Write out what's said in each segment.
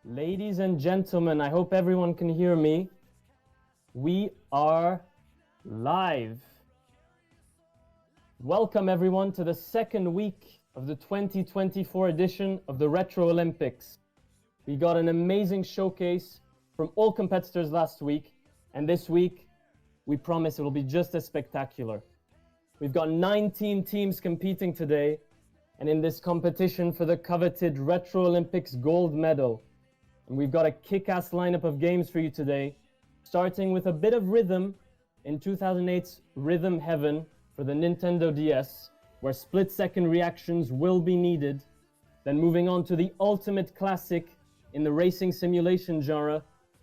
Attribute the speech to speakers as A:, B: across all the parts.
A: Ladies and gentlemen, I hope everyone can hear me. We are live. Welcome everyone to the second week of the 2024 edition of the Retro Olympics. We got an amazing showcase from all competitors last week, and this week we promise it will be just as spectacular. We've got 19 teams competing today, and in this competition for the coveted Retro Olympics gold medal. And we've got a kick-ass lineup of games for you today, starting with a bit of rhythm in 2008's Rhythm Heaven for the Nintendo DS, where split-second reactions will be needed. Then moving on to the ultimate classic in the racing simulation genre,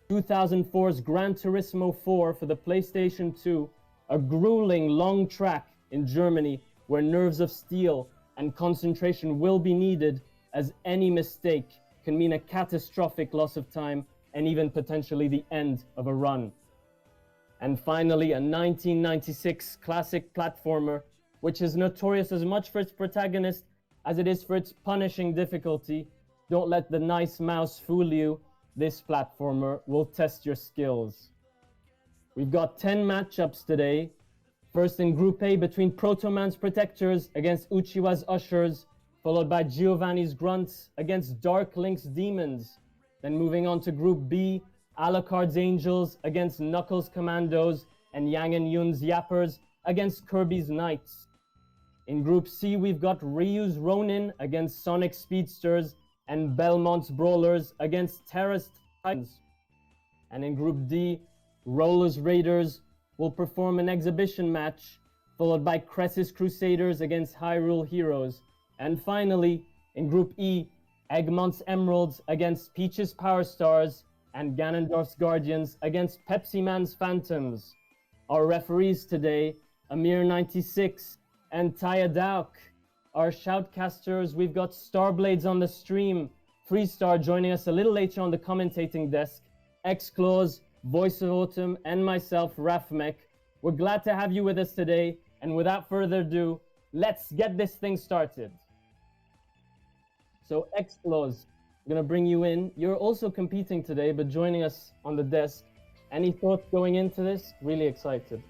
A: 2004's Gran Turismo 4 for the PlayStation 2, a grueling long track in Germany where nerves of steel and concentration will be needed, as any mistake can mean a catastrophic loss of time and even potentially the end of a run. And finally, a 1996 classic platformer, which is notorious as much for its protagonist as it is for its punishing difficulty. Don't let the nice mouse fool you. This platformer will test your skills. We've got 10 matchups today. First in Group A between Protoman's Protectors against Uchiwa's Ushers, followed by Giovanni's Grunts against Dark Link's Demons. Then moving on to Group B, Alucard's Angels against Knuckles' Commandos, and Yang and Yun's Yappers against Kirby's Knights. In Group C, we've got Ryu's Ronin against Sonic Speedsters, and Belmont's Brawlers against Terra's Titans. And in Group D, Roller's Raiders will perform an exhibition match, followed by Cress's Crusaders against Hyrule Heroes. And finally, in Group E, Egmont's Emeralds against Peach's Power Stars, and Ganondorf's Guardians against Pepsi Man's Phantoms. Our referees today, Amir96 and Taya Dauk. Our shoutcasters, we've got Starblades on the stream, Freestar joining us a little later on the commentating desk, X-Claws, Voice of Autumn, and myself, Rafmek. We're glad to have you with us today, and without further ado, let's get this thing started. So X-Claws, I'm gonna bring you in. You're also competing today, but joining us on the desk. Any thoughts going into this? Really excited.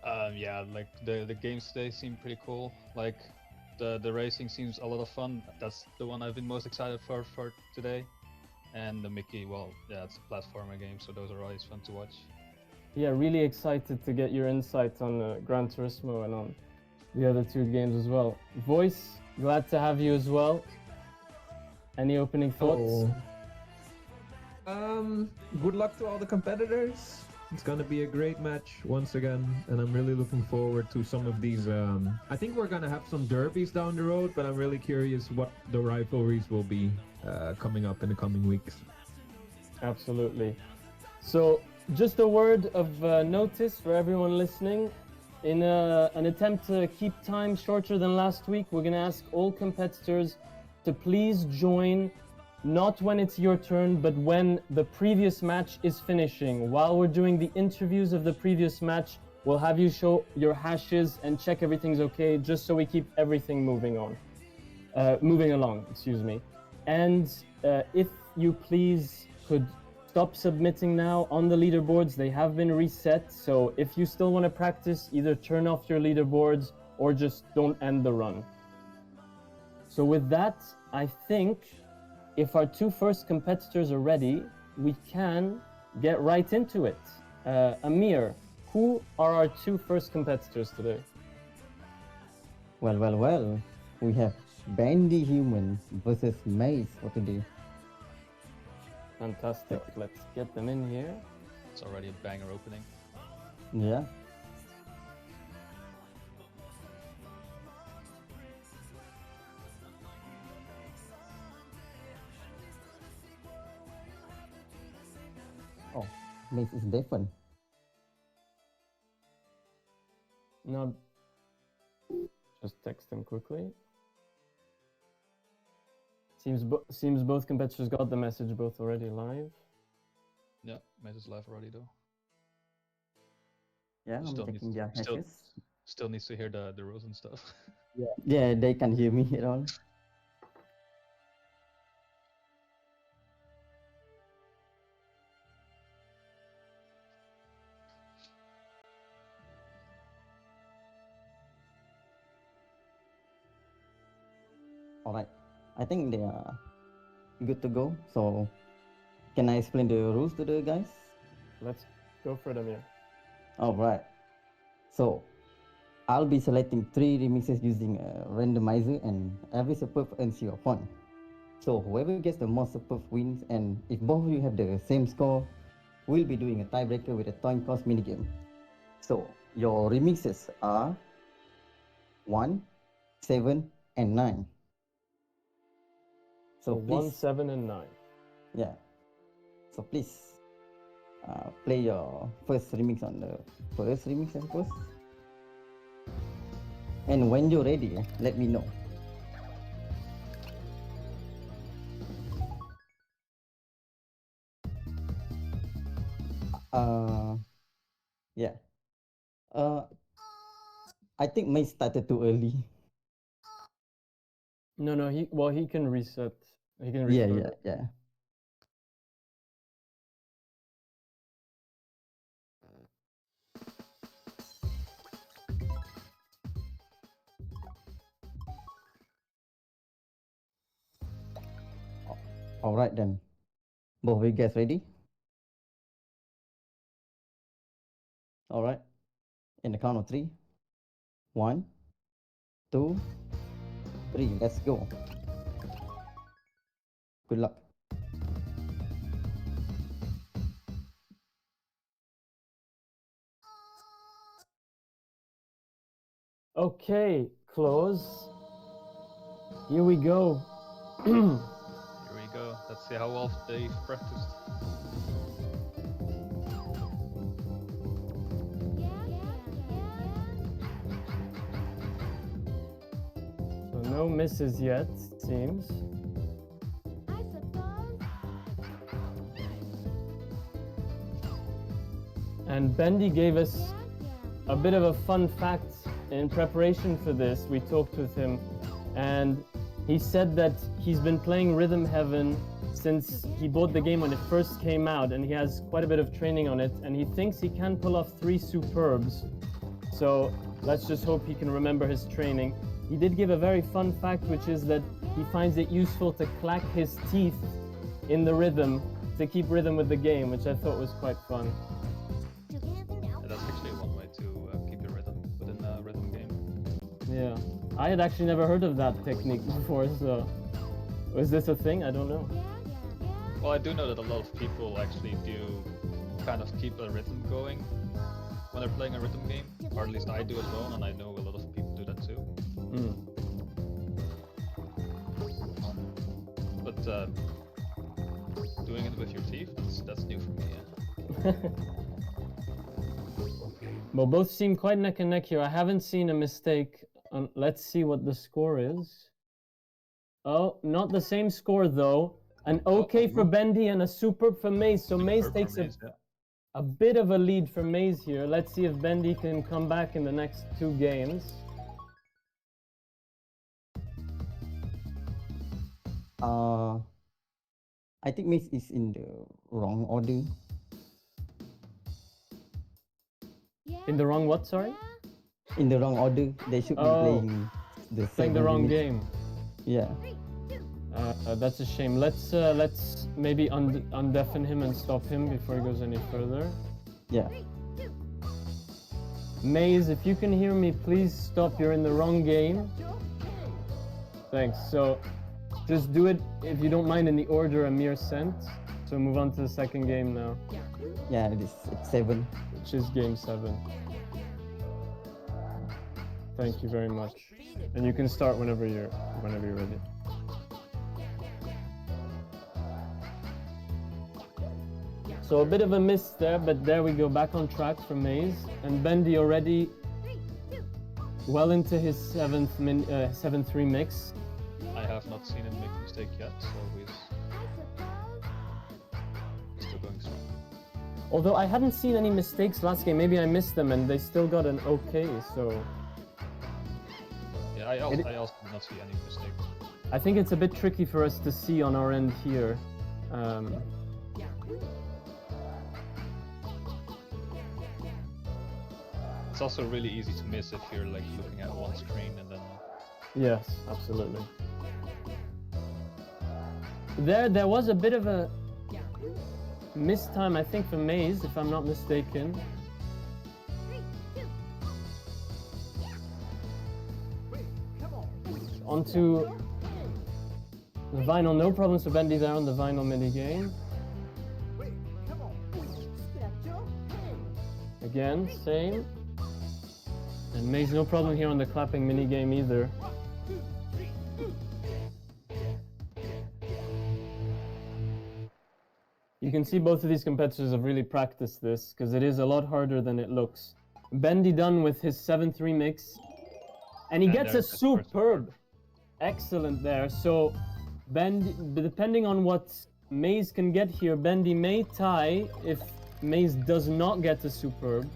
B: Yeah, like the games today seem pretty cool. Like the racing seems a lot of fun. That's the one I've been most excited for today. And the Mickey, well, yeah, it's a platformer game, so those are always fun to watch.
A: Yeah, really excited to get your insight on Gran Turismo and on the other two games as well. Voice, glad to have you as well. Any opening thoughts?
C: Good luck to all the competitors. It's gonna be a great match once again, and I'm really looking forward to some of these. I think we're gonna have some derbies down the road, but I'm really curious what the rivalries will be coming up in the coming weeks.
A: Absolutely. So, just a word of notice for everyone listening. In an attempt to keep time shorter than last week, we're gonna ask all competitors to please join not when it's your turn, but when the previous match is finishing. While we're doing the interviews of the previous match, we'll have you show your hashes and check everything's okay, just so we keep everything moving along, excuse me. And if you please could stop submitting now on the leaderboards. They have been reset, so if you still want to practice, either turn off your leaderboards or just don't end the run. So with that, I think if our two first competitors are ready, we can get right into it. Amir, who are our two first competitors today?
D: Well. We have Bandy Human versus Maze for today.
A: Fantastic. Let's get them in here.
B: It's already a banger opening.
D: Yeah. Oh, Maze is different.
A: No, just text him quickly. Seems both competitors got the message, both already live.
B: Yeah, Maze is live already though.
D: Yeah, I'm checking their hashes.
B: Still needs to hear the rules and stuff.
D: Yeah, they can hear me at all. Alright. I think they are good to go. So, can I explain the rules to the guys?
A: Let's go for it, Amir.
D: Alright. So, I'll be selecting 3 remixes using a randomizer, and every superb earns you a point. So, whoever gets the most superb wins, and if both of you have the same score, we'll be doing a tiebreaker with a coin toss minigame. So, your remixes are 1, 7, and 9.
A: So
D: So
A: 1,
D: please,
A: 7, and 9.
D: yeah. So please, play your first remix on the first remix, I suppose. And when you're ready, let me know. Yeah. Uh, I think mine started too early.
A: No, he can reset. He can
D: Yeah,
A: restart.
D: yeah. All right then. Both of you guys ready? All right. In the count of 3. 1, 2, 3. Let's go. Good luck.
A: Okay, close. Here we go.
B: Here we go. Let's see how well they've practiced.
A: So no misses yet, it seems. And Bendy gave us a bit of a fun fact in preparation for this. We talked with him, and he said that he's been playing Rhythm Heaven since he bought the game when it first came out, and he has quite a bit of training on it, and he thinks he can pull off 3 superbs. So let's just hope he can remember his training. He did give a very fun fact, which is that he finds it useful to clack his teeth in the rhythm to keep rhythm with the game, which I thought was quite fun.
B: That's actually one way to keep your rhythm within a rhythm game.
A: Yeah, I had actually never heard of that technique before, so was this a thing? I don't know.
B: Well, I do know that a lot of people actually do kind of keep a rhythm going when they're playing a rhythm game, or at least I do as well, and I know a lot of people do that too. But doing it with your teeth, that's new for me, yeah.
A: Well, both seem quite neck and neck here. I haven't seen a mistake. Let's see what the score is. Oh, not the same score though. An okay for Bendy and a superb for Maze. So Maze takes a bit of a lead for Maze here. Let's see if Bendy can come back in the next 2 games.
D: I think Mace is in the wrong order.
A: In the wrong what, sorry?
D: In the wrong order. They should be playing the
A: playing the wrong
D: remix.
A: game.
D: Yeah.
A: That's a shame. Let's maybe undeafen him and stop him before he goes any further.
D: Yeah.
A: Maze, if you can hear me, please stop. You're in the wrong game. Thanks. So just do it, if you don't mind, in the order Amir sent. So move on to the second game now.
D: Yeah, it's 7.
A: Which is game 7. Thank you very much. And you can start whenever you're ready. So a bit of a miss there, but there we go, back on track for Maze. And Bendy already well into his 7th remix.
B: I have not seen him make a mistake yet, so he's still going strong.
A: Although I hadn't seen any mistakes last game, maybe I missed them and they still got an okay, so...
B: Yeah, I also did not see any mistakes.
A: I think it's a bit tricky for us to see on our end here.
B: It's also really easy to miss if you're like looking at one screen and then...
A: Yes, absolutely. There was a bit of a missed time, I think, for Maze, if I'm not mistaken. Onto the vinyl, no problems for Bendy there on the vinyl minigame. Again, same. And Maze, no problem here on the clapping minigame either. You can see both of these competitors have really practiced this, because it is a lot harder than it looks. Bendy done with his 7th remix, and he gets a superb. Excellent there. So, Bendy, depending on what Maze can get here, Bendy may tie if Maze does not get a superb.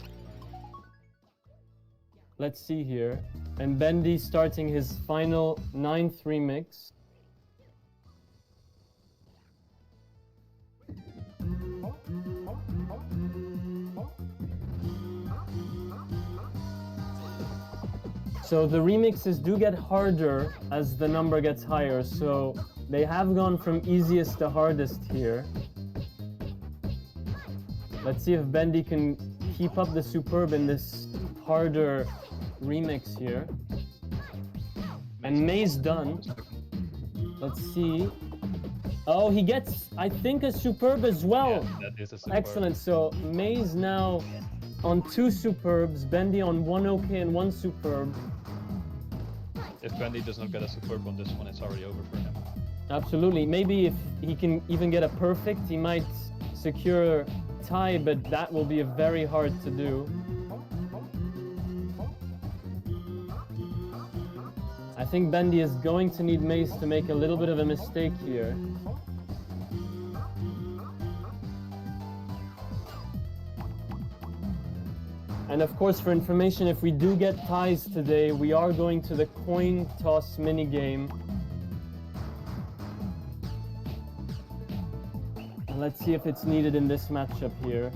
A: Let's see here. And Bendy starting his final 9th remix. So the remixes do get harder as the number gets higher, so they have gone from easiest to hardest here. Let's see if Bendy can keep up the superb in this harder remix here. And Maze done. Let's see. Oh, he gets, I think, a superb as well.
B: Yeah, that is a superb.
A: Excellent. So Maze now on 2 superbs, Bendy on 1 OK and 1 superb.
B: If Bendy does not get a superb on this one, it's already over for him.
A: Absolutely. Maybe if he can even get a perfect, he might secure tie, but that will be very hard to do. I think Bendy is going to need Maze to make a little bit of a mistake here. And of course, for information, if we do get ties today, we are going to the coin toss minigame. And let's see if it's needed in this matchup here.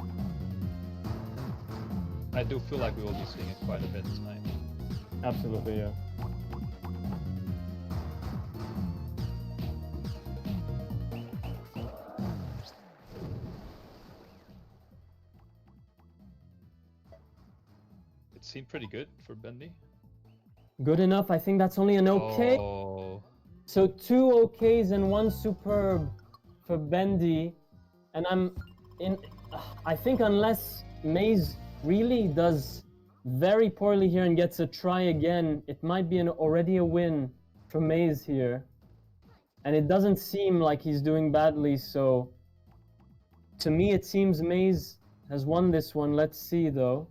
B: I do feel like we will be seeing it quite a bit tonight.
A: Absolutely, yeah.
B: Seemed pretty good for Bendy.
A: Good enough. I think that's only an OK.
B: Oh.
A: So 2 OKs and 1 superb for Bendy. And I think unless Maze really does very poorly here and gets a try again, it might be already a win for Maze here. And it doesn't seem like he's doing badly, so to me it seems Maze has won this one. Let's see though.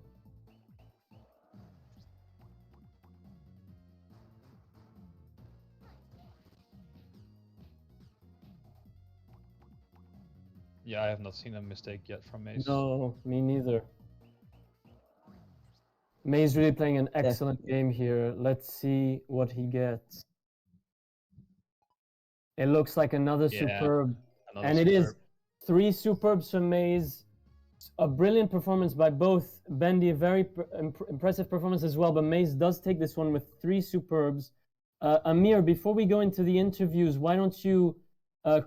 B: Yeah, I have not seen a mistake yet from Maze.
A: No, me neither. Maze really playing an excellent game here. Let's see what he gets. It looks like another superb. And it is 3 superbs from Maze. A brilliant performance by both. Bendy, a very impressive performance as well, but Maze does take this one with 3 superbs. Amir, before we go into the interviews, why don't you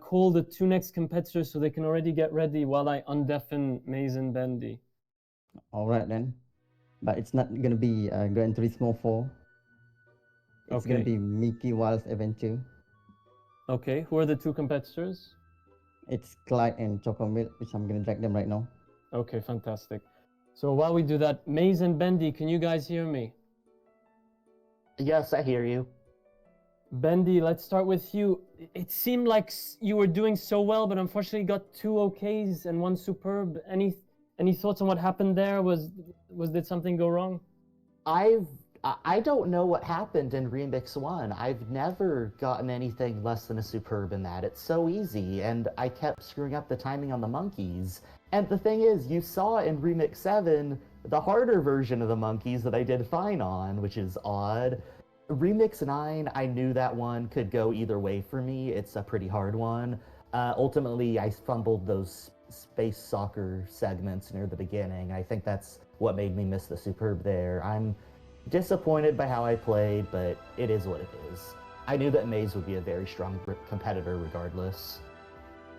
A: call the 2 next competitors so they can already get ready while I undeafen Maze and Bendy.
D: All right then. But it's not going to be Gran Turismo 4. It's going to be Mickey Wild's Adventure.
A: Okay, who are the 2 competitors?
D: It's Clyde and Chocomilk, which I'm going to drag them right now.
A: Okay, fantastic. So while we do that, Maze and Bendy, can you guys hear me?
E: Yes, I hear you.
A: Bendy, let's start with you. It seemed like you were doing so well, but unfortunately got 2 OKs and 1 superb. Any thoughts on what happened there? Did something go wrong?
E: I don't know what happened in Remix 1. I've never gotten anything less than a superb in that. It's so easy, and I kept screwing up the timing on the monkeys. And the thing is, you saw in Remix 7 the harder version of the monkeys that I did fine on, which is odd. Remix 9, I knew that one could go either way for me. It's a pretty hard one. Ultimately, I fumbled those space soccer segments near the beginning. I think that's what made me miss the superb there. I'm disappointed by how I played, but it is what it is. I knew that Maze would be a very strong competitor regardless.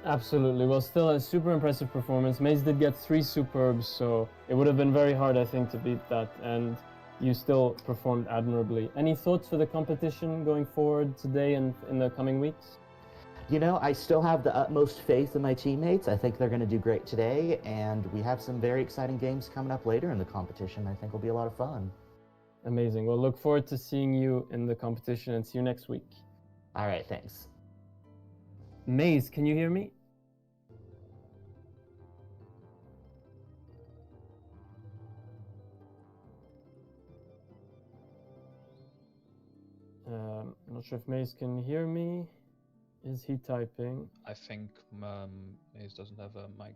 A: Absolutely. Well, still a super impressive performance. Maze did get 3 superbs, so it would have been very hard, I think, to beat that. And you still performed admirably. Any thoughts for the competition going forward today and in the coming weeks?
E: You know, I still have the utmost faith in my teammates. I think they're going to do great today, and we have some very exciting games coming up later in the competition. I think will be a lot of fun.
A: Amazing. Well, look forward to seeing you in the competition and see you next week.
E: All right, thanks.
A: Maze, can you hear me? I'm not sure if Maze can hear me. Is he typing?
B: I think Maze doesn't have a mic.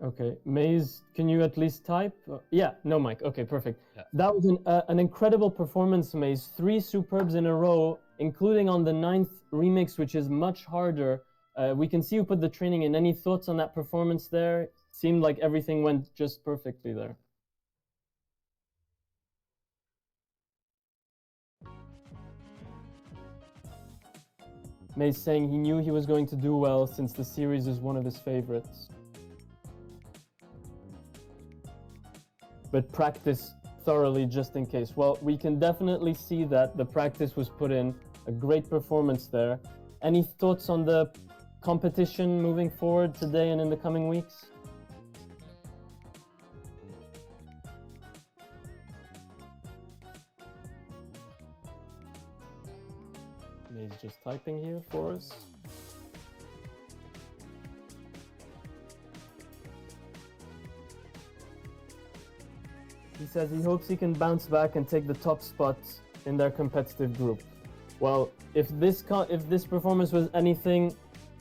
A: Okay, Maze, can you at least type? Yeah, no mic. Okay, perfect.
B: Yeah.
A: That was an incredible performance, Maze. 3 superbs in a row, including on the 9th remix, which is much harder. We can see you put the training in. Any thoughts on that performance there? Seemed like everything went just perfectly there. Maze saying he knew he was going to do well since the series is one of his favorites. But practice thoroughly just in case. Well, we can definitely see that the practice was put in. A great performance there. Any thoughts on the competition moving forward today and in the coming weeks? He's just typing here for us. He says he hopes he can bounce back and take the top spot in their competitive group. Well, if this performance was anything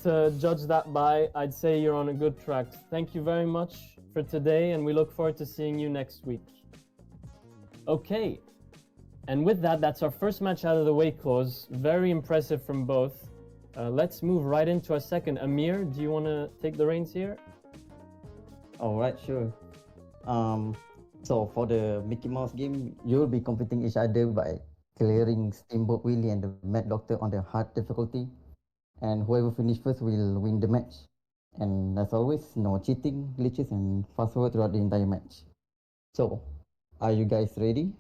A: to judge that by, I'd say you're on a good track. Thank you very much for today, and we look forward to seeing you next week. Okay, and with that, that's our first match out of the way, Close. Very impressive from both. Let's move right into our second. Amir, do you want to take the reins here?
D: Alright, sure. So for the Mickey Mouse game, you'll be competing each other by clearing Steamboat Willie and the Mad Doctor on the hard difficulty. And whoever finishes first will win the match. And as always, no cheating, glitches, and fast forward throughout the entire match. So, are you guys ready?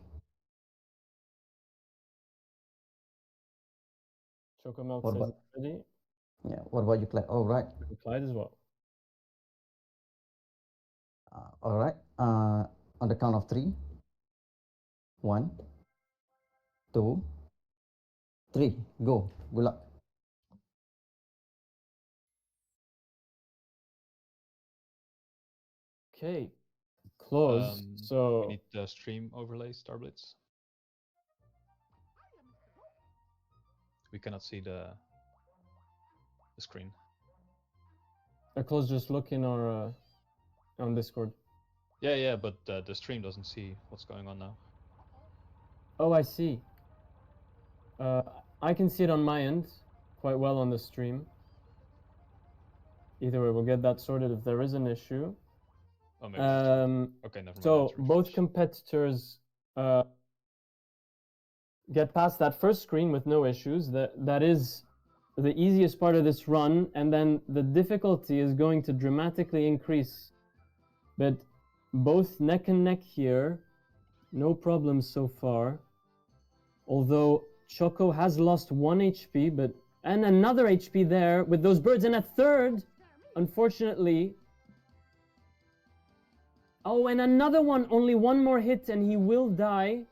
A: Chocomilk
D: What
A: says
D: about-
A: it's ready.
D: Yeah, what about you, Clyde? Alright.
A: Clyde as well.
D: Alright. On the count of 3. 1, 2, 3. Go. Good luck.
A: Okay, Close.
B: We
A: So
B: need the stream overlay, Starblitz. We cannot see the screen.
A: Close, just look in our on Discord.
B: Yeah, but the stream doesn't see what's going on now.
A: Oh, I see. I can see it on my end quite well on the stream. Either way, we'll get that sorted if there is an issue.
B: Oh, maybe. Okay, never mind.
A: So
B: let's
A: both
B: refresh.
A: competitors get past that first screen with no issues. That is the easiest part of this run, and then the difficulty is going to dramatically increase. But both neck and neck here, no problems so far. Although Choco has lost 1 HP, and another HP there with those birds, and a third, unfortunately. Oh, and another one, only 1 more hit and he will die.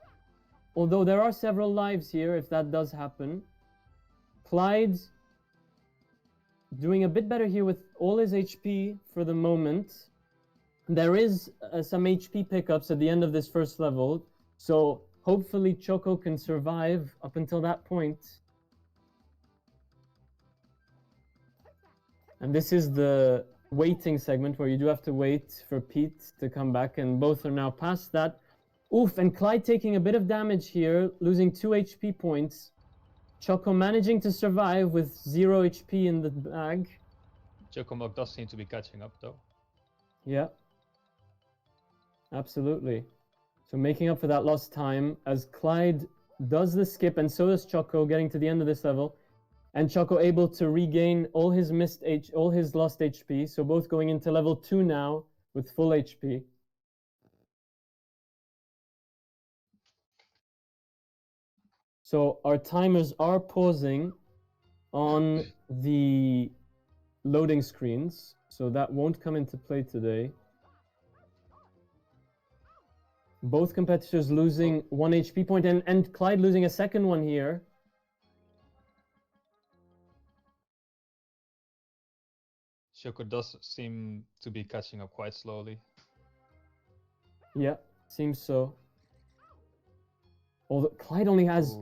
A: Although there are several lives here if that does happen. Clyde doing a bit better here with all his HP for the moment. There is some HP pickups at the end of this first level, so hopefully Choco can survive up until that point. And this is the waiting segment where you do have to wait for Pete to come back, and both are now past that. Oof, and Clyde taking a bit of damage here, losing 2 HP points. Choco managing to survive with 0 HP in the bag.
B: Chocomilk does seem to be catching up though.
A: Yeah. Absolutely. So making up for that lost time as Clyde does the skip, and so does Choco, getting to the end of this level. And Choco able to regain all his lost HP. So both going into level 2 now with full HP. So our timers are pausing on the loading screens, so that won't come into play today. Both competitors losing 1 HP point, and Clyde losing a second one here.
B: Shoko does seem to be catching up quite slowly.
A: Yeah, seems so. Although Clyde only has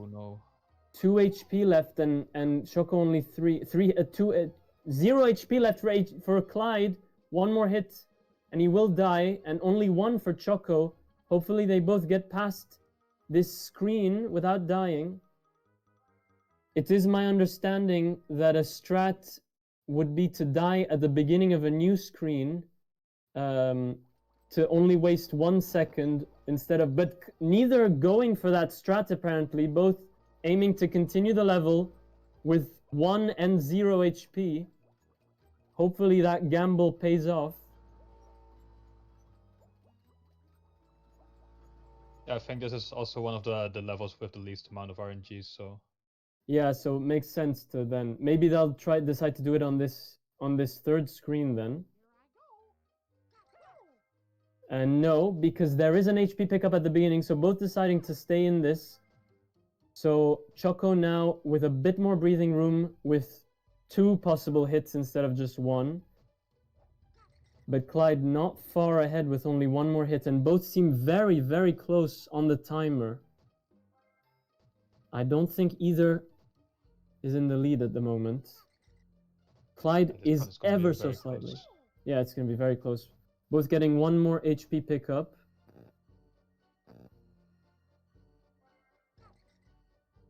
A: 2 HP left, and Shoko only 0 HP left for Clyde. One more hit, and he will die, and only 1 for Choco. Hopefully they both get past this screen without dying. It is my understanding that a strat would be to die at the beginning of a new screen, to only waste 1 second instead of... But neither going for that strat apparently, both aiming to continue the level with 1 and 0 HP. Hopefully that gamble pays off.
B: Yeah, I think this is also one of the levels with the least amount of RNG, so...
A: Yeah, so it makes sense to then... Maybe they'll decide to do it on this third screen then. And no, because there is an HP pickup at the beginning, so both deciding to stay in this. So Choco now with a bit more breathing room with 2 possible hits instead of just 1. But Clyde not far ahead with only 1 more hit, and both seem very, very close on the timer. I don't think either is in the lead at the moment. Clyde is ever so slightly.
B: Close.
A: Yeah, it's going to be very close. Both getting 1 more HP pickup.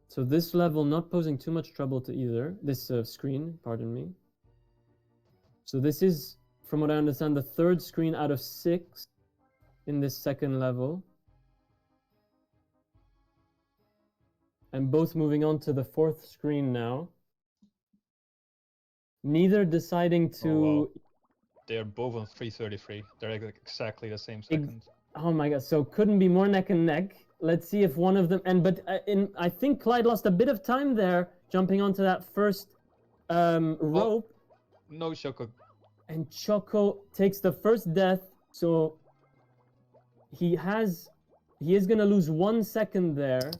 A: So this level not posing too much trouble to either. This screen, pardon me. So this is, from what I understand, the 3rd screen out of 6 in this second level. And both moving on to the 4th screen now. Neither deciding to...
B: Oh, wow. They're both on 333. They're exactly the same second.
A: Oh my god, so couldn't be more neck and neck. Let's see if one of them... I think Clyde lost a bit of time there, jumping onto that first rope.
B: No, Shoko.
A: And Choco takes the first death, so he is going to lose 1 second there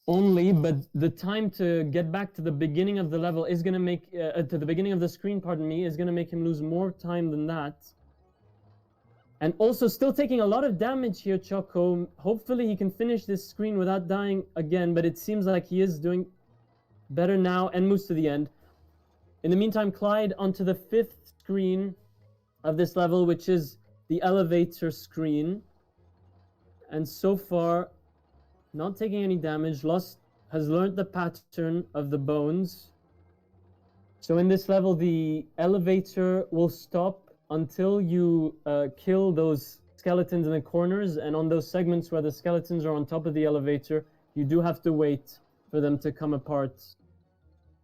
A: only, but the time to get back to the beginning of the level is going to make... to the beginning of the screen, pardon me, is going to make him lose more time than that. And also still taking a lot of damage here, Choco. Hopefully he can finish this screen without dying again, but it seems like he is doing better now and moves to the end. In the meantime, Clyde onto the 5th screen of this level, which is the elevator screen. And so far, not taking any damage. Has learned the pattern of the bones. So in this level, the elevator will stop until you kill those skeletons in the corners, and on those segments where the skeletons are on top of the elevator, you do have to wait for them to come apart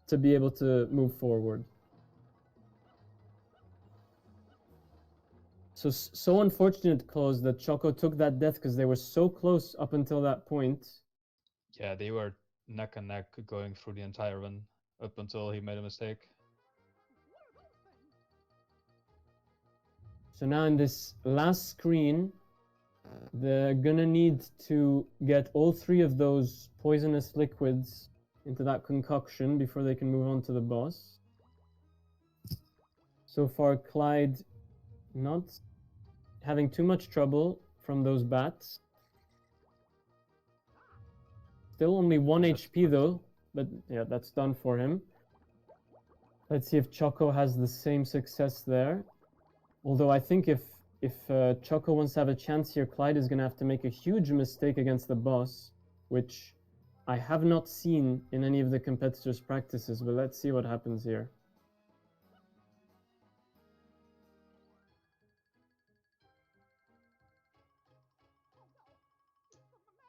A: to be able to move forward. So unfortunate close that Choco took that death because they were so close up until that point.
B: Yeah, they were neck and neck going through the entire run up until he made a mistake.
A: So now in this last screen, they're gonna need to get all 3 of those poisonous liquids into that concoction before they can move on to the boss. So far, Clyde not having too much trouble from those bats. Still only 1 HP though, but yeah, that's done for him. Let's see if Choco has the same success there. Although I think if Choco wants to have a chance here, Clyde is going to have to make a huge mistake against the boss, which I have not seen in any of the competitors' practices, but let's see what happens here.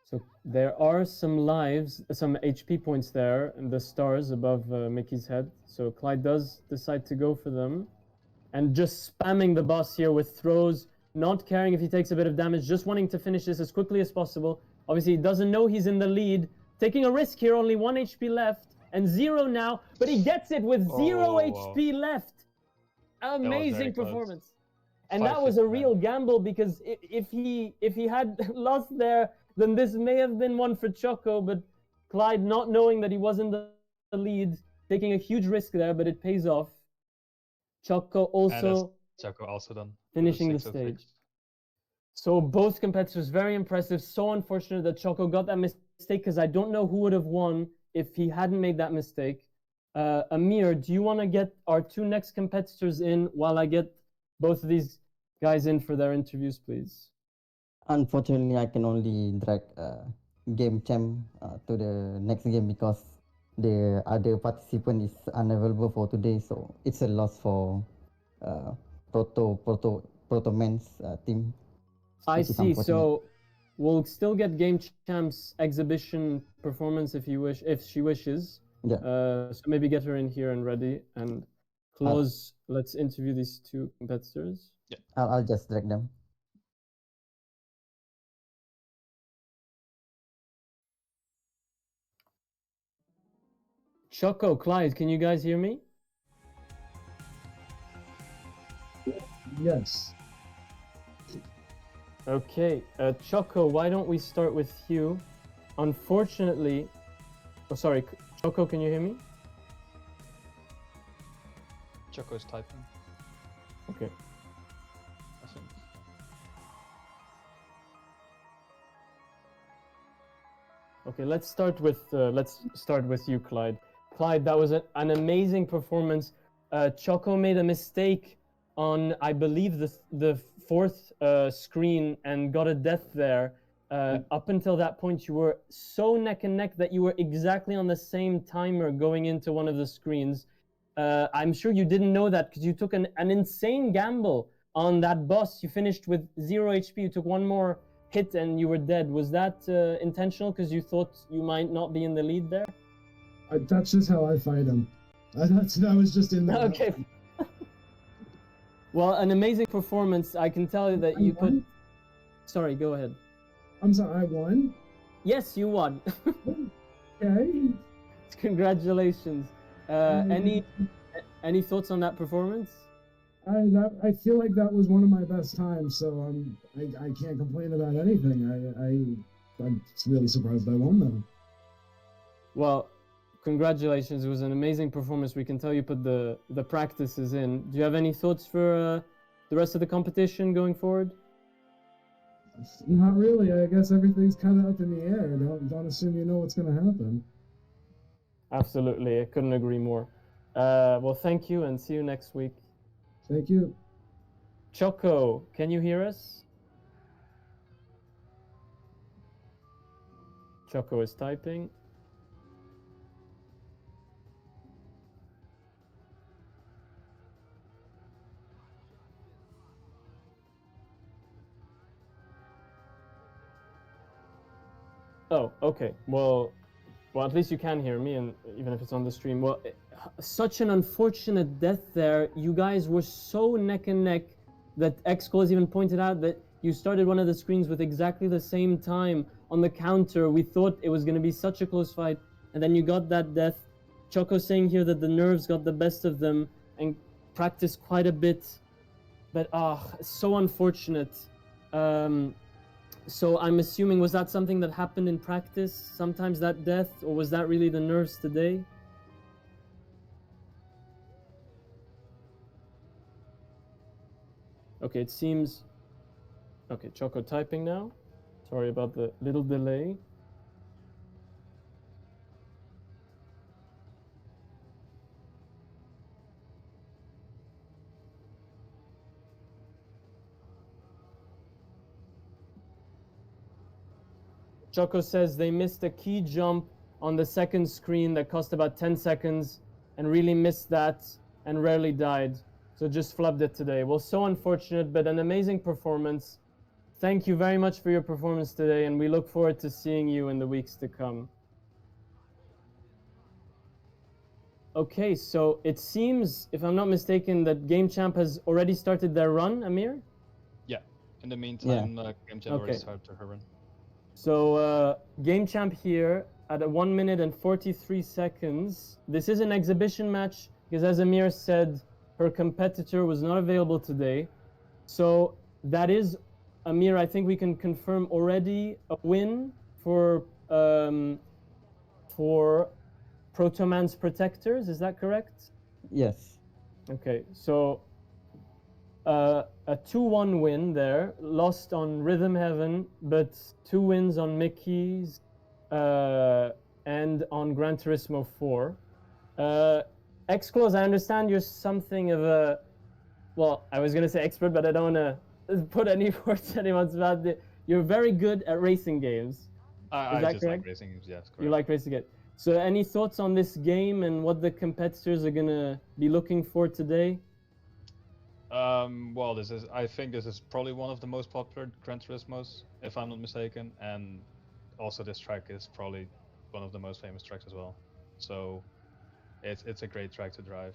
A: So there are some lives, some HP points there, and the stars above Mickey's head. So Clyde does decide to go for them. And just spamming the boss here with throws, not caring if he takes a bit of damage, just wanting to finish this as quickly as possible. Obviously, he doesn't know he's in the lead. Taking a risk here, only 1 HP left, and 0 now, but he gets it with 0 HP left. Amazing performance. And that was a real gamble, because if he had lost there, then this may have been one for Choco, but Clyde, not knowing that he was in the lead, taking a huge risk there, but it pays off. Choco also
B: done
A: finishing the stage. So both competitors very impressive. So unfortunate that Choco got that mistake, because I don't know who would have won if he hadn't made that mistake. Amir, do you want to get our 2 next competitors in while I get both of these guys in for their interviews, please?
D: Unfortunately, I can only drag game champ to the next game because the other participant is unavailable for today, so it's a loss for Proto Man's team.
A: I see. So we'll still get game champs exhibition performance if she wishes.
D: Yeah.
A: So maybe get her in here and ready and close. Let's interview these 2 competitors.
B: Yeah.
D: I'll just drag them.
A: Choco, Clyde, can you guys hear me?
F: Yes.
A: Okay, Choco, why don't we start with you? Unfortunately, sorry, Choco, can you hear me?
B: Choco is typing,
A: Okay.
B: I think.
A: Okay, let's start with you, Clyde. Clyde, that was an amazing performance. Choco made a mistake on, I believe, the 4th screen and got a death there. Up until that point, you were so neck and neck that you were exactly on the same timer going into one of the screens. I'm sure you didn't know that because you took an insane gamble on that boss. You finished with 0 HP. You took 1 more hit and you were dead. Was that intentional because you thought you might not be in the lead there?
F: That's just how I fight him. That was just in there.
A: Okay. Well, an amazing performance. I can tell you that you put... Sorry, go ahead.
F: I'm sorry, I won?
A: Yes, you won.
F: Okay.
A: Congratulations. Any thoughts on that performance?
F: I feel like that was one of my best times, so I can't complain about anything. I'm really surprised I won though.
A: Well, congratulations. It was an amazing performance. We can tell you put the practices in. Do you have any thoughts for the rest of the competition going forward?
F: Not really. I guess everything's kind of up in the air. Don't assume you know what's going to happen.
A: Absolutely. I couldn't agree more. Well, thank you and see you next week.
F: Thank you.
A: Choco, can you hear us? Choco is typing. Oh, okay. Well, at least you can hear me, and even if it's on the stream. Well, such an unfortunate death there. You guys were so neck and neck that X-Cole has even pointed out that you started one of the screens with exactly the same time on the counter. We thought it was going to be such a close fight, and then you got that death. Choco saying here that the nerves got the best of them and practiced quite a bit, but so unfortunate. So I'm assuming, was that something that happened in practice, sometimes that death, or was that really the nerves today? Okay, it seems... Okay, Choco typing now. Sorry about the little delay. Choco says they missed a key jump on the second screen that cost about 10 seconds and really missed that and rarely died. So just flubbed it today. Well, so unfortunate, but an amazing performance. thank you very much for your performance today, and we look forward to seeing you in the weeks to come. Okay, so it seems, if I'm not mistaken, that Game Champ has already started their run, Amir?
B: Yeah. In the meantime, Game Jam already
A: Okay.
B: started her run.
A: So, Game Champ here at 1 minute and 43 seconds. This is an exhibition match because, as Amir said, her competitor was not available today. So, that is, Amir, I think we can confirm already a win for Protoman's Protectors. Is that correct?
D: Yes.
A: Okay, so a 2-1 win there, lost on Rhythm Heaven, but 2 wins on Mickey's and on Gran Turismo 4. X-Close, I understand you're something of a, well, I was going to say expert, but I don't want to put any words in anyone's mouth. You're very good at racing games.
B: I
A: that
B: just
A: correct?
B: like racing games, yes, correct.
A: You like racing games. So any thoughts on this game and what the competitors are going to be looking for today?
B: Well, I think this is probably one of the most popular Gran Turismos, if I'm not mistaken, and also this track is probably one of the most famous tracks as well. So it's a great track to drive.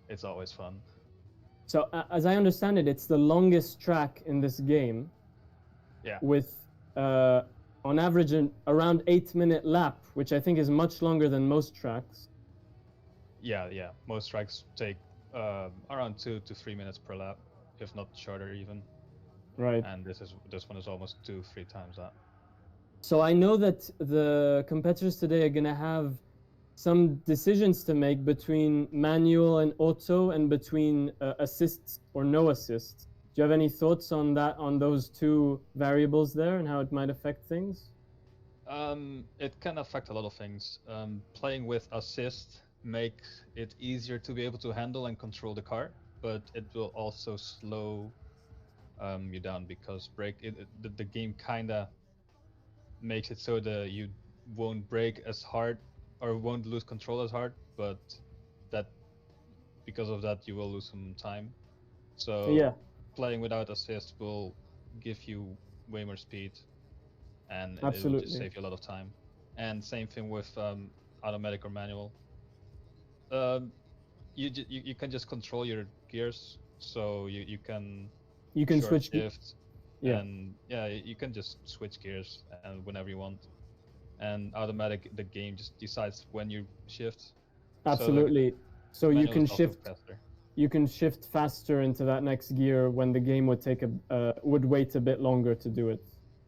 B: It's always fun.
A: So as I understand it, it's the longest track in this game.
B: Yeah.
A: With on average around 8-minute lap, which I think is much longer than most tracks.
B: Yeah. Most tracks take around 2 to 3 minutes per lap, if not shorter even.
A: Right.
B: And this one is almost 2-3 times that.
A: So I know that the competitors today are gonna have some decisions to make between manual and auto, and between assists or no assists. Do you have any thoughts on that, on those two variables there, and how it might affect things?
B: It can affect a lot of things. Playing with assist makes it easier to be able to handle and control the car, but it will also slow you down because the game kinda makes it so that you won't brake as hard or won't lose control as hard, but that because of that you will lose some time. So
A: Yeah.
B: playing without assist will give you way more speed, and it will just
A: Absolutely.
B: save you a lot of time. And same thing with automatic or manual. You can just control your gears, so you can
A: You can
B: short
A: switch.
B: shift,
A: Yeah.
B: and you can just switch gears and whenever you want. And automatic, the game just decides when you shift.
A: Absolutely. So you
B: manual
A: can
B: is also
A: shift.
B: faster.
A: You can shift faster into that next gear when the game would take would wait a bit longer to do it.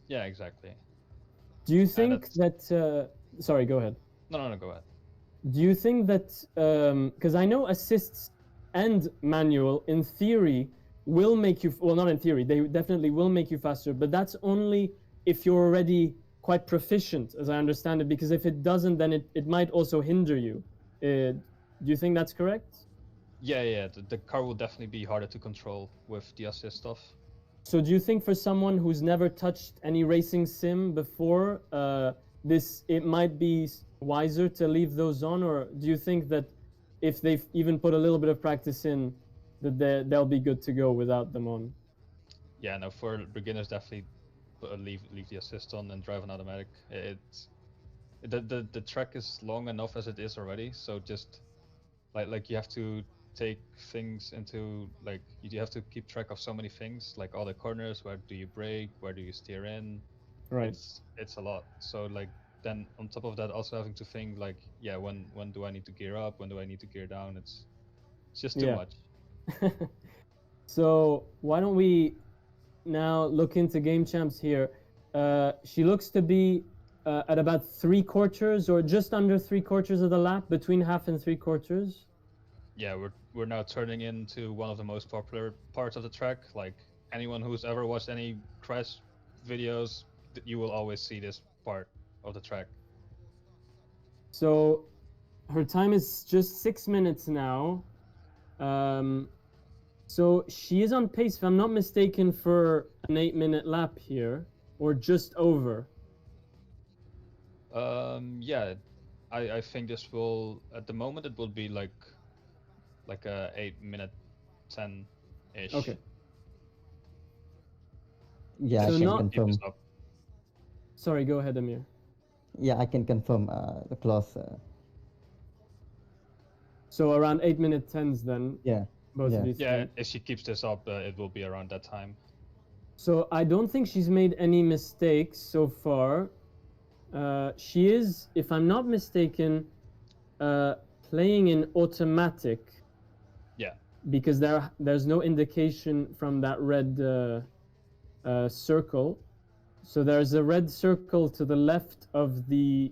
B: Yeah, exactly.
A: Do you think that? Sorry, go ahead.
B: No, go ahead.
A: Do you think that? Because I know assists and manual, in theory, will make you. Well, not in theory. They definitely will make you faster, but that's only if you're already quite proficient, as I understand it. Because if it doesn't, then it might also hinder you. Do you think that's correct?
B: Yeah. The car will definitely be harder to control with the assist stuff.
A: So do you think for someone who's never touched any racing sim before, it might be wiser to leave those on, or do you think that if they've even put a little bit of practice in, that they'll be good to go without them on?
B: Yeah, no, for beginners definitely leave the assist on and drive an automatic. The track is long enough as it is already, so just like you have to take things into, like, you have to keep track of so many things, like all the corners, where do you brake, where do you steer in.
A: Right.
B: It's a lot. So like then on top of that, also having to think like, yeah, when do I need to gear up, when do I need to gear down. It's just too
A: Yeah.
B: much.
A: So why don't we now look into Game Champs here? She looks to be at about 3/4 or just under 3/4 of the lap, between half and 3/4.
B: Yeah, we're now turning into one of the most popular parts of the track. Like anyone who's ever watched any crash videos, you will always see this part of the track.
A: So her time is just 6 minutes now. So she is on pace, if I'm not mistaken, for an 8-minute lap here, or just over.
B: Yeah, I think this will, at the moment it will be like a 8 minute 10 ish.
A: Okay.
D: Yeah,
A: So
D: I can
A: not-
B: Keep
D: confirm.
B: this up.
A: Sorry, go ahead, Amir.
D: Yeah, I can confirm the clause.
A: So around 8-minute 10s then,
D: Yeah.
A: both
D: Yeah.
A: of these
B: Yeah,
A: things.
B: if she keeps this up, it will be around that time.
A: So I don't think she's made any mistakes so far. She is, if I'm not mistaken, playing in automatic
B: Yeah.
A: because there's no indication from that red circle. So there's a red circle to the left of the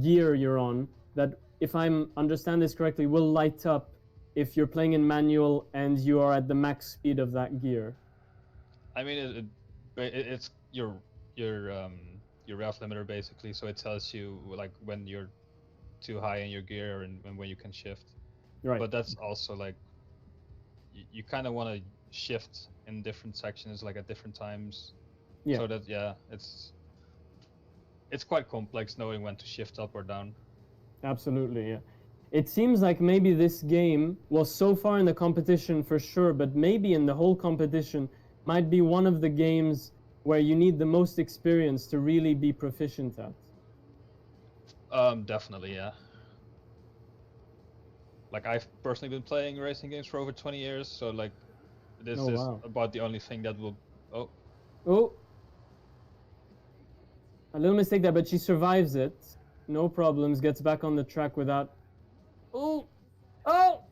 A: gear you're on that, if I'm understand this correctly, will light up if you're playing in manual and you are at the max speed of that gear.
B: I mean, it's your rev limiter basically, so it tells you like when you're too high in your gear and when you can shift.
A: Right.
B: But that's also like you kind of want to shift in different sections, like at different times.
A: Yeah.
B: So that it's quite complex knowing when to shift up or down.
A: Absolutely, yeah. It seems like maybe this game, well, so far in the competition for sure, but maybe in the whole competition, might be one of the games where you need the most experience to really be proficient at.
B: Definitely, yeah. Like I've personally been playing racing games for over 20 years, so like this
A: Oh,
B: is
A: wow.
B: about the only thing that will. Oh,
A: Oh! A little mistake there, but she survives it. No problems, gets back on the track without... Oh! Oh!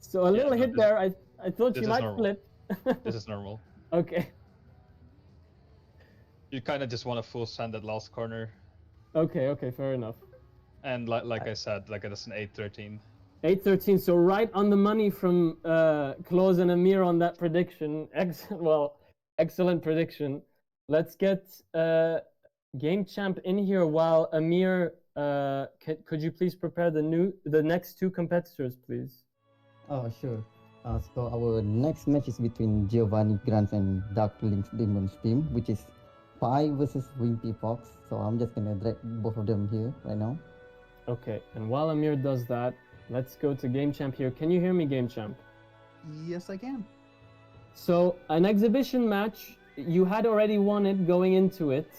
A: So a little
B: no,
A: hit
B: this-
A: there. I thought
B: this
A: she
B: is
A: might
B: normal.
A: flip.
B: this is normal.
A: Okay.
B: You kind of just want to full send that last corner,
A: Okay, fair enough.
B: and like I said, like it's an 8:13.
A: 8:13, so right on the money from Klose and Amir on that prediction. Excellent prediction. Let's get Game Champ in here while Amir, could you please prepare the next two competitors, please?
D: Oh, sure. So our next match is between Giovanni Grants and Dark Link's Demon's team, which is Pi versus Wimpy Fox. So I'm just gonna drag both of them here right now.
A: Okay, and while Amir does that, let's go to Game Champ here. Can you hear me, Game Champ?
G: Yes, I can.
A: So, an exhibition match, you had already won it going into it,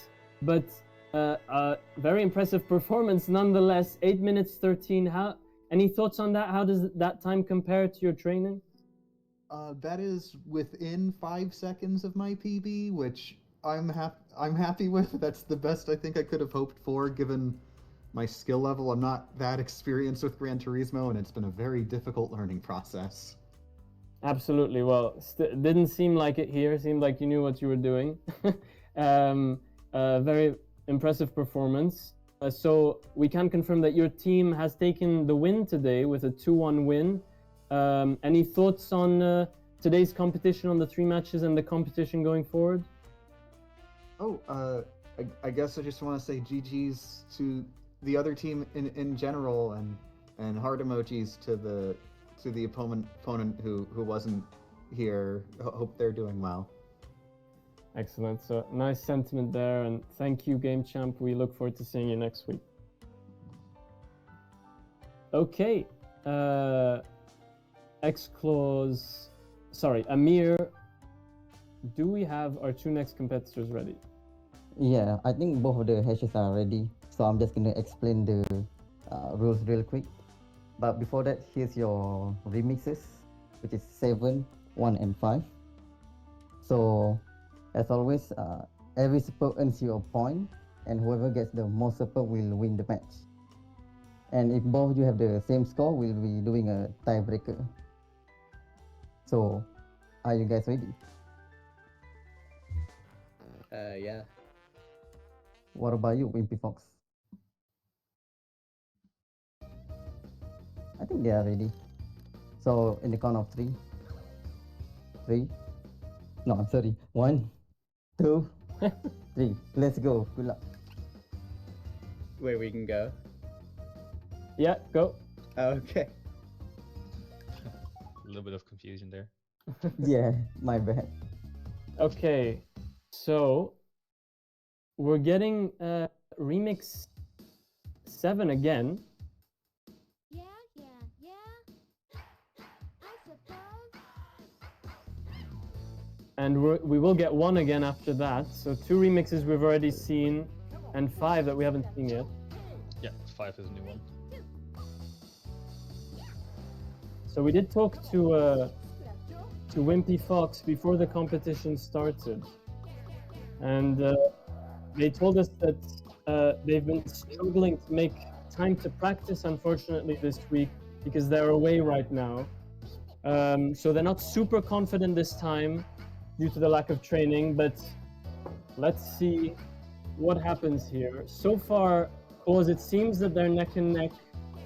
A: but a very impressive performance nonetheless. 8 minutes 13. Any thoughts on that? How does that time compare to your training?
G: That is within 5 seconds of my PB, which I'm happy with. That's the best I think I could have hoped for, given my skill level. I'm not that experienced with Gran Turismo, and it's been a very difficult learning process.
A: Absolutely. Well, didn't seem like it here. Seemed like you knew what you were doing. Very impressive performance. So we can confirm that your team has taken the win today with a 2-1 win. Any thoughts on today's competition, on the 3 matches and the competition going forward?
G: Oh, I guess I just want to say GG's to the other team in general, and heart emojis to the opponent who wasn't here. Hope they're doing well.
A: Excellent. So nice sentiment there, and thank you, Game Champ. We look forward to seeing you next week. Okay. Amir, do we have our 2 next competitors ready?
D: Yeah, I think both of the hashes are ready. So I'm just gonna explain the rules real quick. But before that, here's your remixes, which is 7, 1, and 5. So, as always, every support earns you a point, and whoever gets the most support will win the match. And if both of you have the same score, we'll be doing a tiebreaker. So, are you guys ready?
H: Yeah.
D: What about you, Wimpy Fox? I think they are ready. So, in the count of 3. No, I'm sorry. 1, 2, 3. Let's go. Good luck.
H: Where we can go.
A: Yeah, go.
H: Okay.
B: A little bit of confusion there.
D: Yeah, my bad.
A: Okay, so we're getting remix 7 again.
I: Yeah. I suppose.
A: and we will get one again after that. So 2 remixes we've already seen, and 5 that we haven't seen yet.
B: Yeah, 5 is a new one.
A: So we did talk to Wimpy Fox before the competition started, and they told us that they've been struggling to make time to practice, unfortunately, this week because they're away right now. So they're not super confident this time due to the lack of training, but let's see what happens here. So far, cause it seems that they're neck and neck,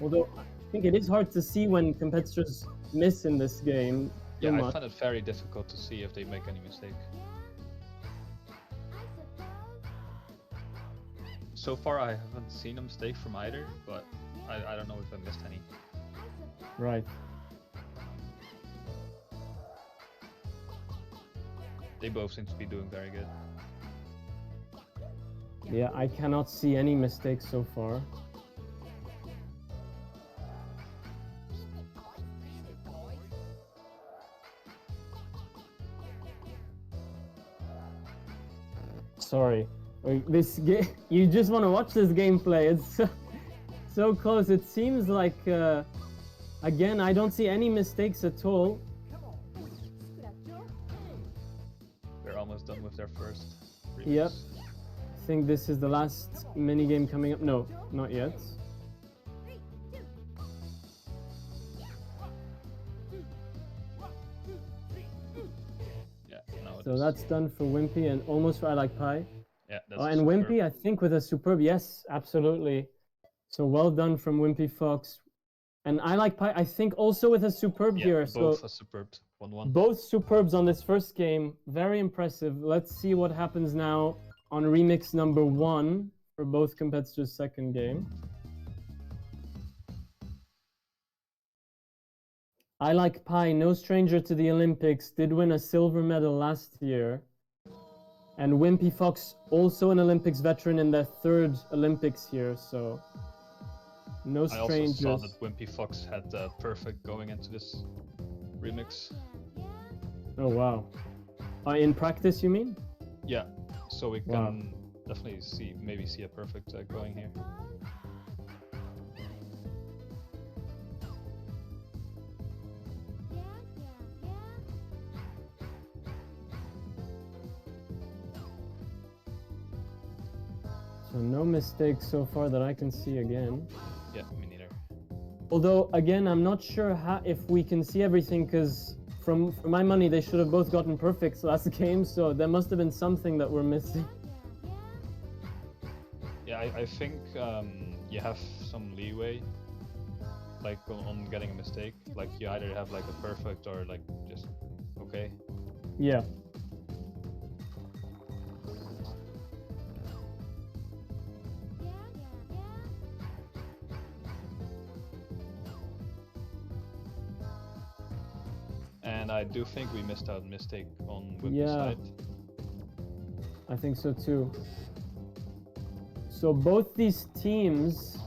A: although I think it is hard to see when competitors miss in this game.
B: Yeah, I find it very difficult to see if they make any mistake. So far, I haven't seen a mistake from either, but I don't know if I missed any.
A: Right.
B: They both seem to be doing very good.
A: Yeah, I cannot see any mistakes so far. Sorry. This game, you just want to watch this gameplay. It's so close. It seems like, again, I don't see any mistakes at all.
B: They're almost done with their first remix.
A: Yep. I think this is the last mini game coming up. No, not yet.
B: Yeah, no,
A: So that's done for Wimpy and almost for I Like Pie.
B: Yeah, that's
A: And
B: superb.
A: Wimpy, I think with a superb, yes, absolutely. So well done from Wimpy Fox. And I Like Pie, I think also with a superb
B: Yeah,
A: here.
B: both
A: So
B: are superb. 1-1.
A: both superbs on this first game. Very impressive. Let's see what happens now on remix number 1 for both competitors' second game. I Like Pie, no stranger to the Olympics, did win a silver medal last year. And Wimpy Fox, also an Olympics veteran in their 3rd Olympics here, so no
B: I
A: strangers.
B: also saw that Wimpy Fox had perfect going into this remix.
A: Oh wow. In practice, you mean?
B: Yeah, so we can
A: Wow.
B: definitely maybe see a perfect going here.
A: So no mistakes so far that I can see again.
B: Yeah, me neither.
A: Although, again, I'm not sure if we can see everything, because for my money, they should have both gotten perfects last game, so there must have been something that we're missing.
B: Yeah, I think you have some leeway, like on getting a mistake. Like you either have like a perfect or like just okay.
A: Yeah.
B: And I do think we missed out mistake on Wimpy's
A: Yeah.
B: side.
A: I think so too. So both these teams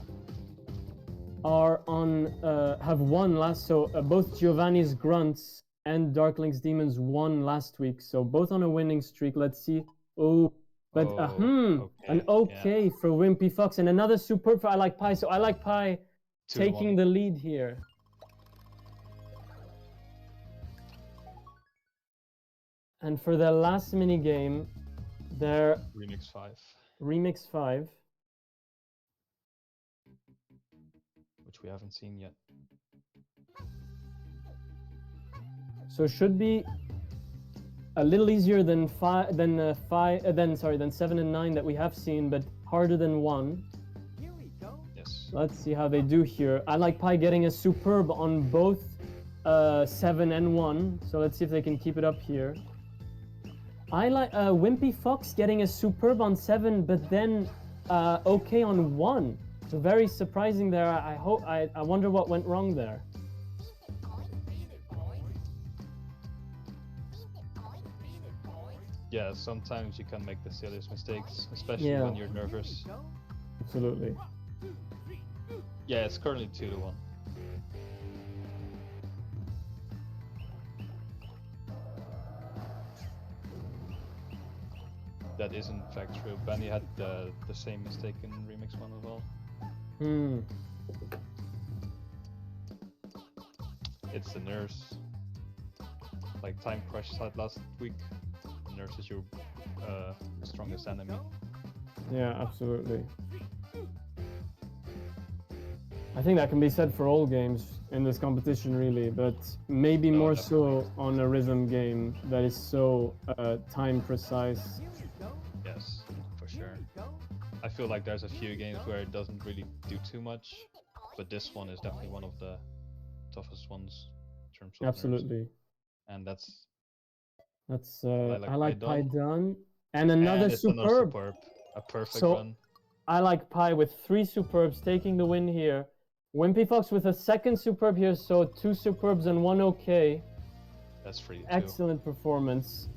A: are on have won last. So both Giovanni's Grunts and Darkling's Demons won last week. So both on a winning streak. Let's see. Oh, but
B: Oh,
A: an
B: okay,
A: okay for Wimpy Fox and another superb for I Like Pie. So I Like Pie
B: 2-1.
A: taking the lead here. And for their last mini game, their
B: Remix 5,
A: Remix 5.
B: which we haven't seen yet.
A: So should be a little easier than 7 and 9 that we have seen, but harder than 1.
B: Yes.
A: Let's see how they do here. I Like Pie getting a superb on both 7 and 1. So let's see if they can keep it up here. I like Wimpy Fox getting a superb on 7, but then okay on 1. So very surprising there. I wonder what went wrong there.
B: Yeah, sometimes you can make the silliest mistakes, especially
A: Yeah.
B: when you're nervous.
A: Absolutely.
B: Yeah, it's currently 2-1. that is in fact true. Benny had the same mistake in Remix 1 as well.
A: Hmm.
B: It's the nurse. Like Time Crush said last week, the nurse is your strongest enemy.
A: Yeah, absolutely. I think that can be said for all games in this competition, really, but maybe
B: No,
A: more
B: definitely.
A: so on a rhythm game that is so time precise.
B: Yes, for sure. I feel like there's a few games where it doesn't really do too much, but this one is definitely one of the toughest ones in terms of nerves.
A: Absolutely.
B: And that's
A: That's
B: Lilac
A: I like
B: Pie
A: Pie
B: done.
A: done. And another
B: And it's another
A: superb.
B: superb. A perfect
A: So
B: run.
A: I like Pie with 3 superbs taking the win here. Wimpy Fox with a second superb here, so 2 superbs and 1 okay.
B: That's free too.
A: Excellent performance.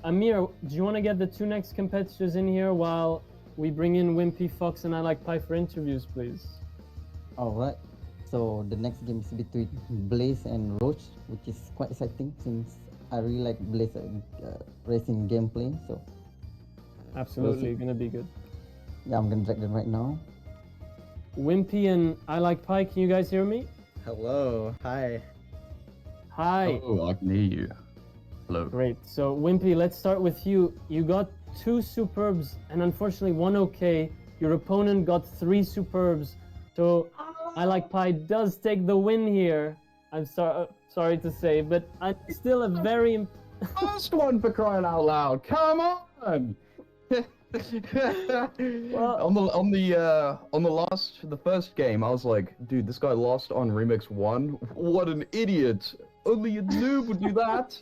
A: Amir, do you want to get the 2 next competitors in here while we bring in Wimpy Fox and I like Pie for interviews, please?
D: Alright, so the next game is between Blaze and Roach, which is quite exciting since I really like Blaze racing gameplay. So
A: Absolutely,
D: see.
A: gonna be good.
D: yeah, I'm gonna drag them right now.
A: Wimpy and I like Pie, can you guys hear me?
H: Hello. Hi.
A: Hi.
J: Oh, I can hear you. Hello.
A: Great. So Wimpy, let's start with you. You got 2 superbs and unfortunately 1 okay. Your opponent got 3 superbs. So I like Pie does take the win here. I'm sorry to say, but still a very
J: First one for crying out loud! Come on!
A: Well-
J: on the first game, I was like, dude, this guy lost on Remix 1. What an idiot! Only a noob would do that.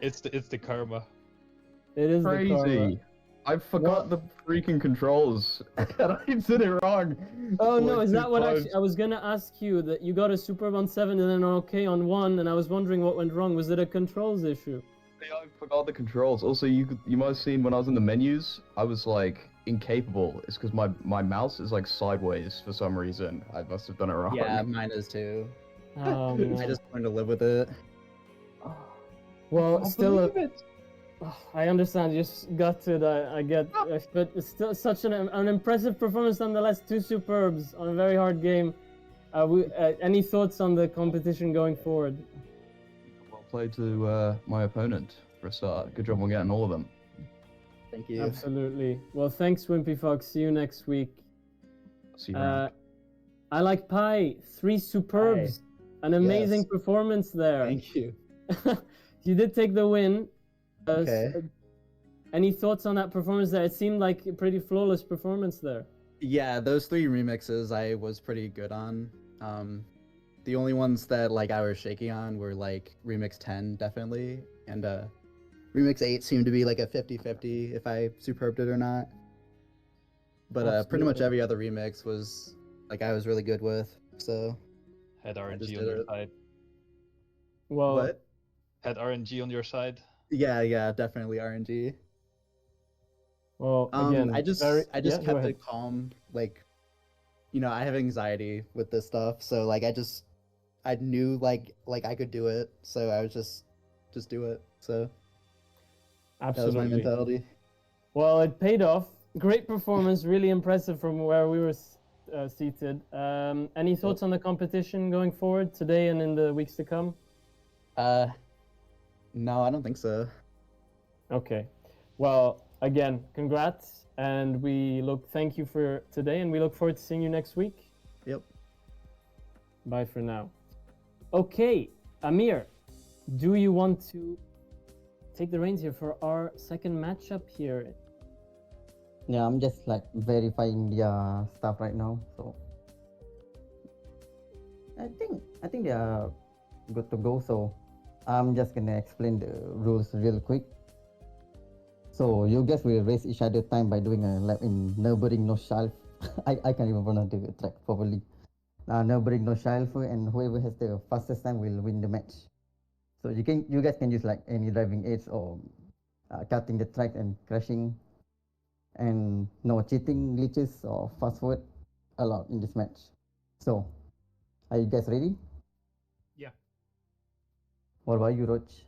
B: It's the karma.
A: It is the karma.
J: Crazy. I forgot the freaking controls, and I did it wrong.
A: Oh no,
J: like
A: is that
J: 2
A: what
J: times.
A: I was gonna ask you that you got a superb on 7 and then an okay on 1, and I was wondering what went wrong. Was it a controls issue?
J: Yeah, I forgot the controls. Also, you might have seen when I was in the menus, I was like incapable. It's because my mouse is like sideways for some reason. I must have done it wrong.
H: Yeah, mine is too. I
A: No.
H: just learned to live with it.
A: Well,
J: I
A: still a,
J: believe it.
A: I understand, you just got it, I get, but it's still such an impressive performance nonetheless, 2 superbs on a very hard game. Any thoughts on the competition going forward?
J: Well played to my opponent for a start. Good job on getting all of them.
H: Thank you.
A: Absolutely. Well, thanks, Wimpy Fox. See you next week.
J: See you around.
A: I like Pie. 3 superbs. An amazing
H: Yes.
A: performance there.
H: Thank you.
A: You did take the win.
H: Okay.
A: Any thoughts on that performance there? It seemed like a pretty flawless performance there.
H: Yeah, those 3 remixes I was pretty good on. The only ones that like I was shaky on were like remix 10 definitely, and remix 8 seemed to be like a 50-50 if I superbed it or not. But pretty much
A: Absolutely.
H: every other remix was like I was really good with. So
B: Had
H: just
B: RNG on
H: did
B: your
H: it.
B: side.
A: Well,
H: what?
B: Had RNG on your side.
H: Yeah, definitely RNG.
A: well, again,
H: I just
A: go
H: kept
A: ahead.
H: it calm. Like, you know, I have anxiety with this stuff, so like I knew like I could do it, so I was just do it. So that was my
A: Absolutely.
H: mentality.
A: Well, it paid off. Great performance, really impressive from where we were seated. Any thoughts on the competition going forward today and in the weeks to come?
H: No, I don't think so.
A: Okay. Well, again, congrats, and thank you for today, and we look forward to seeing you next week.
H: Yep.
A: Bye for now. Okay, Amir, do you want to take the reins here for our second matchup here?
D: Yeah, I'm just like verifying their stuff right now. So I think they are good to go. So I'm just gonna explain the rules real quick. So you guys will race each other time by doing a lap in neighboring no shelf. I can't even pronounce the track properly. Neighboring no shelf, and whoever has the fastest time will win the match. So you guys can use like any driving aids or cutting the track and crashing, and no cheating, glitches or fast forward allowed in this match. So are you guys ready?
C: Yeah.
D: What about you, Roach?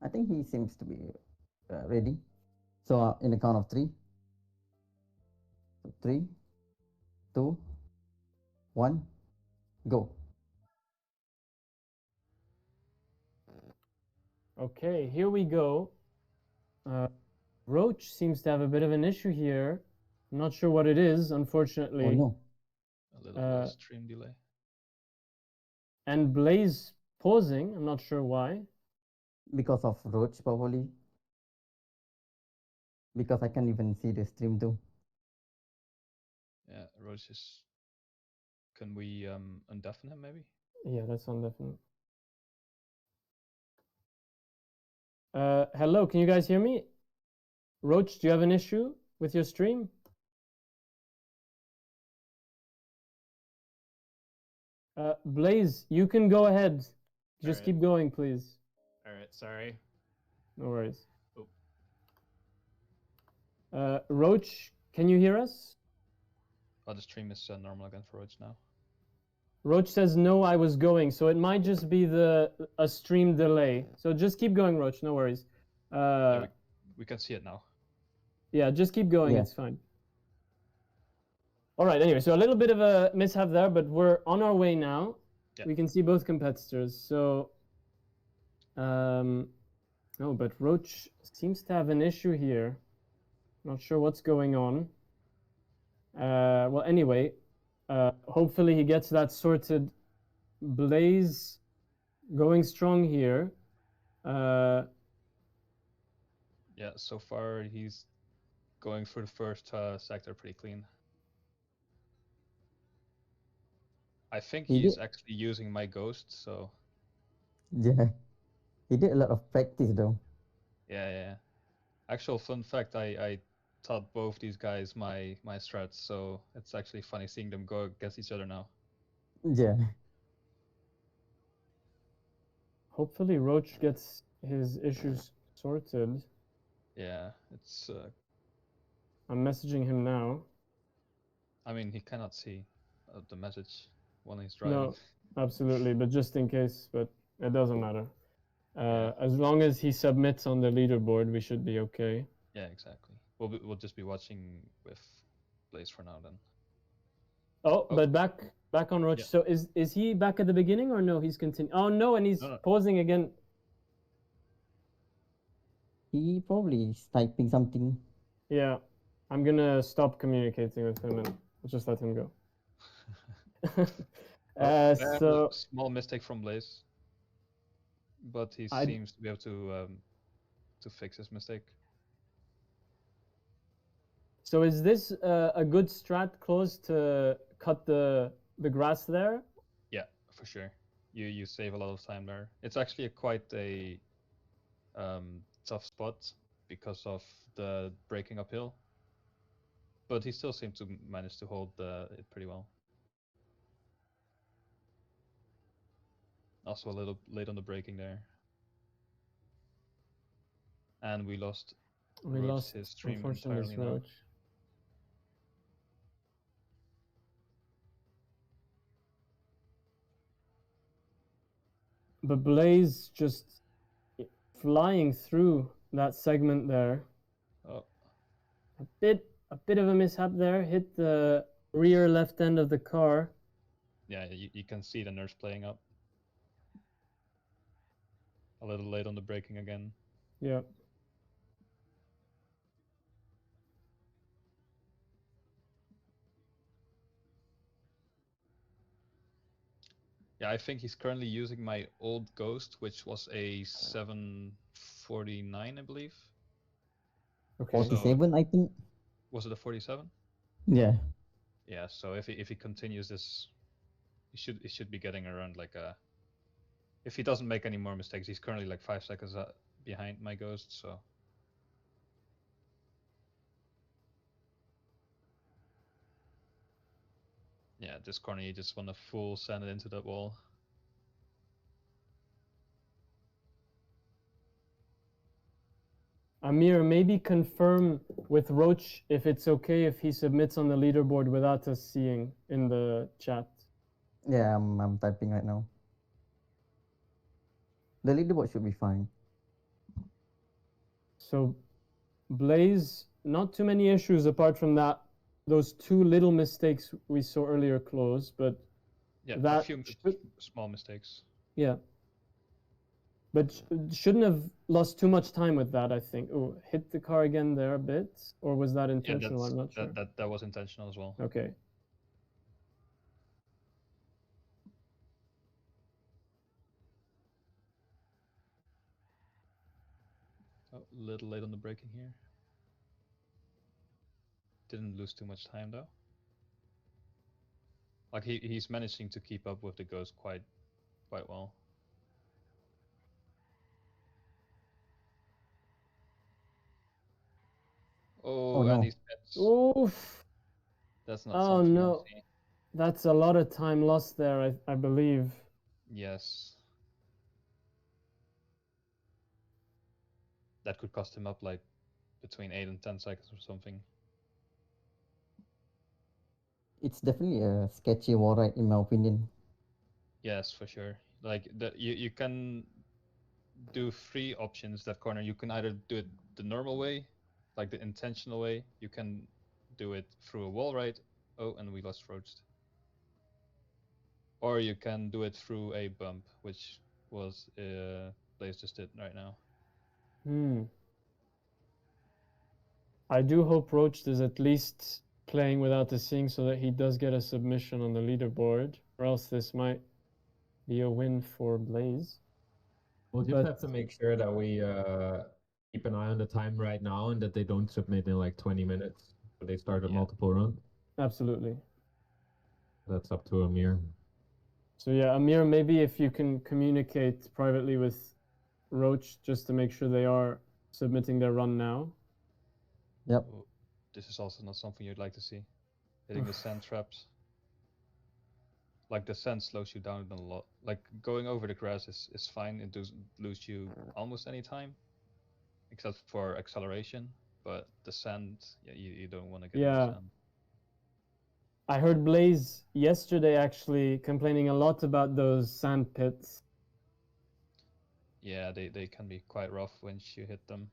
D: I think he seems to be ready. So in the count of three. So 3, 2, 1, go.
A: Okay, here we go. Roach seems to have a bit of an issue here. I'm not sure what it is, unfortunately.
D: Oh no.
B: A little bit of stream delay.
A: And Blaze pausing. I'm not sure why.
D: Because of Roach, probably. Because I can't even see the stream too.
B: Yeah, Roach is. Can we undeafen him maybe?
A: Yeah, that's undefinite. Hello, can you guys hear me? Roach, do you have an issue with your stream? Blaze, you can go ahead. Just
K: Alright.
A: keep going, please.
K: Alright, sorry.
A: No worries.
K: Oh.
A: Roach, can you hear us?
B: Oh, the stream is normal again for Roach now.
A: Roach says no, I was going, so it might just be a stream delay. So just keep going, Roach. No worries.
B: Yeah, we can see it now.
A: Yeah, just keep going.
D: Yeah.
A: It's fine. All right. Anyway, so a little bit of a mishap there, but we're on our way now.
B: Yeah.
A: We can see both competitors. So, no, but Roach seems to have an issue here. Not sure what's going on. Well, anyway, hopefully he gets that sorted. Blaze going strong here.
B: Yeah, so far he's going through the first sector pretty clean. I think
D: He
B: he's
D: did.
B: actually using my ghost, so
D: Yeah. He did a lot of practice though.
B: yeah. Actual fun fact, I taught both these guys my strats, so it's actually funny seeing them go against each other now.
D: Yeah.
A: Hopefully Roach gets his issues sorted.
B: Yeah, it's
A: I'm messaging him now.
B: I mean, he cannot see the message when he's driving.
A: No, absolutely, but just in case, but it doesn't matter.
B: Yeah.
A: As long as he submits on the leaderboard, we should be okay.
B: Yeah, exactly. We'll just be watching with Blaze for now then.
A: Oh, but back on Roach.
B: Yeah.
A: So is he back at the beginning or no? He's continuing. Oh no, and he's
B: No.
A: pausing again.
D: He probably is typing something.
A: Yeah, I'm gonna stop communicating with him and just let him go. So
B: a small mistake from Blaze, but he seems to be able to fix his mistake.
A: So is this a good strat close to cut the grass there?
B: Yeah, for sure. You save a lot of time there. It's actually quite a tough spot because of the breaking uphill, but he still seemed to manage to hold it pretty well. Also a little late on the braking there, and we lost.
A: We lost
B: his stream
A: unfortunately
B: entirely now.
A: Roach. But Blaze just flying through that segment there.
B: Oh.
A: A bit of a mishap there. Hit the rear left end of the car.
B: Yeah, you can see the nerves playing up. A little late on the braking again.
A: Yeah.
B: Yeah, I think he's currently using my old Ghost, which was a 749, I believe.
A: Okay.
D: 47, I think.
B: Was it a 47?
D: Yeah.
B: Yeah. So if he continues this, he should be getting around like a. If he doesn't make any more mistakes, he's currently like 5 seconds behind my Ghost. So. Yeah, this corner you just want to full send it into that wall.
A: Amir, maybe confirm with Roach if it's okay if he submits on the leaderboard without us seeing in the chat.
D: Yeah, I'm typing right now. The leaderboard should be fine.
A: So Blaze, not too many issues apart from that. Those two little mistakes we saw earlier close, but
B: Yeah, a
A: that
B: few
A: should-
B: small mistakes.
A: yeah. But shouldn't have lost too much time with that, I think. Oh, hit the car again there a bit, or was that
B: Yeah,
A: intentional? I'm not sure.
B: that was intentional as well.
A: Okay.
B: Oh, a little late on the braking here. Didn't lose too much time though. Like he's managing to keep up with the ghost quite well. Oh,
D: no.
B: and he's missed.
A: Oof.
B: That's not
A: Oh
B: something
A: no.
B: I see.
A: That's a lot of time lost there, I believe.
B: Yes. That could cost him up like between 8 and 10 seconds or something.
D: It's definitely a sketchy wall ride, in my opinion.
B: Yes, for sure. Like you can do three options that corner. You can either do it the normal way, like the intentional way. You can do it through a wall ride. Oh, and we lost Roached. Or you can do it through a bump, which was Blaze just did right now.
A: I do hope Roach is at least playing without the sync so that he does get a submission on the leaderboard, or else this might be a win for Blaze.
C: We'll just
A: But-
C: have to make sure that we keep an eye on the time right now and that they don't submit in like 20 minutes. So they start a multiple run.
A: Absolutely.
C: That's up to Amir.
A: So yeah, Amir, maybe if you can communicate privately with Roach just to make sure they are submitting their run now.
D: Yep.
B: Oh, this is also not something you'd like to see. Hitting the sand traps. Like the sand slows you down a lot. Like going over the grass is fine. It doesn't lose you almost any time, except for acceleration. But the sand, yeah, you don't want to get in the
A: Yeah.
B: sand.
A: I heard Blaze yesterday actually complaining a lot about those sand pits.
B: Yeah, they can be quite rough once you hit them.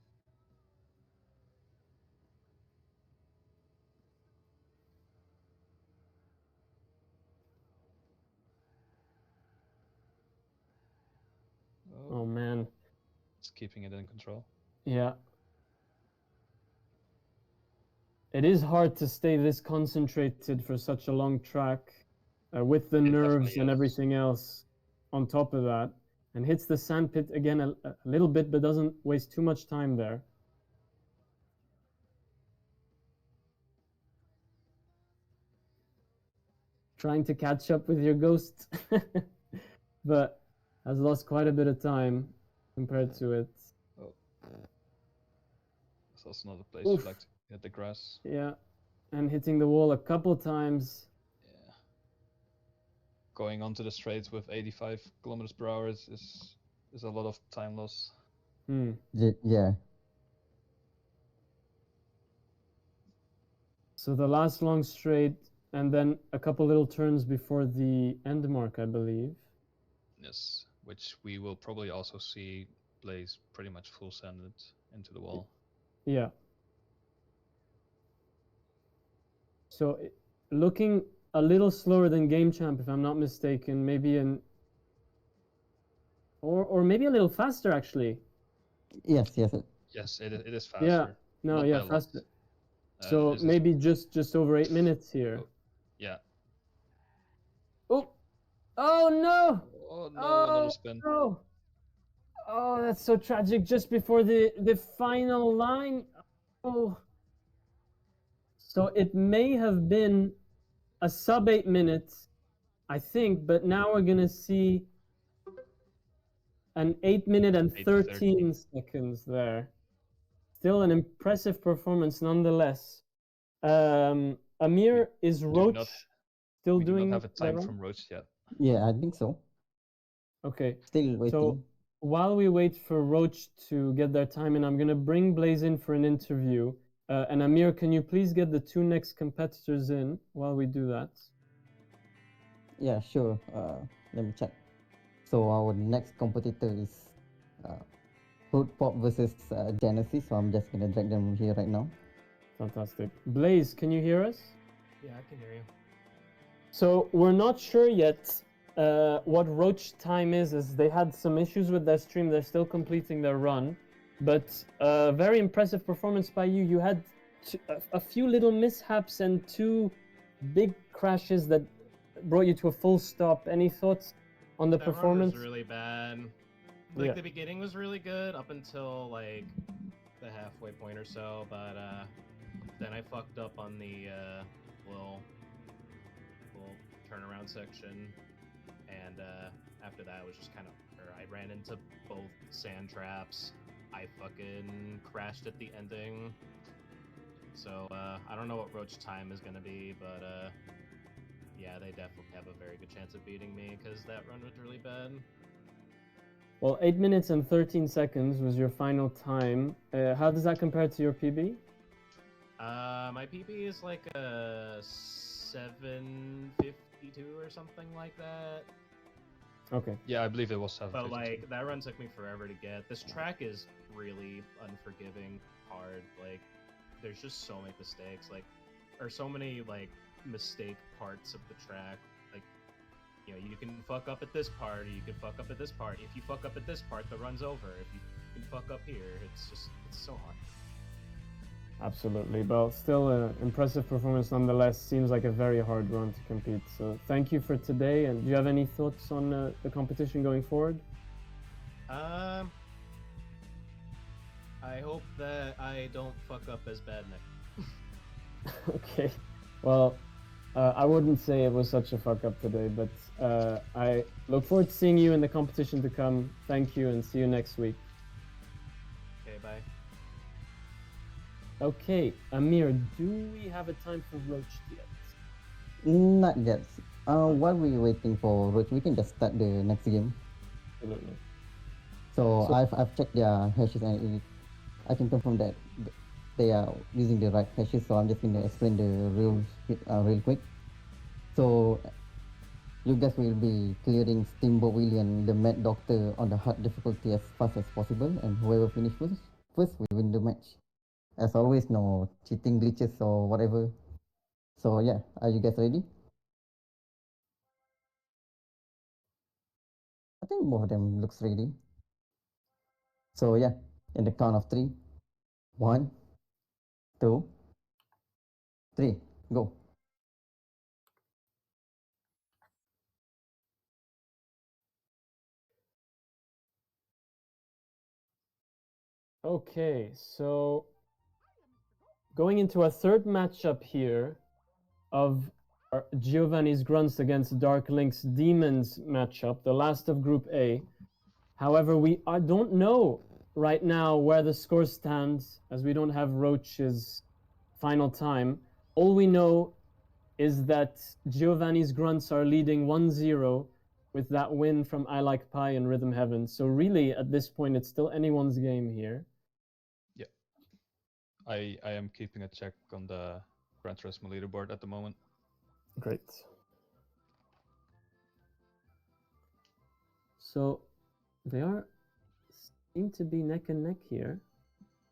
A: Oh man.
B: It's keeping it in control.
A: Yeah. It is hard to stay this concentrated for such a long track with the nerves and everything else on top of that. And hits the sand pit again a little bit, but doesn't waste too much time there. Trying to catch up with your ghost, but has lost quite a bit of time compared to it.
B: Oh. It's also not a place
A: Oof.
B: you like to hit the grass.
A: Yeah, and hitting the wall a couple times.
B: Yeah. Going onto the straights with 85 kilometers per hour is a lot of time loss.
D: Yeah.
A: So the last long straight, and then a couple little turns before the end mark, I believe.
B: Yes, which we will probably also see Blaze pretty much full sended into the wall.
A: Yeah. So looking a little slower than Game Champ, if I'm not mistaken, maybe or maybe a little faster actually.
D: Yes.
B: Yes, it is faster.
A: Yeah. No,
B: Not by
A: yeah,
B: a lot.
A: faster. So
B: this is-
A: maybe just over 8 minutes here.
B: Oh, yeah.
A: Oh, oh no!
B: Oh no, another spin.
A: No! Oh, that's so tragic. Just before the final line. Oh. So it may have been a sub 8 minutes, I think, but now we're gonna see an 8 minute and 13 seconds there. Still an impressive performance nonetheless. Amir, is Roach still
B: we do
A: doing
B: not have a time
A: their
B: from Roach yet.
D: Yeah, I think so.
A: Okay.
D: Still waiting.
A: So while we wait for Roach to get their time in, I'm gonna bring Blaze in for an interview. And Amir, can you please get the two next competitors in while we do that?
D: Yeah, sure. Let me check. So our next competitor is Fruit Pop versus Genesis, so I'm just gonna drag them here right now.
A: Fantastic. Blaze, can you hear us?
K: Yeah, I can hear you.
A: So we're not sure yet what Roach time is, as they had some issues with their stream. They're still completing their run, but very impressive performance by you. You had a few little mishaps and 2 big crashes that brought you to a full stop. Any thoughts on the
K: That
A: performance?
K: run was really bad. Like
A: Yeah.
K: the beginning was really good up until like the halfway point or so, but then I fucked up on the little turnaround section, and after that it was just kind of I ran into both sand traps. I fucking crashed at the ending. So I don't know what Roach time is gonna be, but yeah, they definitely have a very good chance of beating me because that run was really bad.
A: Well, 8 minutes and 13 seconds was your final time. How does that compare to your PB?
K: My PB is like a 7:52 or something like that.
A: Okay.
B: Yeah, I believe it was 7.
K: But like that run took me forever to get. This track is really unforgiving, hard. Like there's just so many mistakes, or so many mistake parts of the track. Like you can fuck up at this part, or you can fuck up at this part. If you fuck up at this part, the run's over. If you can fuck up here, it's so hard.
A: Absolutely, but still an impressive performance nonetheless. Seems like a very hard run to compete. So thank you for today. And do you have any thoughts on the competition going forward?
K: I hope that I don't fuck up as bad next.
A: Okay. Well, I wouldn't say it was such a fuck up today, but I look forward to seeing you in the competition to come. Thank you, and see you next week.
K: Okay, bye.
A: Okay, Amir, do we have a time for Roach yet?
D: Not yet. While we're waiting for Roach, we can just start the next game.
A: Absolutely.
D: So I've checked their hashes and I can confirm that they are using the right hashes. So I'm just gonna explain the rules real quick. So you guys will be clearing Steamboat Willie and the Mad Doctor on the hard difficulty as fast as possible, and whoever finishes first will win the match. As always, no cheating glitches or whatever. So yeah, are you guys ready? I think both of them looks ready. So yeah, in the count of 3, 1, 2, 3, go.
A: Okay, so going into a third matchup here of Giovanni's Grunts against Dark Link's Demons matchup, the last of Group A. However, we don't know right now where the score stands, as we don't have Roach's final time. All we know is that Giovanni's Grunts are leading 1-0 with that win from I Like Pie and Rhythm Heaven. So really, at this point, it's still anyone's game here.
B: Yeah. I am keeping a check on the Gran Turismo leaderboard at the moment.
A: Great. So they seem to be neck and neck here.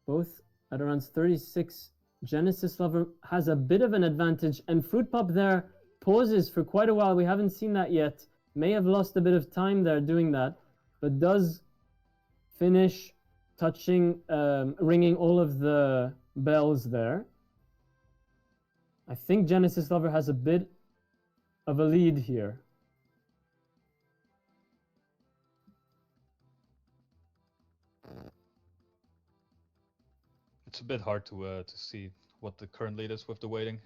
A: Both at around 36. Genesis Lover has a bit of an advantage, and Fruit Pop there pauses for quite a while. We haven't seen that yet. May have lost a bit of time there doing that, but does finish touching, ringing all of the bells there. I think Genesis Lover has a bit of a lead here.
B: It's a bit hard to see what the current lead is with the waiting.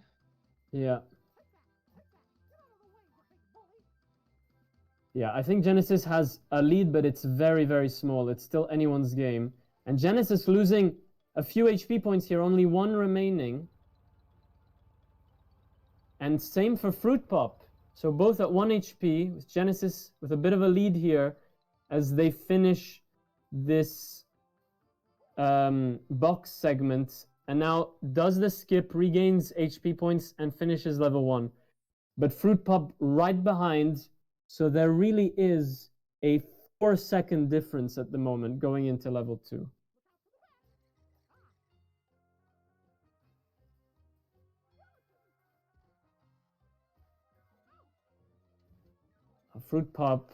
A: Yeah. Yeah, I think Genesis has a lead, but it's very, very small. It's still anyone's game. And Genesis losing a few HP points here, only 1 remaining. And same for Fruit Pop. So both at 1 HP, with Genesis with a bit of a lead here as they finish this box segment. And now does the skip, regains HP points, and finishes level 1. But Fruit Pop right behind. So there really is a 4-second difference at the moment going into level 2. Fruit Pop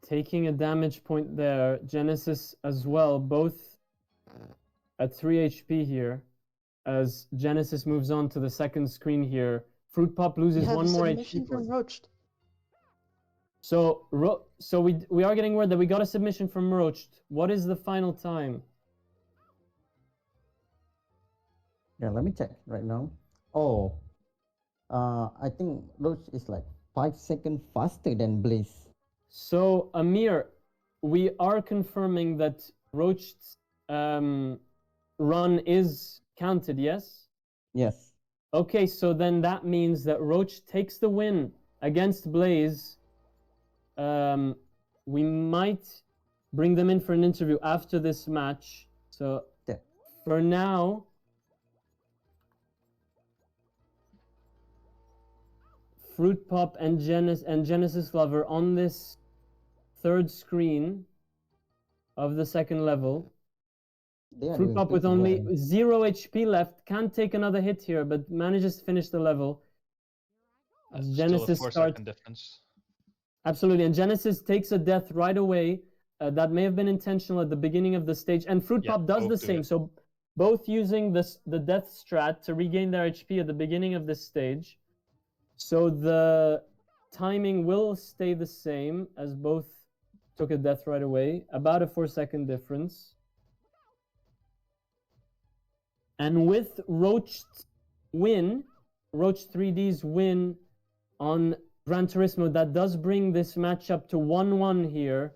A: taking a damage point there. Genesis as well, both at 3 HP here. As Genesis moves on to the second screen here, Fruit Pop loses one more HP point. So we are getting word that we got a submission from Roached. What is the final time?
D: Yeah, let me check right now. Oh, I think Roach is like 5 seconds faster than Blaze.
A: So Amir, we are confirming that Roached run is counted, yes?
D: Yes.
A: Okay, so then that means that Roach takes the win against Blaze. We might bring them in for an interview after this match. So
D: yeah.
A: For now, Fruit Pop and Genesis Lover on this third screen of the second level. Fruit Pop with only 0 HP left, can't take another hit here, but manages to finish the level. As Genesis
B: still a 4
A: starts.
B: second difference.
A: Absolutely, and Genesis takes a death right away. That may have been intentional at the beginning of the stage, and Fruit Pop does the same. So both using the death strat to regain their HP at the beginning of this stage. So the timing will stay the same as both took a death right away, about a 4-second difference. And with Roach 3D's win on Gran Turismo, that does bring this matchup to 1-1 here.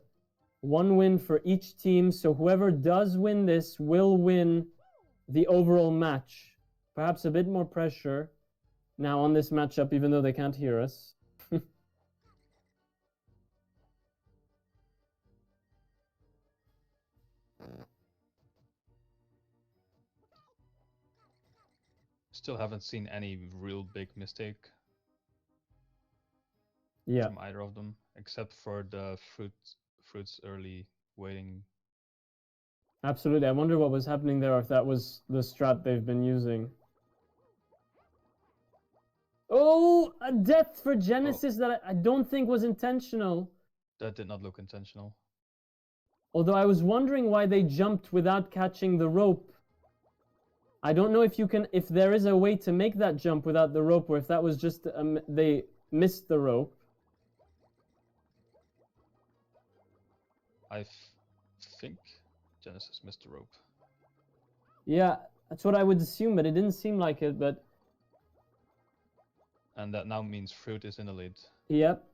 A: 1 win for each team, so whoever does win this will win the overall match. Perhaps a bit more pressure now on this matchup, even though they can't hear us.
B: Still haven't seen any real big mistake from either of them, except for the fruits early waiting.
A: Absolutely, I wonder what was happening there, or if that was the strat they've been using. Oh, a death for Genesis that I don't think was intentional.
B: That did not look intentional.
A: Although I was wondering why they jumped without catching the rope. I don't know if there is a way to make that jump without the rope, or if that was just they missed the rope.
B: I think Genesis missed the rope.
A: Yeah, that's what I would assume, but it didn't seem like it. But
B: and that now means Fruit is in the lead.
A: Yep,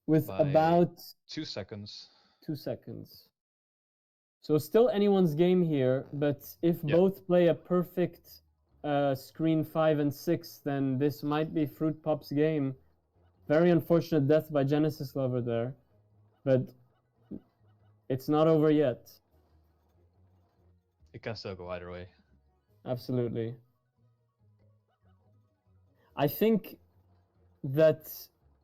A: with
B: by
A: about
B: 2 seconds.
A: 2 seconds. So still anyone's game here, but if both play a perfect screen 5 and 6, then this might be Fruit Pop's game. Very unfortunate death by Genesis Lover there, but it's not over yet.
B: It can still go either way.
A: Absolutely. I think that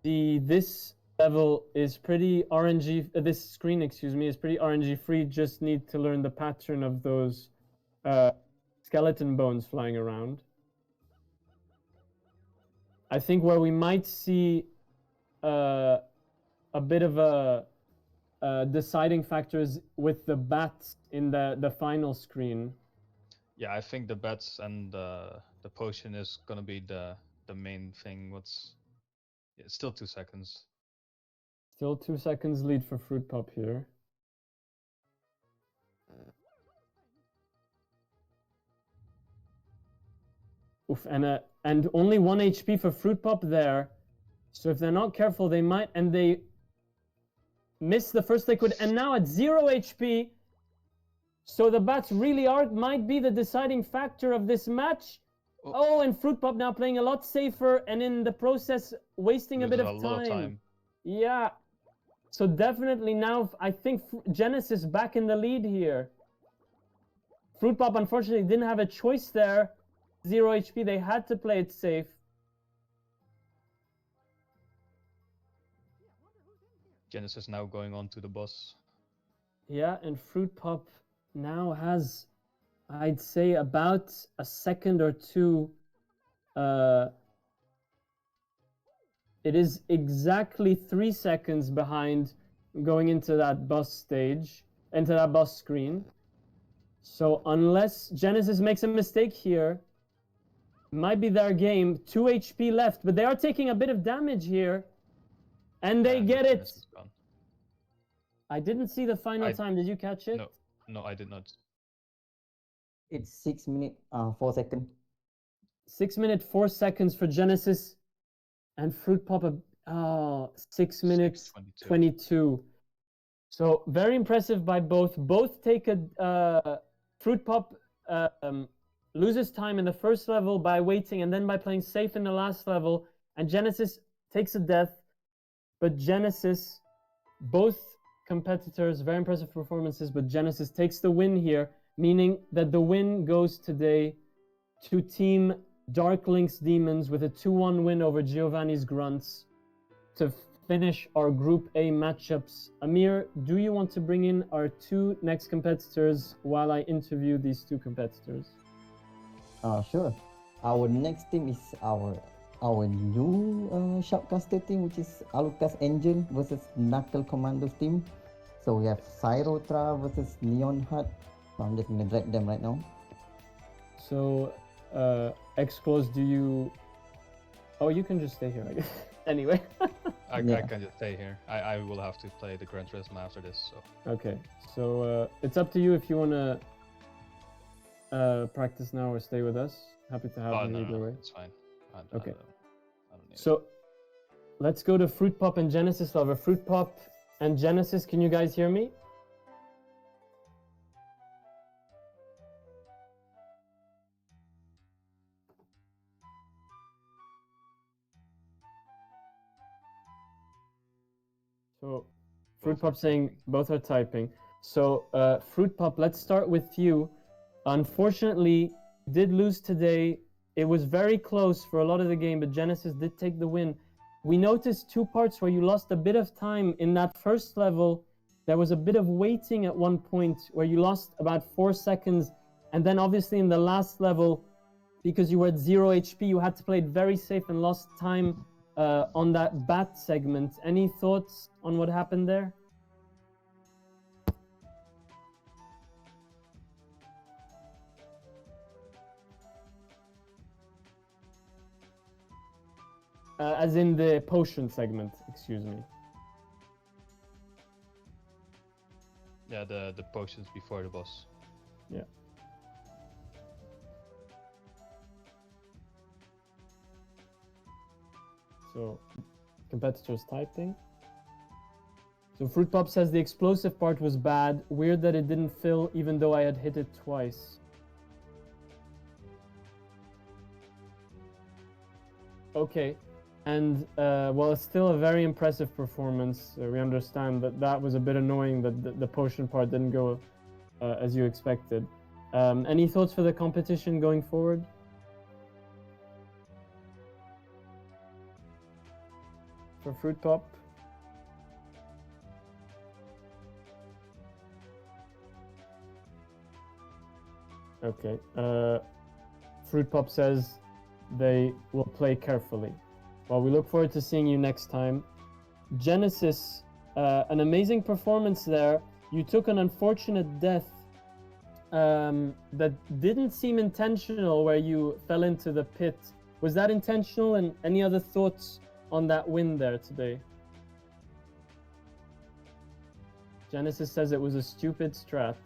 A: this level is pretty RNG. This screen, excuse me, is pretty RNG free. Just need to learn the pattern of those skeleton bones flying around. I think where we might see a bit of a deciding factors with the bats in the final screen.
B: Yeah, I think the bats and the potion is gonna be the main thing. It's still 2 seconds.
A: Still 2 seconds lead for Fruit Pop here. Oof, and only 1 HP for Fruit Pop there. So if they're not careful, they might, and they miss the first liquid, and now at 0 HP. So the bats really might be the deciding factor of this match. Oh, and Fruit Pop now playing a lot safer, and in the process wasting a bit of time.
B: lot of time.
A: Yeah. So definitely now, I think Genesis back in the lead here. Fruit Pop unfortunately didn't have a choice there. 0 HP, they had to play it safe.
B: Genesis now going on to the boss.
A: Yeah, and Fruit Pop now has, I'd say, about a second or two. It is exactly 3 seconds behind going into that boss stage, into that boss screen. So unless Genesis makes a mistake here, might be their game. 2 HP left, but they are taking a bit of damage here. And they get it.
B: Genesis gone.
A: I didn't see the final time. Did you catch it?
B: No, I did not.
D: It's 6 minutes, 4 seconds.
A: 6 minutes, 4 seconds for Genesis. And Fruit Pop, 6 minutes, 22. So very impressive by both. Both take a Fruit Pop loses time in the first level by waiting and then by playing safe in the last level. And Genesis takes a death. But Genesis, both competitors, very impressive performances, but Genesis takes the win here, meaning that the win goes today to Team Dark Lynx Demons with a 2-1 win over Giovanni's Grunts to finish our Group A matchups. Amir, do you want to bring in our 2 next competitors while I interview these 2 competitors?
D: Sure. Our next team is our new Shoutcaster team, which is Alucas Angel versus Knuckle Commandos team. So we have Cyrotra versus Neon Heart. I'm just gonna drag them right now.
A: So, X-Close, do you... Oh, you can just stay here, I guess. Anyway.
B: I can just stay here. I will have to play the Gran Turismo after this, so...
A: Okay, so it's up to you if you want to practice now or stay with us. Happy to have you either way.
B: It's fine.
A: Okay.
B: I don't need
A: so, let's go to Fruit Pop and Genesis Lover. Fruit Pop and Genesis, can you guys hear me? So, Fruit Pop saying both are typing. So, Fruit Pop, let's start with you. Unfortunately, did lose today. It was very close for a lot of the game, but Genesis did take the win. We noticed 2 parts where you lost a bit of time. In that first level, there was a bit of waiting at one point where you lost about 4 seconds. And then obviously in the last level, because you were at 0 HP, you had to play it very safe and lost time on that bat segment. Any thoughts on what happened there? As in the potion segment, excuse me.
B: Yeah, the potions before the boss.
A: Yeah. So, competitors typing. So Fruit Pop says the explosive part was bad. Weird that it didn't fill even though I had hit it twice. Okay. And, well, it's still a very impressive performance. We understand that that was a bit annoying that the potion part didn't go as you expected. Any thoughts for the competition going forward? For Fruit Pop? Okay. Fruit Pop says they will play carefully. Well, we look forward to seeing you next time. Genesis, an amazing performance there. You took an unfortunate death that didn't seem intentional where you fell into the pit. Was that intentional, and any other thoughts on that win there today? Genesis says it was a stupid strat.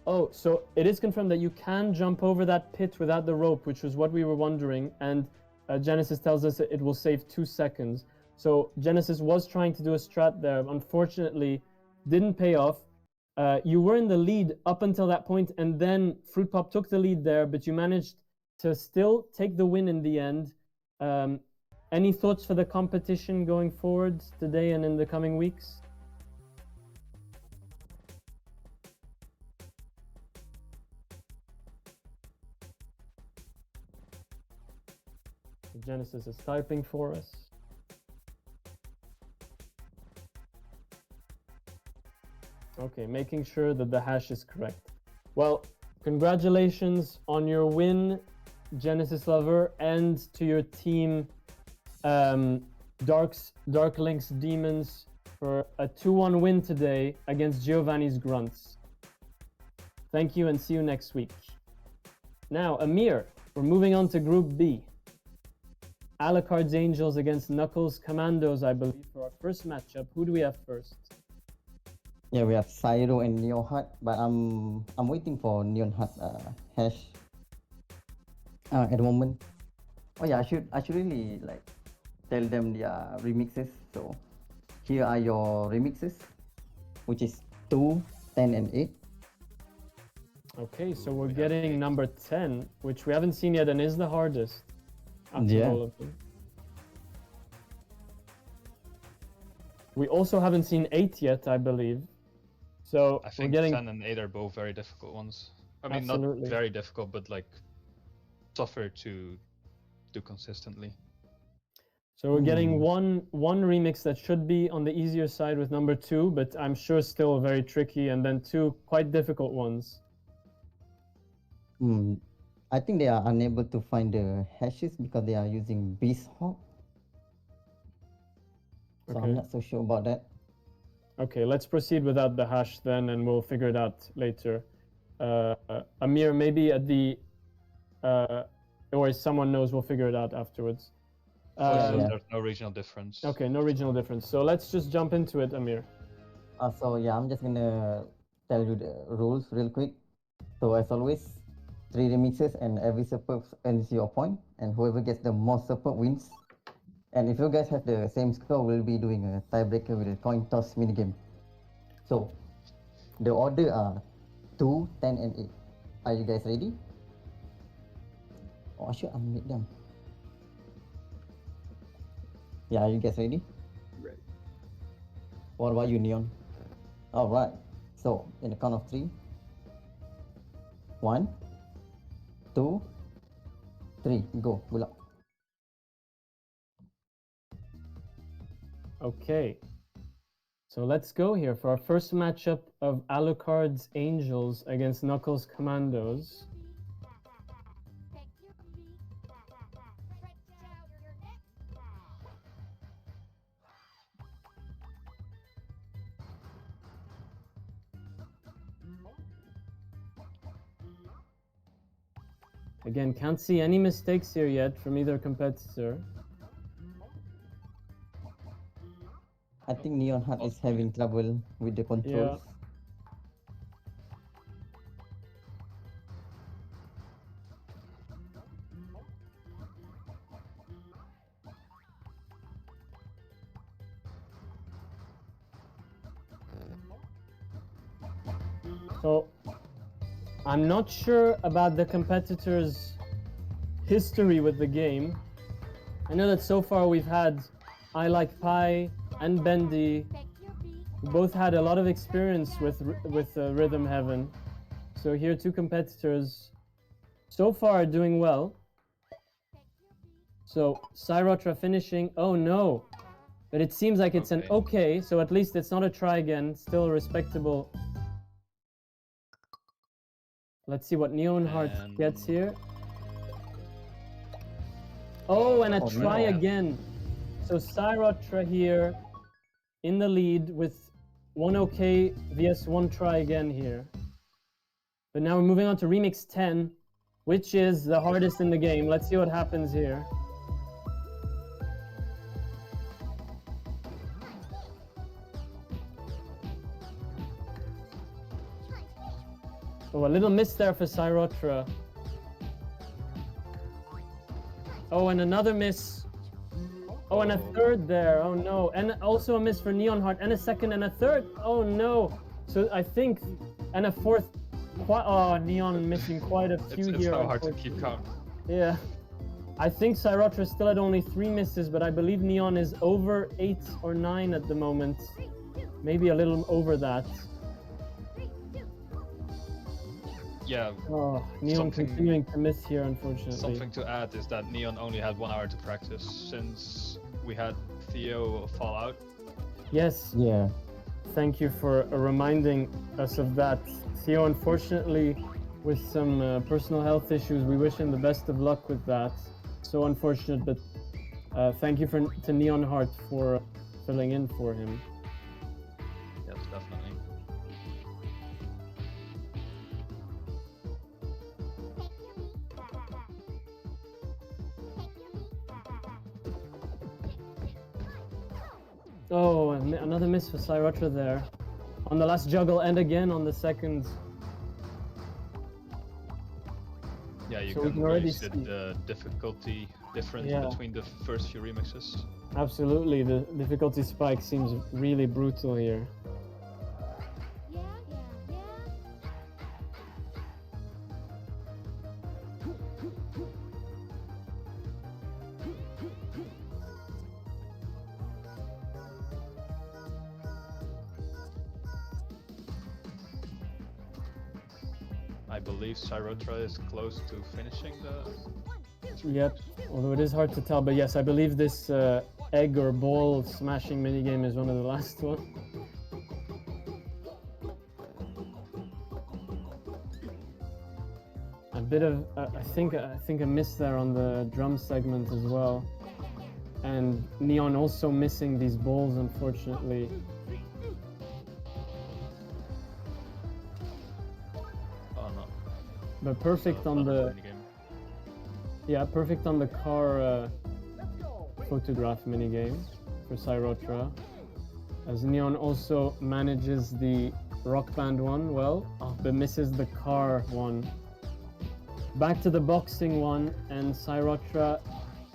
A: Oh, so it is confirmed that you can jump over that pit without the rope, which was what we were wondering, and Genesis tells us that it will save 2 seconds. So Genesis was trying to do a strat there, unfortunately didn't pay off. You were in the lead up until that point, and then Fruit Pop took the lead there, but you managed to still take the win in the end. Any thoughts for the competition going forward today and in the coming weeks? Genesis is typing for us. Okay, making sure that the hash is correct. Well, congratulations on your win, Genesis Lover, and to your team, Dark Link's Demons, for a 2-1 win today against Giovanni's Grunts. Thank you and see you next week. Now, Amir, we're moving on to Group B. Alucard's Angels against Knuckles Commandos, I believe, for our first matchup. Who do we have first?
D: Yeah, we have Cyro and Neon Hut, but I'm waiting for Neon Hut hash at the moment. Oh yeah, I should really like tell them their remixes. So here are your remixes, which is 2, 10, and 8.
A: Okay, so we're getting number 10, which we haven't seen yet and is the hardest out of all of them. We also haven't seen 8 yet, I believe. So
B: I think
A: we're getting
B: 10 and 8 are both very difficult ones. I mean,
A: Absolutely.
B: not very difficult, but like tougher to do consistently.
A: So we're getting one remix that should be on the easier side with number 2, but I'm sure still very tricky, and then 2 quite difficult ones.
D: I think they are unable to find the hashes because they are using Beast Hawk. So I'm not so sure about that.
A: Okay, let's proceed without the hash then, and we'll figure it out later. Amir, maybe at the... or if someone knows, we'll figure it out afterwards.
B: There's no regional difference.
A: Okay, no regional difference. So let's just jump into it, Amir.
D: So yeah, I'm just gonna tell you the rules real quick. So as always, 3 remixes and every super earns your point, and whoever gets the most super wins. And if you guys have the same score, we'll be doing a tiebreaker with a coin toss minigame. So the order are 2, 10, and 8. Are you guys ready? Oh, I should unmute them. Yeah, are you guys ready?
C: Ready.
D: What about you, Neon? Alright, so in the count of 3. 1, 2, 3, go, good luck.
A: Okay, so let's go here for our first matchup of Alucard's Angels against Knuckles Commandos. Again, can't see any mistakes here yet from either competitor.
D: I think Neon Heart is having trouble with the controls.
A: So, I'm not sure about the competitor's history with the game. I know that so far we've had I Like Pie and Bendy, who both had a lot of experience with Rhythm Heaven. So here 2 competitors so far are doing well. So Cyrotra finishing, oh no, but it seems like it's an okay, so at least it's not a try again, still a respectable. Let's see what Neon Heart gets here. Oh, and a try again. So Cyrotra here in the lead with 1 okay vs 1 try again here. But now we're moving on to Remix 10, which is the hardest in the game. Let's see what happens here. Oh, a little miss there for Cyrotra. Oh, and another miss. Oh, and a third there. Oh no. And also a miss for Neon Heart. And a second and a third. Oh no. So I think, and a fourth. Oh, Neon missing quite a few here.
B: It's so hard to keep count.
A: Yeah. I think Cyrotra is still at only 3 misses, but I believe Neon is over 8 or 9 at the moment. Maybe a little over that.
B: yeah,
A: Oh, Neon
B: Something-
A: continuing to miss here, unfortunately.
B: something to add is that Neon only had 1 hour to practice since we had Theo fall out.
A: Yes,
D: Yeah.
A: thank you for reminding us of that. Theo, unfortunately, with some personal health issues, we wish him the best of luck with that. So unfortunate, but thank you to Neon Heart for filling in for him.
B: Yes, definitely.
A: Oh, another miss for Cyrotra there. On the last juggle and again on the second.
B: Yeah, you
A: So we
B: can
A: can
B: really
A: already
B: see
A: see-
B: the difficulty difference
A: Yeah.
B: between the first few remixes.
A: Absolutely, the difficulty spike seems really brutal here.
I: Yeah, yeah, yeah.
B: I believe Cyrotra is close to finishing the.
A: Yep, although it is hard to tell, but yes, I believe this egg or ball smashing minigame is one of the last ones. A bit of, I think a miss there on the drum segment as well, and Neon also missing these balls, unfortunately.
B: Oh no.
A: But perfect on
B: Another
A: the,
B: minigame.
A: yeah, perfect on the car photograph minigame for Cyrotra, as Neon also manages the rock band one well, but misses the car one. Back to the boxing one, and Cyrotra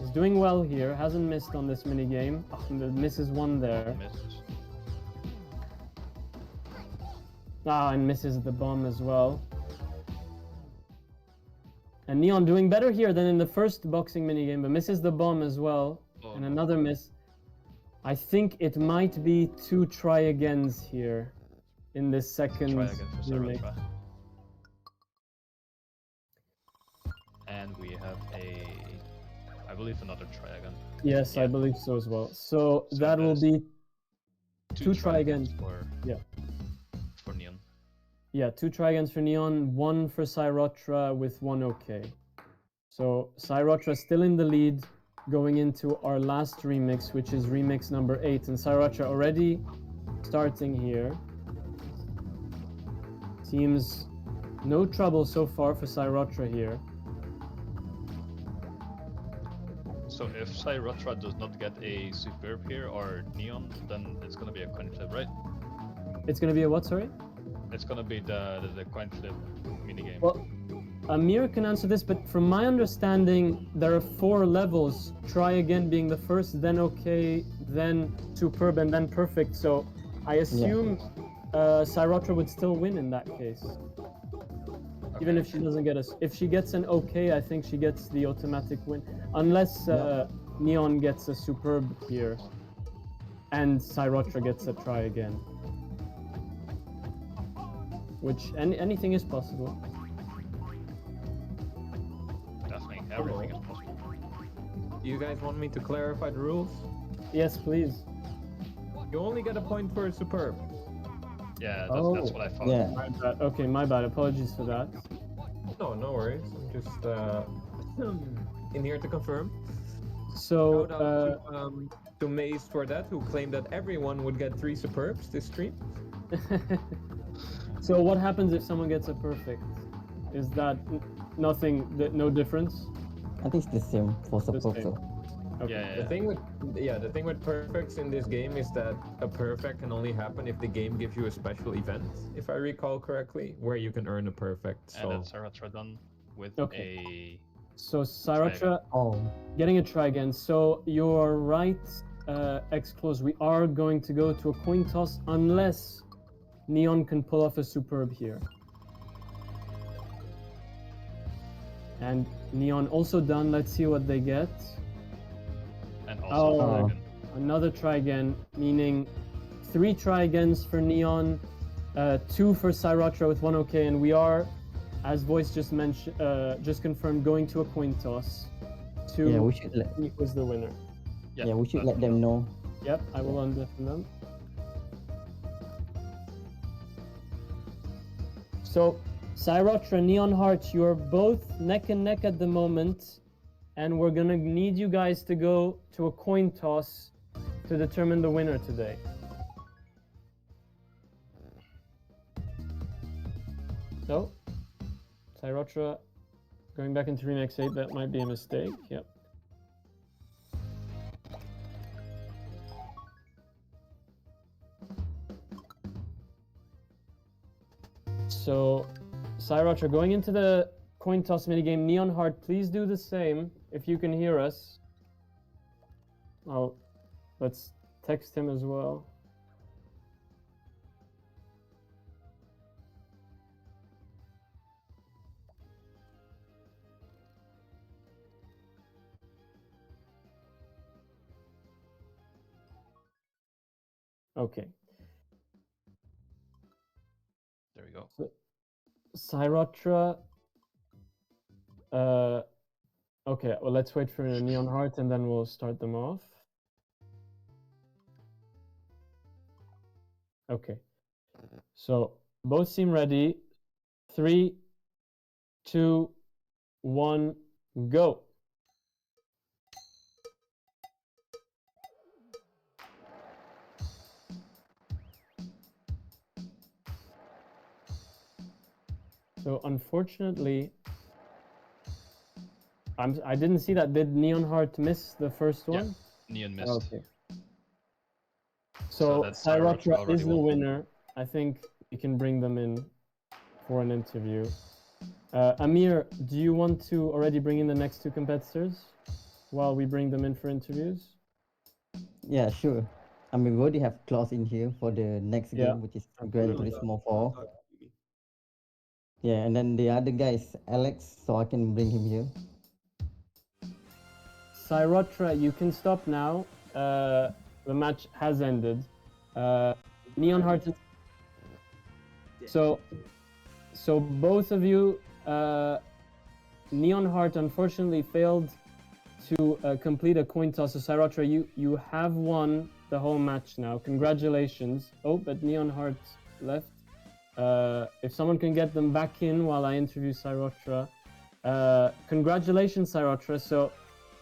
A: is doing well here, hasn't missed on this minigame. Misses one there.
B: Misses.
A: And misses the bomb as well. And Neon doing better here than in the first boxing minigame, but misses the bomb as well.
B: Oh,
A: And
B: no.
A: another miss. I think it might be 2 try-agains here in this second
B: Try again for
A: remake.
B: Cyrotra. And we have I believe another try again.
A: Yes, I
B: Yeah.
A: believe so as well. So
B: So
A: that will
B: there's
A: be
B: Two
A: try again.
B: for
A: Yeah.
B: for Neon.
A: Yeah, 2 try-agains for Neon, 1 for Cyrotra with 1 OK. So Cyrotra still in the lead going into our last remix, which is remix number 8. And Cyrotra already starting here. Seems no trouble so far for Cyrotra here.
B: So if Cyrotra does not get a Superb here or Neon, then it's gonna be a coin flip, right?
A: It's going to be a what, sorry?
B: It's gonna be the coin flip minigame.
A: Well, Amir can answer this, but from my understanding, there are 4 levels. Try again being the first, then okay, then superb, and then perfect. So I assume Cyrotra would still win in that case. Even if she doesn't get if she gets an okay, I think she gets the automatic win. Unless Neon gets a superb here, and Cyrotra gets a try again. Which, anything is possible.
B: Definitely, everything is possible.
C: You guys want me to clarify the rules?
A: Yes, please.
C: You only get a point for a superb.
B: Yeah, that's what I thought.
D: Yeah.
A: My bad. Okay, my bad. Apologies for that.
C: No, no worries. I'm just in here to confirm.
A: So,
C: Shout out to Maze for that, who claimed that everyone would get 3 superbs this stream.
A: so what happens if someone gets a perfect? Is that nothing? No difference?
D: I think it's the same for
A: The
D: support.
A: same.
D: So.
A: Okay.
B: Yeah,
C: The thing with perfects in this game is that a perfect can only happen if the game gives you a special event, if I recall correctly, where you can earn a perfect.
B: And
C: So
B: that's Cyrotra done with
A: Okay. So Cyrotra
D: Oh.
A: getting a try again. So you're right, X-Close. We are going to go to a coin toss unless Neon can pull off a superb here. And Neon also done. Let's see what they get.
B: and also
A: Oh.
B: Dragon.
A: Another try again, meaning 3 try agains for Neon, 2 for Cyrotra with 1 OK, and we are as Voice just mentioned, just confirmed, going to a coin toss to
D: Yeah, we should let.
A: see who's the winner.
D: Yeah, we should let them know.
A: Yep, I will undeafen them. So, Cyrotra, Neon Heart, you are both neck and neck at the moment, and we're gonna need you guys to go to a coin toss to determine the winner today. So, Cyrotra going back into Remix 8, that might be a mistake. Yep. So, Cyrotra, going into the coin toss minigame, Neon Heart, please do the same if you can hear us. Oh, let's text him as well. Okay.
B: There we go.
A: So, Cyrotra. Okay, well, let's wait for Neon Heart and then we'll start them off. Okay. So, both seem ready. 3, 2, 1, go. So, unfortunately, I didn't see that. Did Neon Heart miss the first one?
B: Neon missed.
A: Okay. So
B: that's Cyrotra
A: Cyrotra
B: already
A: is the
B: won.
A: winner. I think we can bring them in for an interview. Amir, do you want to already bring in the next two competitors while we bring them in for interviews?
D: Yeah, sure. I mean, we already have Klaus in here for the next
A: Yeah,
D: game, which is Gran
A: absolutely.
D: Turismo 4. Yeah, and then the other guy is Alex, so I can bring him here.
A: Cyrotra, you can stop now. The match has ended. Neon Heart. So both of you, Neon Heart unfortunately failed to complete a coin toss. So Cyrotra, you have won the whole match now. Congratulations. Oh, but Neon Heart left. If someone can get them back in while I interview Cyrotra. Congratulations, Cyrotra. So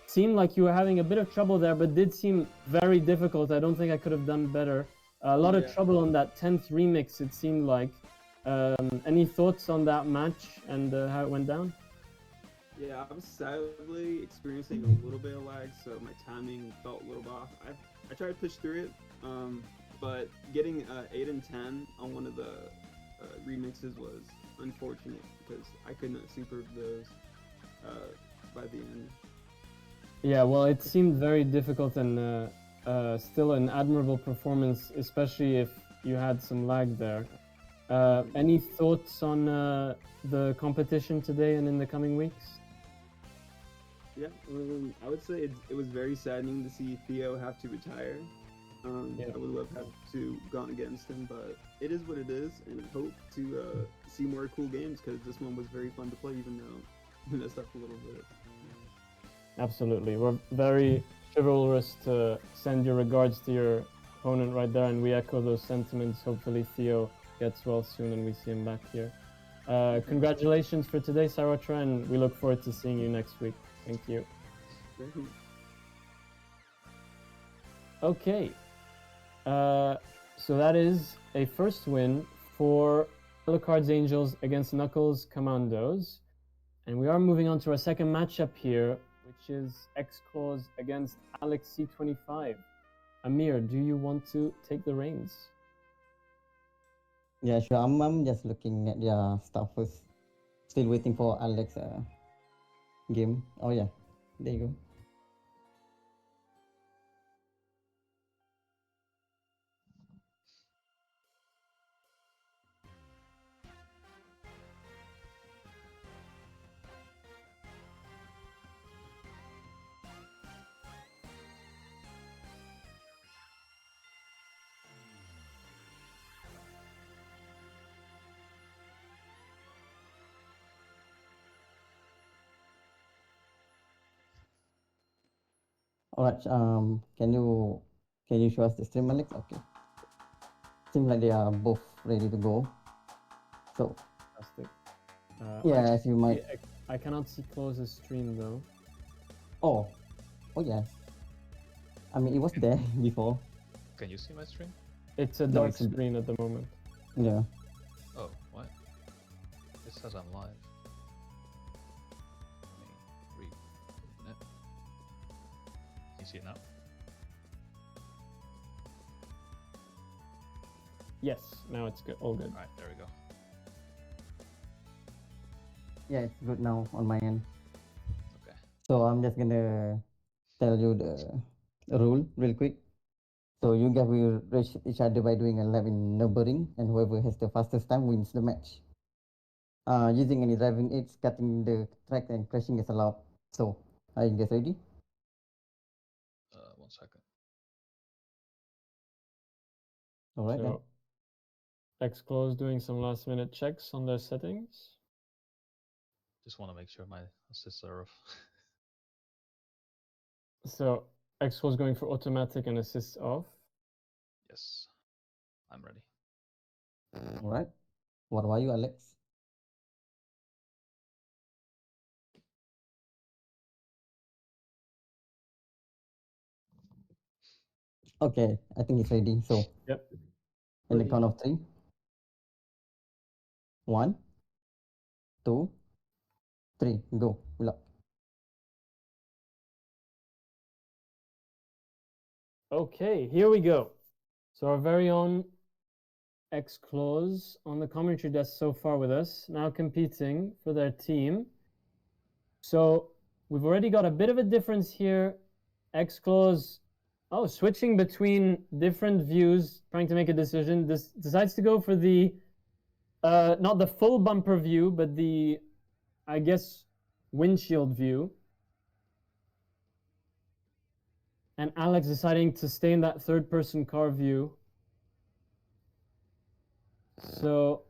A: seemed like you were having a bit of trouble there, but did seem very difficult. I don't think I could have done better. A lot of trouble on that 10th remix, it seemed like. Any thoughts on that match and how it went down?
L: Yeah, I was sadly experiencing a little bit of lag, so my timing felt a little off. I tried to push through it, but getting 8 and 10 on one of the remixes was unfortunate because I could not super those by the end.
A: Yeah, well, it seemed very difficult and still an admirable performance, especially if you had some lag there. Any thoughts on the competition today and in the coming weeks?
L: Yeah, I would say it was very saddening to see Theo have to retire. I would love to have to gone against him, but it is what it is, and I hope to see more cool games because this one was very fun to play, even though we messed up a little bit.
A: Absolutely. We're very chivalrous to send your regards to your opponent right there, and we echo those sentiments. Hopefully Theo gets well soon and we see him back here. Congratulations for today, Cyrotra, and we look forward to seeing you next week. Thank you. Okay. So that is a first win for Alucard's Angels against Knuckles Commandos. And we are moving on to our second matchup here, which is X-Claws against Alex C25. Amir, do you want to take the reins?
D: Yeah, sure. I'm just looking at their stuff first. Still waiting for Alex game. Oh yeah, there you go. All right. Can you show us the stream, Alex? Okay. Seems like they are both ready to go. So
A: Fantastic.
D: yeah, as you might.
A: I cannot see Close's stream though.
D: Oh, oh yes. I mean, it was there before.
B: Can you see my stream?
A: It's a
D: No,
A: dark
D: it's a-
A: screen at the moment.
D: Yeah.
B: Oh, what? It says I'm live. Let me reopen it. Can you see it now?
A: Yes, now it's good. All good.
B: Alright, there we go.
D: Yeah, it's good now on my end.
B: Okay.
D: So I'm just gonna tell you the rule real quick. So you guys will race each other by doing a lap in numbering, and whoever has the fastest time wins the match. Using any driving aids, cutting the track and crashing is allowed. So are you guys ready?
B: 1 second.
D: All right. then.
A: So Xclose doing some last minute checks on their settings.
B: Just want to make sure my assists are off.
A: So Xclose going for automatic and assists off.
B: Yes. I'm ready.
D: All right. What about you, Alex? Okay, I think it's ready. So
A: Yep.
D: in the
A: Ready.
D: count of 3. 1, 2, 3. Go. Good luck.
A: Okay, here we go. So our very own Xclose on the commentary desk so far with us, now competing for their team. So we've already got a bit of a difference here. Xclose, switching between different views, trying to make a decision. This decides to go for the, not the full bumper view, but the, I guess, windshield view. And Alex deciding to stay in that third person car view. So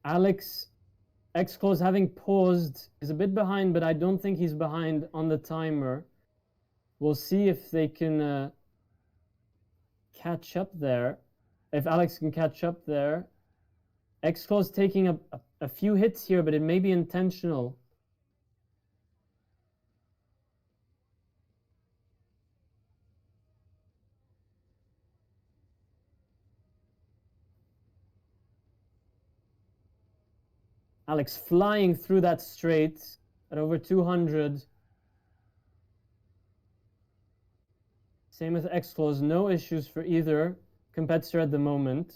A: Alex, Xclose having paused, is a bit behind, but I don't think he's behind on the timer. We'll see if they can catch up there. If Alex can catch up there. Xclose taking a few hits here, but it may be intentional. Alex flying through that straight at over 200. Same with Xclose, no issues for either competitor at the moment.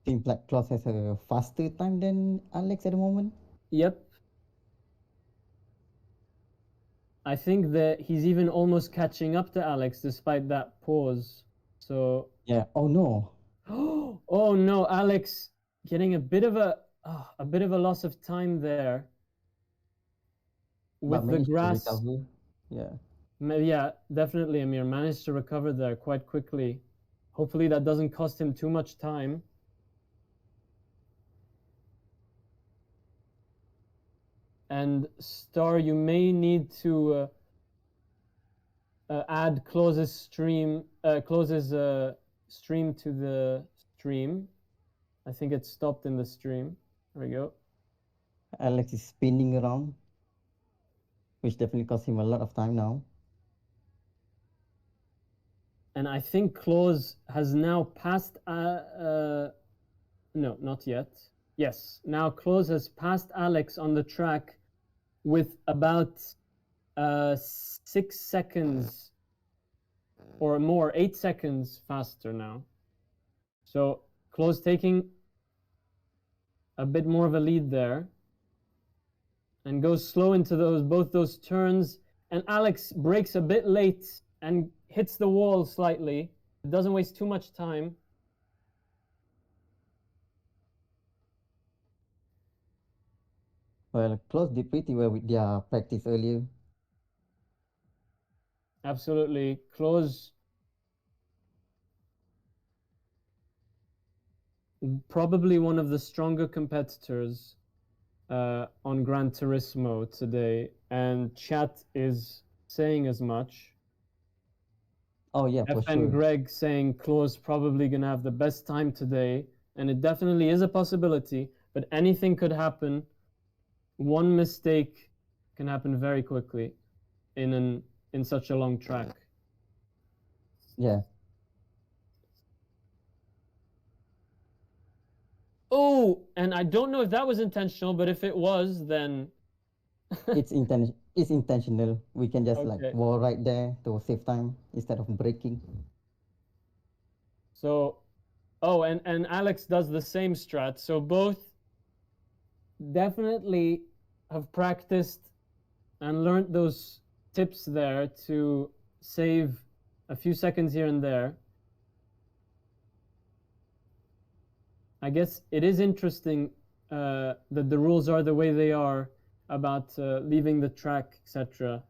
D: Seems like Klaus has a faster time than Alex at the moment.
A: Yep. I think that he's even almost catching up to Alex despite that pause. So
D: Yeah. Oh no.
A: oh no, Alex getting a bit of a loss of time there with
D: But
A: the
D: managed to
A: grass.
D: recover. Yeah.
A: Yeah, definitely. Amir managed to recover there quite quickly. Hopefully that doesn't cost him too much time. And Star, you may need to add Close's stream to the stream. I think it stopped in the stream. There we go.
D: Alex is spinning around, which definitely cost him a lot of time now.
A: And I think Close has now passed. No, not yet. Yes, now Close has passed Alex on the track with about 6 seconds or more, 8 seconds faster now. So Close taking a bit more of a lead there and goes slow into both those turns. And Alex brakes a bit late and hits the wall slightly. It doesn't waste too much time.
D: Well, Klaus did pretty well with their practice earlier.
A: Absolutely. Close. Probably one of the stronger competitors on Gran Turismo today, and chat is saying as much.
D: Oh yeah, for
A: FN
D: sure.
A: Greg saying Klo's probably gonna have the best time today, and it definitely is a possibility, but anything could happen. One mistake can happen very quickly in such a long track.
D: Yeah.
A: Oh, and I don't know if that was intentional, but if it was, then
D: It's intentional. We can just like
A: Okay.
D: wall right there to save time instead of braking.
A: So, oh, and Alex does the same strat. So both definitely have practiced and learned those tips there to save a few seconds here and there. I guess it is interesting that the rules are the way they are about leaving the track, etc.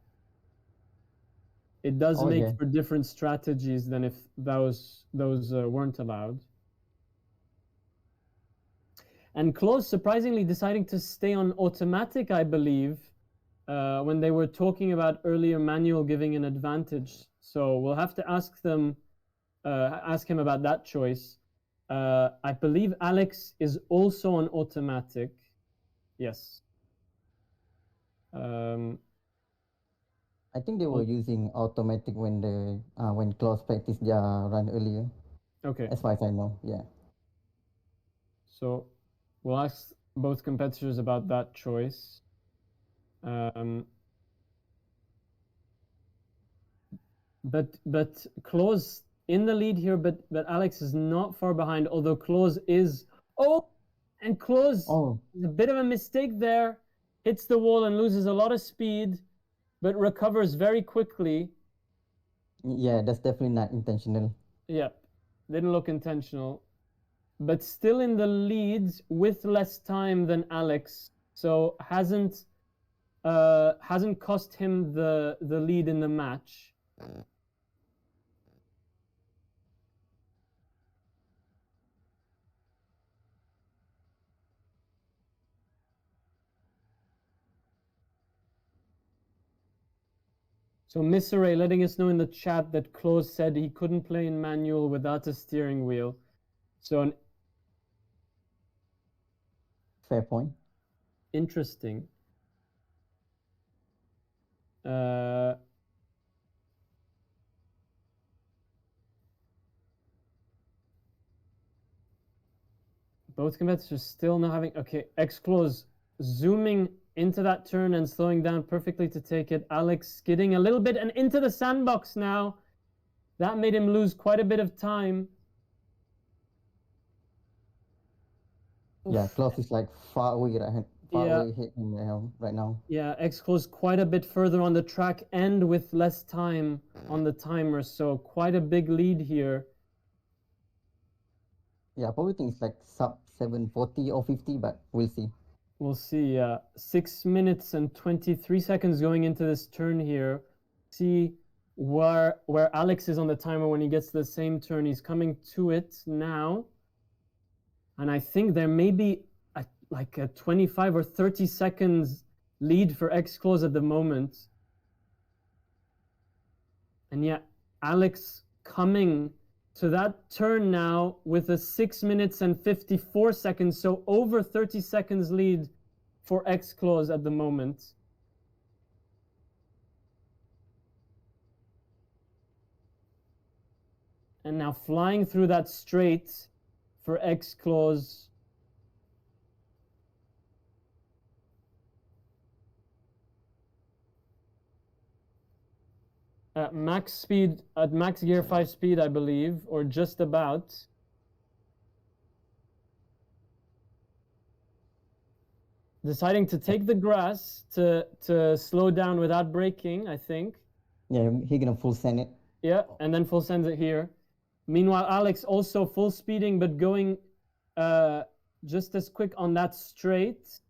A: It does
D: Oh,
A: make
D: yeah.
A: for different strategies than if those weren't allowed. And Klose surprisingly deciding to stay on automatic, I believe, when they were talking about earlier manual giving an advantage. So we'll have to ask him about that choice. I believe Alex is also on automatic. Yes.
D: I think they were using automatic when Klaus practiced their run earlier.
A: Okay.
D: As far as I know, yeah.
A: So we'll ask both competitors about that choice. But Klose in the lead here, but Alex is not far behind, although Klose is... Oh! And Klose, a bit of a mistake there, hits the wall and loses a lot of speed, but recovers very quickly.
D: Yeah, that's definitely not intentional.
A: Yep, didn't look intentional. But still in the lead with less time than Alex, so hasn't cost him the lead in the match. So Misseray letting us know in the chat that Klose said he couldn't play in manual without a steering wheel. So
D: fair point.
A: Interesting. Both competitors still not having... Okay, X-Close zooming into that turn and slowing down perfectly to take it. Alex skidding a little bit and into the sandbox now. That made him lose quite a bit of time.
D: Yeah, Klaus is like far away ahead right now.
A: Yeah, X-Close quite a bit further on the track and with less time on the timer, so quite a big lead here.
D: Yeah, I probably think it's like sub 740 or 50, but we'll see.
A: We'll see. 6 minutes and 23 seconds going into this turn here. See where Alex is on the timer when he gets to the same turn. He's coming to it now. And I think there may be like a 25 or 30 seconds lead for X-Close at the moment. And yeah, Alex coming to that turn now with a 6 minutes and 54 seconds, so over 30 seconds lead for X-Close at the moment. And now flying through that straight for X-Close. At max speed, at max gear 5 speed, I believe, or just about. Deciding to take the grass to slow down without braking, I think.
D: Yeah, he's gonna full send it.
A: Yeah, and then full sends it here. Meanwhile, Alex also full speeding, but going just as quick on that straight.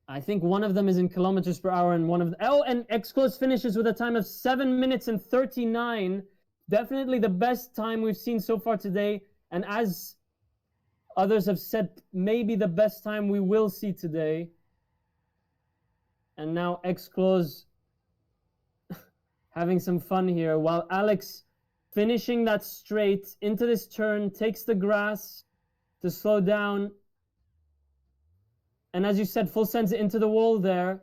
A: I think one of them is in kilometers per hour and one of them... Oh, and X-Close finishes with a time of 7 minutes and 39. Definitely the best time we've seen so far today. And as... Others have said maybe the best time we will see today. And now X-Close having some fun here, while Alex finishing that straight into this turn, takes the grass to slow down. And as you said, full sends it into the wall there.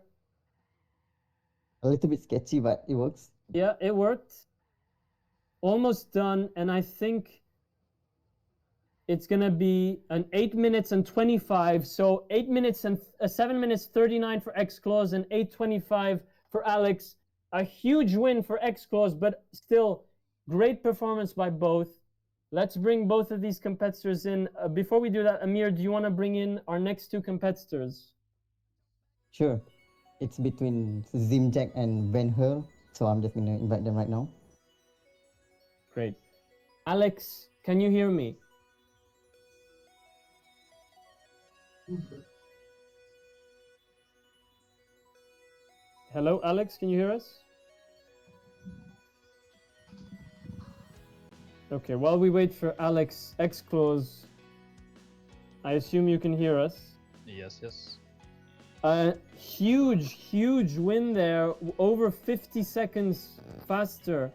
D: A little bit sketchy, but it works.
A: Yeah, it worked. Almost done, and I think it's gonna be an 8 minutes and 25. So 8 minutes and 7 minutes 39 for X-Claws and 8:25 for Alex. A huge win for X-Claws, but still great performance by both. Let's bring both of these competitors in. Before we do that, Amir, do you want to bring in our next two competitors?
D: Sure. It's between Zimjack and Ben Hur, so I'm just gonna invite them right now.
A: Great. Alex, can you hear me? Hello, Alex, can you hear us? Okay, while we wait for Alex X-Close, I assume you can hear us.
B: Yes, yes.
A: A huge win there, over 50 seconds faster.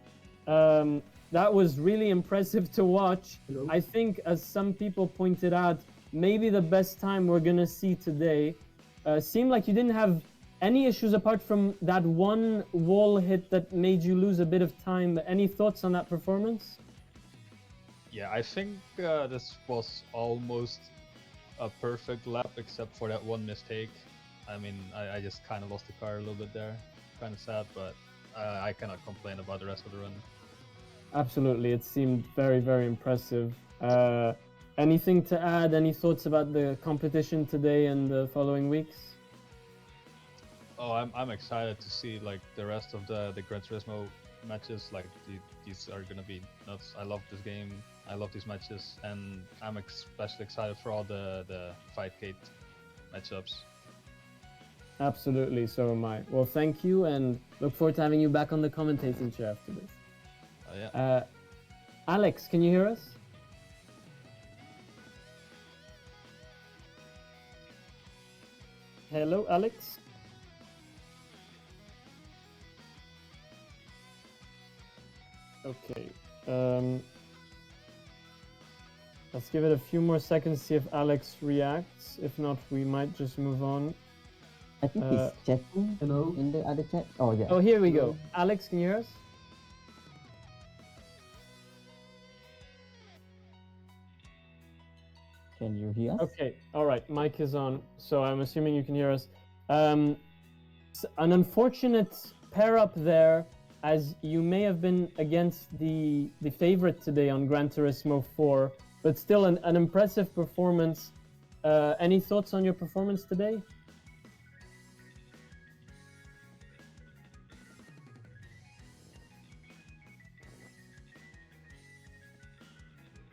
A: That was really impressive to watch.
F: Hello?
A: I think, as some people pointed out, maybe the best time we're gonna see today. Seemed like you didn't have any issues apart from that one wall hit that made you lose a bit of time. Any thoughts on that performance?
B: Yeah, I think this was almost a perfect lap except for that one mistake. I mean, I just kind of lost the car a little bit there. Kind of sad, but I cannot complain about the rest of the run.
A: Absolutely, it seemed very impressive. Anything to add? Any thoughts about the competition today and the following weeks?
B: Oh, I'm excited to see like the rest of the Gran Turismo matches. Like these are gonna be nuts. I love this game. I love these matches, and I'm especially excited for all the Fightgate matchups.
A: Absolutely, so am I. Well, thank you, and look forward to having you back on the commentating chair after this.
B: Oh yeah.
A: Alex, can you hear us? Hello, Alex? Okay. Let's give it a few more seconds, see if Alex reacts. If not, we might just move on.
D: I think he's chatting
F: Hello?
D: in the other chat. Oh, yeah.
A: Oh, here we go. Alex, can you hear us?
D: Can you hear us?
A: Okay, all right. Mic is on, so I'm assuming you can hear us. An unfortunate pair up there, as you may have been against the favorite today on Gran Turismo 4, but still an impressive performance. Any thoughts on your performance today?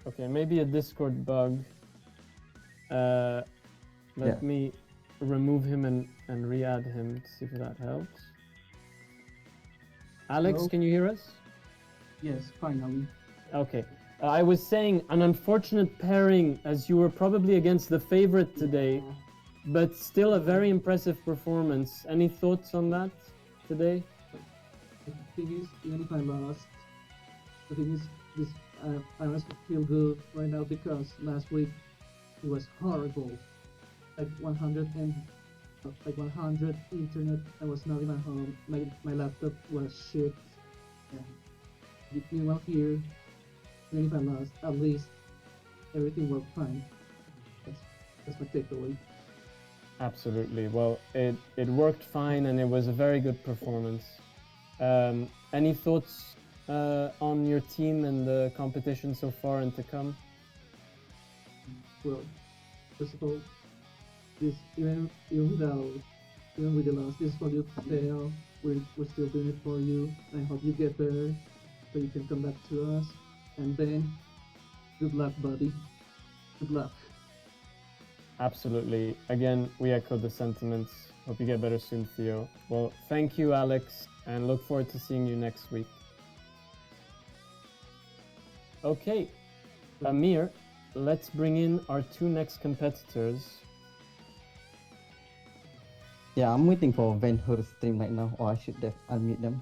A: Okay, maybe a Discord bug. Let me remove him and re-add him to see if that helps. Alex,
F: Hello?
A: can you hear us?
F: Yes, finally.
A: Okay. I was saying an unfortunate pairing, as you were probably against the favorite today, but still a very impressive performance. Any thoughts on that today?
F: The thing is, even if I lost, the thing is, this I must feel good right now because last week it was horrible. Like 100 internet. I was not even home. My laptop was shit. And meanwhile here, even if I lost, at least everything worked fine. That's my takeaway.
A: Absolutely. Well, it worked fine and it was a very good performance. Any thoughts on your team and the competition so far and to come?
F: Well, first of all, this even with the loss, this is for you to fail. We're still doing it for you. I hope you get better so you can come back to us. And then, good luck, buddy. Good luck.
A: Absolutely. Again, we echo the sentiments. Hope you get better soon, Theo. Well, thank you, Alex, and look forward to seeing you next week. Okay, Amir, let's bring in our two next competitors.
D: Yeah, I'm waiting for Van Her's stream right now, or I should have unmute them.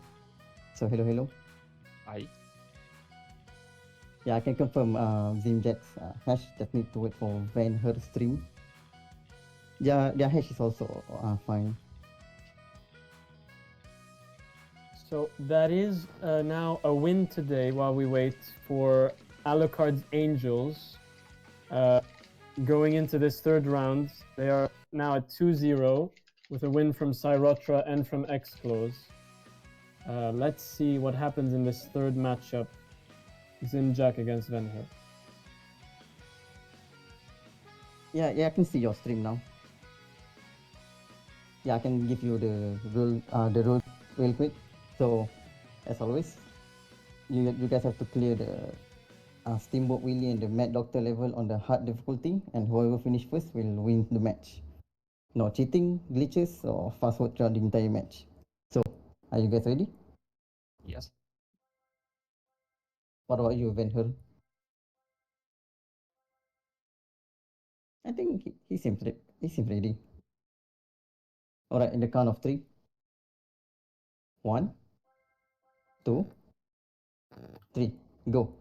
D: So hello.
J: Hi.
D: Yeah, I can confirm Zimjack's hash just need to wait for Van Her's stream. Yeah, their hash is also fine.
A: So that is now a win today while we wait for Alucard's Angels. Going into this third round, they are now at 2-0 with a win from Cyrotra and from Xclose. Let's see what happens in this third matchup. Zimjack against Venher.
D: Yeah, I can see your stream now. Yeah, I can give you the rule real quick. So, as always, you guys have to clear the Steamboat Willie and the Mad Doctor level on the hard difficulty, and whoever finish first will win the match. No cheating, glitches, or fast forward throughout the entire match. So, are you guys ready?
J: Yes.
D: What about you, Venher? I think he seems ready. Alright, in the count of 3. 1, 2, 3, go.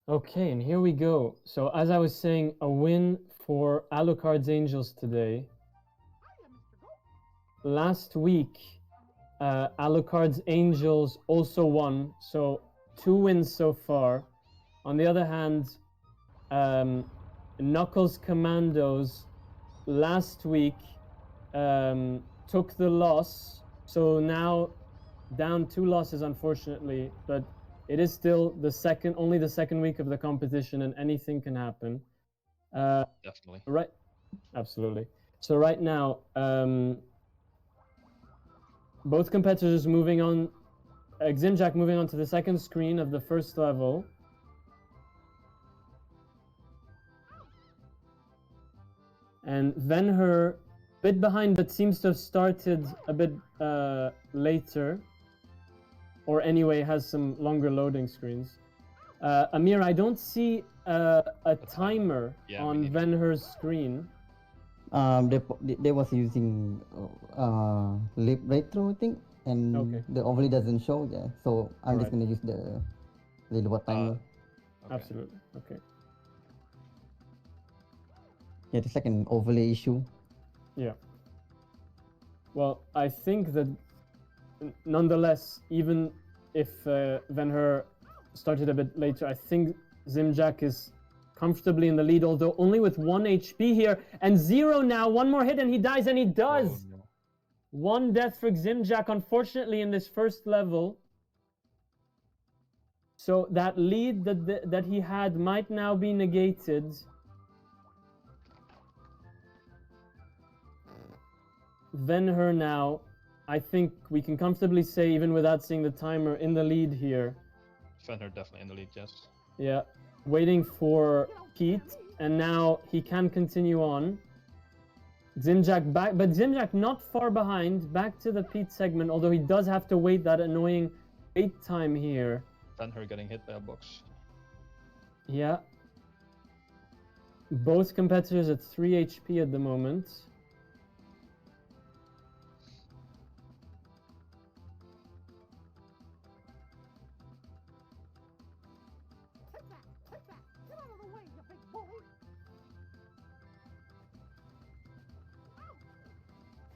A: Okay, and here we go. So as I was saying, a win for Alucard's Angels today. Last week, Alucard's Angels also won, so 2 wins so far. On the other hand, Knuckles Commandos last week took the loss, so now down 2 losses, unfortunately, but it is still only the second week of the competition, and anything can happen.
B: Definitely.
A: Right, absolutely. So right now, both competitors moving on. Ximjack moving on to the second screen of the first level. And Venher, a bit behind, but seems to have started a bit later. Or anyway, has some longer loading screens. Amir, I don't see a timer on Venher's screen.
D: They was using Lip Retro, I think, and the overlay doesn't show. Yeah, so I'm just gonna use the little timer.
A: Absolutely. Okay.
D: Yeah, it's like an overlay issue.
A: Yeah. Well, I think that nonetheless, even if Venher started a bit later, I think Zimjack is comfortably in the lead, although only with 1 HP here, and 0 now. 1 more hit and he dies, and he does!
B: Oh, no.
A: 1 death for Zimjack, unfortunately, in this first level. So that lead that he had might now be negated. Venher now, I think we can comfortably say, even without seeing the timer, in the lead here.
B: Venher definitely in the lead, yes.
A: Yeah, waiting for Pete, and now he can continue on. Zimjack back, but Zimjack not far behind, back to the Pete segment, although he does have to wait that annoying wait time here.
B: Venher getting hit by a box.
A: Yeah. Both competitors at 3 HP at the moment.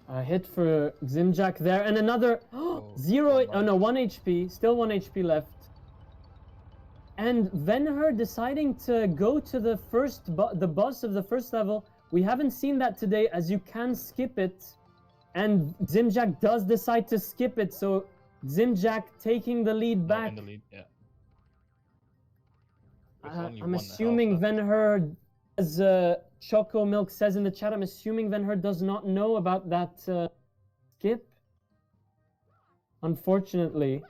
A: A hit for Zimjack there, and another 1 HP, still 1 HP left. And Venher deciding to go to the the boss of the first level. We haven't seen that today, as you can skip it. And Zimjack does decide to skip it, so Zimjack taking the lead back.
B: In the lead, yeah.
A: I'm assuming Venher, as Choco Milk says in the chat, I'm assuming Venher does not know about that skip. Unfortunately.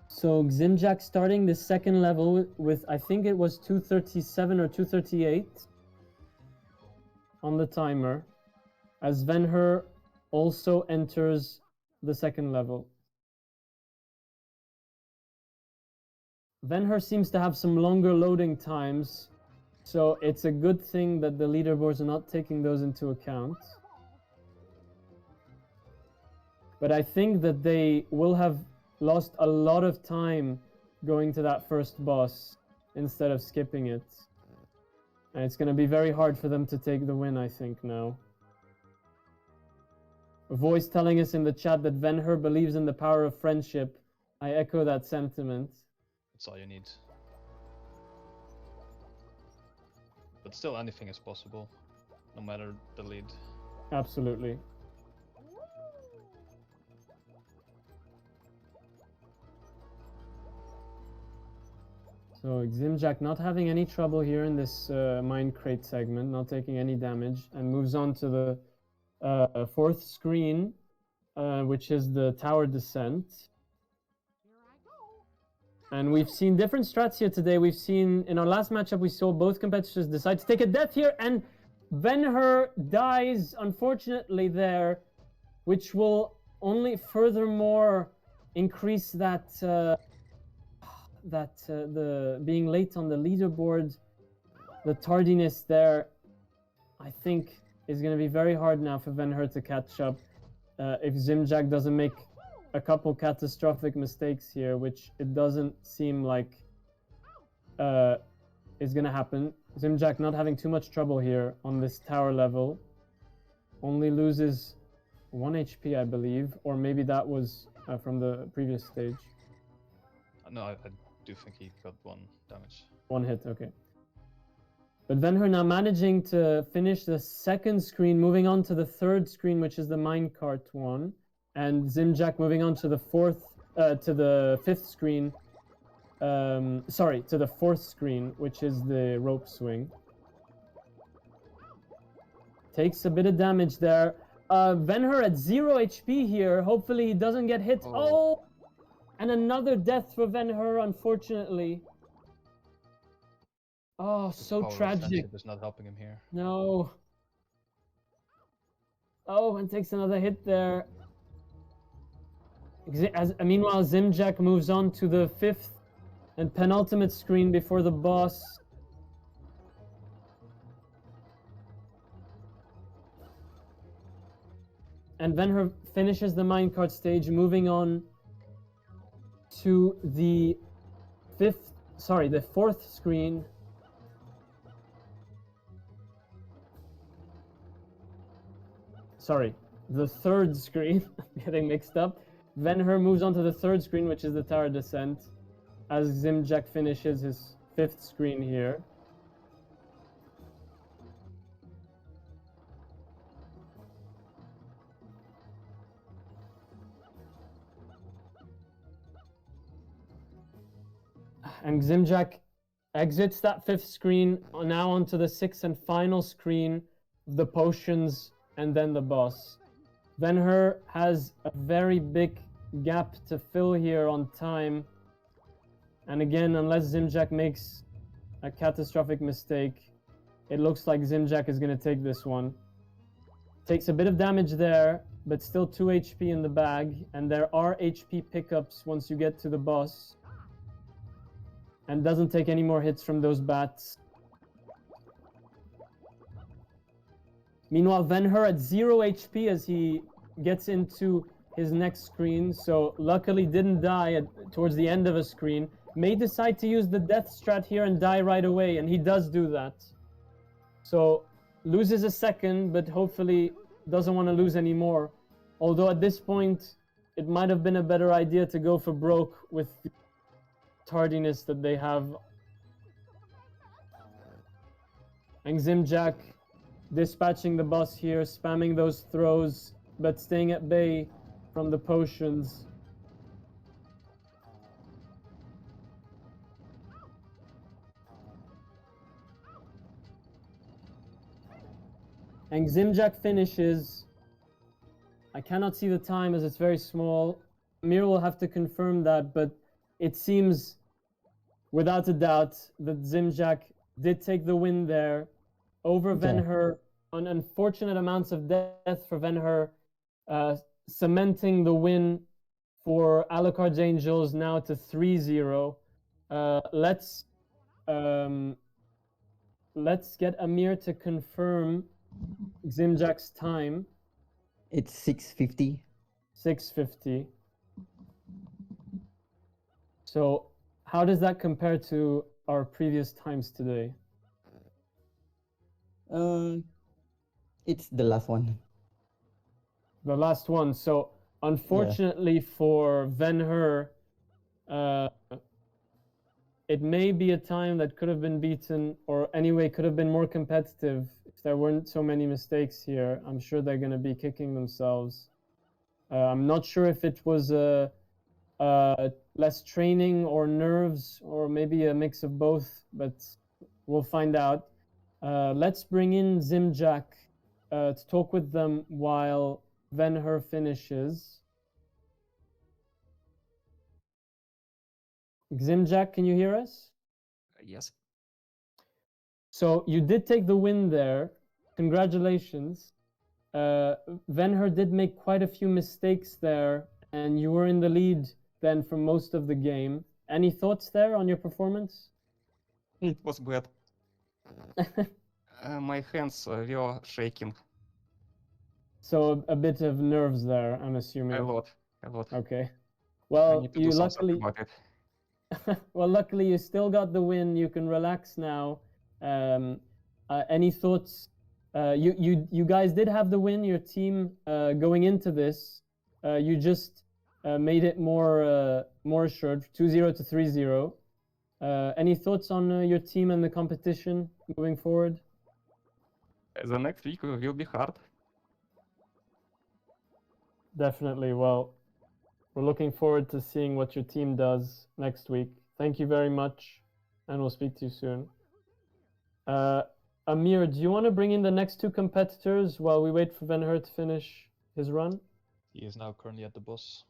A: So Zimjack starting the second level with, I think it was 237 or 238 on the timer. as Venher also enters the second level. Venher seems to have some longer loading times, so it's a good thing that the leaderboards are not taking those into account. But I think that they will have lost a lot of time going to that first boss instead of skipping it. And it's going to be very hard for them to take the win, I think, now. A voice telling us in the chat that Venher believes in the power of friendship. I echo that sentiment.
B: That's all you need. But still, anything is possible, no matter the lead.
A: Absolutely. So Ximjack not having any trouble here in this mine crate segment, not taking any damage, and moves on to the fourth screen, which is the tower descent. And we've seen different strats here today. We've seen, in our last matchup, we saw both competitors decide to take a death here, and Venher dies, unfortunately, there, which will only furthermore increase that the being late on the leaderboard, the tardiness there, I think is going to be very hard now for Venher to catch up if Ximjack doesn't make a couple catastrophic mistakes here, which it doesn't seem like is going to happen. Ximjack not having too much trouble here on this tower level, only loses 1 HP, I believe, or maybe that was from the previous stage.
B: No, I do think he got 1 damage.
A: 1 hit, okay. But Venher now managing to finish the second screen, moving on to the third screen, which is the minecart one, and Ximjack moving on to the fifth screen. Sorry, to the fourth screen, which is the rope swing. Takes a bit of damage there. Venher at 0 HP here. Hopefully he doesn't get hit. Oh! And another death for Venher, unfortunately. Oh, so
B: Power of
A: tragic.
B: friendship is not helping him here.
A: No. Oh, and takes another hit there. Meanwhile, Ximjack moves on to the fifth and penultimate screen before the boss. And Venher finishes the minecart stage, moving on to the fourth screen. Sorry, the third screen. Getting mixed up. Venher moves on to the third screen, which is the tower descent, as Ximjack finishes his fifth screen here. And Ximjack exits that fifth screen, now onto the sixth and final screen, the potions, and then the boss. Venher has a very big gap to fill here on time. And again, unless Ximjack makes a catastrophic mistake, it looks like Ximjack is going to take this one. Takes a bit of damage there, but still 2 HP in the bag. And there are HP pickups once you get to the boss. And doesn't take any more hits from those bats. Meanwhile, Venher at 0 HP as he gets into his next screen. So luckily didn't die towards the end of a screen. May decide to use the death strat here and die right away. And he does do that. So loses a second, but hopefully doesn't want to lose any more. Although at this point, it might have been a better idea to go for broke with the tardiness that they have. And Ximjack dispatching the boss here, spamming those throws, but staying at bay from the potions. And Ximjack finishes. I cannot see the time as it's very small. Mir will have to confirm that, but it seems without a doubt that Ximjack did take the win there over Venher unfortunate amounts of death for Venher, cementing the win for Alucard's Angels now to 3-0. Let's get Amir to confirm Ximjack's time.
D: It's 6:50.
A: 6:50. So how does that compare to our previous times today?
D: It's the last one.
A: The last one. So unfortunately for Venher, it may be a time that could have been beaten, or anyway could have been more competitive if there weren't so many mistakes here. I'm sure they're going to be kicking themselves. I'm not sure if it was less training or nerves, or maybe a mix of both, but we'll find out. Let's bring in Ximjack to talk with them while Venher finishes. Ximjack, can you hear us?
M: Yes.
A: So you did take the win there. Congratulations. Venher did make quite a few mistakes there, and you were in the lead then for most of the game. Any thoughts there on your performance?
M: It was bad. My hands were shaking.
A: So a bit of nerves there, I'm assuming.
M: A lot.
A: Okay.
M: I
A: Well,
M: need to
A: you
M: do something
A: luckily
M: about it.
A: well, luckily you still got the win. You can relax now. Any thoughts? You guys did have the win. Your team going into this, you just made it more assured, 2-0 to 3-0. Any thoughts on your team and the competition moving forward?
M: The next week will be hard.
A: Definitely. Well, we're looking forward to seeing what your team does next week. Thank you very much, and we'll speak to you soon. Amir, do you want to bring in the next two competitors while we wait for Venher to finish his run?
B: He is now currently at the boss.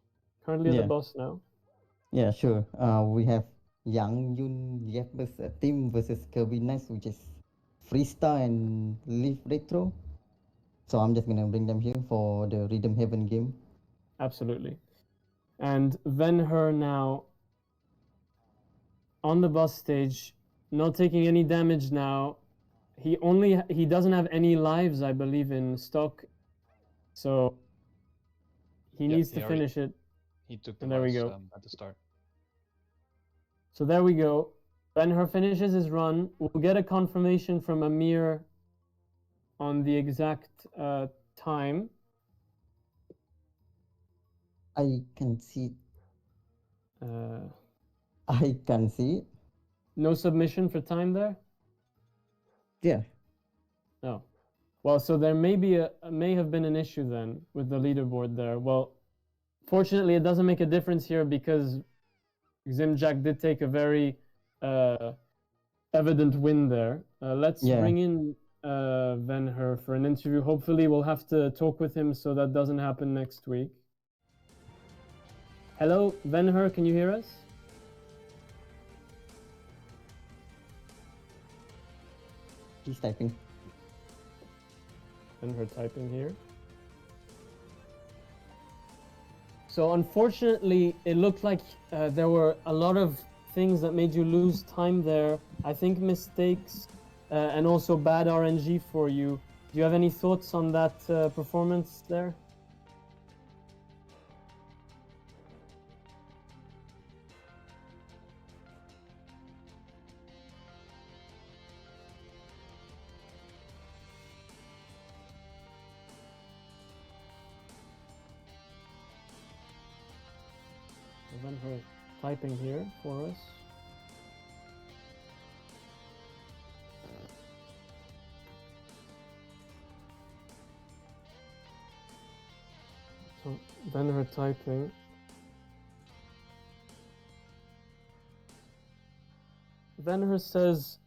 A: Currently at the boss now.
D: Yeah, sure. We have Yang Yun Jeffers team versus Kirby Nice, which is Freestar and Leaf Retro. So I'm just gonna bring them here for the Rhythm Heaven game.
A: Absolutely. And Venher now on the boss stage, not taking any damage now. He doesn't have any lives, I believe, in stock. So he needs to finish it.
B: He took the
A: And there we
B: lives,
A: go.
B: at the start.
A: So there we go. Venher finishes his run. We'll get a confirmation from Amir on the exact time.
D: I can see.
A: Uh,
D: I can see it.
A: No submission for time there?
D: Yeah.
A: No. Well, so there may have been an issue then with the leaderboard there. Well, fortunately, it doesn't make a difference here because Ximjack did take a very evident win there. Let's bring in Venher for an interview. Hopefully, we'll have to talk with him so that doesn't happen next week. Hello, Venher, can you hear us?
D: He's typing.
A: Venher typing here. So unfortunately, it looked like there were a lot of things that made you lose time there. I think mistakes and also bad RNG for you. Do you have any thoughts on that performance there? Venher typing here for us. So Venher typing. Venher says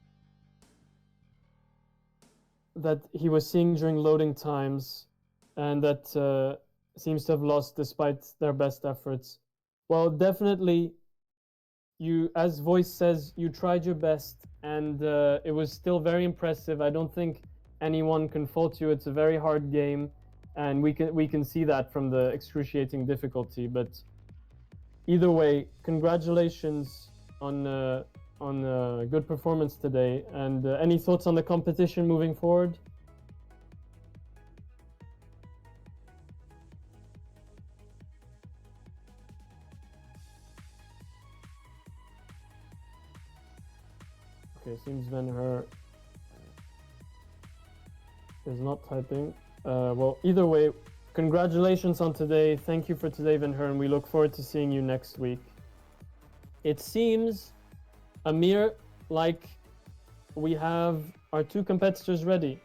A: that he was seeing during loading times and that seems to have lost despite their best efforts. Well, definitely, you, as Voice says, you tried your best, and it was still very impressive. I don't think anyone can fault you. It's a very hard game, and we can see that from the excruciating difficulty. But either way, congratulations on good performance today. And any thoughts on the competition moving forward? Okay, seems Venher is not typing. Well, either way, congratulations on today. Thank you for today, Venher, and we look forward to seeing you next week. It seems, Amir, like we have our two competitors ready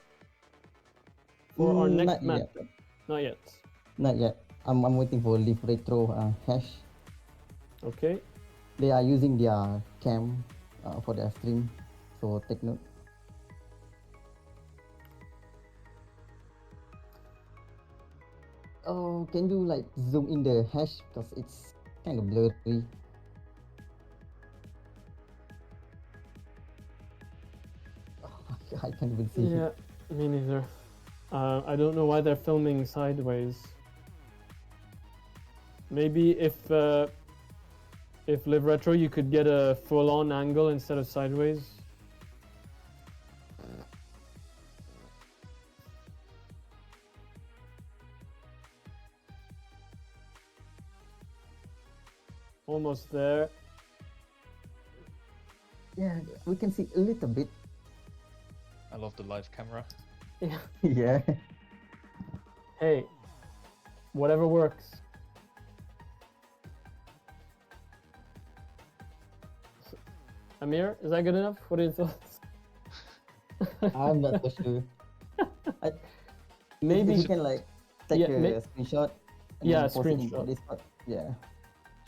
A: for our next
D: Not
A: match.
D: yet.
A: Not yet.
D: Not yet. I'm waiting for Live Retro hash.
A: Okay.
D: They are using their cam for their stream, so take note. Oh, can you like zoom in the hash because it's kind of blurry. I can't even see
A: Yeah,
D: it.
A: me neither. I don't know why they're filming sideways. Maybe if Live Retro, you could get a full-on angle instead of sideways. Almost there.
D: Yeah, we can see a little bit.
B: I love the live camera.
A: Yeah.
D: Yeah.
A: Hey, whatever works. Amir, is that good enough? What are your thoughts?
D: I'm not so sure.
A: Maybe
D: if you can like take
A: yeah,
D: a screenshot. And
A: yeah,
D: then post it in
A: screenshot.
D: Discord. Yeah,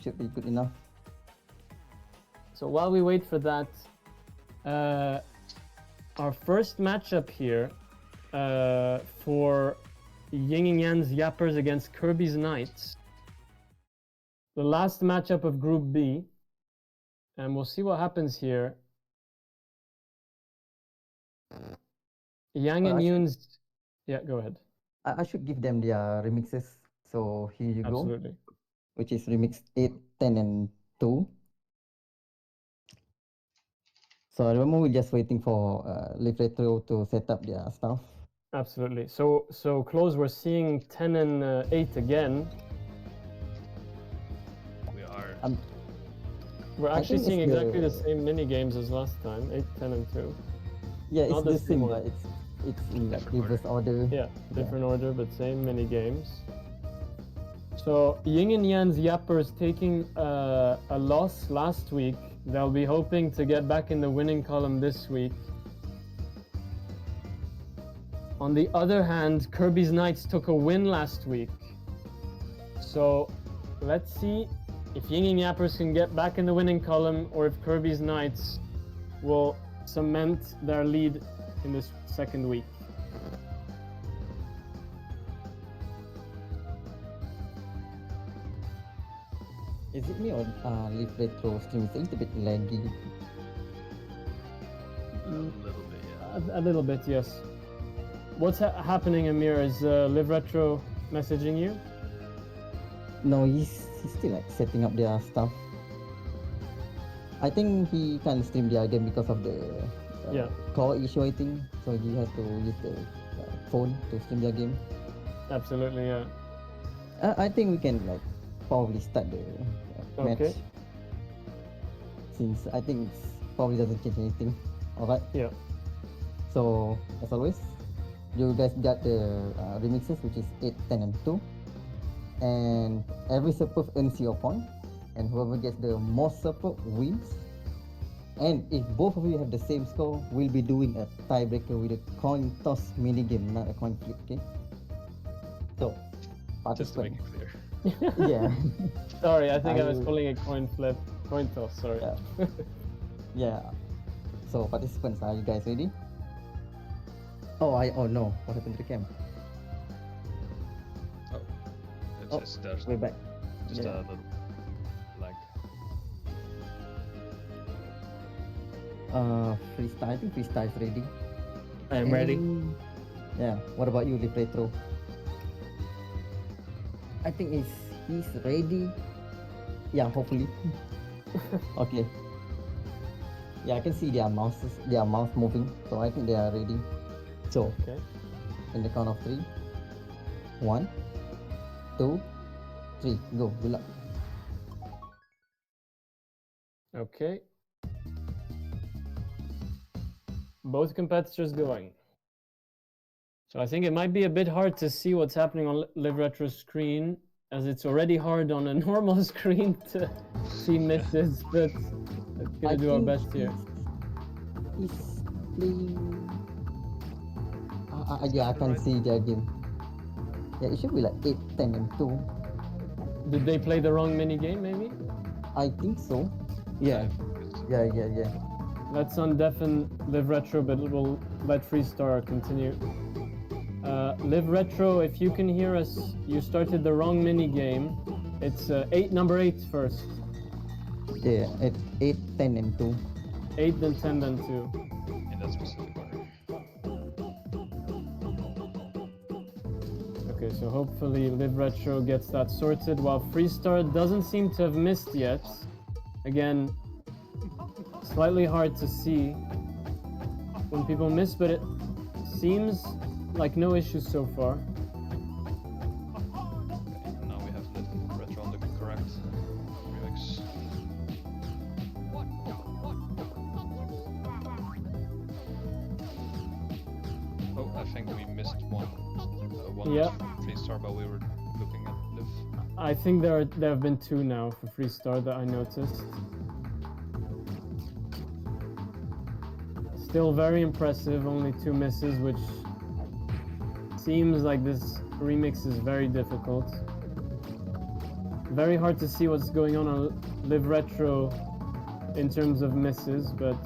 D: should be good enough.
A: So while we wait for that, our first matchup here for Yin and Yan's Yappers against Kirby's Knights. The last matchup of Group B. And we'll see what happens here. Yang and Yoon's... Yeah, go ahead.
D: I should give them their remixes. So here you go.
A: Absolutely.
D: Which is remix 8, 10, and 2. So at the moment we're just waiting for Live Retro to set up their stuff.
A: Absolutely. So Close, we're seeing 10 and 8 again.
B: We are.
A: We're
D: I
A: actually
D: think
A: seeing
D: it's
A: exactly the
D: the-
A: same mini games as last time, 8, 10, and 2.
D: Yeah,
A: Not
D: it's the same,
A: one.
D: but it's in like
B: Different
D: reverse order.
A: Yeah, different order, but same mini games. So Yin and Yan's Yappers taking a loss last week. They'll be hoping to get back in the winning column this week. On the other hand, Kirby's Knights took a win last week. So let's see if Yin and Yappers can get back in the winning column or if Kirby's Knights will cement their lead in this second week.
D: Is it me or Live Retro stream is a little bit laggy?
B: A little bit, yeah.
A: A little bit, yes. What's happening, Amir? Is Live Retro messaging you?
D: No, he's still like setting up their stuff. I think he can't stream their game because of the
A: Yeah.
D: core issue, I think. So he has to use the phone to stream their game.
A: Absolutely, yeah.
D: I think we can like probably start the match.
A: Okay.
D: Since I think it's probably doesn't change anything. Alright.
A: Yeah.
D: So as always, you guys got the remixes, which is 8, 10, and 2. And every support earns your point, and whoever gets the most support wins. And if both of you have the same score, we'll be doing a tiebreaker with a coin toss mini game, not a coin flip. Okay. So,
B: Just to make
D: participants.
B: it clear.
D: Yeah.
A: Sorry, I think I was
D: I-
A: calling it coin flip, coin toss. Sorry.
D: Yeah. Yeah. So participants, are you guys ready? Oh no! What happened to the cam?
B: It's
D: Oh,
B: just there's
D: we're back.
B: just
D: Yeah.
B: a little lag.
D: Freestyle. I think freestyle is ready.
N: I am ready.
D: Yeah. What about you, Live Retro? I think he's ready. Yeah, hopefully. Okay. Yeah, I can see their mouse moving, so I think they are ready. So,
A: Okay.
D: in the count of 3, 1, 2, 3, go. Good luck.
A: Okay. Both competitors going. So I think it might be a bit hard to see what's happening on Live Retro's screen, as it's already hard on a normal screen to see misses, but we're gonna do our best here.
D: He's playing. Yeah, I can see their game. Yeah, it should be like 8, 10, and 2.
A: Did they play the wrong mini game, maybe?
D: I think so. Yeah. Yeah.
A: Let's undeafen Live Retro, but we'll let Freestar continue. Live Retro, if you can hear us, you started the wrong mini game. It's number 8 first.
D: Yeah, at 8, 10, and 2.
A: 8, then 10, then 2.
B: In that specific order.
A: Okay, so hopefully Live Retro gets that sorted, while Freestar doesn't seem to have missed yet. Again, slightly hard to see when people miss, but it seems like no issues so far.
B: Now we have Live Retro on the correct remix. Oh, I think we missed one. One
A: Yeah.
B: Freestar, but we were looking at Liv.
A: I think there have been 2 now for Freestar that I noticed. Still very impressive, only 2 misses, which seems like this remix is very difficult. Very hard to see what's going on Live Retro in terms of misses, but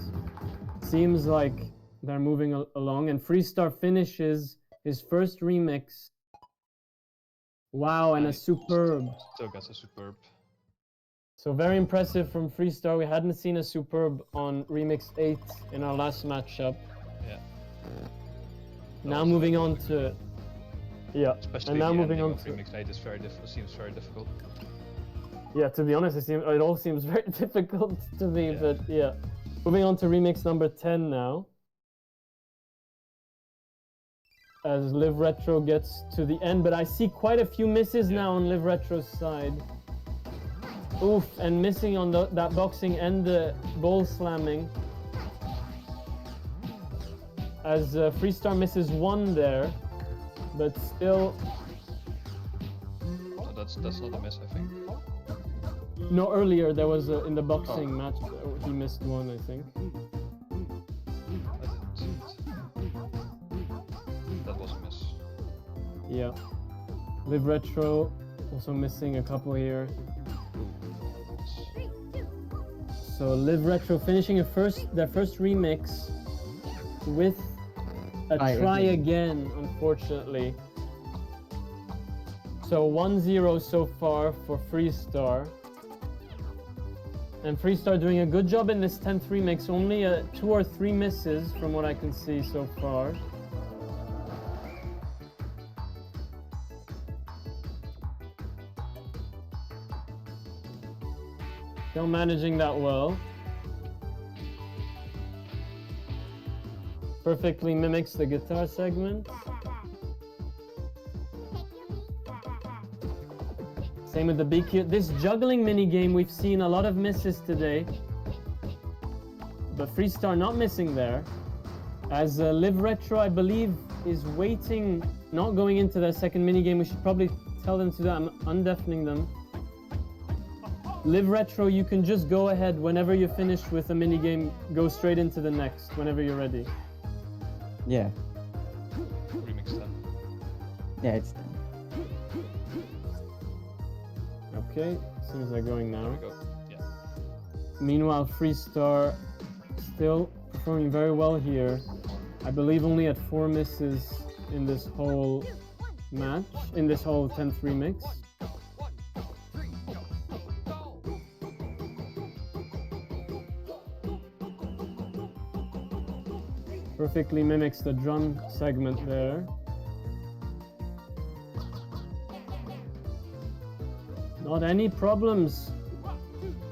A: seems like they're moving along, and Freestar finishes his first remix. Wow, and a superb.
B: Still gets a superb.
A: So very impressive from Freestar. We hadn't seen a superb on Remix 8 in our last matchup.
B: Yeah.
A: Now moving on to... Yeah,
B: Especially
A: and now
B: the
A: moving
B: ending
A: on
B: of
A: to...
B: Remix 8 is seems very difficult.
A: Yeah, to be honest, it all seems very difficult to me, but yeah. Moving on to Remix number 10 now. As Live Retro gets to the end, but I see quite a few misses now on Live Retro's side. Oof, and missing on that boxing and the ball slamming. As Freestar misses 1 there, but still...
B: So that's not a miss, I think.
A: No, earlier there was in the boxing match, he missed 1, I think.
B: That was a miss.
A: Yeah. Live Retro also missing a couple here. So Live Retro finishing their first remix with a try again, unfortunately. So 1-0 so far for Freestar. And Freestar doing a good job in this 10th remix, only 2 or 3 misses from what I can see so far. Still managing that well. Perfectly mimics the guitar segment. Same with the BQ. This juggling mini game, we've seen a lot of misses today. But Freestar not missing there. As Live Retro, I believe, is waiting, not going into their second mini game. We should probably tell them to do that. I'm undeafening them. Live Retro, you can just go ahead whenever you're finished with a mini game. Go straight into the next whenever you're ready.
D: Yeah.
B: Remix 10.
D: Yeah, it's 10.
A: Okay, seems they're going now.
B: There we go. Yeah.
A: Meanwhile, Freestar still performing very well here. I believe only at 4 misses in this whole match, in this whole 10th remix. Perfectly mimics the drum segment there. Not any problems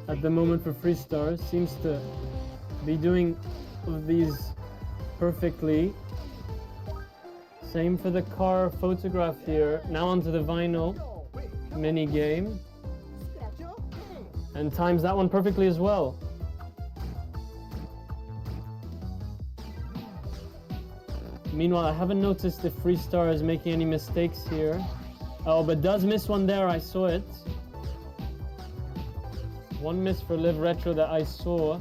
A: at the moment for Freestar. Seems to be doing these perfectly. Same for the car photograph here. Now onto the vinyl mini game. And times that one perfectly as well. Meanwhile, I haven't noticed if Freestar is making any mistakes here. Oh, but does miss one there, I saw it. One miss for Live Retro that I saw.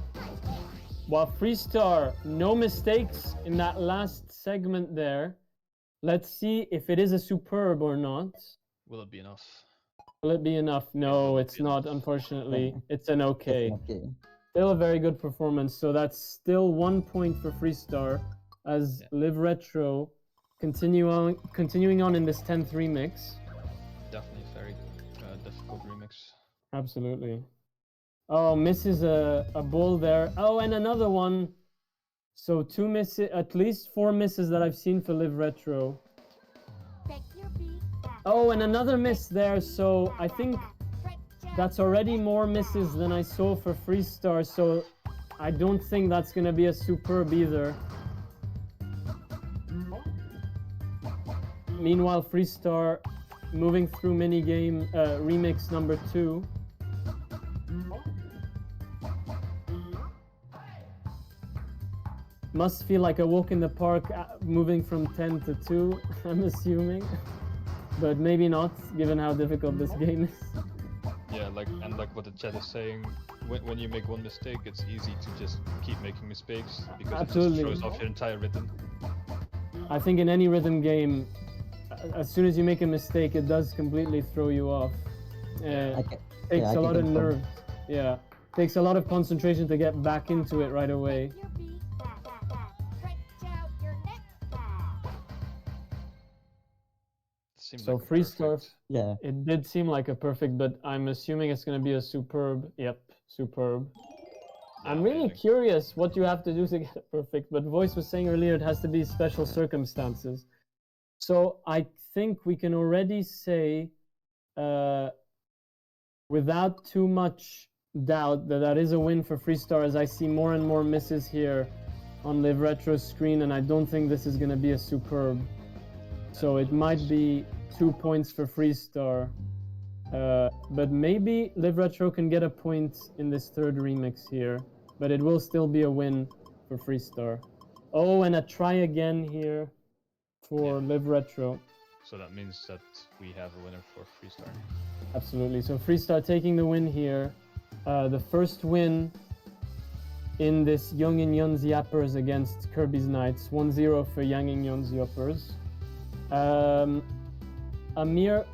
A: While Freestar, no mistakes in that last segment there. Let's see if it is a superb or not.
B: Will it be enough?
A: Will it be enough? No, it's not, unfortunately. It's an okay. Still a very good performance, so that's still 1 point for Freestar as Live Retro continuing on in this 10th remix.
B: Definitely a very difficult remix.
A: Absolutely. Oh, misses a ball there. Oh, and another one. So 2 misses, at least 4 misses that I've seen for Live Retro. Oh, and another miss there. So I think that's already more misses than I saw for Freestar. So I don't think that's going to be a superb either. Meanwhile, Freestar moving through minigame remix number 2. Must feel like a walk in the park moving from 10 to 2, I'm assuming. But maybe not, given how difficult this game is.
B: Yeah, like what the chat is saying, when you make one mistake, it's easy to just keep making mistakes because
A: Absolutely.
B: it just throws off your entire rhythm.
A: I think in any rhythm game, as soon as you make a mistake, it does completely throw you off. Takes a lot of nerve. Yeah, takes a lot of concentration to get back into it right away. So
B: like
A: Freestar, it did seem like a perfect, but I'm assuming it's going to be a superb. Yep, superb.
B: Yeah,
A: I'm really curious what you have to do to get it perfect, but Voice was saying earlier it has to be special circumstances. So I think we can already say, without too much doubt, that is a win for Freestar, as I see more and more misses here on Live Retro's screen, and I don't think this is going to be a superb. So it might be 2 points for Freestar, but maybe Live Retro can get a point in this third remix here, but it will still be a win for Freestar. Oh, and a try again here for Live Retro.
B: So that means that we have a winner for Freestar.
A: Absolutely. So Freestar taking the win here. The first win in this Young and Yon's Yappers against Kirby's Knights. 1-0 for Young and Yon's Yappers. Amir,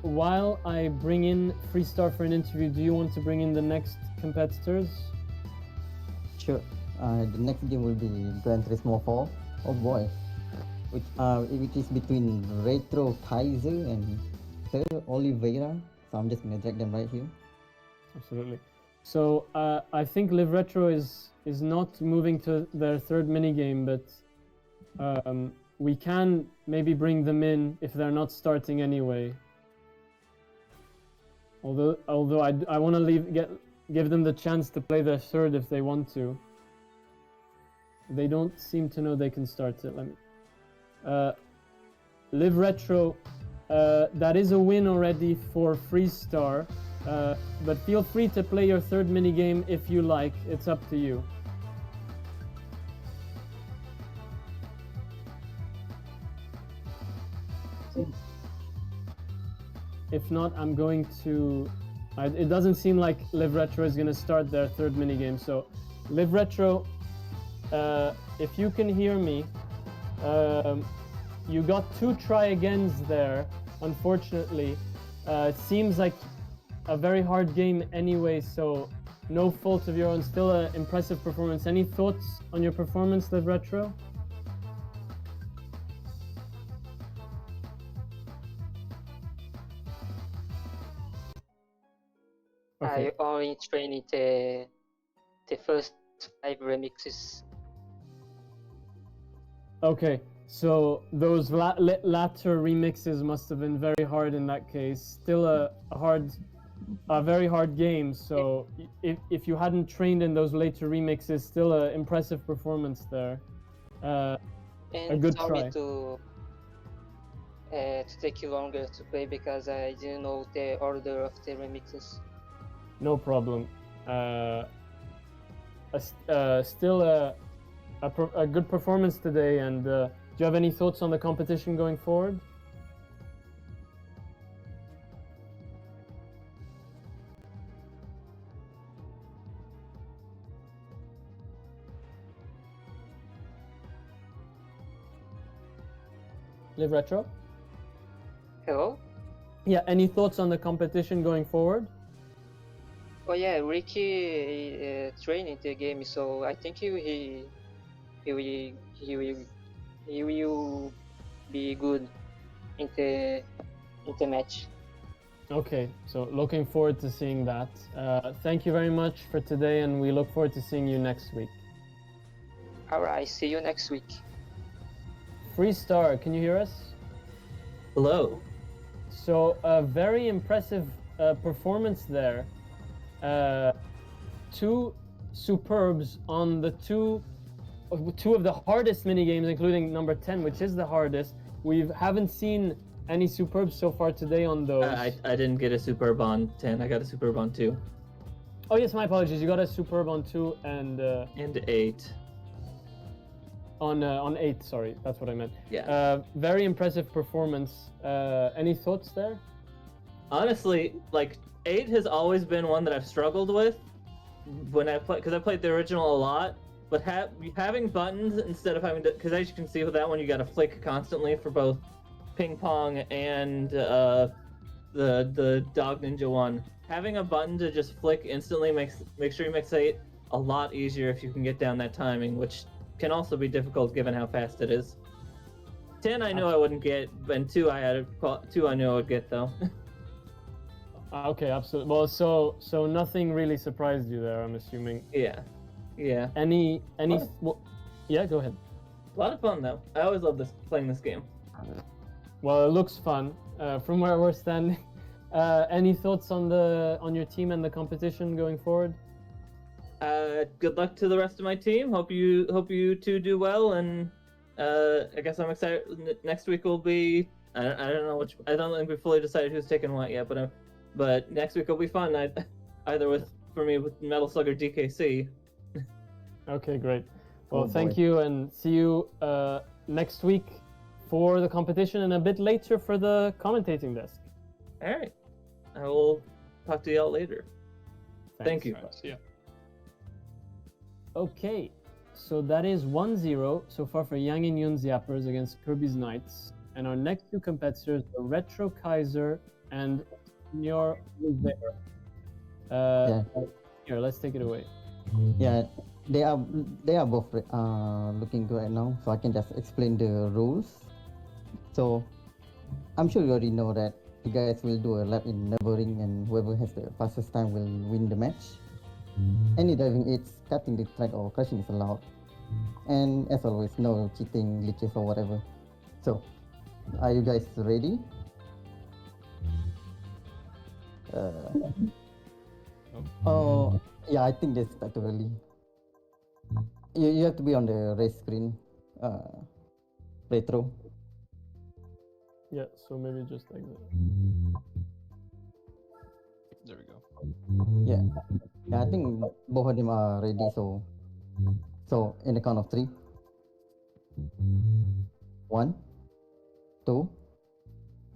A: while I bring in Freestar for an interview, do you want to bring in the next competitors?
D: Sure. The next game will be Gran Turismo 4. Oh boy. Which is between Retro Kaiser and Sir Oliveira. So I'm just gonna drag them right here.
A: Absolutely. So I think Live Retro is not moving to their third minigame, but we can maybe bring them in if they're not starting anyway. Although I want to give them the chance to play their third if they want to. They don't seem to know they can start it. Let me. Live Retro, that is a win already for Freestar, but feel free to play your third minigame if you like. It's up to you. If not, I'm going to... it doesn't seem like Live Retro is going to start their third minigame, so Live Retro, if you can hear me, you got 2 try-agains there, unfortunately. It seems like a very hard game anyway, so no fault of your own. Still an impressive performance. Any thoughts on your performance, Live Retro?
N: Okay. I only trained the first 5 remixes.
A: Okay, so those latter remixes must have been very hard in that case. Still a hard a very hard game. So if you hadn't trained in those later remixes, still an impressive performance there. A
N: And
A: good
N: sorry
A: try.
N: to take you longer to play because I didn't know the order of the remixes.
A: No problem. Still a good performance today. And do you have any thoughts on the competition going forward? Live Retro?
N: Hello?
A: Yeah, any thoughts on the competition going forward?
N: Oh yeah, Ricky training the game, so I think he will be good in the match.
A: Okay, so looking forward to seeing that. Thank you very much for today, and we look forward to seeing you next week.
N: Alright, see you next week.
A: Freestar, can you hear us?
O: Hello.
A: So a very impressive performance there. Two superbs on the two of the hardest mini games, including number 10, which is the hardest. We haven't seen any superbs so far today on those.
O: I didn't get a superb on 10. I got a superb on 2.
A: Oh yes, my apologies. You got a superb on 2 and
O: 8.
A: On 8, sorry, that's what I meant.
O: Yeah.
A: Very impressive performance. Any thoughts there?
O: Honestly, like 8 has always been one that I've struggled with when I play, because I played the original a lot. But having buttons instead of having to, because as you can see with that one, you got to flick constantly for both ping pong and the Dog Ninja one. Having a button to just flick instantly makes sure you mix 8 a lot easier if you can get down that timing, which can also be difficult given how fast it is. 10 I knew I wouldn't get, and 2 I knew I would get though.
A: Okay, absolutely. Well, so nothing really surprised you there, I'm assuming.
O: Yeah.
A: Any well, yeah, go ahead.
O: A lot of fun though. I always love playing this game.
A: Well, it looks fun. From where we're standing, any thoughts on your team and the competition going forward?
O: Good luck to the rest of my team. Hope you two do well, and I guess I'm excited. Next week will be I don't know which. I don't think we fully decided who's taking what yet, but next week will be fun. Either for me with Metal Slug or DKC.
A: Okay, great. Well,
O: Oh,
A: thank
O: boy.
A: you, and see you next week for the competition and a bit later for the commentating desk.
O: All right. I will talk to y'all later. Thank you.
B: Yeah.
A: Okay, so that is 1-0 so far for Yang and Yun Ziappers against Kirby's Knights. And our next two competitors are Retro Kaiser and Senor Rivera. Here, let's take it away.
D: Yeah, they are both looking good right now, so I can just explain the rules. So I'm sure you already know that you guys will do a lap in neighboring, and whoever has the fastest time will win the match. Any diving aids, cutting the track or crashing is allowed. And as always, no cheating, glitches or whatever. So, are you guys ready? Oh, yeah, I think they start too early. You have to be on the race screen. Retro.
A: Yeah, so maybe just like that.
B: There we go.
D: Yeah. Yeah, I think both of them are ready, so in the count of 3. 1, 2,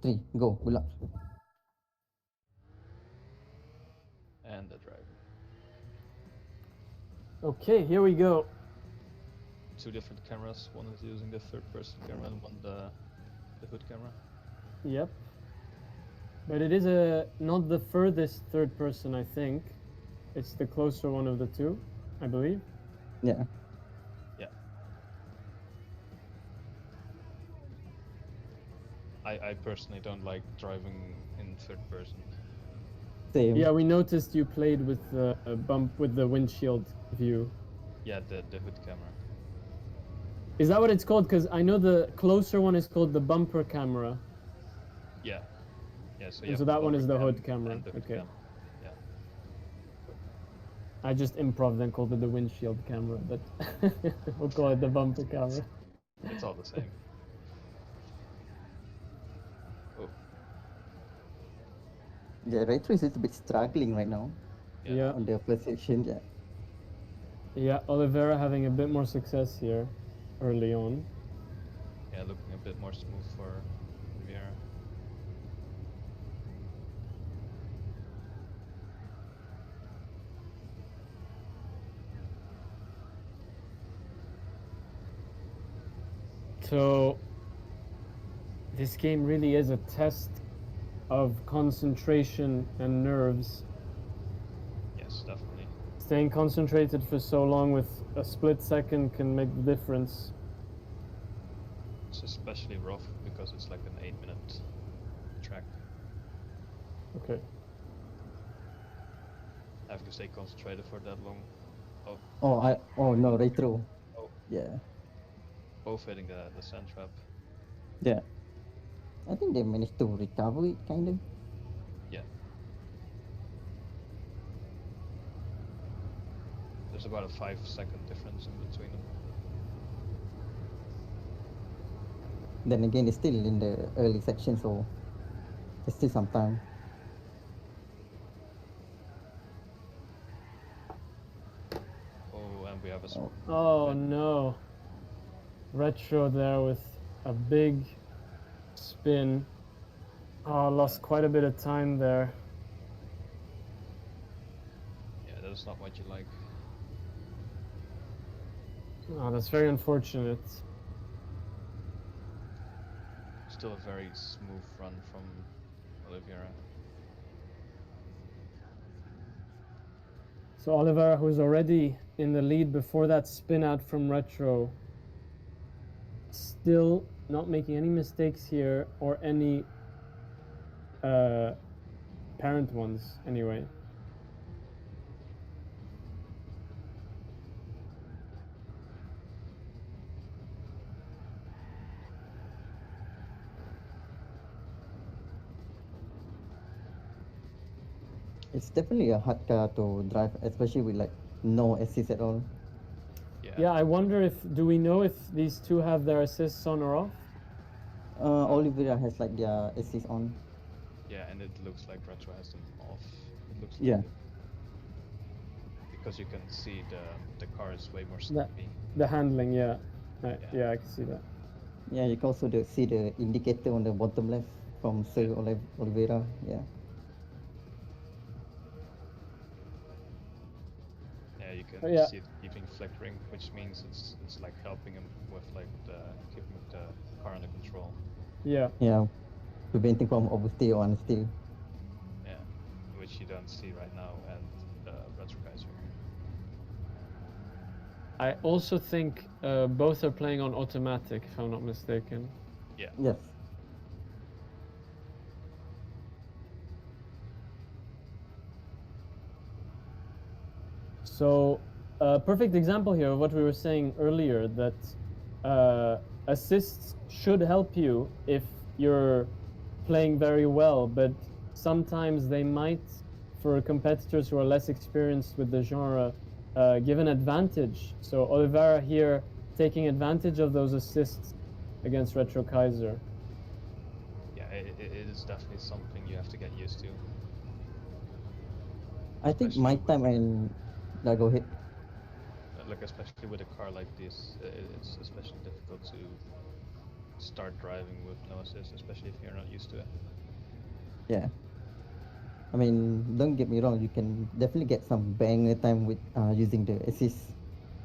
D: 3, go. Good luck.
B: And the driver.
A: Okay, here we go.
B: 2 different cameras. One is using the third-person camera and one the hood camera.
A: Yep. But it is not the furthest third person, I think. It's the closer one of the two, I believe.
D: Yeah.
B: Yeah. I personally don't like driving in third person.
D: Same.
A: Yeah, we noticed you played with the bump with the windshield view.
B: Yeah, the hood camera.
A: Is that what it's called? Because I know the closer one is called the bumper camera.
B: Yeah. Yeah, so,
A: And
B: yeah,
A: so that one
B: bumper
A: is the
B: cam
A: hood camera.
B: and the hood
A: Okay.
B: cam.
A: I just improv and called it the windshield camera, but we'll call it the bumper camera.
B: It's all the same. Oh,
D: Yeah, Retro is a little bit struggling right now
A: Yeah.
D: on their position. Yeah.
A: Yeah, Oliveira having a bit more success here early on.
B: yeah, looking a bit more smooth for Vieira.
A: So this game really is a test of concentration and nerves.
B: Yes, definitely.
A: Staying concentrated for so long with a split second can make the difference.
B: It's especially rough because it's like an 8-minute track.
A: Okay.
B: Having to stay concentrated for that long. Oh,
D: Oh no, Retro.
B: oh,
D: Yeah.
B: both hitting the sand trap.
D: Yeah. I think they managed to recover it, kind of.
B: Yeah. There's about a 5-second difference in between them.
D: Then again, it's still in the early section, so there's still some time.
B: Oh, and we have a
A: Oh no. Retro there with a big spin. Oh, lost quite a bit of time there.
B: Yeah, that's not what you like.
A: Oh, that's very unfortunate.
B: Still a very smooth run from Oliveira.
A: So Oliveira, who's already in the lead before that spin out from Retro, still not making any mistakes here, or any parent ones anyway.
D: It's definitely a hard car to drive, especially with like no assist at all.
A: Yeah, I wonder if, do we know if these two have their assists on or off?
D: Oliveira has like their assist on.
B: Yeah, and it looks like Retro has them off. It looks
D: Yeah.
B: like it. Because you can see the car is way more
A: The,
B: snappy.
A: the handling, yeah. Yeah, I can see that.
D: Yeah, you can also see the indicator on the bottom left from Sir Oliveira. Yeah.
B: Yeah, you can
A: Yeah.
B: see it keeping flickering, which means it's like helping him with like keeping the car under control.
A: Yeah.
D: Yeah. Preventing from oversteer or understeer.
B: Yeah, which you don't see right now, and Retro guys are.
A: I also think both are playing on automatic, if I'm not mistaken.
B: Yeah.
D: Yes.
A: So, a perfect example here of what we were saying earlier, that assists should help you if you're playing very well, but sometimes they might, for competitors who are less experienced with the genre, give an advantage. So Oliveira here taking advantage of those assists against Retro Kaiser.
B: Yeah, it is definitely something you have to get used to.
D: I think my time and go ahead.
B: Like especially with a car like this, it's especially difficult to start driving with no assist, especially if you're not used to it.
D: Yeah. I mean, don't get me wrong, you can definitely get some banger time with using the assist.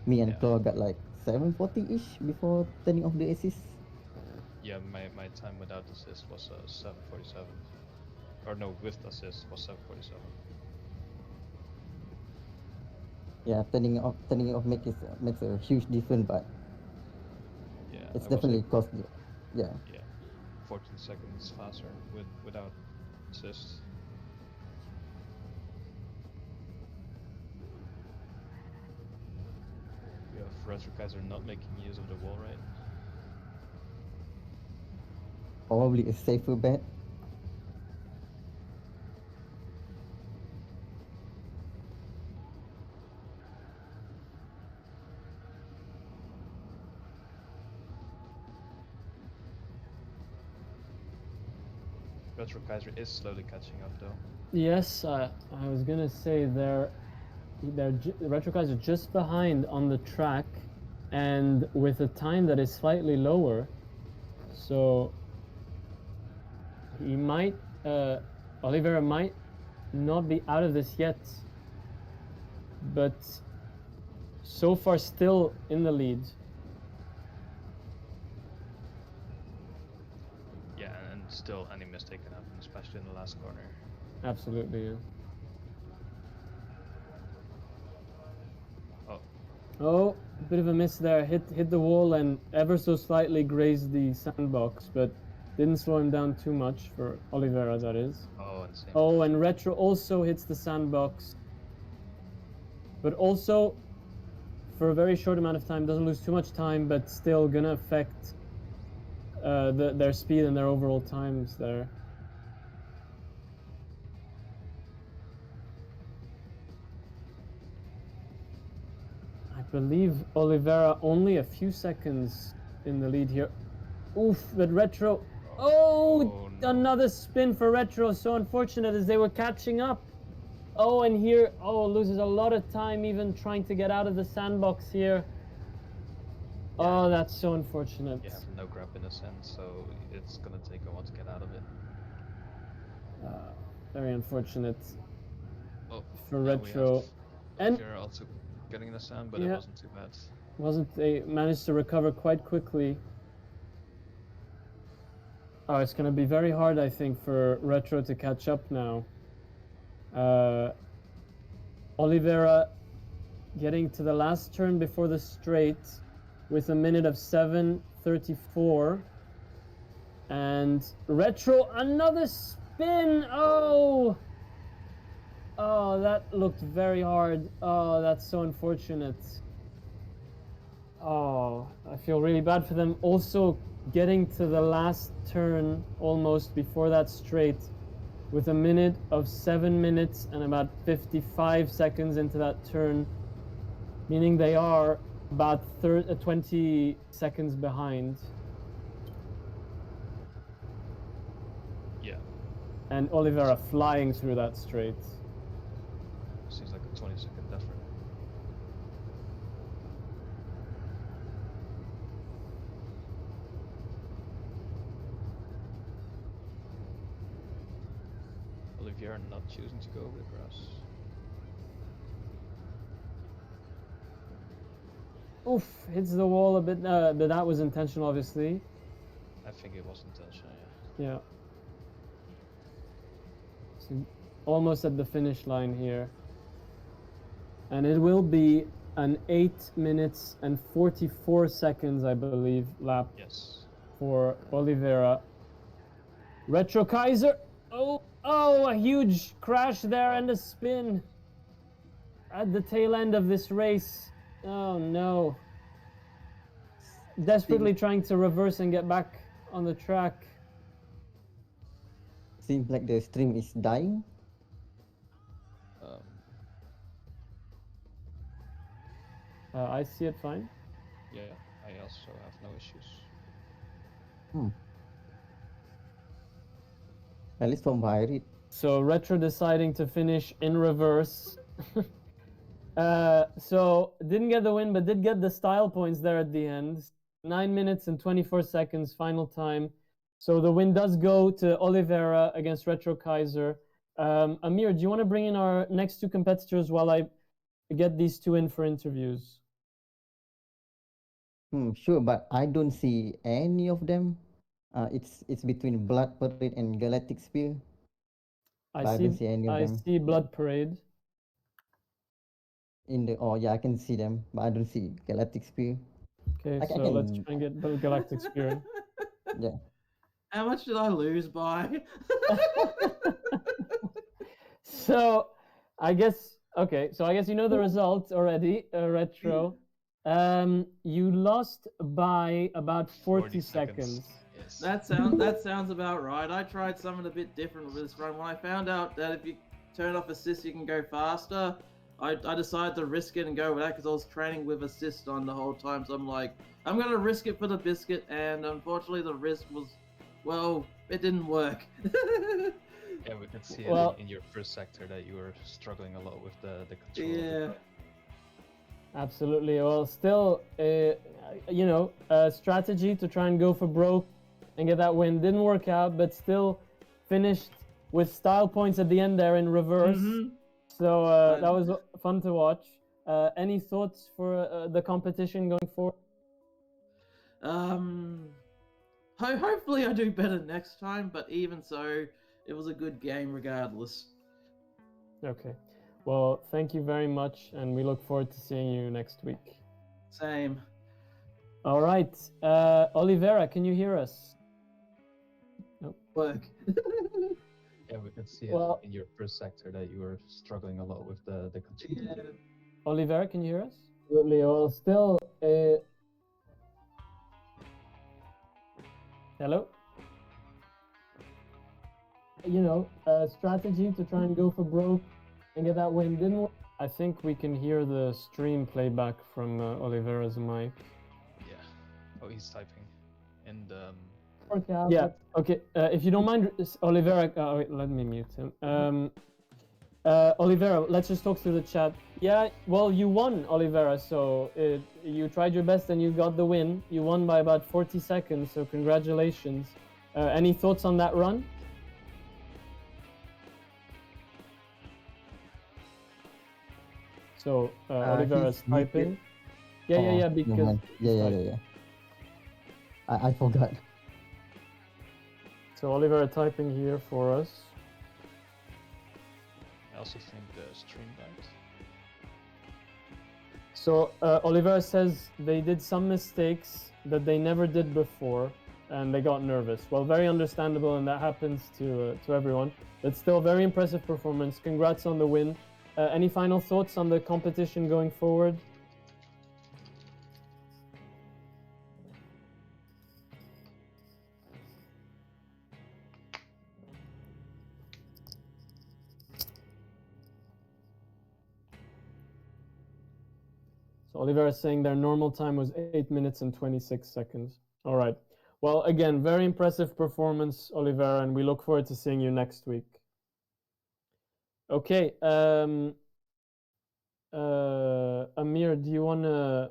D: Me and Claw got like 740-ish before turning off the assist.
B: Yeah, my time without assist was 747. Or no, with assist was 747.
D: Yeah, turning it off makes a huge difference, but
B: Yeah,
D: it's
B: I was
D: definitely
B: able-
D: costly. Yeah.
B: Yeah, 14 seconds faster without assist. We have Retro Kaiser not making use of the wall right.
D: Probably a safer bet.
B: Retro Kaiser is slowly catching up though.
A: Yes, I was gonna say Retro Guys are just behind on the track, and with a time that is slightly lower, so he might, Oliveira might not be out of this yet, but so far still in the lead.
B: Yeah, and still any mistake can happen, especially in the last corner.
A: Absolutely. Yeah.
B: Oh.
A: Oh, a bit of a miss there. Hit the wall and ever so slightly grazed the sandbox, but didn't slow him down too much for Oliveira, that is.
B: Oh, and same.
A: Oh, and Retro also hits the sandbox, but also for a very short amount of time, doesn't lose too much time, but still gonna affect their speed and their overall times there. I believe Oliveira only a few seconds in the lead here. Oof, but Retro. Oh, no. Another spin for Retro. So unfortunate as they were catching up. Oh, and here, loses a lot of time even trying to get out of the sandbox here. Yeah. Oh, that's so unfortunate.
B: You have no grab in a sense, so it's gonna take a while to get out of it.
A: Very unfortunate for
B: now
A: Retro.
B: And you're also getting in the sand, but it wasn't too bad.
A: They managed to recover quite quickly. Oh, it's going to be very hard, I think, for Retro to catch up now. Oliveira getting to the last turn before the straight with a minute of 7:34. And Retro, another spin! Oh, that looked very hard. Oh, that's so unfortunate. Oh, I feel really bad for them. Also, getting to the last turn almost before that straight with a minute of 7 minutes and about 55 seconds into that turn, meaning they are about 20 seconds behind.
B: Yeah.
A: And Oliveira flying through that straight.
B: Seems like a 20-second difference. Olivier not choosing to go over the grass.
A: Oof, hits the wall a bit, but that was intentional, obviously.
B: I think it was intentional,
A: yeah. So almost at the finish line here. And it will be an 8 minutes and 44 seconds, I believe, lap for Oliveira. Retro Kaiser. Oh, a huge crash there and a spin at the tail end of this race. Oh no. Desperately trying to reverse and get back on the track.
D: Seems like the stream is dying.
A: I see it fine.
B: Yeah, I also have no issues.
D: At least from what I read.
A: So Retro deciding to finish in reverse. So didn't get the win, but did get the style points there at the end. 9 minutes and 24 seconds final time. So the win does go to Oliveira against Retro Kaiser. Amir, do you want to bring in our next two competitors while I get these two in for interviews?
D: Sure, but I don't see any of them. It's between Blood Parade and Galactic Spear.
A: I
D: don't see any of them.
A: see Blood Parade.
D: I can see them, but I don't see Galactic Spear.
A: Okay, so let's try and get Galactic Spear.
D: Yeah.
P: How much did I lose by?
A: So, I guess you know the result already, Retro. You lost by about 40 seconds.
B: Yes.
P: That sounds about right. I tried something a bit different with this run. When I found out that if you turn off assist, you can go faster, I decided to risk it and go with that because I was training with assist on the whole time. So I'm like, I'm gonna risk it for the biscuit, and unfortunately the risk was, well, it didn't work.
B: Yeah, we could see
A: Well-
B: it in your first sector that you were struggling a lot with the control.
P: Yeah.
A: Absolutely. Well, still, you know, a strategy to try and go for broke and get that win didn't work out, but still finished with style points at the end there in reverse.
P: Mhm.
A: So that was fun to watch. Any thoughts for the competition going forward?
P: Hopefully I do better next time, but even so, it was a good game regardless.
A: Okay. Well, thank you very much, and we look forward to seeing you next week.
P: Same.
A: All right. Olivera, can you hear us? Nope.
P: Work.
B: Yeah, we could see
A: Well-
B: it in your first sector that you were struggling a lot with the control.
P: Yeah.
A: Olivera, can you hear us? Absolutely. Well, still, hello? You know, a strategy to try and go for broke and get that win didn't work. I think we can hear the stream playback from Olivera's mic.
B: Yeah. Oh, he's typing. And
A: Yeah. Okay. If you don't mind, Olivera. Wait, let me mute him. Olivera, let's just talk through the chat. Yeah. Well, you won, Olivera. So you tried your best and you got the win. You won by about 40 seconds. So congratulations. Any thoughts on that run? So Olivera's
D: he's muted.
A: typing. Yeah,
D: Oh,
A: yeah, yeah.
D: never
A: Because
D: mind. Yeah. I forgot.
A: so Olivera typing here for us.
B: I also think the stream died.
A: So Oliver says they did some mistakes that they never did before, and they got nervous. Well, very understandable, and that happens to everyone. But still, very impressive performance. Congrats on the win. Any final thoughts on the competition going forward? So Oliver is saying their normal time was 8 minutes and 26 seconds. All right. Well, again, very impressive performance, Oliver, and we look forward to seeing you next week. Okay. Amir, do you want to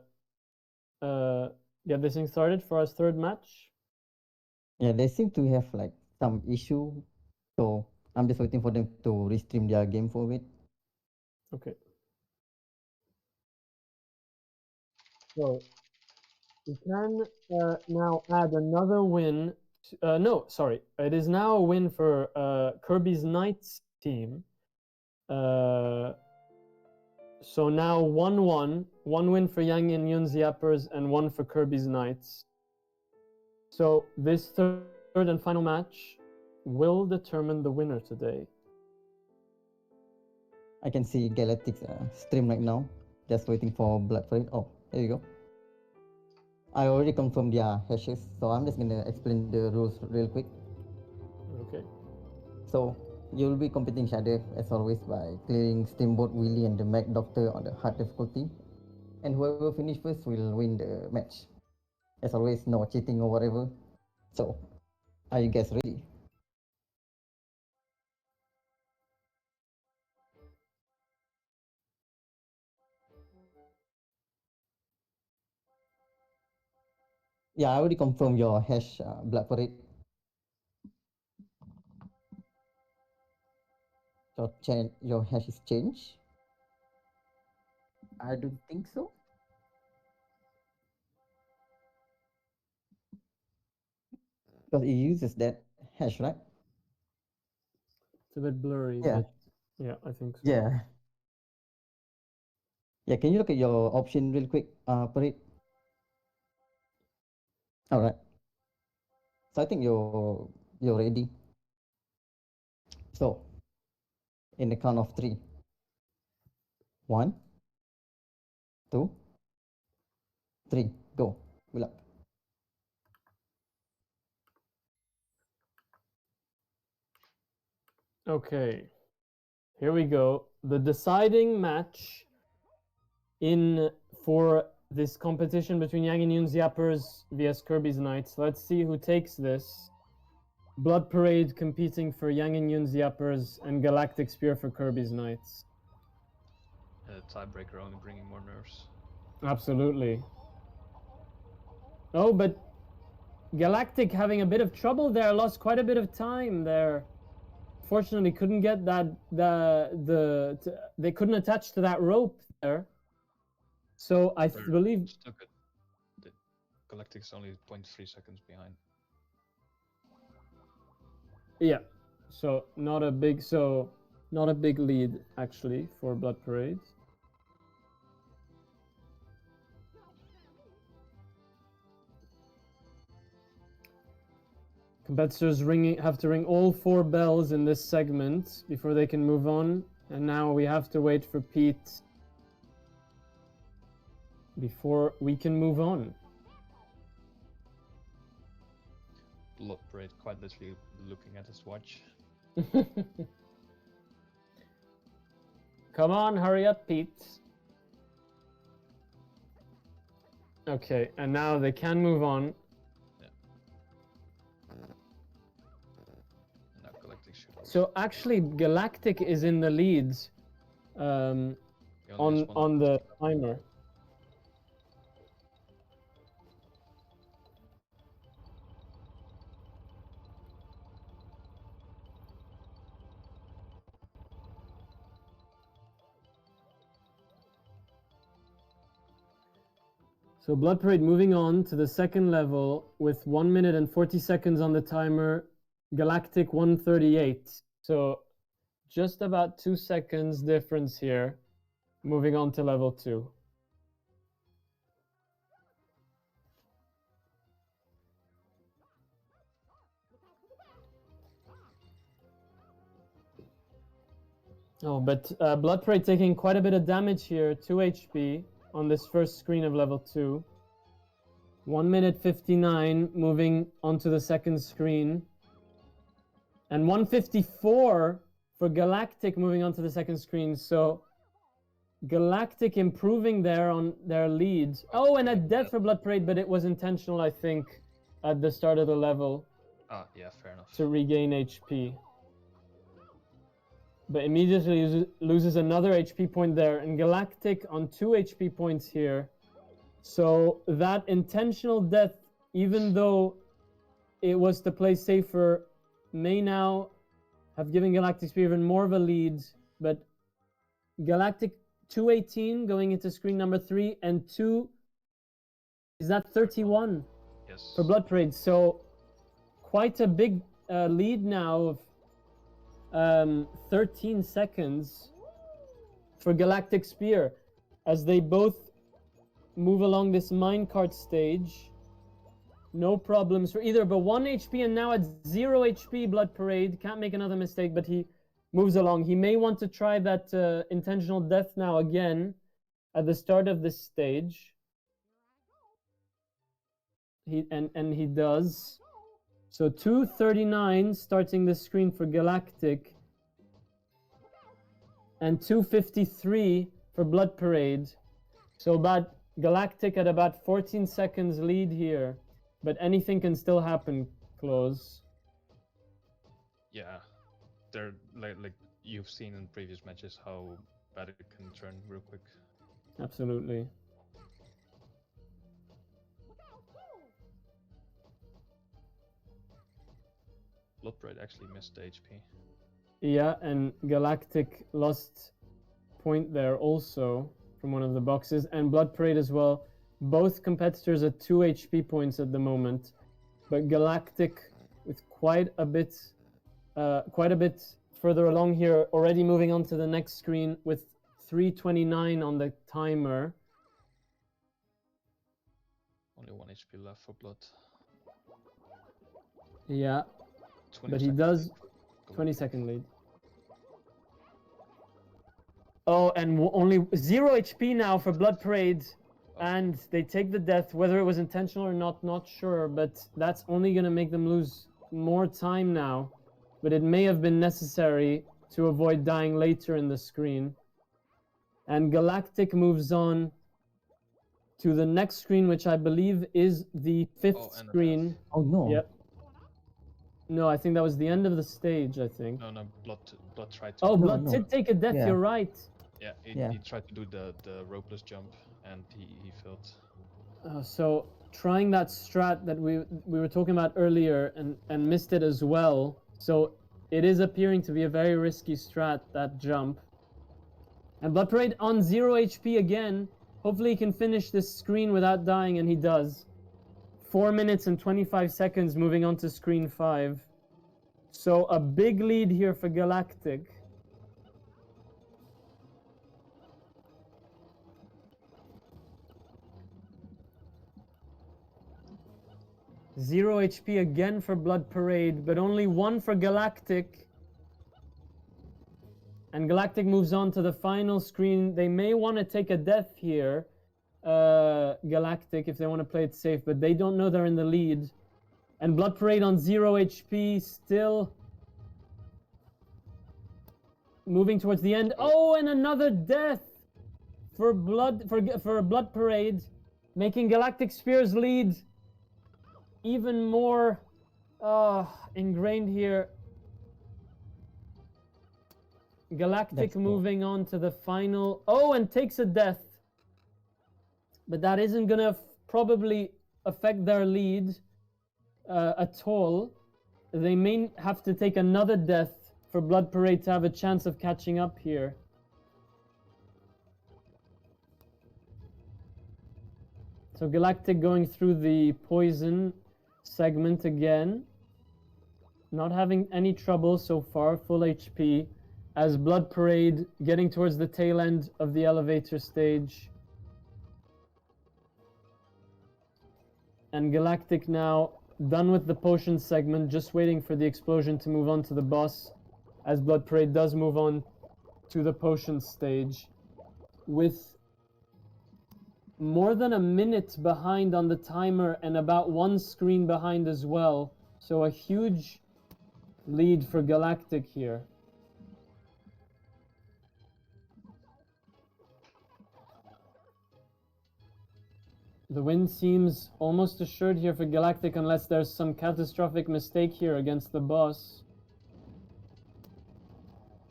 A: get this thing started for our third match?
D: Yeah, they seem to have like some issue, so I'm just waiting for them to restream their game for it.
A: Okay. So we can now add another win. No, sorry. It is now a win for Kirby's Knights team. So now 1-1. One win for Yang and Yun's Yappers and one for Kirby's Knights. So this third and final match will determine the winner today.
D: I can see Galactic's stream right now. Just waiting for Blood Parade. Oh, there you go. I already confirmed their hashes, so I'm just gonna explain the rules real quick.
A: Okay.
D: So you'll be competing each other as always by clearing Steamboat Willie and the Mac Doctor on the hard difficulty, and whoever finish first will win the match. As always, no cheating or whatever. So, are you guys ready? Yeah, I already confirmed your hash, Black Parade. Your hash is changed. I don't think so. Because it uses that hash, right?
A: It's a bit blurry,
D: Yeah.
A: but yeah, I think so.
D: Yeah. Yeah, can you look at your option real quick, Parade? All right. So I think you're ready. So, in the count of 3. 1, 2, 3, go. Good luck.
A: Okay, here we go. The deciding match for this competition between Yang and Yun's Yappers vs Kirby's Knights. Let's see who takes this. Blood Parade competing for Yang and Yun's Yappers, and Galactic Spear for Kirby's Knights.
B: Tiebreaker only bringing more nerves.
A: Absolutely. Oh, but Galactic having a bit of trouble there, lost quite a bit of time there. Fortunately, couldn't get that they couldn't attach to that rope there. So I believe
B: Still good. The Galactic's only 0.3 seconds behind.
A: yeah. So not a big lead actually for Blood Parade. Competitors have to ring all 4 bells in this segment before they can move on. And now we have to wait for Pete before we can move on.
B: Blood Parade quite literally looking at his watch.
A: Come on, hurry up, Pete. Okay, and now they can move on. So actually, Galactic is in the lead on the timer. So Blood Parade moving on to the second level with 1 minute and 40 seconds on the timer. Galactic 138. So just about 2 seconds difference here. Moving on to level 2. Oh, but Blood Parade taking quite a bit of damage here. 2 HP on this first screen of level 2. 1 minute 59 moving onto the second screen. And 154 for Galactic moving on to the second screen. So Galactic improving there on their lead. Oh, and a death for Blood Parade, but it was intentional, I think, at the start of the level.
B: Ah, yeah, fair enough.
A: To regain HP. But immediately loses another HP point there. And Galactic on 2 HP points here. So that intentional death, even though it was to play safer, may now have given Galactic Spear even more of a lead. But Galactic 218 going into screen number 3 and 2. Is that 31?
B: Yes.
A: For Blood Parade. So quite a big lead now of 13 seconds for Galactic Spear as they both move along this minecart stage. No problems for either, but 1 HP and now at 0 HP Blood Parade. Can't make another mistake, but he moves along. He may want to try that intentional death now again at the start of this stage. And he does. So 239 starting the screen for Galactic. And 253 for Blood Parade. So about Galactic at about 14 seconds lead here. But anything can still happen, Close.
B: Yeah, they're like you've seen in previous matches how bad it can turn real quick.
A: Absolutely.
B: Blood Parade actually missed the HP.
A: Yeah, and Galactic lost point there also from one of the boxes, and Blood Parade as well. Both competitors at 2 HP points at the moment, but Galactic with quite a bit further along here, already moving on to the next screen with 329 on the timer.
B: Only 1 HP left for Blood.
A: Yeah, but he does 20-second lead. Oh, and only 0 HP now for Blood Parade. And they take the death, whether it was intentional or not sure, but that's only going to make them lose more time now. But it may have been necessary to avoid dying later in the screen. And Galactic moves on to the next screen, which I believe is the 5th screen.
D: Oh no.
A: Yep. No, I think that was the end of the stage, I think.
B: No, Blood tried to.
A: Oh,
D: No,
A: Blood
D: no.
A: did take a death,
D: Yeah.
A: you're right.
B: Yeah,
D: Yeah.
B: he tried to do the ropeless jump, and he failed.
A: So trying that strat that we were talking about earlier and missed it as well. So it is appearing to be a very risky strat, that jump. And Blood Parade on 0 HP again. Hopefully he can finish this screen without dying, and he does. 4 minutes and 25 seconds moving on to screen 5. So a big lead here for Galactic. Zero HP again for Blood Parade, but only 1 for Galactic. And Galactic moves on to the final screen. They may want to take a death here, Galactic, if they want to play it safe, but they don't know they're in the lead. And Blood Parade on 0 HP, still moving towards the end. Oh, and another death for Blood Parade, making Galactic Spear's lead even more ingrained here. Galactic moving on to the final. Oh, and takes a death. But that isn't going to probably affect their lead at all. They may have to take another death for Blood Parade to have a chance of catching up here. So Galactic going through the poison segment again. Not having any trouble so far, full HP. As Blood Parade getting towards the tail end of the elevator stage. And Galactic now done with the potion segment, just waiting for the explosion to move on to the boss, as Blood Parade does move on to the potion stage. With more than a minute behind on the timer and about 1 screen behind as well. So a huge lead for Galactic here. The win seems almost assured here for Galactic unless there's some catastrophic mistake here against the boss.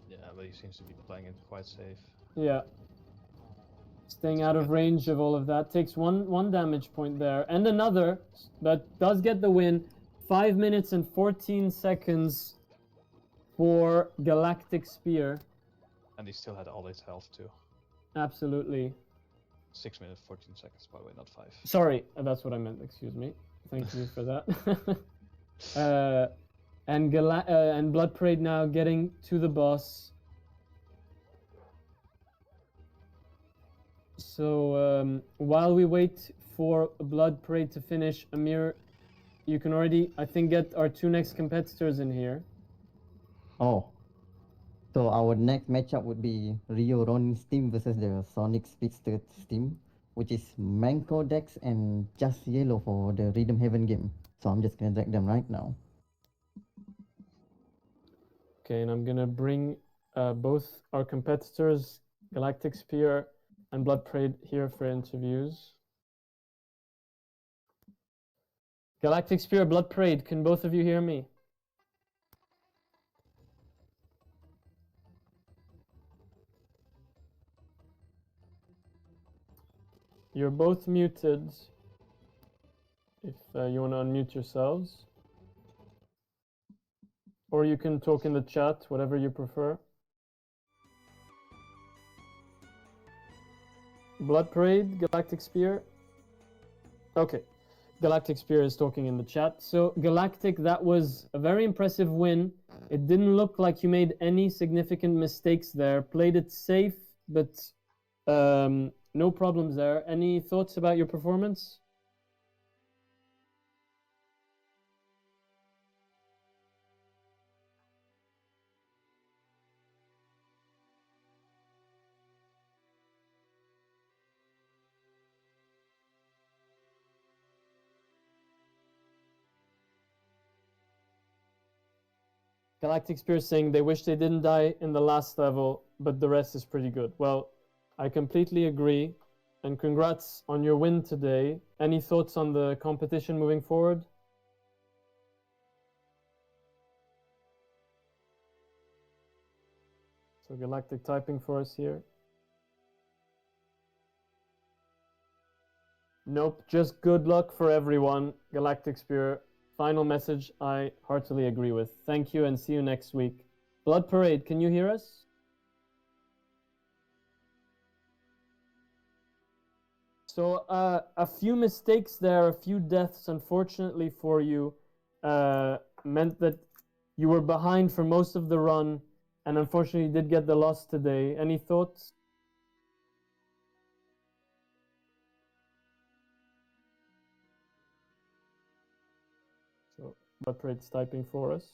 B: Yeah, but he seems to be playing it quite safe.
A: Yeah. Staying out of range of all of that. Takes one damage point there. And another, but does get the win. 5 minutes and 14 seconds for Galactic Spear.
B: And he still had all his health too.
A: Absolutely.
B: 6 minutes, 14 seconds, by the way, not 5.
A: Sorry, that's what I meant, excuse me. Thank you for that. And Blood Parade now getting to the boss. So while we wait for Blood Parade to finish, Amir, you can already, I think, get our 2 next competitors in here.
D: Oh. So our next matchup would be Rio Ronin's team versus the Sonic Speedster team, which is Manco Dex and Just Yellow for the Rhythm Heaven game. So I'm just gonna drag them right now.
A: Okay, and I'm gonna bring both our competitors, Galactic Spear and Blood Parade, here for interviews. Galactic Spear, Blood Parade, can both of you hear me? You're both muted. If you want to unmute yourselves. Or you can talk in the chat, whatever you prefer. Blood Parade, Galactic Spear. Okay, Galactic Spear is talking in the chat. So Galactic, that was a very impressive win. It didn't look like you made any significant mistakes there. Played it safe, but no problems there. Any thoughts about your performance? Galactic Spear saying they wish they didn't die in the last level, but the rest is pretty good. Well, I completely agree, and congrats on your win today. Any thoughts on the competition moving forward? So Galactic typing for us here. Nope, just good luck for everyone. Galactic Spear. Final message I heartily agree with. Thank you and see you next week. Blood Parade, can you hear us? So a few mistakes there, a few deaths, unfortunately for you, meant that you were behind for most of the run, and unfortunately did get the loss today. Any thoughts? So Blood Parade's typing for us.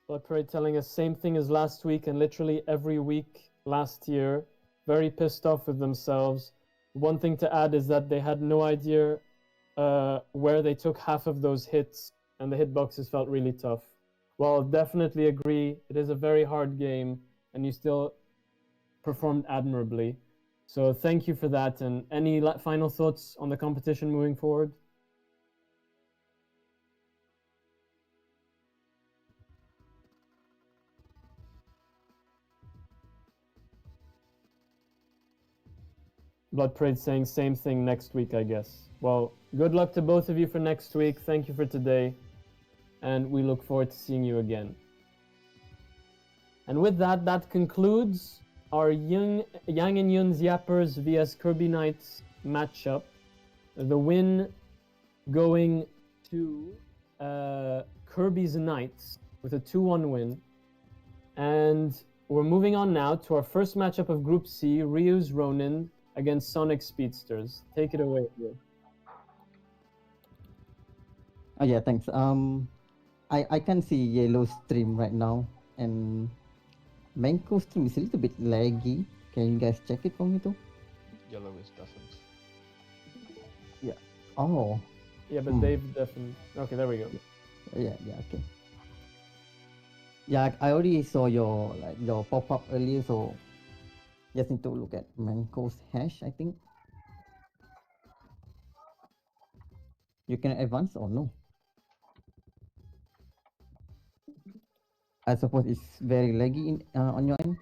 A: Blood Parade telling us same thing as last week and literally every week last year. Very pissed off with themselves. One thing to add is that they had no idea where they took half of those hits, and the hitboxes felt really tough. Well, definitely agree. It is a very hard game, and you still performed admirably. So thank you for that. And any final thoughts on the competition moving forward? Blood Parade saying same thing next week, I guess. Well, good luck to both of you for next week. Thank you for today. And we look forward to seeing you again. And with that, that concludes our Yang and Yun's Yappers vs Kirby Knights matchup. The win going to Kirby's Knights with a 2-1 win. And we're moving on now to our first matchup of Group C, Ryu's Ronin against Sonic Speedsters. Take it away, Ryu.
D: Oh yeah, thanks. I can see Yellow's stream right now, and Manko's stream is a little bit laggy. Can you guys check it for me too?
B: Yellow is deafened.
D: Yeah. Oh.
A: Yeah, but they've definitely. Okay, there we go.
D: Yeah, okay. Yeah, I already saw your pop up earlier, so just need to look at Manko's hash, I think. You can advance or no? I suppose it's very laggy on your end.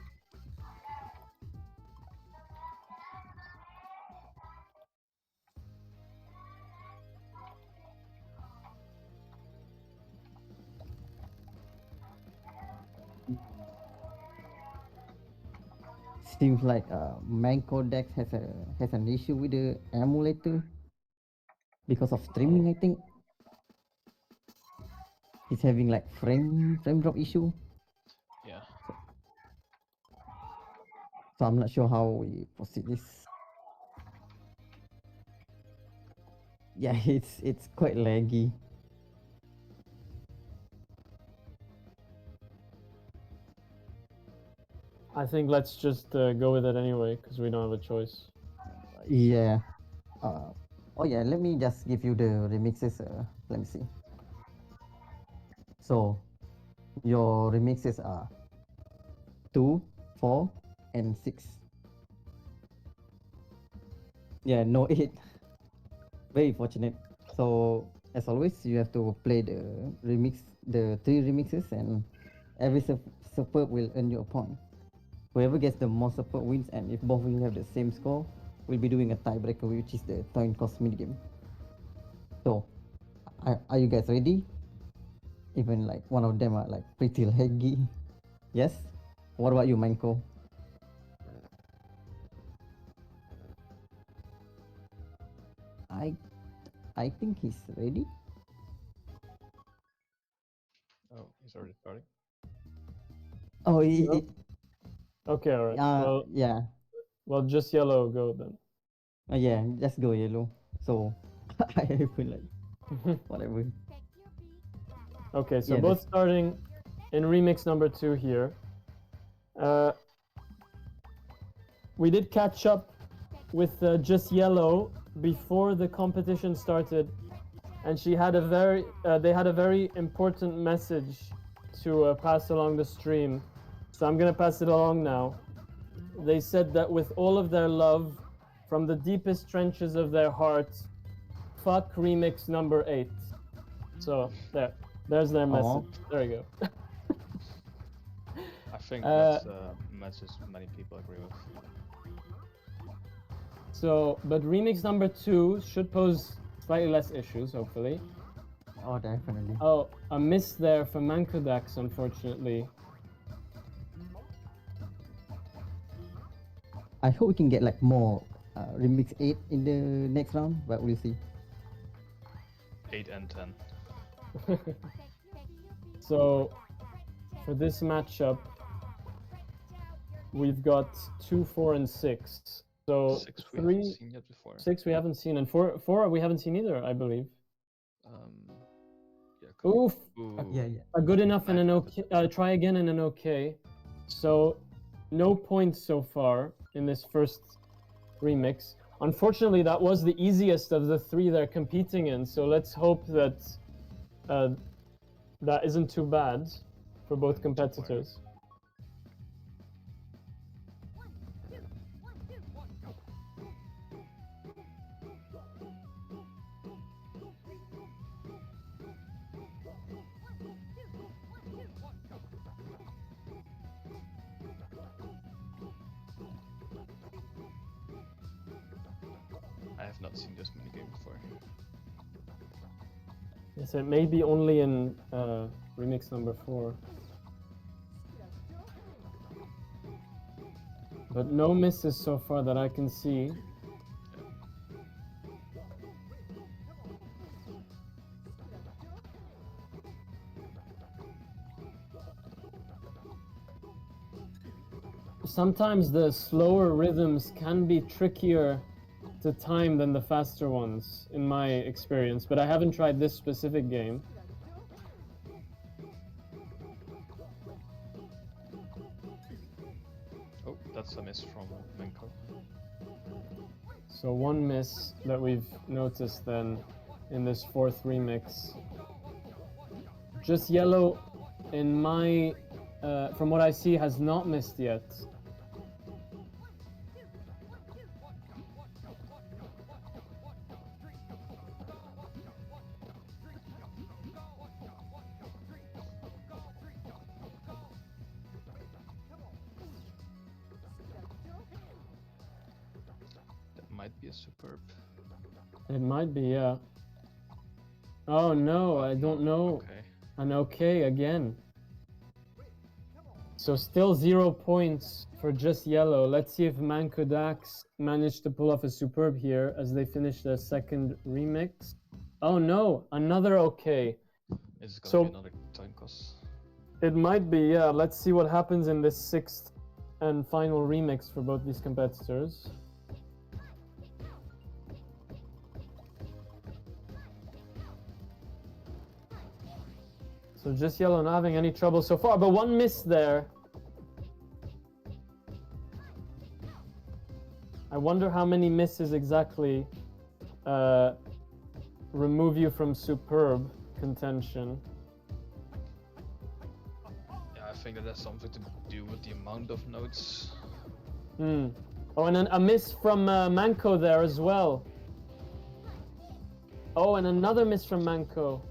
D: Seems like Manko Dex has an issue with the emulator because of streaming. I think he's having like frame drop issue.
B: Yeah.
D: So I'm not sure how we proceed this. Yeah, it's quite laggy.
A: I think let's just go with it anyway, because we don't have a choice.
D: Yeah. Oh yeah, let me just give you the remixes. Let me see. So, your remixes are 2, 4, and 6. Yeah, no 8. Very fortunate. So, as always, you have to play the 3 remixes, and every superb will earn you a point. Whoever gets the most support wins, and if both of you have the same score, we'll be doing a tiebreaker, which is the coin toss minigame. So, are you guys ready? Even like one of them are like pretty laggy. Yes? What about you, Manko? I think he's ready.
B: Oh, he's already starting.
D: Oh,
A: Okay, alright. Well,
D: yeah.
A: Well, just Yellow go then.
D: Yeah, just go Yellow. So, I feel like whatever.
A: Okay, so
D: Yeah,
A: both starting in remix number 2 here. We did catch up with just Yellow before the competition started, and she had they had a very important message to pass along the stream. So I'm gonna pass it along now. They said that with all of their love from the deepest trenches of their hearts, fuck remix number 8. So there's their message. There you go.
B: I think that's a message many people agree with.
A: So, but remix number 2 should pose slightly less issues, hopefully.
D: Oh, definitely.
A: Oh, a miss there for Mankodax, unfortunately.
D: I hope we can get like more remix 8 in the next round, but we'll see.
B: 8 and 10.
A: So, for this matchup, we've got 2, 4, and 6. So
B: 6 we haven't seen yet before.
A: 6 we haven't seen, and 4 we haven't seen either, I believe.
B: Yeah.
A: Oof.
D: Yeah.
A: A good enough and an okay. Try again and an okay. So, no points so far in this first remix. Unfortunately, that was the easiest of the 3 they're competing in. So let's hope that that isn't too bad for both competitors.
B: I have not seen this minigame before.
A: Yes, it may be only in remix number 4. But no misses so far that I can see. Sometimes the slower rhythms can be trickier to time than the faster ones, in my experience, but I haven't tried this specific game.
B: Oh, that's a miss from Menko.
A: So one miss that we've noticed then in this 4th remix. Just yellow, in my, from what I see, has not missed yet.
B: Might be a superb.
A: It might be, yeah. Oh no, I don't know.
B: Okay.
A: An okay again. So still 0 points for just yellow. Let's see if Mankodax managed to pull off a superb here as they finish their 2nd remix. Oh no, another okay.
B: Is it gonna
A: So
B: be another time cost?
A: it might be, yeah. Let's see what happens in this 6th and final remix for both these competitors. So just yellow not having any trouble so far, but one miss there. I wonder how many misses exactly remove you from superb contention.
B: Yeah, I think that has something to do with the amount of notes.
A: Oh, and then a miss from Manko there as well. Oh, and another miss from Manko.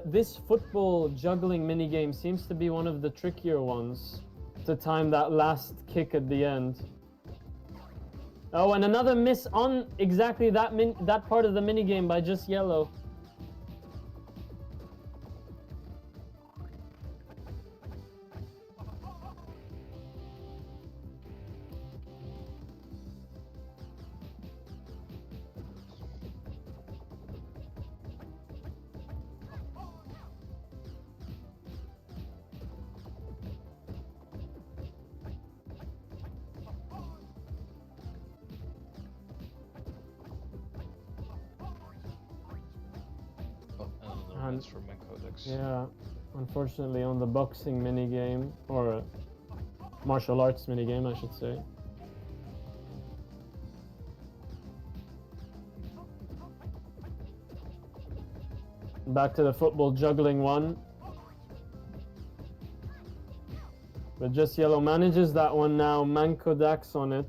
A: This football juggling minigame seems to be one of the trickier ones to time that last kick at the end. Oh, and another miss on exactly that part of the minigame by just yellow.
B: That's from my codex.
A: Yeah, unfortunately on the boxing minigame, or martial arts minigame I should say. Back to the football juggling one. But Just Yellow manages that one now. Manko Dax on it.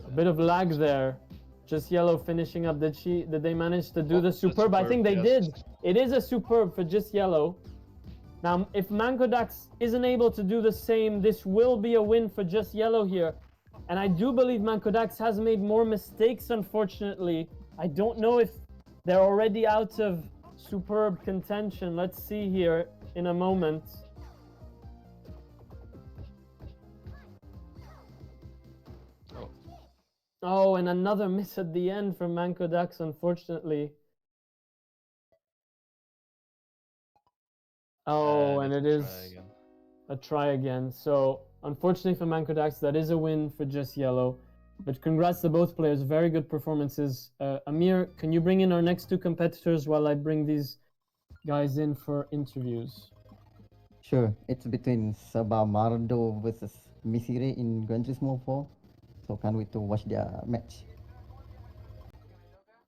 A: A bit of lag there. Just Yellow finishing up. Did they manage to do the superb? I think they did. It is a superb for Just Yellow. Now, if Manko Dax isn't able to do the same, this will be a win for Just Yellow here. And I do believe Manko Dax has made more mistakes, unfortunately. I don't know if they're already out of superb contention. Let's see here in a moment. Oh, and another miss at the end from Manko Dax, unfortunately. Oh, and it is a try again. So, unfortunately for Manko Dax, that is a win for Just Yellow. But congrats to both players. Very good performances. Amir, can you bring in our next two competitors while I bring these guys in for interviews?
D: Sure, it's between Sabah Mardo versus Misire in Gran Turismo 4. So can't wait to watch their match.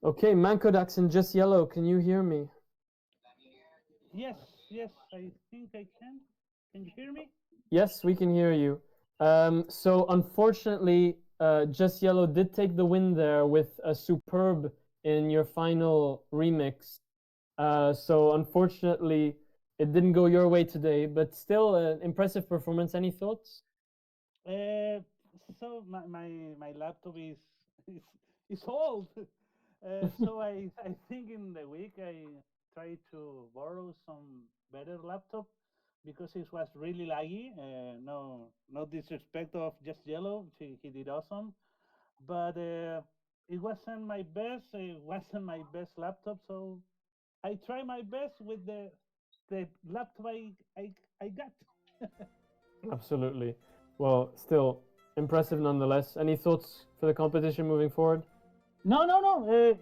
A: Okay, Manko Dax and Just Yellow, can you hear me?
Q: Yes, I think I can. Can you hear me?
A: Yes, we can hear you. So unfortunately, Just Yellow did take the win there with a superb in your final remix. So unfortunately, it didn't go your way today, but still an impressive performance. Any thoughts?
Q: So my laptop is old. So I think in the week I tried to borrow some better laptop because it was really laggy. No disrespect of Just Yellow, he did awesome, but it wasn't my best. It wasn't my best laptop, so I try my best with the laptop I got.
A: Absolutely. Well, still impressive nonetheless. Any thoughts for the competition moving forward?
Q: No.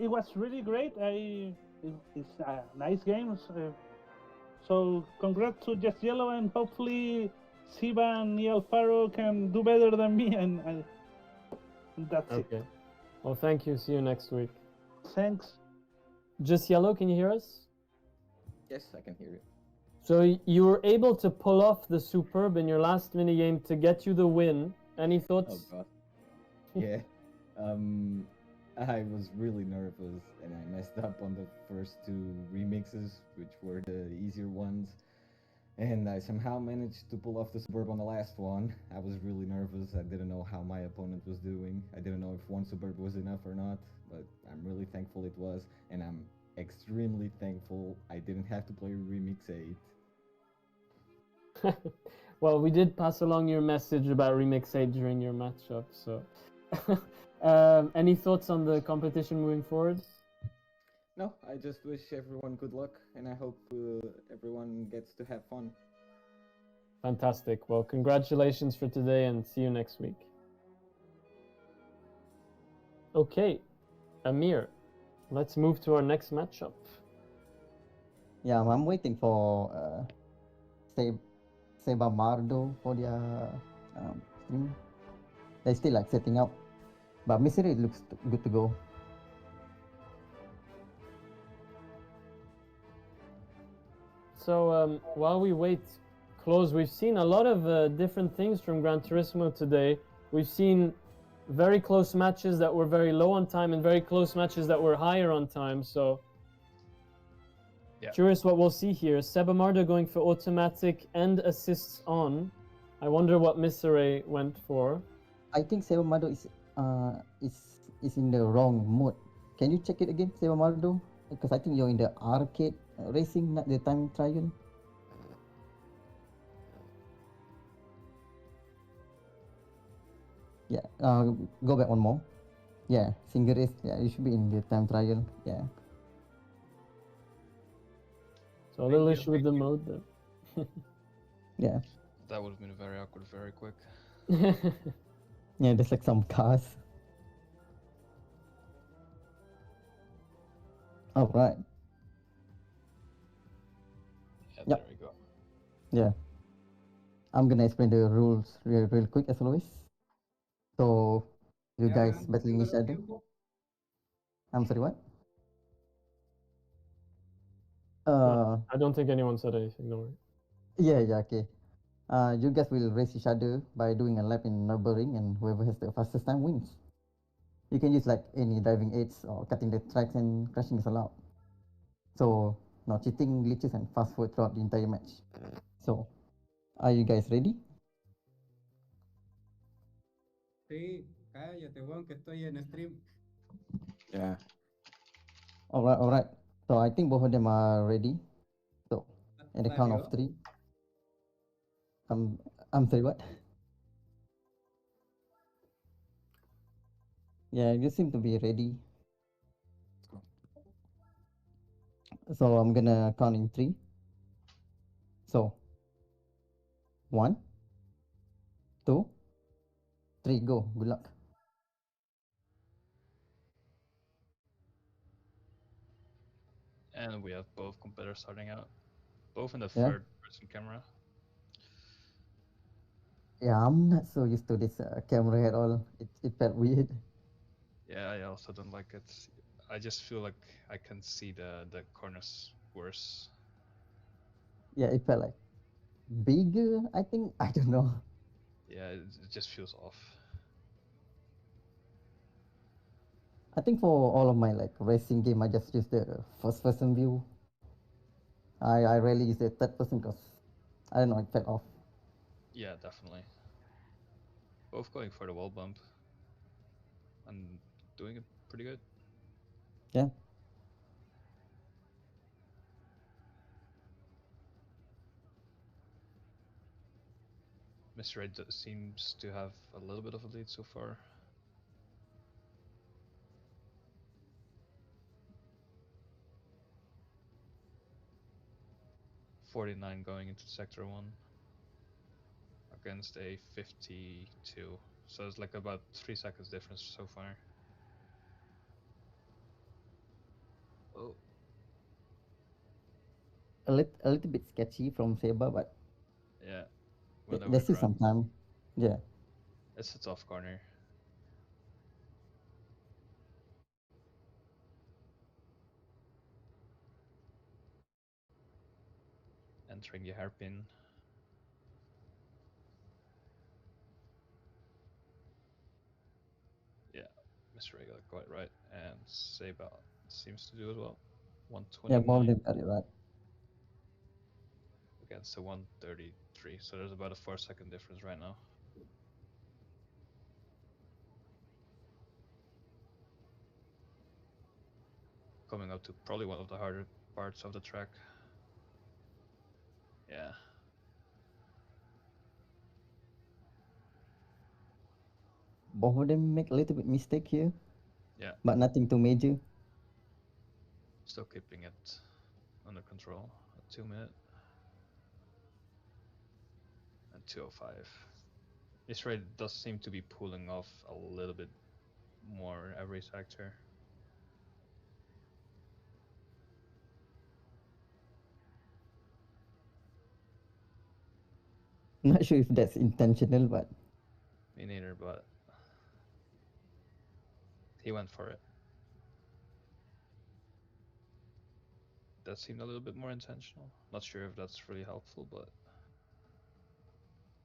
Q: It was really great. It's nice games. So congrats to Just Yellow, and hopefully Siba and Alfaro can do better than me. And that's it.
A: Okay. Well, thank you. See you next week.
Q: Thanks.
A: Just Yellow, can you hear us?
J: Yes, I can hear you.
A: So you were able to pull off the superb in your last minigame to get you the win. Any thoughts?
R: Oh god. Yeah. I was really nervous and I messed up on the first two remixes, which were the easier ones. And I somehow managed to pull off the superb on the last one. I was really nervous. I didn't know how my opponent was doing. I didn't know if one superb was enough or not, but I'm really thankful it was. And I'm extremely thankful I didn't have to play Remix 8.
A: Well, we did pass along your message about Remix 8 during your matchup, so... any thoughts on the competition moving forward?
R: No, I just wish everyone good luck, and I hope everyone gets to have fun.
A: Fantastic. Well, congratulations for today, and see you next week. Okay, Amir, let's move to our next matchup.
D: Yeah, I'm waiting for Seba Mardo for their stream. They're still like setting up, but Misery looks good to go.
A: So while we wait, Close, we've seen a lot of different things from Gran Turismo today. We've seen very close matches that were very low on time and very close matches that were higher on time. So curious what we'll see here. Sebamardo going for automatic and assists on. I wonder what Misery went for.
D: I think Sebamardo is in the wrong mode. Can you check it again, Sebamardo? Because I think you're in the arcade racing, not the time trial. Yeah, go back one more. Yeah, single race. Yeah, you should be in the time trial. Yeah.
A: So a little issue with the mode there.
D: Yeah.
B: That would have been very awkward very quick.
D: Yeah, there's like some cars. All right.
B: Yeah,
D: Yep.
B: there we go.
D: Yeah. I'm gonna explain the rules real quick as always. So you guys battling each other. I'm sorry, what?
A: I don't think anyone said anything, don't worry.
D: Yeah, okay. You guys will race each other by doing a lap in Nürburgring, and whoever has the fastest time wins. You can use like any driving aids or cutting the tracks, and crashing is allowed. So no cheating, glitches, and fast forward throughout the entire match. So, are you guys ready?
S: Sí, cállate, weón, que estoy en stream.
H: Yeah.
D: Alright, alright. So I think both of them are ready. So at the count of
S: Salió.
D: 3. I'm sorry, what? Yeah, you seem to be ready. So I'm gonna count in 3. So 1, 2, 3, go. Good luck.
B: And we have both competitors starting out, both in the
D: Yeah.
B: third person camera.
D: Yeah, I'm not so used to this camera at all. It felt weird.
B: Yeah, I also don't like it. I just feel like I can see the corners worse.
D: Yeah, it felt like bigger, I think. I don't know.
B: Yeah, it just feels off.
D: I think for all of my like racing game, I just use the first person view. I rarely use the third person because I don't know, it felt off.
B: Yeah, definitely. Both going for the wall bump and doing it pretty good.
D: Yeah.
B: Mr. Red seems to have a little bit of a lead so far. .49 going into sector 1 against a 52. So it's like about 3 seconds difference so far. Oh.
D: A little bit sketchy from Seba, but
B: Yeah. Went over
D: there's
B: the
D: still
B: grass.
D: some time. Yeah.
B: It's a tough corner. Entering the hairpin. Yeah, Mr. Ray got it quite right, and Seba seems to do as well.
D: Yeah,
B: 129
D: both of them got it right.
B: against the 133, so there's about a 4-second difference right now. Coming up to probably one of the harder parts of the track. Yeah.
D: Both of them make a little bit mistake here.
B: Yeah.
D: But nothing too major.
B: Still keeping it under control. A 2 minute. And 2:05. This rate does seem to be pulling off a little bit more every sector.
D: Not sure if that's intentional, but
B: Me neither, but he went for it. That seemed a little bit more intentional. Not sure if that's really helpful, but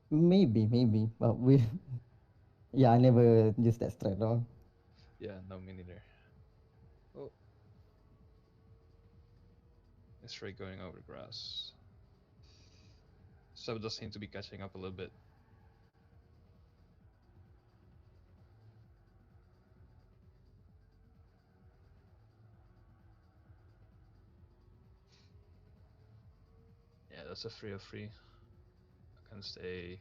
D: maybe. But we yeah, I never used that strat at all.
B: yeah, no, me neither. Oh. It's Ray going over the grass. Seb does seem to be catching up a little bit. Yeah, that's a 303 against a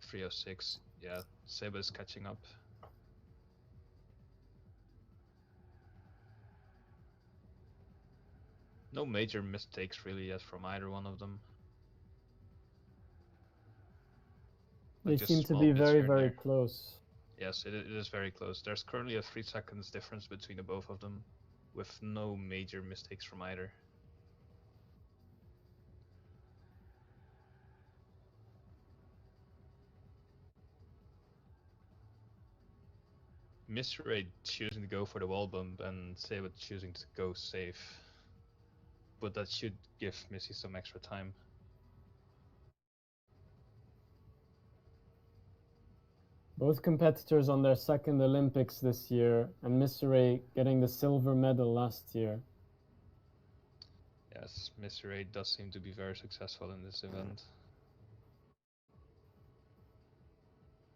B: 306. Yeah, Seba is catching up. No major mistakes really yet from either one of them.
A: They
B: Like just
A: seem to
B: small
A: be
B: bits
A: very,
B: here and
A: very
B: there.
A: close.
B: Yes, it is very close. There's currently a 3 seconds difference between the both of them, with no major mistakes from either. Mr. Ray choosing to go for the wall bump and Seba choosing to go safe. But that should give Missy some extra time.
A: Both competitors on their second Olympics this year, and Mr. Ray getting the silver medal last year.
B: Yes, Mr. A does seem to be very successful in this event.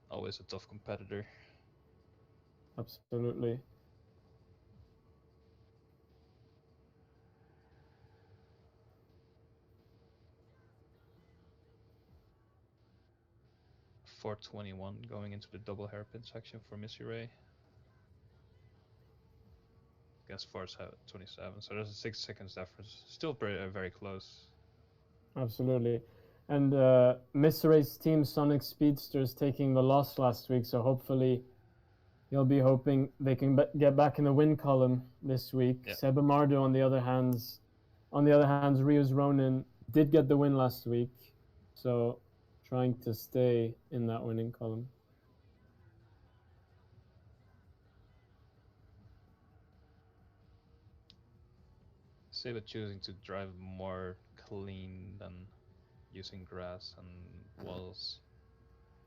B: Always a tough competitor.
A: Absolutely.
B: .421 going into the double hairpin section for Missy Ray. Against 427, so there's a 6 seconds difference. Still very close.
A: Absolutely. And Mr. Ray's team Sonic Speedsters taking the loss last week, so hopefully you'll be hoping they can get back in the win column this week.
B: Yeah.
A: Seb Amardo, on the other hand, Rios Ronin did get the win last week, so trying to stay in that winning column.
B: Seba choosing to drive more clean than using grass and walls.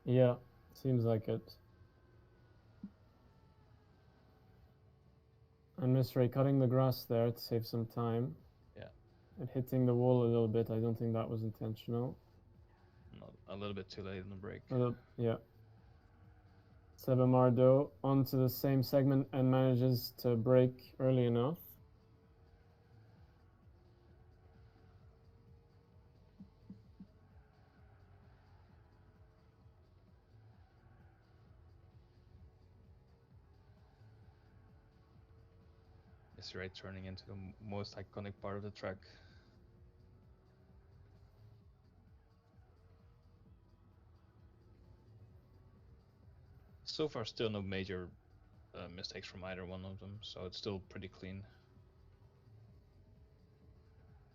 A: Yeah, seems like it. And Mr. Ray cutting the grass there to save some time.
B: Yeah.
A: And hitting the wall a little bit. I don't think that was intentional.
B: A little bit too late in the break.
A: Yeah. Sebamardo onto the same segment and manages to break early enough.
B: Mr. Ray turning into the most iconic part of the track. So far, still no major mistakes from either one of them, so it's still pretty clean.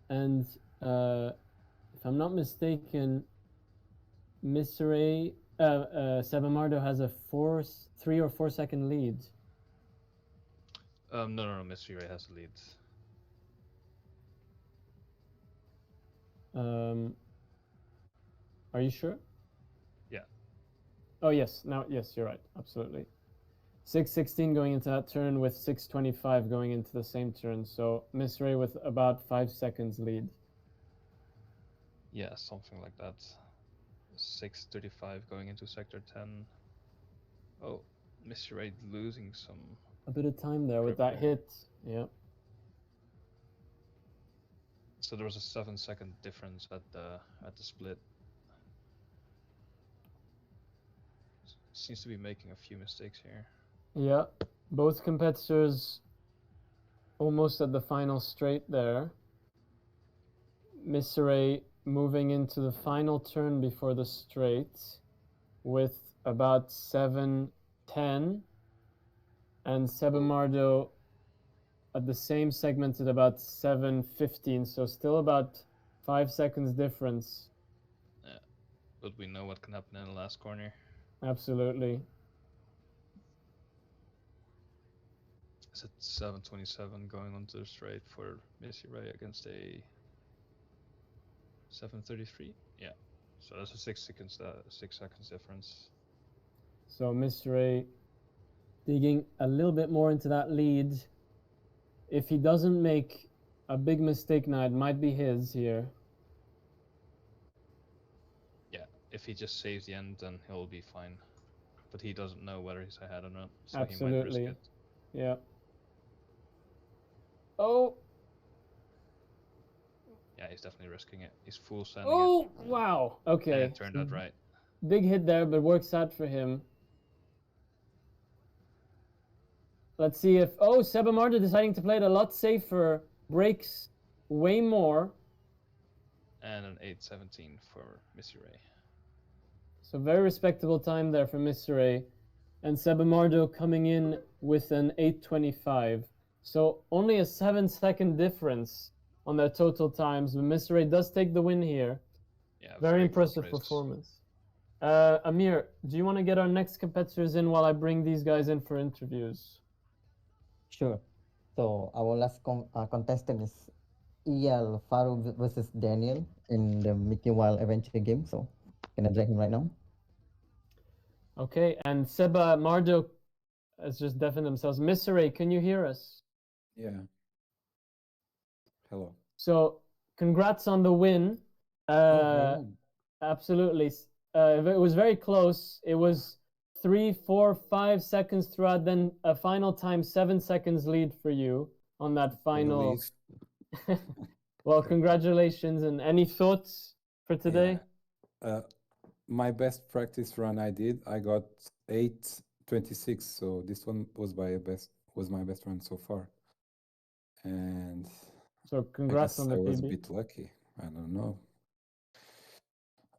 A: And if I'm not mistaken, Mr. Ray, Sebamardo has a 3 or 4 second lead.
B: No, Mr. Ray has the lead.
A: Are you sure?
B: Yeah.
A: Oh yes, yes, you're right, absolutely. 6:16 going into that turn with 6:25 going into the same turn, so Miss Ray with about 5 seconds lead.
B: Yeah, something like that. 6:35 going into sector 10. Oh, Mr. Ray losing
A: a bit of time there with that hit. Yeah.
B: So there was a 7-second difference at the split. Seems to be making a few mistakes here.
A: Yeah, both competitors almost at the final straight there. Mr. Ray moving into the final turn before the straight with about 7:10, and Sebamardo at the same segment at about 7:15, so still about 5 seconds difference.
B: Yeah, but we know what can happen in the last corner.
A: Absolutely.
B: It's at 7:27 going onto the straight for Missy Ray against a 7:33. Yeah, so that's a 6 seconds difference.
A: So Mr. Ray digging a little bit more into that lead. If he doesn't make a big mistake now, it might be his here.
B: Yeah, if he just saves the end, then he'll be fine. But he doesn't know whether he's ahead or not, so
A: Absolutely.
B: he might risk it.
A: Yeah. Oh!
B: Yeah, he's definitely risking it. He's full sending it.
A: Oh, wow. Okay.
B: And it turned out right.
A: Big hit there, but works out for him. Let's see if... Oh, Sebamardo deciding to play it a lot safer. Breaks way more.
B: And an 8:17 for Missy Ray.
A: So very respectable time there for Mr. Ray. And Sebamardo coming in with an 8:25. So only a 7-second difference on their total times. But Mr. Ray does take the win here.
B: Yeah,
A: very impressive performance. Amir, do you want to get our next competitors in while I bring these guys in for interviews?
D: Sure. So our last contestant is EL Farouk versus Daniel in the Mickey Wild Adventure game. So can I drag him right now?
A: Okay, and Seba Mardo has just deafened themselves. Misere, can you hear us?
T: Yeah. Hello.
A: So, congrats on the win.
T: well done.
A: Absolutely. It was very close. It was 3, 4, 5 seconds throughout, then a final time 7 seconds lead for you on that final. Well, congratulations. And any thoughts for today?
T: Yeah. My best practice run I did, I got 8:26. So this one was my best run so far. And
A: so
T: I
A: congrats
T: guess
A: on the
T: I was a
A: PB.
T: bit lucky. I don't know.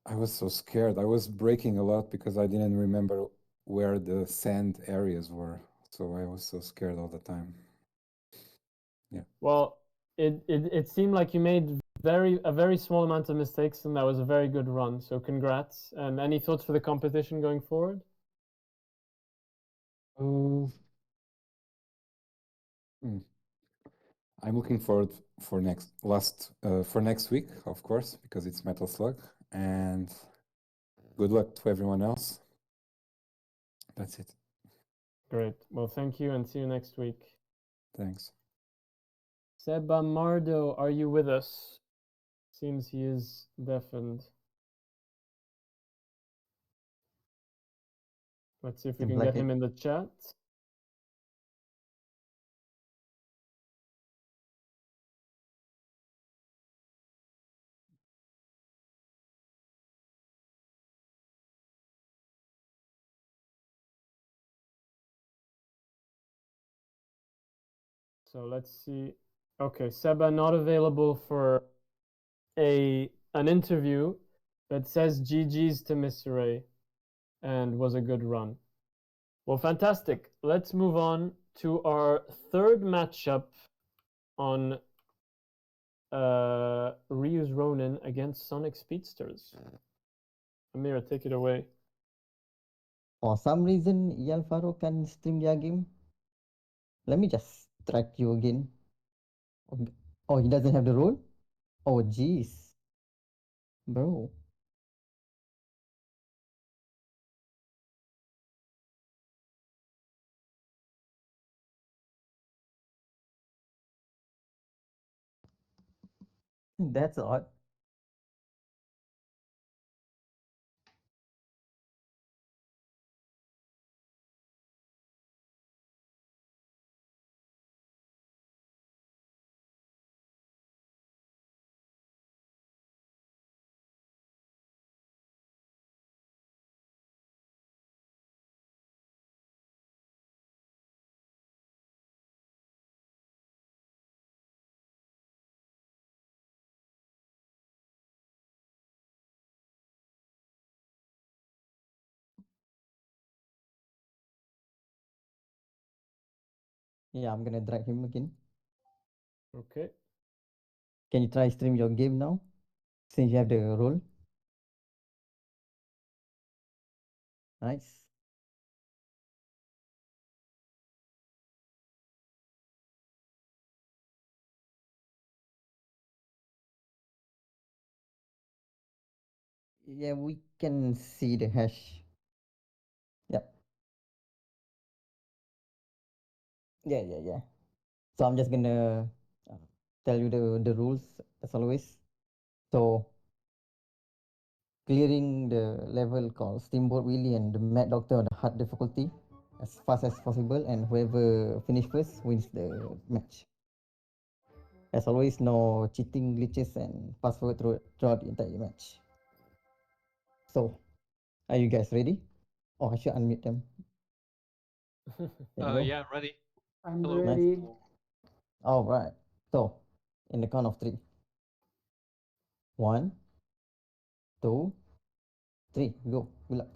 T: I was so scared. I was braking a lot because I didn't remember where the sand areas were. So I was so scared all the time. Yeah.
A: Well, it seemed like you made a very small amount of mistakes, and that was a very good run. So congrats. And any thoughts for the competition going forward?
T: I'm looking forward for next week, of course, because it's Metal Slug, and good luck to everyone else. That's it.
A: Great. Well, thank you, and see you next week.
T: Thanks.
A: Seba Mardo, are you with us? Seems he is deafened. Let's see if we can get him in the chat. So let's see. Okay, Seba not available for an interview that says GG's to Misere and was a good run. Well, fantastic. Let's move on to our third matchup on Ryu's Ronin against Sonic Speedsters. Amira, take it away.
D: For some reason, Yalfaro can stream their game. Let me just track you again. Oh, he doesn't have the role? Oh, jeez. Bro. That's odd. Yeah, I'm gonna drag him again.
A: Okay.
D: Can you try stream your game now? Since you have the role. Nice. Yeah, we can see the hash. Yep. Yeah. So I'm just gonna tell you the rules as always. So clearing the level called Steamboat Willie and the Mad Doctor on the hard difficulty as fast as possible, and whoever finish first wins the match. As always, no cheating, glitches, and fast forward throughout the entire match. So, are you guys ready? Oh, I should unmute them.
B: Yeah, ready.
F: I'm
B: Hello.
F: ready.
D: All right. So, in the count of 3. 1, 2, 3. Go. Good luck.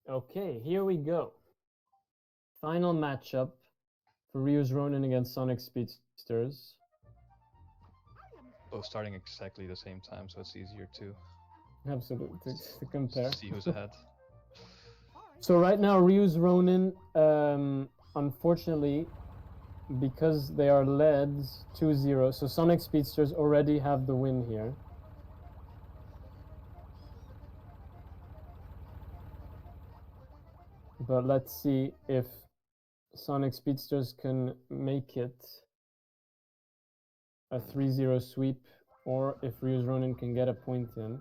A: Okay, here we go. Final matchup for Ryu's Ronin against Sonic Speedsters.
B: Both starting exactly the same time, so it's easier to
A: Absolutely, to compare.
B: see who's ahead.
A: So right now, Ryu's Ronin, unfortunately, because they are led 2-0, so Sonic Speedsters already have the win here. But let's see if Sonic Speedsters can make it a 3-0 sweep, or if Ryu's Ronin can get a point in.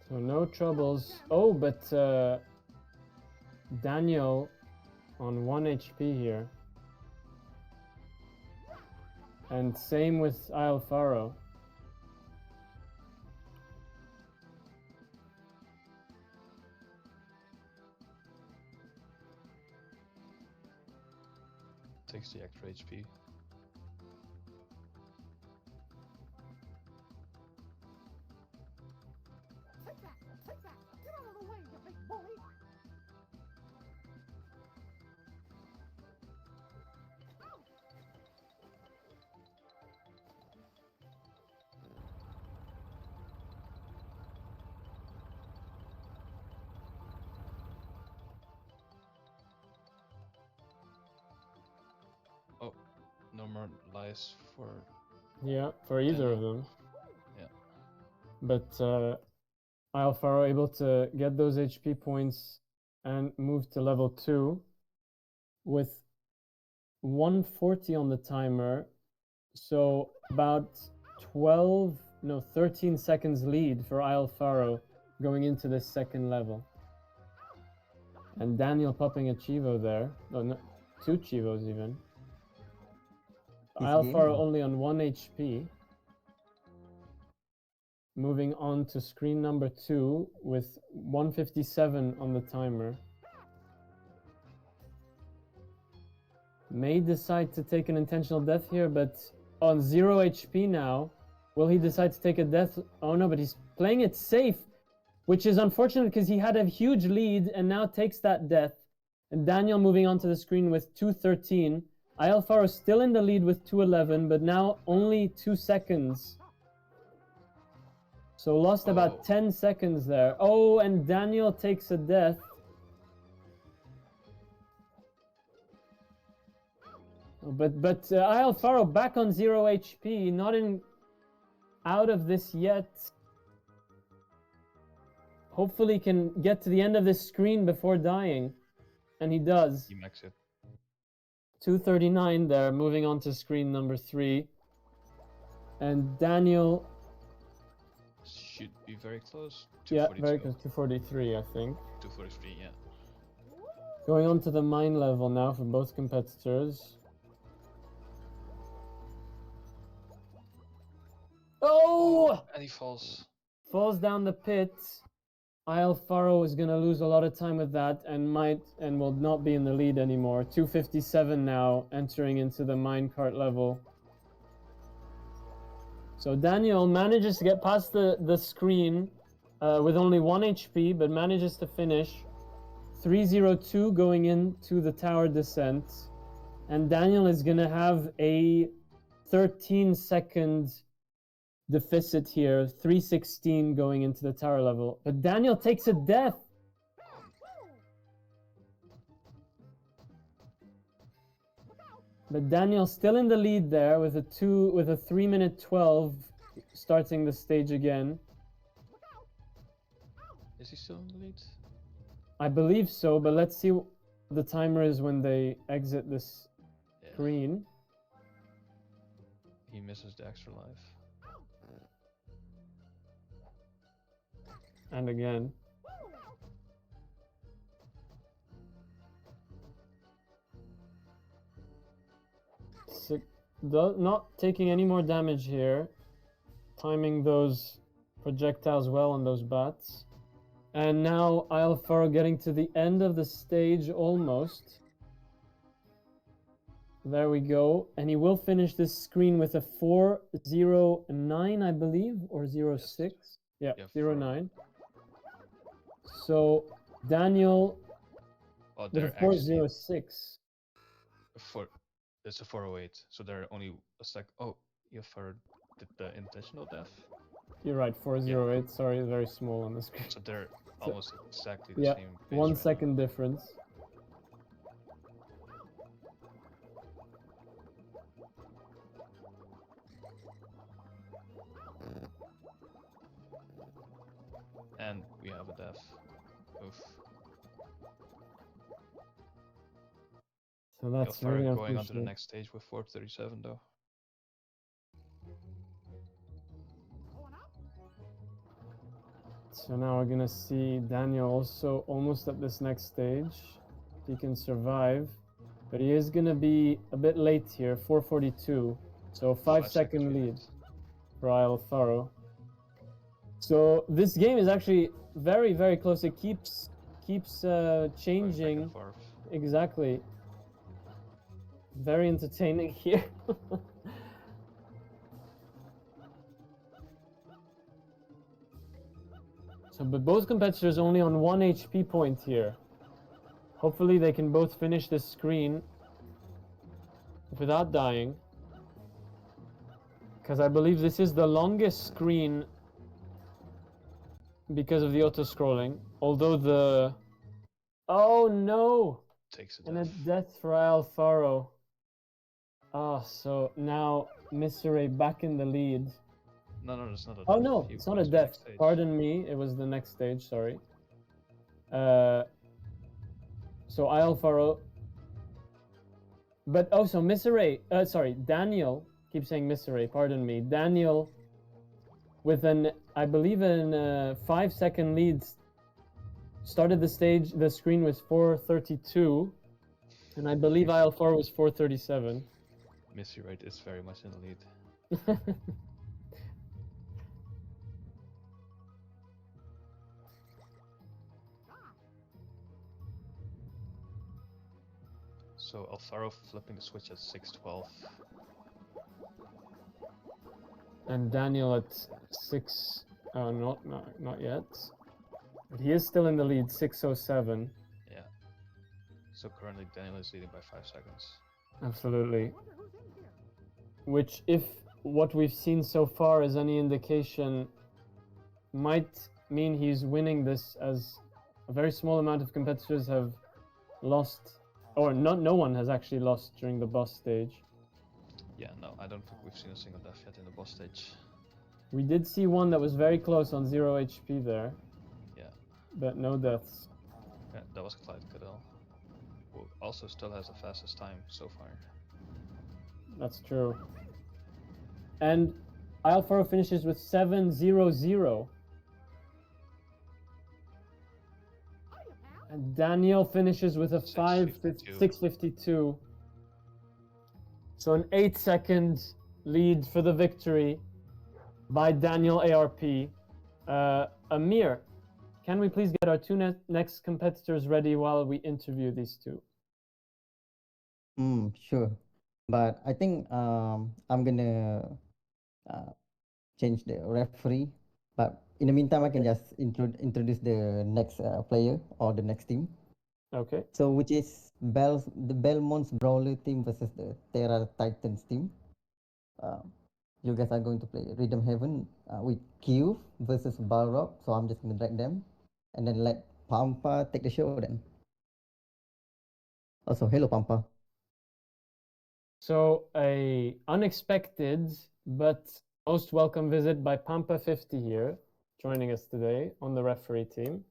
A: So no troubles. Oh, but Daniel on 1 HP here. And same with Alfaro.
B: Takes the extra HP. Oh, no more lives for.
A: Yeah, for either of them.
B: Yeah.
A: But Alfaro able to get those HP points and move to level 2 with 140 on the timer. So about 13 seconds lead for Alfaro going into this second level. And Daniel popping a Chivo there. Oh, no, 2 Chivos even. Alfaro only on 1 HP. Moving on to screen number 2 with 157 on the timer. May decide to take an intentional death here, but on 0 HP now. Will he decide to take a death? Oh no, but he's playing it safe, which is unfortunate because he had a huge lead and now takes that death. And Daniel moving onto the screen with 213. Alfaro still in the lead with 211, but now only 2 seconds. So lost about 10 seconds there. Oh, and Daniel takes a death. But Alfaro back on 0 HP, not out of this yet. Hopefully can get to the end of this screen before dying. And he does.
B: He makes it.
A: 239 there, moving on to screen number 3. And Daniel...
B: should be very close.
A: Yeah, very close. 243, I think.
B: 243, yeah.
A: Going on to the mine level now for both competitors. Oh!
B: And he falls.
A: Falls down the pit. Alfaro is going to lose a lot of time with that and will not be in the lead anymore. 257 now, entering into the minecart level. So Daniel manages to get past the screen with only 1 HP, but manages to finish. 302 going into the tower descent. And Daniel is going to have a 13-second deficit here, 316 going into the tower level. But Daniel takes a death. But Daniel still in the lead there with a 3-minute 12 starting the stage again.
B: Is he still in the lead?
A: I believe so, but let's see what the timer is when they exit this screen.
B: He misses the extra life.
A: And again. Not taking any more damage here. Timing those projectiles well on those bats. And now Alfaro getting to the end of the stage almost. There we go. And he will finish this screen with a 409, I believe, or 06. Yeah, 09. So Daniel with a 406.
B: It's a 408, so they're only a sec. Oh, Alfaro did the intentional death.
A: You're right, 408. Yeah. Sorry, very small on the screen.
B: So they're almost exactly the same.
A: Yeah, 1 second difference.
B: And we have a death. Oof.
A: So that's
B: Ilthar
A: really
B: going on to the
A: unfortunate.
B: next stage with 437 though.
A: So now we're gonna see Daniel also almost at this next stage. If he can survive. But he is gonna be a bit late here, 442. So 5 second lead for Alfaro. So this game is actually very, very close. It keeps changing. Exactly. Very entertaining here. So, but both competitors only on 1 HP point here. Hopefully they can both finish this screen without dying. Because I believe this is the longest screen because of the auto-scrolling. Although the... Oh no!
B: Takes a
A: And a
B: death.
A: death for Alfaro. Ah, so now Misery back in the lead.
B: No, it's not a death.
A: Oh no,
B: He
A: it's not a
B: went to the
A: death.
B: next stage.
A: Pardon me, it was the next stage, sorry. So Alfaro. But oh, so Misery, sorry, Daniel, keep saying Misery, pardon me. Daniel with an, I believe an 5 second lead, started the screen was 432, and I believe IL4 was 437.
B: Missy rate is very much in the lead. So Alfaro flipping the switch at 612.
A: And Daniel at 6, not yet. But he is still in the lead, 607.
B: Yeah. So currently Daniel is leading by 5 seconds.
A: Absolutely. Which, if what we've seen so far is any indication, might mean he's winning this, as a very small amount of competitors have lost, or no one has actually lost during the boss stage.
B: Yeah, no, I don't think we've seen a single death yet in the boss stage.
A: We did see one that was very close on 0 HP there.
B: Yeah.
A: But no deaths.
B: Yeah, that was Clyde Cadell, who also still has the fastest time so far.
A: That's true. And Alfaro finishes with 700. And Daniel finishes with a 652. So an 8-second lead for the victory by Daniel ARP. Amir, can we please get our two next competitors ready while we interview these two?
D: Sure. But I think I'm gonna change the referee. But in the meantime, I can just introduce the next player or the next team.
A: Okay.
D: So which is the Belmont's Brawler team versus the Terra Titans team. You guys are going to play Rhythm Heaven with Q versus Balrog. So I'm just gonna drag them, and then let Pampa take the show then. Also, hello Pampa.
A: So a unexpected but most welcome visit by Pampa50 here, joining us today on the referee team.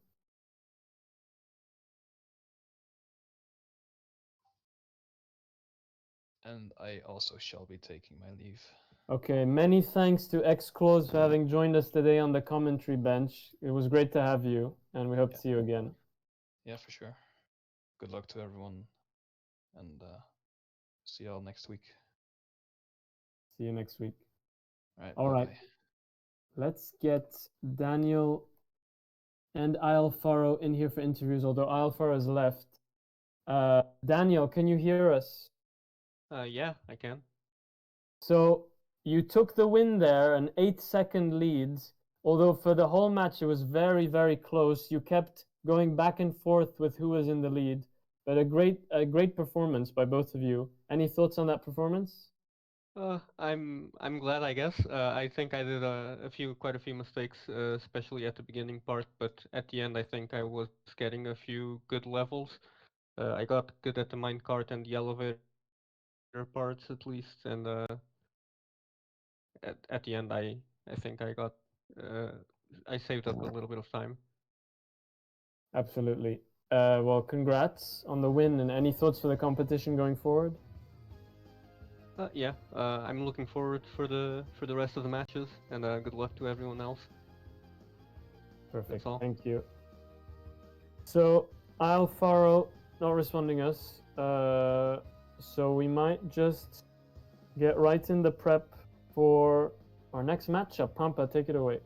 B: And I also shall be taking my leave.
A: Okay, many thanks to X-Claws for having joined us today on the commentary bench. It was great to have you, and we hope to see you again.
B: Yeah, for sure. Good luck to everyone, and see y'all next week.
A: See you next week.
B: All right.
A: Right. Let's get Daniel and Alfaro in here for interviews, although Alfaro has left. Daniel, can you hear us?
U: Yeah, I can.
A: So you took the win there, an 8-second lead. Although for the whole match it was very, very close. You kept going back and forth with who was in the lead. But a great performance by both of you. Any thoughts on that performance?
U: I'm glad, I guess. I think I did quite a few mistakes, especially at the beginning part, but at the end I think I was getting a few good levels. I got good at the minecart and the elevator parts at least, and at the end I think I got I saved up a little bit of time.
A: Absolutely. Well, congrats on the win, and any thoughts for the competition going forward?
U: Yeah, I'm looking forward for the rest of the matches, and good luck to everyone else.
A: Perfect.
U: That's all.
A: Thank you. So Alfaro not responding us. So we might just get right in the prep for our next matchup. Pampa, take it away.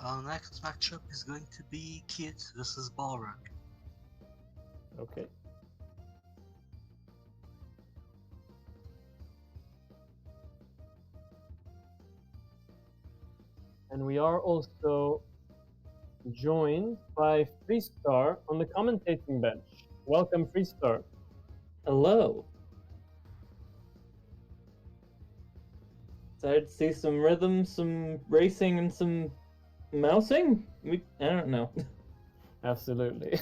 E: Our next matchup is going to be Kit versus Balrog.
A: Okay. And we are also joined by Freestar on the commentating bench. Welcome, Freestar.
O: Hello. Excited to see some rhythm, some racing, and some mousing? I don't know.
A: Absolutely.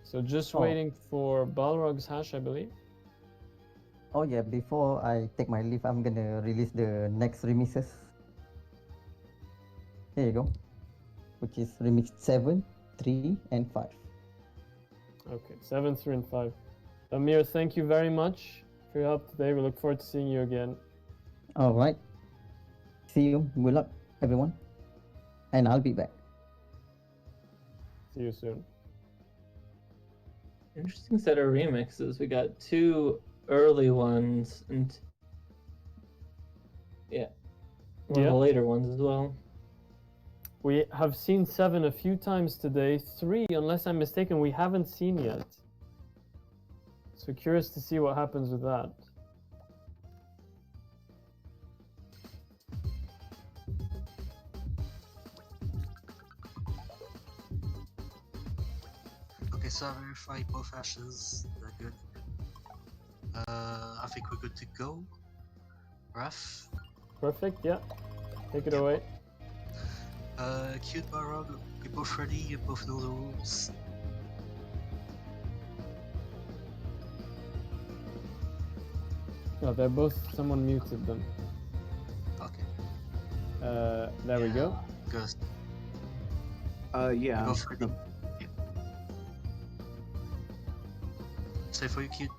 A: So just waiting for Balrog's hash, I believe.
D: Oh yeah, before I take my leave, I'm gonna release the next remixes. Here you go. Which is remix 7, 3, and 5.
A: Okay, 7, 3, and 5. Amir, thank you very much for your help today. We look forward to seeing you again.
D: Alright. See you. Good luck, everyone. And I'll be back.
A: See you soon.
O: Interesting set of remixes. We got 2 early ones and one of the later ones as well.
A: We have seen 7 a few times today. 3, unless I'm mistaken, we haven't seen yet. So curious to see what happens with that.
E: Okay, so I verified both hashes. They're good. I think we're good to go. Raf?
A: Perfect, yeah. Take it away.
E: Cute Balrog, you're both ready, you both know the rules.
A: Oh, they're both someone muted them.
E: Okay.
A: There we go.
E: Good.
V: Yeah.
E: You both ready? Yeah. Say for you, Cute.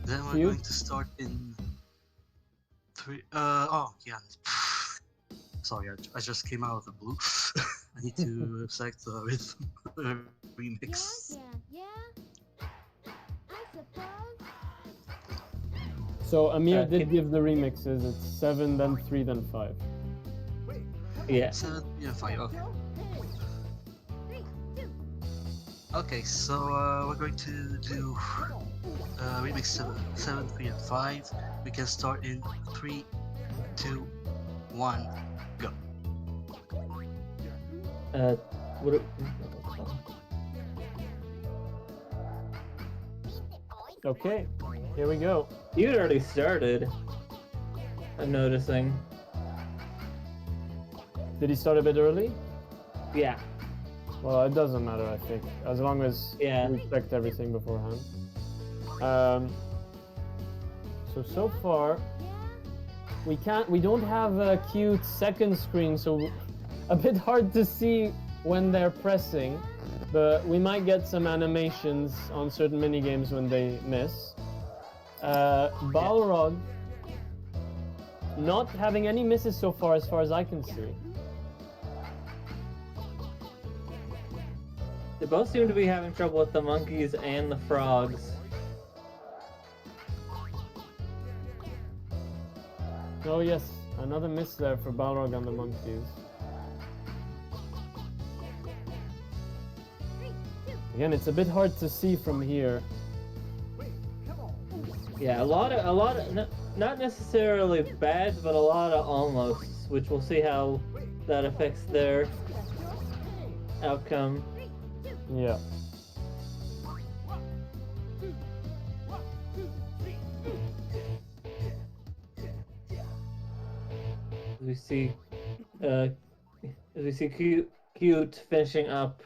E: Then we're
A: Cute?
E: going to start in 3. Oh, yeah. Sorry, I just came out of the blue. I need to select the rhythm remix.
I: Yeah, I suppose.
A: So Amir did give the remixes. It's 7, then 3, then 5.
O: Yeah.
E: 7, 3, and 5. Okay. Okay, so we're going to do remix 7, 3, and 5. We can start in 3, 2, 1, go.
O: What?
A: Okay, here we go.
O: You had already started. I'm noticing.
A: Did he start a bit early?
O: Yeah.
A: Well, it doesn't matter, I think, as long as we checked everything beforehand. So far, we don't have a cute second screen, so a bit hard to see when they're pressing, but we might get some animations on certain minigames when they miss. Balrog not having any misses so far as I can see.
O: They both seem to be having trouble with the monkeys and the frogs.
A: Oh yes, another miss there for Balrog on the monkeys. Again, it's a bit hard to see from here.
O: Yeah, a lot of not necessarily bad, but a lot of almosts, which we'll see how that affects their outcome.
A: Yeah.
O: We see, cute finishing up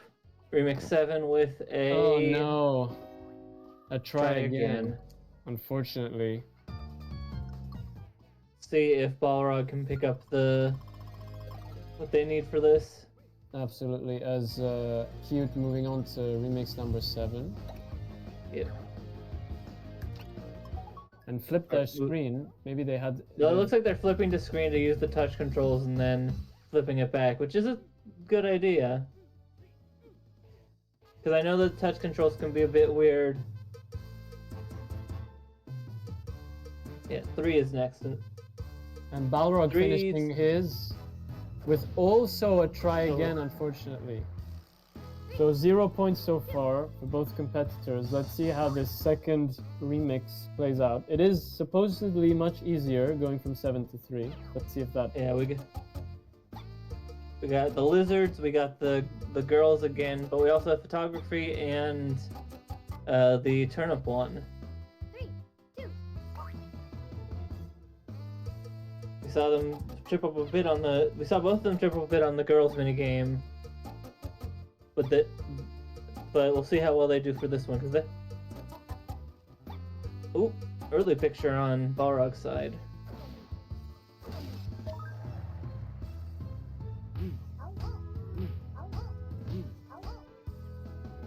O: Remix 7 with a.
A: Oh no. A try
O: Try
A: again.
O: again.
A: Unfortunately.
O: See if Balrog can pick up what they need for this.
A: Absolutely. As Cute moving on to remix number 7.
O: Yep.
A: And flip their screen. Maybe they had.
O: No, it looks like they're flipping the screen to use the touch controls and then flipping it back, which is a good idea. Because I know the touch controls can be a bit weird. Yeah, 3 is next.
A: And Balrog
O: Three-
A: finishing his with also a try again, unfortunately. So 0 points so far for both competitors. Let's see how this second remix plays out. It is supposedly much easier going from 7 to 3. Let's see if that...
O: Yeah, we got the lizards, we got the girls again, but we also have photography and the turnip one. We saw them trip up a bit on the. We saw both of them trip up a bit on the girls minigame, but we'll see how well they do for this one because Ooh, early picture on Balrog's side.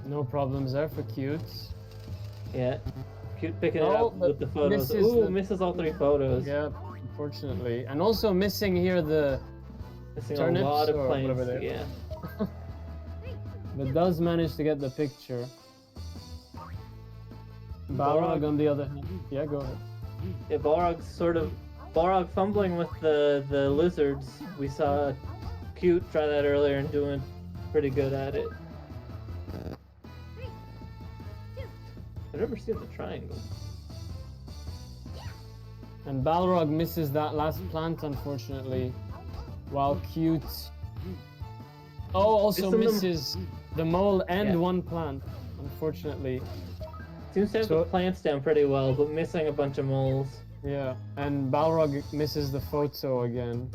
A: No problems there for Cute.
O: Yeah, Cute picking it up with the photos. Misses all 3 photos.
A: Yeah, unfortunately. And also missing here the
O: Missing
A: turnips
O: a lot of
A: or
O: planes,
A: whatever they are.
O: yeah.
A: But does manage to get the picture. Balrog on the other hand. Yeah, go ahead.
O: Yeah, Balrog fumbling with the lizards. We saw Cute try that earlier and doing pretty good at it. I've never seen the triangle.
A: And Balrog misses that last plant, unfortunately. While Cute... Oh, also misses the mole and one plant, unfortunately.
O: Seems to have the plants down pretty well, but missing a bunch of moles.
A: Yeah, and Balrog misses the photo again.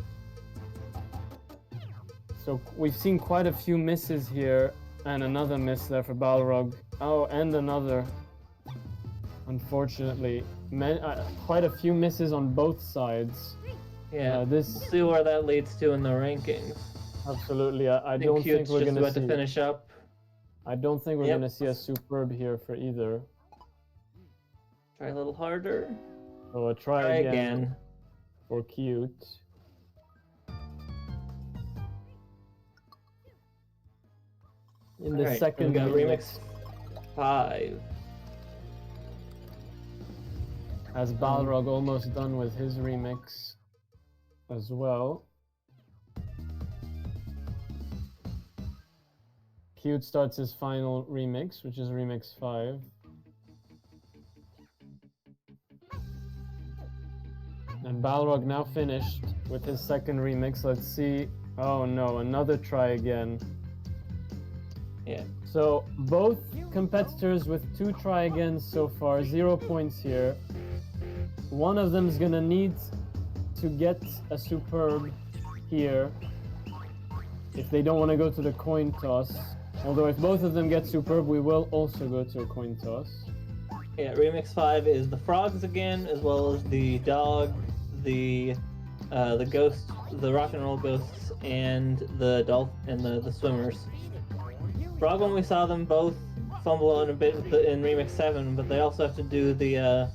A: So we've seen quite a few misses here, and another miss there for Balrog. Oh, and another. Unfortunately, quite a few misses on both sides.
O: Yeah, we'll see where that leads to in the rankings.
A: Absolutely, I don't think
O: Cute's
A: we're
O: just
A: gonna
O: about
A: see.
O: to finish up.
A: I don't think we're
O: Yep.
A: gonna see a superb here for either.
O: Try a little harder.
A: So a try again for Cute. In the
O: Alright,
A: second
O: we got
A: remix,
O: 5.
A: as Balrog almost done with his remix as well. Cute starts his final remix, which is remix 5. And Balrog now finished with his second remix. Let's see. Oh no, another try again.
O: Yeah.
A: So both competitors with 2 try agains so far, 0 points here. One of them is gonna need to get a superb here if they don't want to go to the coin toss. Although if both of them get superb, we will also go to a coin toss.
O: Yeah, remix 5 is the frogs again, as well as the dog, the ghost, the rock and roll ghosts, and the the swimmers. Frog one, we saw them both fumble on a bit in remix 7, but they also have to do the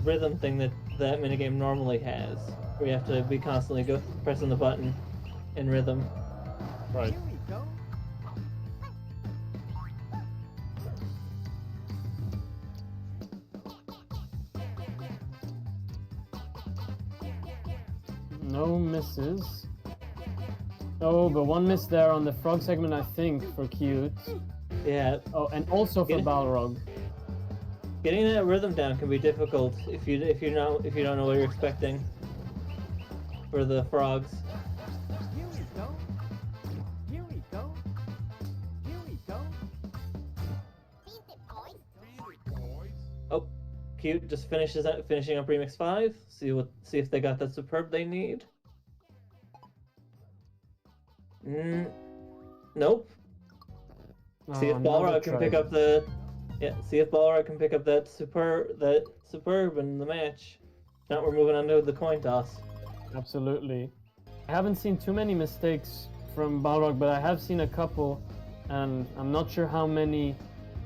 O: rhythm thing that minigame normally has, where you have to be constantly pressing the button in rhythm.
A: Right. No misses. Oh, but one miss there on the frog segment, I think, for Cute.
O: Yeah.
A: Oh, and also for Balrog.
O: Getting that rhythm down can be difficult if you don't know what you're expecting for the frogs. Oh, Cute just finishing up remix 5. See if they got that superb they need. Nope. See if
A: another
O: Balrog can pick
A: try.
O: up the. Yeah, see if Balrog can pick up that superb in the match. Now we're moving on to the coin toss.
A: Absolutely. I haven't seen too many mistakes from Balrog, but I have seen a couple, and I'm not sure how many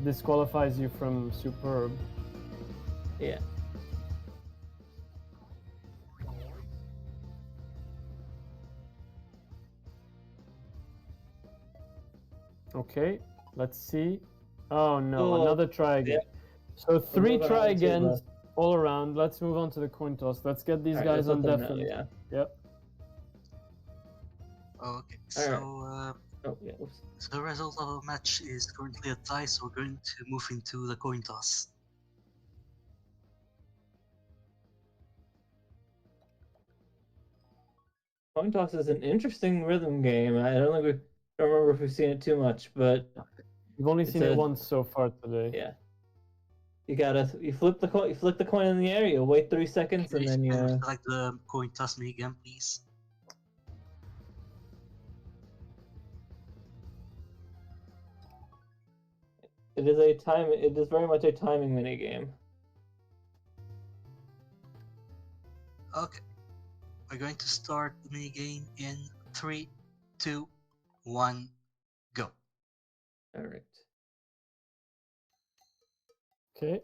A: disqualifies you from superb.
O: Yeah.
A: Okay, let's see. Oh no,
O: Oh,
A: another try again.
O: yeah.
A: So three
O: moving
A: try
O: on to
A: agains
O: the-
A: all around. Let's move on to the coin toss. Let's get these
O: Alright,
A: guys
O: let's
A: on
O: let them know,
A: deafened.
O: yeah.
A: Yep.
E: Okay,
O: Alright.
E: so
O: Oh, yeah, whoops.
E: so the result of the match is currently a tie, so we're going to move into the coin toss.
O: Coin toss is an interesting rhythm game. I don't think don't remember if we've seen it too much, but
A: We've only
O: it's
A: seen it once so far today.
O: Yeah. You flip the coin. You flick the coin in the air. You wait 3 seconds, and then you.
E: Select the coin toss me again, please.
O: It is a time. It is very much a timing mini game.
E: Okay, we're going to start the mini game in 3, 2, 1, go.
O: All right.
A: Okay.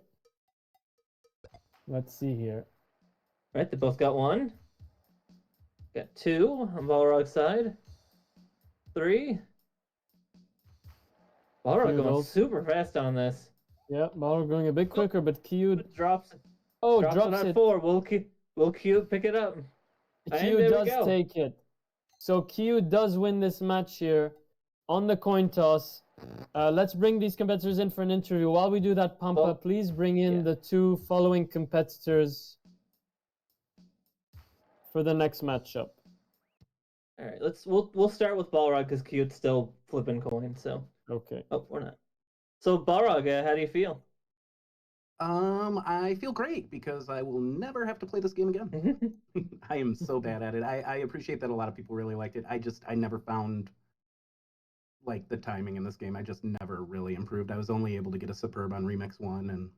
A: Let's see here.
O: Right, they both got 1. Got 2 on Balrog's side. 3. Balrog going
A: Noodles.
O: super fast on this.
A: Yeah, Balrog going a bit quicker, but Kyu
O: drops it.
A: Oh,
O: drops
A: drops
O: it at
A: it.
O: 4. Will Q pick it up? And
A: Kyu
O: there we
A: does
O: go.
A: take it. So Kyu does win this match here on the coin toss. Let's bring these competitors in for an interview. While we do that, Pampa, please bring in the 2 following competitors for the next matchup.
O: All right, we'll start with Balrog because Q's still flipping coins. So
A: okay.
O: Oh, we're not. So Balrog, how do you feel?
G: I feel great because I will never have to play this game again. I am so bad at it. I appreciate that a lot of people really liked it. I never found like the timing in this game. I just never really improved. I was only able to get a superb on Remix 1, and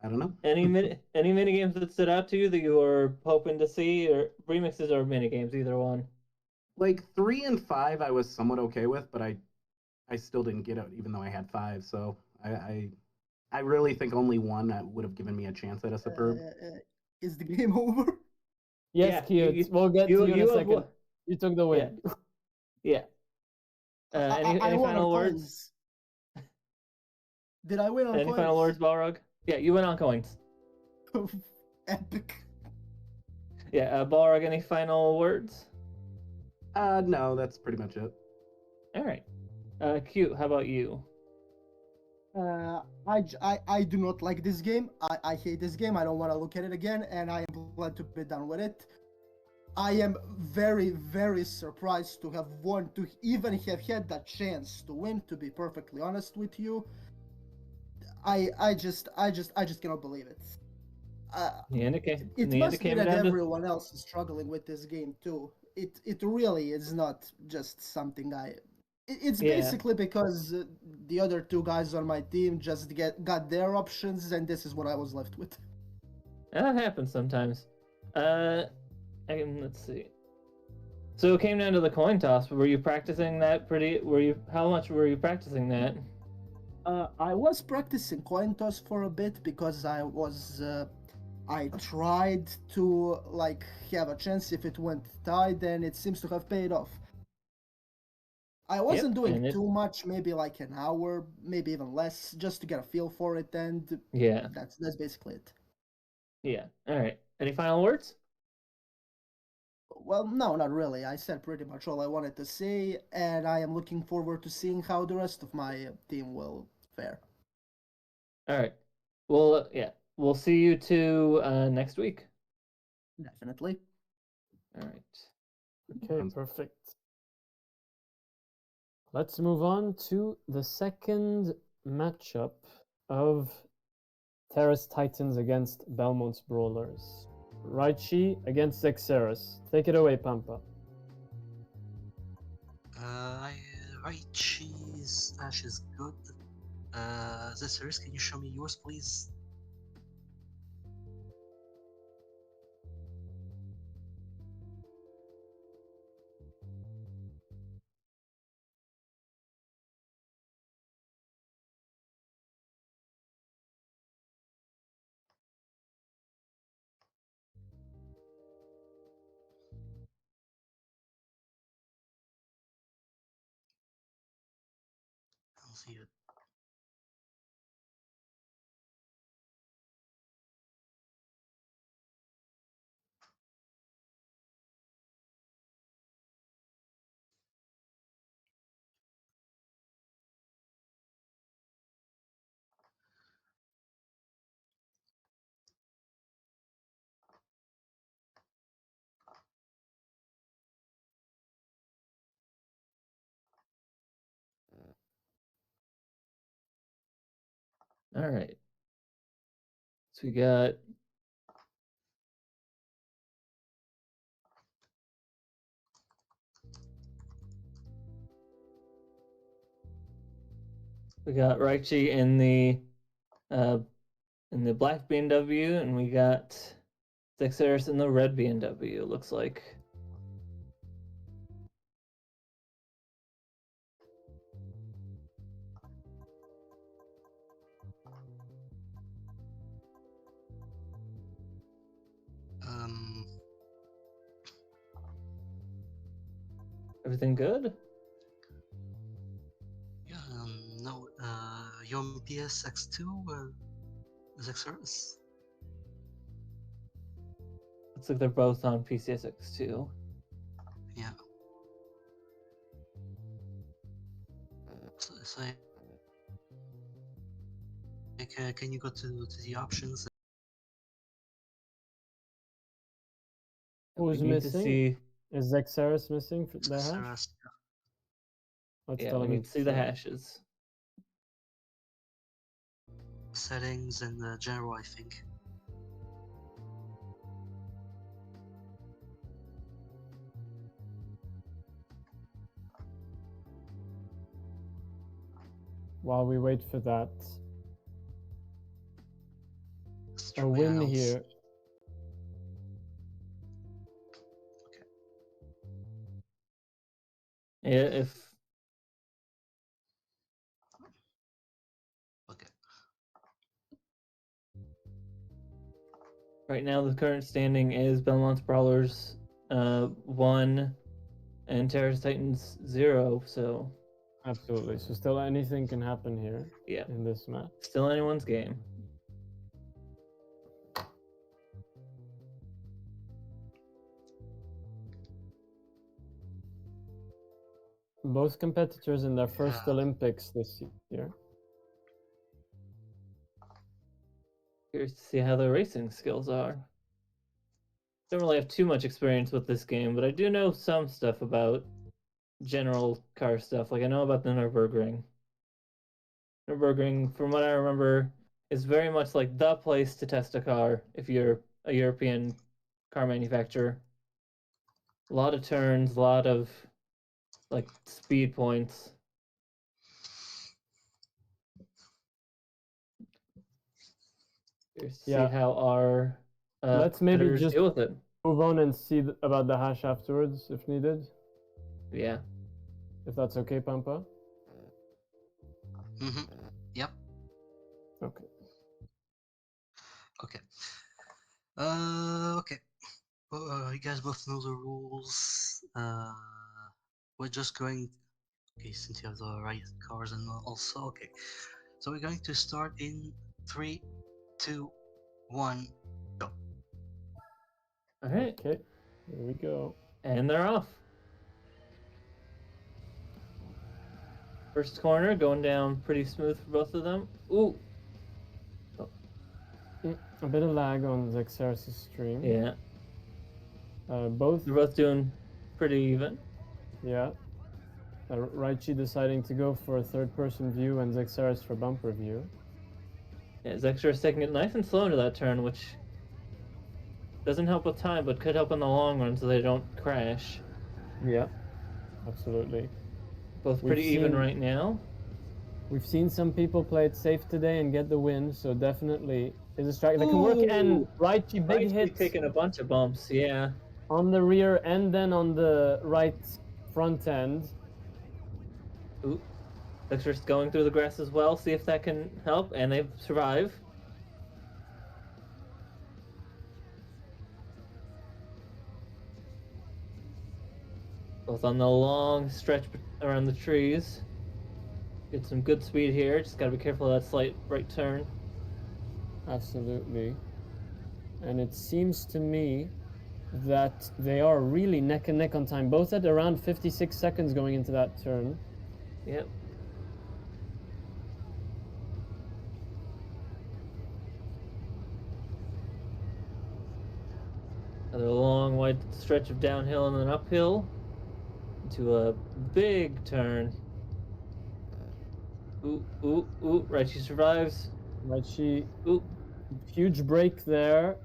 G: I don't know.
O: Any mini games that stood out to you that you were hoping to see, or remixes or mini games, either one?
G: Like 3 and 5 I was somewhat okay with, but I still didn't get it even though I had 5. So I really think only 1 would have given me a chance at a superb.
K: Is the game over?
A: Yes, Kyu, we'll get to you in a second. You took the win.
O: Yeah. Any
K: I won
O: final
K: on
O: words?
K: coins. Did I win on
O: Any
K: coins?
O: final words, Balrog? Yeah, you win on coins.
K: Epic.
O: Yeah, Balrog, any final words?
G: No, that's pretty much it.
O: All right. Q, how about you?
K: I do not like this game. I hate this game. I don't want to look at it again, and I am glad to be done with it. I am very, very surprised to have won, to even have had that chance to win, to be perfectly honest with you. I just cannot believe it. It must be that everyone else is struggling with this game too. It really is not just something It's
O: Yeah.
K: basically because the other 2 guys on my team just got their options, and this is what I was left with.
O: That happens sometimes. Let's see. So it came down to the coin toss. Were you practicing that how much were you practicing that?
K: I was practicing coin toss for a bit because I tried to like have a chance if it went tied, then it seems to have paid off. I wasn't doing too much, maybe like an hour, maybe even less, just to get a feel for it, and
O: Yeah.
K: that's basically it.
O: Yeah. All right. Any final words?
K: Well, no, not really. I said pretty much all I wanted to say, and I am looking forward to seeing how the rest of my team will fare.
O: All right. Well, yeah. We'll see you 2 next week.
K: Definitely.
O: All right.
A: Okay, perfect. Let's move on to the second matchup of Terrace Titans against Belmont's Brawlers. Raichi against Xeris. Take it away, Pampa.
E: Raichi Ricky's dash is good. Zessaris, can you show me yours, please? I don't see it.
O: All right. So we got Raichi in the black BMW, and we got Zexeris in the red BMW. It looks like. Everything good?
E: Yeah, no, you're on PSX2 or Zexeris?
O: Looks like they're both on PCSX too.
E: Yeah. So can you go to the options?
A: Who's
O: We need to
A: missing?
O: see.
A: Is Zexeris missing for the hash?
E: Zexeris,
A: What's
O: Yeah, we
A: telling me
O: need to see the
A: so?
O: hashes.
E: settings and general, I think.
A: While we wait for that, a
E: try
A: win
E: else.
A: here.
O: Yeah, if
E: Okay.
O: right now the current standing is Belmont's Brawlers 1 and Terrace Titans 0, so
A: Absolutely. So still anything can happen here.
O: Yeah.
A: In this match.
O: Still anyone's game.
A: Both competitors in their first Olympics this year.
O: Curious to see how their racing skills are. Don't really have too much experience with this game, but I do know some stuff about general car stuff. Like I know about the Nürburgring. Nürburgring, from what I remember, is very much like the place to test a car if you're a European car manufacturer. A lot of turns, a lot of like speed points. Curious to see how our
A: Let's maybe
O: competitors
A: just
O: deal with it.
A: move on and see about the hash afterwards if needed.
O: Yeah.
A: If that's okay, Pampa.
E: Yep.
A: Okay.
E: Okay. Okay. Well, you guys both know the rules. We're just going. Okay, since you have the right cars and also okay. So we're going to start in 3, 2, 1, go.
O: All right.
A: Okay. Here we go.
O: And they're off. First corner going down pretty smooth for both of them. Ooh.
A: Oh. A bit of lag on Zexeris' stream.
O: Yeah.
A: They're
O: both doing pretty even.
A: Yeah. Raichi deciding to go for a third-person view and Zexeris for bumper view.
O: Yeah, Zexeris taking it nice and slow into that turn, which doesn't help with time, but could help in the long run so they don't crash.
A: Yeah. Absolutely.
O: Both pretty even right now.
A: We've seen some people play it safe today and get the win, so definitely is a strike that can work. And Raichi, big hit
O: taking a bunch of bumps, yeah.
A: on the rear and then on the right front end.
O: Ooh. Dexter's going through the grass as well, see if that can help, and they survive. Both on the long stretch around the trees. Get some good speed here, just gotta be careful of that slight right turn.
A: Absolutely. And it seems to me that they are really neck and neck on time, both at around 56 seconds going into that turn.
O: Yep. Another long, wide stretch of downhill and then uphill into a big turn. Ooh, ooh, ooh! Raichi survives.
A: Raichi,
O: ooh,
A: huge break there,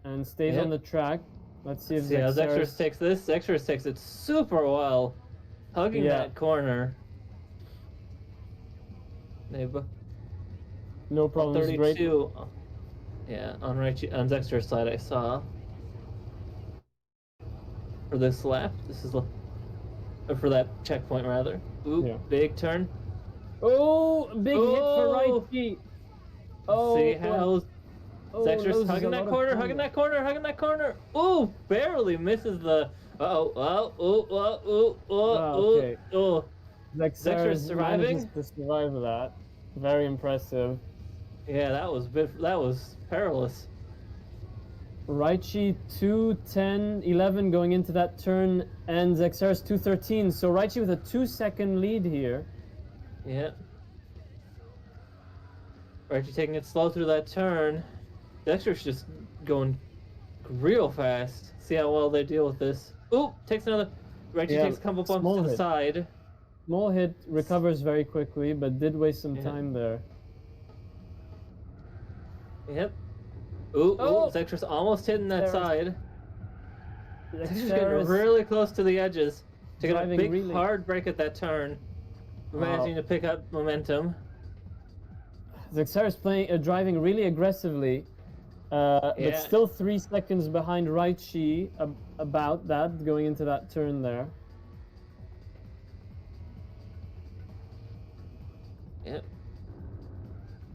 A: and stays
O: Yep.
A: on the track. Let's see if
O: See how Zexorus
A: Zexerus
O: takes this. Zexorus takes it super well, hugging
A: Yeah.
O: that corner.
A: No problem. This is great.
O: 32. Yeah, on Zexor's side, I saw. For this lap, this is for that checkpoint rather. Ooh,
A: Yeah.
O: big turn.
A: Oh, big hit for
O: Oh!
A: Raichi. Oh,
O: See how Zexor's
A: loses
O: hugging
A: a
O: that
A: lot of
O: corner,
A: time
O: hugging
A: there.
O: that corner, hugging that corner. Ooh, barely misses the.
A: Okay.
O: Oh.
A: Zexerus
O: surviving.
A: manages to survive that. Very impressive.
O: Yeah, that was perilous.
A: Raichi 2:10:11 going into that turn, and Zexerus 2:13. So Raichi with a 2-second lead here.
O: Yeah. Raichi taking it slow through that turn. Dexter's just going real fast. See how well they deal with this. Ooh, takes another. Raichi
A: Yeah,
O: takes a couple bumps
A: small
O: to the
A: hit.
O: side.
A: Small hit, recovers very quickly, but did waste some time there.
O: Yep. Ooh,
A: Oh!
O: Zexter's almost hitting that
A: Zexerus.
O: side. Zexter's getting
A: Zexerus
O: really close to the edges. Taking a
A: driving
O: big
A: really-
O: hard break at that turn. Managing to pick up momentum.
A: Zexerus driving really aggressively, but
O: Yeah.
A: still 3 seconds behind Raichi about that, going into that turn there.
O: Yep.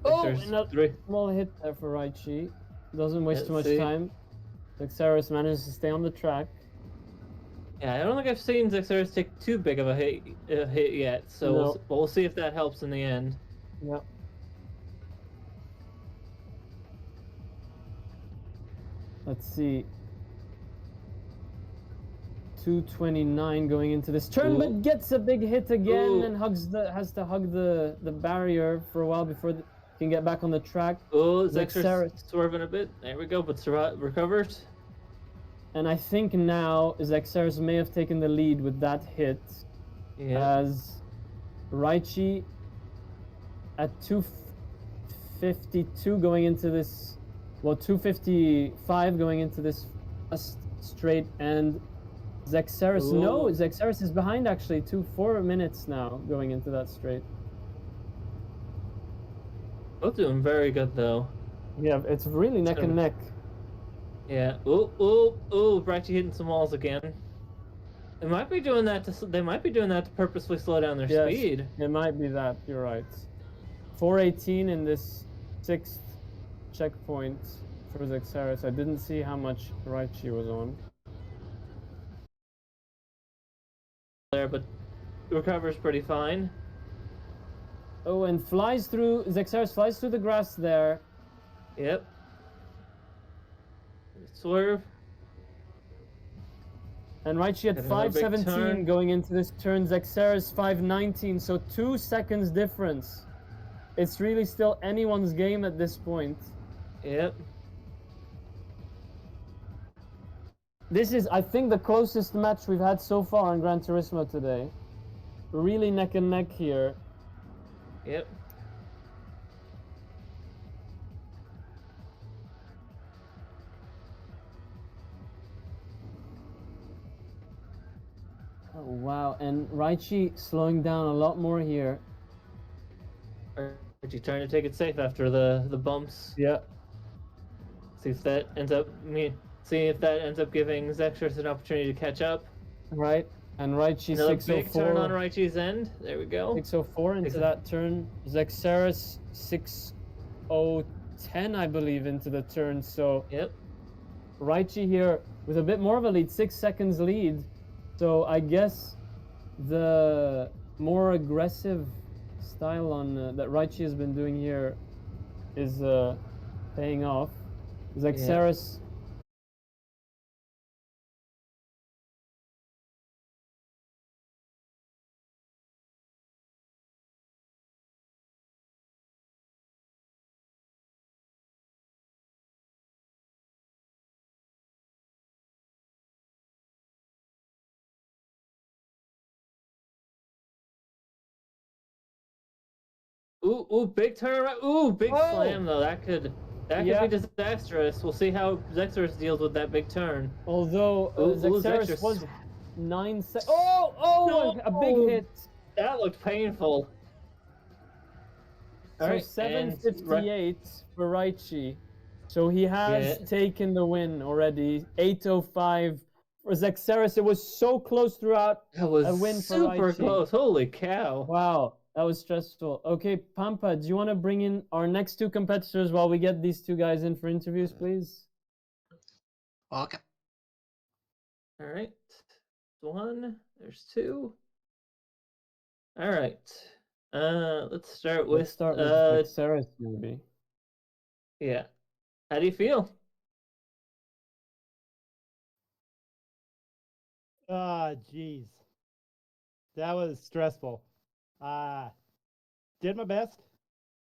A: Oh,
O: Dexter's
A: another small hit there for Raichi. Doesn't waste too much
O: see.
A: time. Zexerus manages to stay on the track.
O: Yeah, I don't think I've seen Zexerus take too big of a hit yet, so
A: No.
O: we'll see if that helps in the end.
A: Yep. Let's see. 2:29 going into this turn, but gets a big hit again and has to hug the barrier for a while before he can get back on the track.
O: Oh, Zexerus swerving a bit. There we go, but recovers.
A: And I think now Zexerus may have taken the lead with that hit.
O: Yeah.
A: As Raichi at 2:52 going into this, well, 2:55 going into this straight, and Zexerus, no, Zexerus is behind actually, 4 minutes now going into that straight.
O: Both doing very good though.
A: Yeah, it's really neck and neck.
O: Yeah. Ooh! Raichi hitting some walls again. They might be doing that to purposely slow down their
A: Yes,
O: speed.
A: It might be that. You're right. 4:18 in this 6th checkpoint for Zexerus. I didn't see how much Raichi was on.
O: There, but recovers pretty fine.
A: Oh, and Zexerus flies through the grass there.
O: Yep. Swerve.
A: And Raichi at
O: Got another big
A: 5:17
O: turn.
A: going into this turn. Zexerus 5:19, so 2 seconds difference. It's really still anyone's game at this point.
O: Yep.
A: This is, I think, the closest match we've had so far in Gran Turismo today. Really neck and neck here.
O: Yep.
A: Oh, wow, and Raichi slowing down a lot more here.
O: Archie trying to take it safe after the bumps.
A: Yeah.
O: See if that ends up giving Zexers an opportunity to catch up.
A: Right. And Raichi
O: Another
A: 604.
O: big turn on Raichi's end. There we go.
A: 604 into that turn. Zexeris 6010, I believe, into the turn. So
O: yep.
A: Raichi here with a bit more of a lead, 6 seconds lead. So I guess the more aggressive style on that Raichi has been doing here is paying off. Zexeris.
O: Ooh, big turn around. Ooh, big
A: Oh!
O: slam though. That could
A: Yeah.
O: be disastrous. We'll see how Zexers deals with that big turn.
A: Although Zexeris was 9 seconds. Oh,
O: No!
A: a big hit.
O: That looked painful.
A: So
O: Alright,
A: 758 for Raichi. So he has
O: Yeah.
A: taken the win already. 805 for Zexeris. It was so close throughout.
O: That was
A: a win
O: super
A: for Raichi.
O: close. Holy cow.
A: Wow, that was stressful. Okay, Pampa, do you want to bring in our next two competitors while we get these two guys in for interviews, please?
E: Okay.
O: Alright. One. There's two. Alright. Let's start with
A: Zexeris, maybe.
O: Yeah. How do you feel?
C: Jeez. That was stressful. Did my best.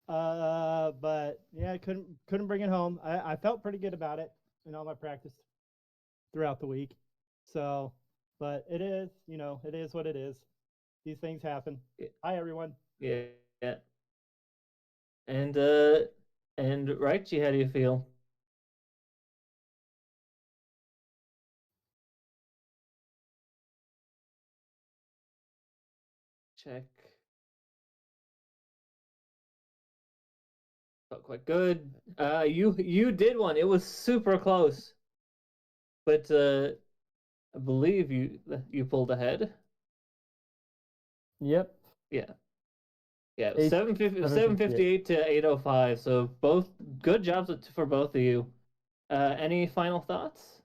C: But yeah, couldn't bring it home. I felt pretty good about it in all my practice throughout the week. So, but it is, it is what it is. These things happen. Hi everyone.
O: Yeah. And Raichi, how do you feel? Check. Felt quite good. You did one. It was super close. But I believe you pulled ahead.
A: Yep.
O: Yeah. Yeah, 758 to 805. So both good jobs for both of you. Any final thoughts?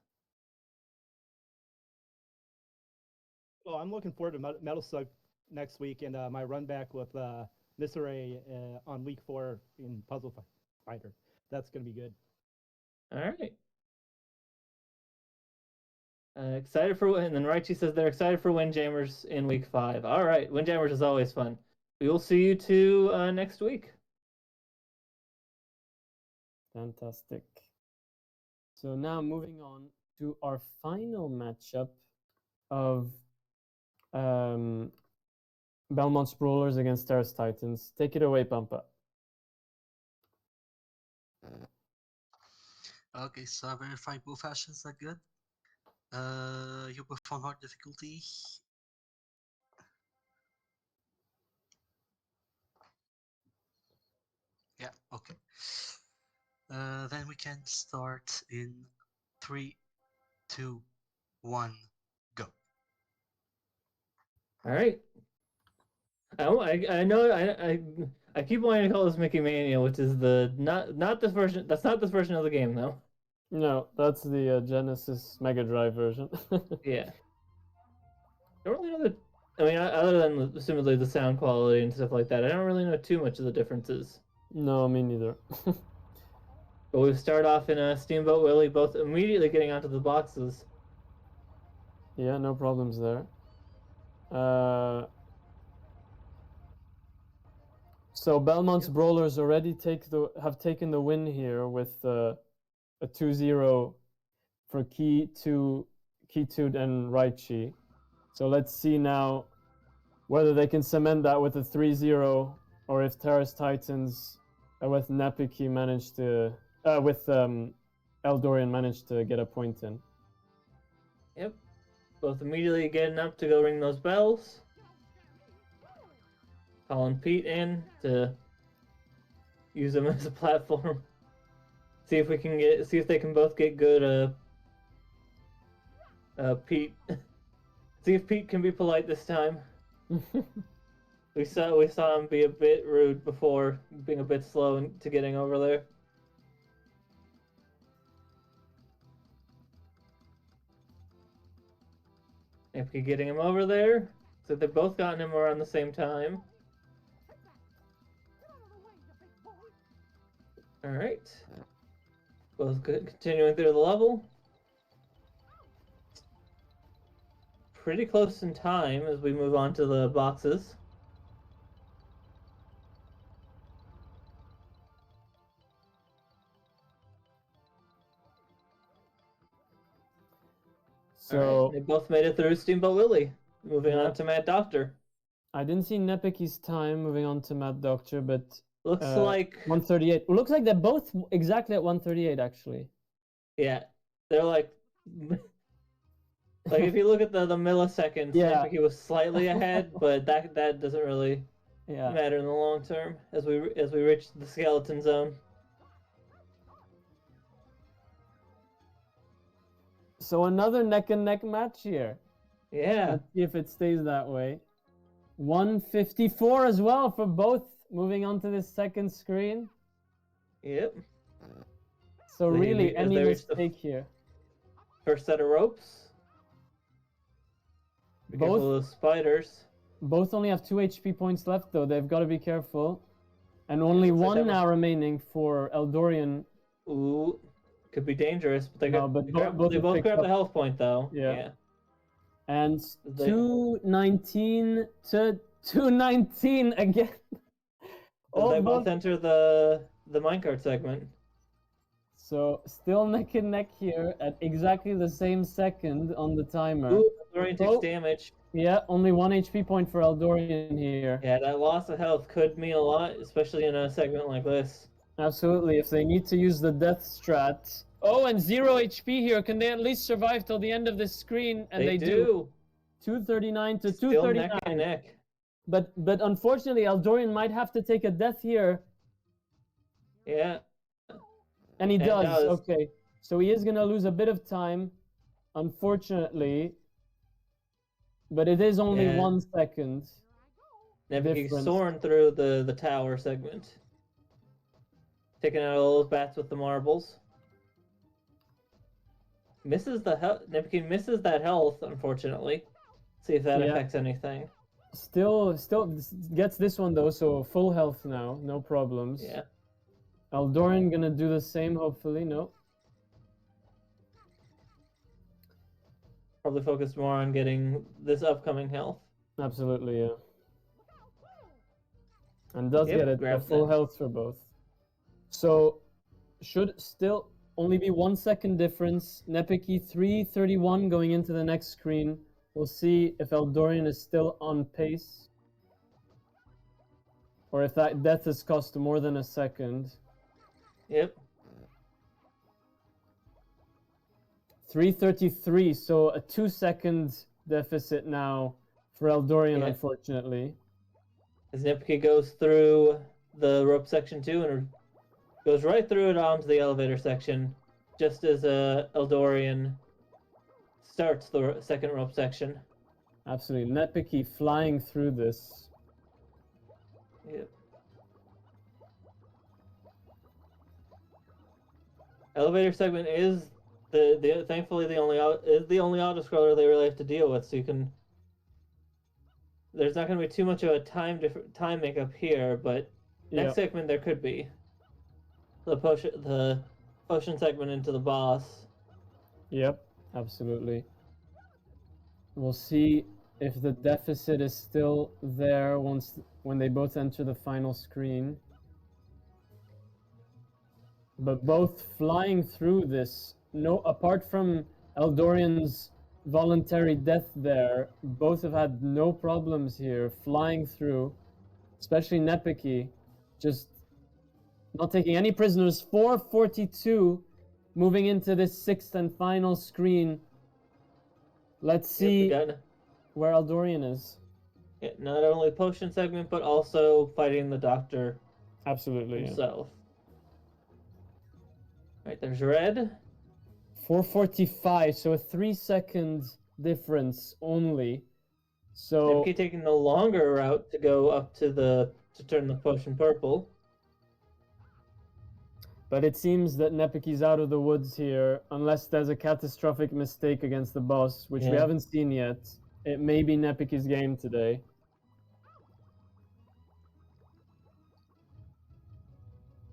C: Well, I'm looking forward to Metal Slug next week and my run back with Misere on week 4 in Puzzle Fighter. That's going to be good.
O: All right. Excited for and then Raichi says they're excited for Windjammers in week 5. All right, Windjammers is always fun. We will see you two next week.
A: Fantastic. So now moving on to our final matchup of Belmont Sprawlers against Terrace Titans. Take it away, Pampa.
E: Okay, so I verified both actions are good. You perform hard difficulty. Yeah, okay. Then we can start in 3, 2, 1, go.
O: All right. I know I keep wanting to call this Mickey Mania, which is the not this version. That's not this version of the game though.
A: No, that's the Genesis Mega Drive version.
O: Yeah. Don't really know the. I mean, other than assumedly the sound quality and stuff like that, I don't really know too much of the differences.
A: No, me neither.
O: But we start off in a Steamboat Willie, both immediately getting onto the boxes.
A: Yeah, no problems there. So Belmont's Brawlers already have taken the win here with a 2-0 for Keytude and Raichi. So let's see now whether they can cement that with a 3-0 or if Terrace Titans with Nepiki managed to with Eldorian managed to get a point in.
O: Yep. Both immediately getting up to go ring those bells. Calling Pete in to use them as a platform. See if they can both get good. Pete. See if Pete can be polite this time. We saw him be a bit rude before, being a bit slow to getting over there. If you're getting him over there, so they've both gotten him around the same time. All right, both continuing through the level. Pretty close in time as we move on to the boxes.
A: So
O: All right, they both made it through Steamboat Willie. Moving on
A: Yep.
O: to Mad Doctor.
A: I didn't see Nepeki's time moving on to Mad Doctor, but
O: Looks like
A: 138. Looks like they're both exactly at 138 actually.
O: yeah, they're like if you look at the milliseconds,
A: Yeah.
O: Nepeki was slightly ahead, but that doesn't really
A: Yeah.
O: matter in the long term as we reach the skeleton zone.
A: So another neck and neck match here.
O: Yeah.
A: Let's see if it stays that way. 154 as well for both moving on to this second screen.
O: Yep.
A: So
O: They-
A: really,
O: as
A: any
O: they reach the
A: mistake here.
O: First set of ropes. Be careful of those spiders.
A: Both only have 2 HP points left, though. They've got to be careful. And only
O: looks like
A: one
O: that
A: now remaining for Eldorian.
O: Ooh, could be dangerous, but they
A: No, but both
O: they
A: have
O: both
A: picked
O: grab
A: up-
O: the health point though.
A: Yeah. And
O: They-
A: 219 to 219 again.
O: So they both
A: Almost.
O: enter the minecart segment.
A: So still neck and neck here at exactly the same second on the timer.
O: Ooh, Eldorian takes
A: Oh,
O: damage.
A: yeah, only 1 HP point for Eldorian here.
O: Yeah, that loss of health could mean a lot, especially in a segment like this.
A: Absolutely, if they need to use the death strat. Oh, and 0 HP here. Can they at least survive till the end of this screen? And they do. 239 to
O: Still
A: 239.
O: neck and neck.
A: But unfortunately, Eldorian might have to take a death here.
O: Yeah.
A: And he
O: And
A: does.
O: does.
A: Okay. So he is going to lose a bit of time, unfortunately. But it is only
O: Yeah.
A: 1 second.
O: Nebuchadnezzar
A: difference.
O: soaring through the tower segment. Taking out all those bats with the marbles. Misses the health. Nebuchadnezzar misses that health, unfortunately. See if that
A: Yeah.
O: affects anything.
A: Still gets this one though, so full health now, no problems.
O: Yeah.
A: Eldorian gonna do the same, hopefully. No.
O: Probably focused more on getting this upcoming health.
A: Absolutely, yeah. And does
O: Yep,
A: get a
O: grabs
A: full
O: that.
A: health for both. So should still only be 1 second difference. Nepeki 331 going into the next screen. We'll see if Eldorian is still on pace. Or if that death has cost more than a second.
O: Yep.
A: 333, so a 2-second deficit now for Eldorian,
O: Yeah.
A: unfortunately.
O: As Nipke goes through the rope section too, and goes right through it onto the elevator section, just as Eldorian starts the second rope section.
A: Absolutely. Nepeki flying through this.
O: Yep. Elevator segment is thankfully the only auto scroller they really have to deal with, so you can. There's not going to be too much of a time makeup here, but next
A: Yeah.
O: segment there could be. The potion segment into the boss.
A: Yep, absolutely. We'll see if the deficit is still there when they both enter the final screen. But both flying through this, no, apart from Eldorian's voluntary death there, both have had no problems here flying through, especially Nepeki, just not taking any prisoners. 442 moving into this 6th and final screen. Let's see where Eldorian is.
O: Yeah, not only potion segment, but also fighting the doctor
A: Absolutely. Yeah.
O: himself. Right, there's red.
A: 4:45, so a 3-second difference only. So
O: Nepke taking the longer route to go up to turn the potion purple.
A: But it seems that Nepeki's out of the woods here, unless there's a catastrophic mistake against the boss, which we
O: Yeah.
A: haven't seen yet. It may be Nepeki's game today.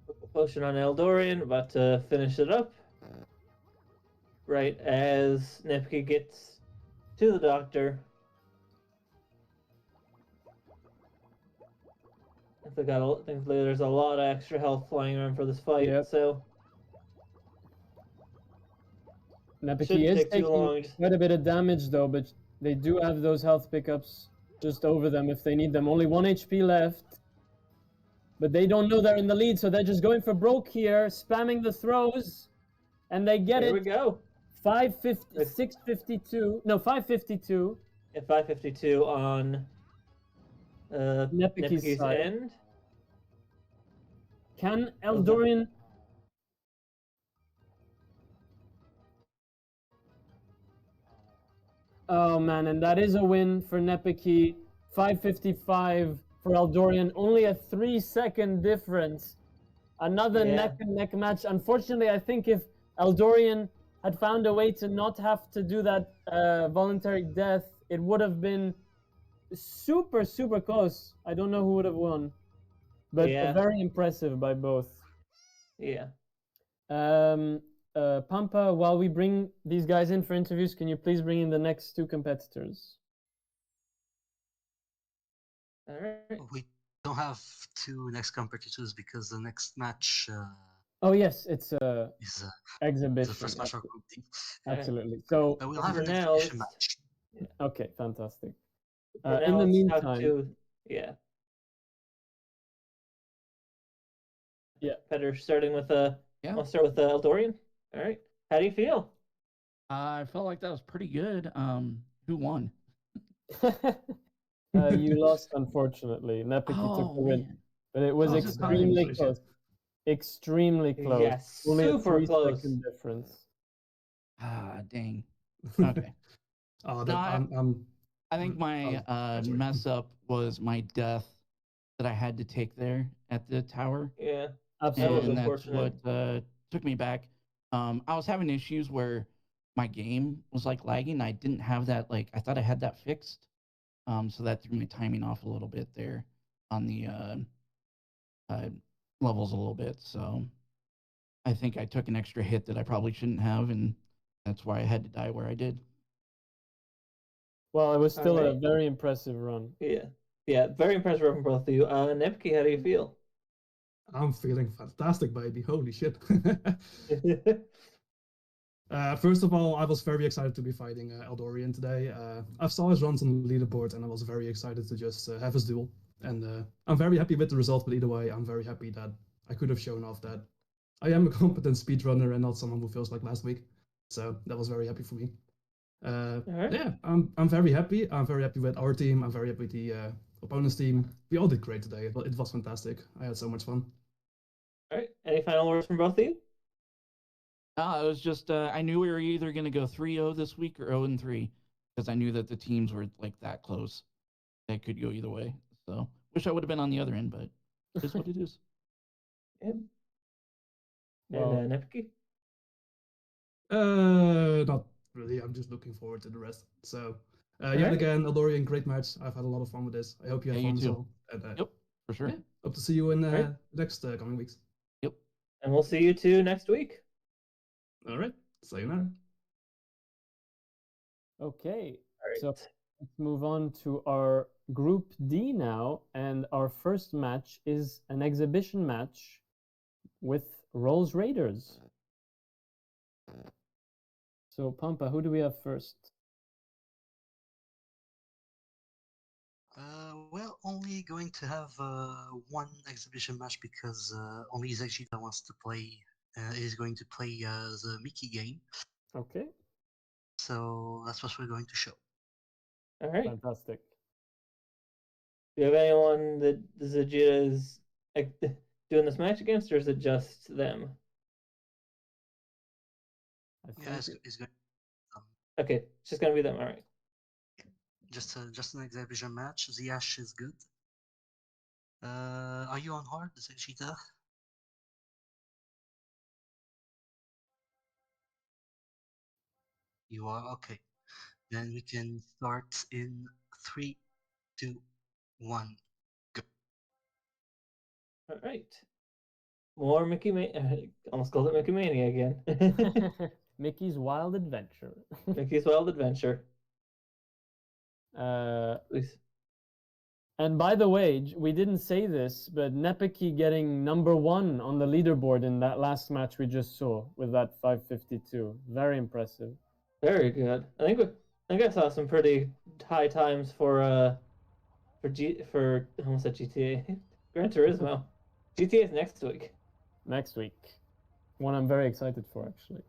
O: Purple potion on Eldorian, about to finish it up. Right as Nepke gets to the doctor. Thankfully, there's a lot of extra health flying around for this fight,
A: Yep.
O: so
A: Nepeki
O: shouldn't
A: is
O: take too long.
A: taking quite a bit of damage though, but they do have those health pickups just over them if they need them. Only 1 HP left. But they don't know they're in the lead, so they're just going for broke here, spamming the throws, and they get
O: There
A: it.
O: we go.
A: 652. No, 552.
O: Yeah, 552 on
A: Nepeki's
O: Nepeki's
A: side.
O: end.
A: Can Eldorian... Oh man, and that is a win for Nepeki. 555 for Eldorian. Only a 3-second difference. Another
O: Yeah.
A: neck-and-neck match. Unfortunately, I think if Eldorian had found a way to not have to do that voluntary death, it would have been super, super close. I don't know who would have won. But
O: Yeah.
A: very impressive by both.
O: Yeah.
A: Pampa, while we bring these guys in for interviews, can you please bring in the next two competitors?
O: All right.
E: We don't have two next competitors because the next match
A: Oh yes, it's
E: is
A: exhibition.
E: the first match of Group D.
A: Absolutely. So
E: But we'll have
O: for
E: an
O: now,
E: exhibition match.
A: okay, fantastic.
O: For
A: In
O: now,
A: the
O: let's talk
A: meantime,
O: to
A: yeah.
O: Better starting with
L: Yeah.
O: I'll start with Eldorian. All right. How do you feel?
L: I felt like that was pretty good. Who won?
A: You lost, unfortunately. Nepeki took the win,
L: man.
A: but it was
L: Oh,
A: extremely
L: nice.
A: close. Extremely close.
O: Yes,
A: Only a
O: super
A: 3-second difference.
L: Ah, dang. Okay.
M: Oh,
L: No,
M: I'm
L: I think my
M: sorry.
L: mess up was my death that I had to take there at the tower.
O: Yeah, that was
L: And that's
O: unfortunate.
L: what took me back. I was having issues where my game was like lagging. I didn't have that, like, I thought I had that fixed. So that threw my timing off a little bit there on the levels a little bit. So I think I took an extra hit that I probably shouldn't have, and that's why I had to die where I did.
A: Well, it was still a
O: Alright.
A: very impressive run.
O: Yeah, very impressive from both of you. Nepke, how do you feel?
M: I'm feeling fantastic, baby. Holy shit. First of all, I was very excited to be fighting Eldorian today. I saw his runs on the leaderboard and I was very excited to just have his duel. And I'm very happy with the result, but either way, I'm very happy that I could have shown off that I am a competent speedrunner and not someone who feels like last week. So that was very happy for me. Yeah, I'm very happy. I'm very happy with our team. I'm very happy with the opponent's team. We all did great today. It was fantastic. I had so much fun.
O: All right. Any final words from both of you?
L: It was just I knew we were either going to go 3-0 this week or 0-3 because I knew that the teams were like that close. They could go either way. So wish I would have been on the other end, but it is what it is.
O: And
A: Well-
O: Nepke?
M: Not really. I'm just looking forward to the rest. So, yet
O: Alright.
M: again, Eldorian, great match. I've had a lot of fun with this. I hope you had
L: Yeah, you
M: fun as
L: too.
M: well. And,
L: Yep, for sure.
M: yeah, hope to see you in
O: Alright.
M: next coming weeks.
L: Yep.
O: And we'll see you two next week.
M: All right. Sayonara.
A: Okay,
O: Alright.
A: so let's move on to our Group D now, and our first match is an exhibition match with Rolls Raiders. So Pampa, who do we have first?
E: Well, only going to have one exhibition match because only Zekjita wants to play. Is going to play the Mickey game.
A: Okay,
E: So that's what we're going to show.
O: All right.
A: fantastic.
O: Do you have anyone that Vegeta is doing this match against, or is it just them?
E: Yeah, it's going.
O: Okay, it's just gonna be them. All right.
E: Just an exhibition match. The Ash is good. Are you on hard, Cheetah? You are okay. Then we can start in 3, 2, 1, go.
O: All right. More Mickey almost called it Mickey Mania again.
A: Mickey's Wild Adventure.
O: Mickey's Wild Adventure.
A: Please. And by the way, we didn't say this, but Nepeki getting #1 on the leaderboard in that last match we just saw with that 552. Very impressive.
O: Very good. I think I saw some pretty high times for I almost said GTA. Gran Turismo. GTA is next week.
A: Next week. One I'm very excited for, actually.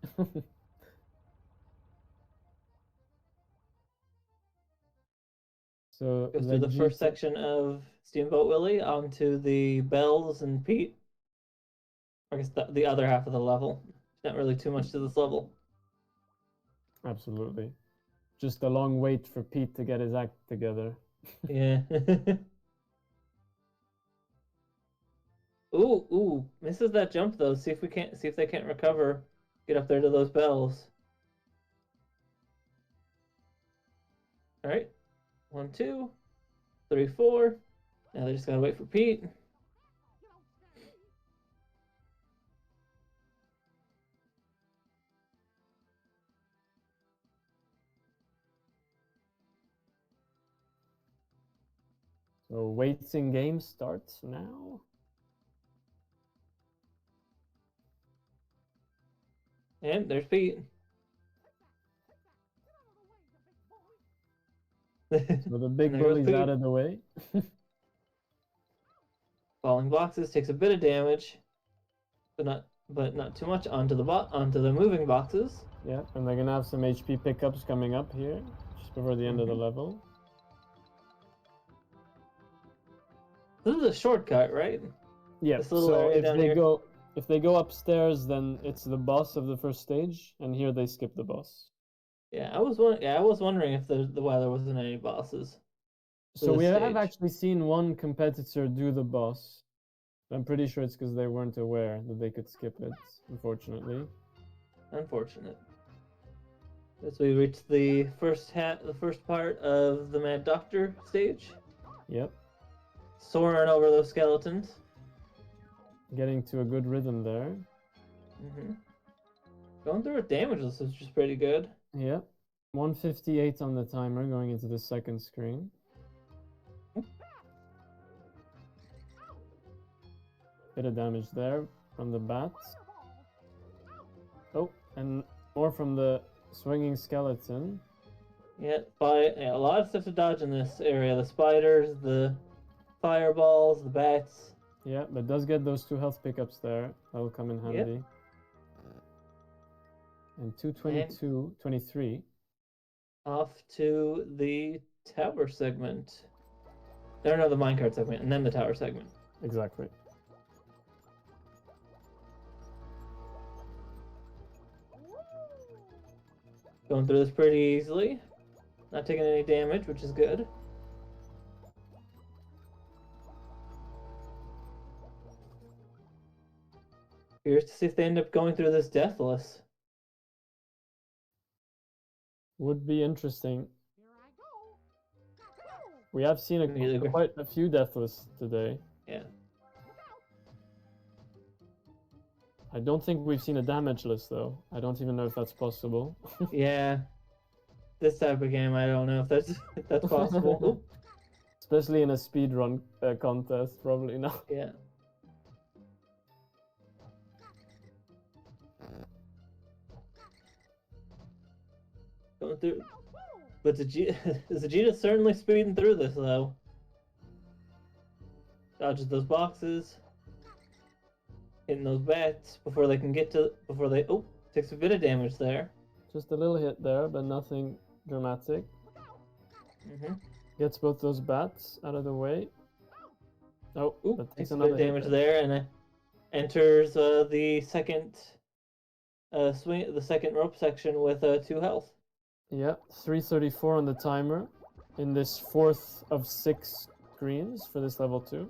A: So
O: Goes through the first section of Steamboat Willie onto the Bells and Pete. I guess the other half of the level. Not really too much to this level.
A: Absolutely. Just a long wait for Pete to get his act together.
O: Yeah. Ooh, misses that jump though. See if they can't recover. Get up there to those bells. All right. 1, 2, 3, 4. Now they just gotta wait for Pete.
A: So waiting game starts now.
O: And there's Pete.
A: So the big bully's out of the way.
O: Falling boxes takes a bit of damage, but not too much onto the moving boxes.
A: Yeah, and they're gonna have some HP pickups coming up here just before the end of the level.
O: This is a shortcut, right?
A: Yeah.
O: This little
A: So
O: area
A: if
O: down
A: they
O: here.
A: if they go upstairs, then it's the boss of the first stage, and here they skip the boss.
O: Yeah, I was wondering if why there wasn't any bosses.
A: So we have actually seen one competitor do the boss. I'm pretty sure it's because they weren't aware that they could skip it, unfortunately.
O: Unfortunate. As we reach the first part of the Mad Doctor stage.
A: Yep.
O: Soaring over those skeletons.
A: Getting to a good rhythm there.
O: Going through it damageless, which is pretty good.
A: Yep. 158 on the timer going into the second screen. Bit of damage there from the bats. Oh, and more from the swinging skeleton.
O: Yeah, a lot of stuff to dodge in this area. The spiders, the fireballs, the bats.
A: Yeah, but does get those 2 health pickups there. That'll come in handy.
O: Yep.
A: And 222, 23.
O: Off to the tower segment. No, the minecart segment, and then the tower segment.
A: Exactly.
O: Going through this pretty easily. Not taking any damage, which is good. Curious to see if they end up going through this deathless.
A: Would be interesting. We have seen quite a few deathless today.
O: Yeah.
A: I don't think we've seen a damageless though. I don't even know if that's possible.
O: Yeah. This type of game, I don't know if that's possible.
A: Especially in a speedrun contest, probably not.
O: Yeah. Going through, but Vegeta's certainly speeding through this though. Dodges those boxes, hitting those bats before they can get to takes a bit of damage there.
A: Just a little hit there, but nothing dramatic. Gets both those bats out of the way. Oh, that takes
O: Takes a bit
A: another
O: of
A: hit
O: damage
A: there.
O: there, enters the second the second rope section with 2 health.
A: Yeah, 334 on the timer in this 4th of 6 screens for this level 2.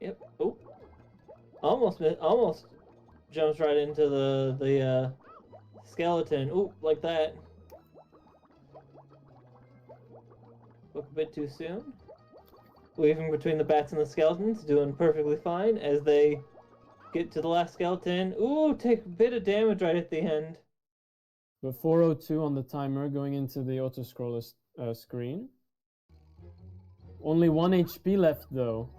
O: Yep. Oh, almost jumps right into the skeleton. Ooh, like that. Spoke a bit too soon. Weaving between the bats and the skeletons, doing perfectly fine as they get to the last skeleton. Ooh, take a bit of damage right at the end.
A: But 402 on the timer going into the auto-scroller screen. Only 1 HP left though.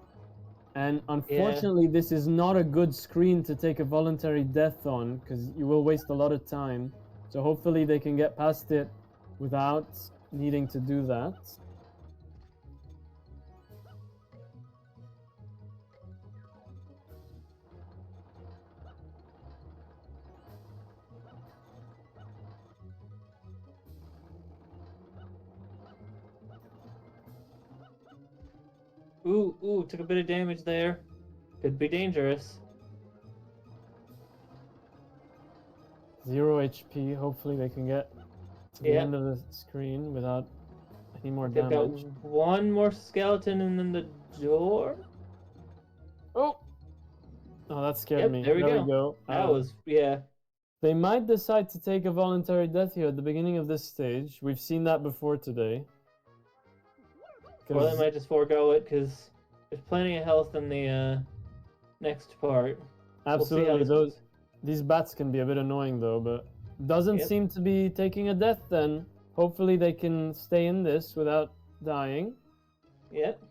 A: And unfortunately, this is not a good screen to take a voluntary death on, because you will waste a lot of time. So hopefully they can get past it without needing to do that.
O: Ooh, took a bit of damage there. Could be dangerous.
A: 0 HP. Hopefully they can get to the end of the screen without any more
O: They've got
A: damage.
O: one more skeleton and then the door.
A: Oh, that scared me.
O: There we
A: We
O: go.
A: go.
O: That was, yeah.
A: They might decide to take a voluntary death here at the beginning of this stage. We've seen that before today.
O: Or they might just forego it because there's plenty of health in the next part.
A: Absolutely,
O: We'll see how this
A: these bats can be a bit annoying though, but doesn't
O: Yep.
A: seem to be taking a death then. Hopefully they can stay in this without dying.
O: Yep.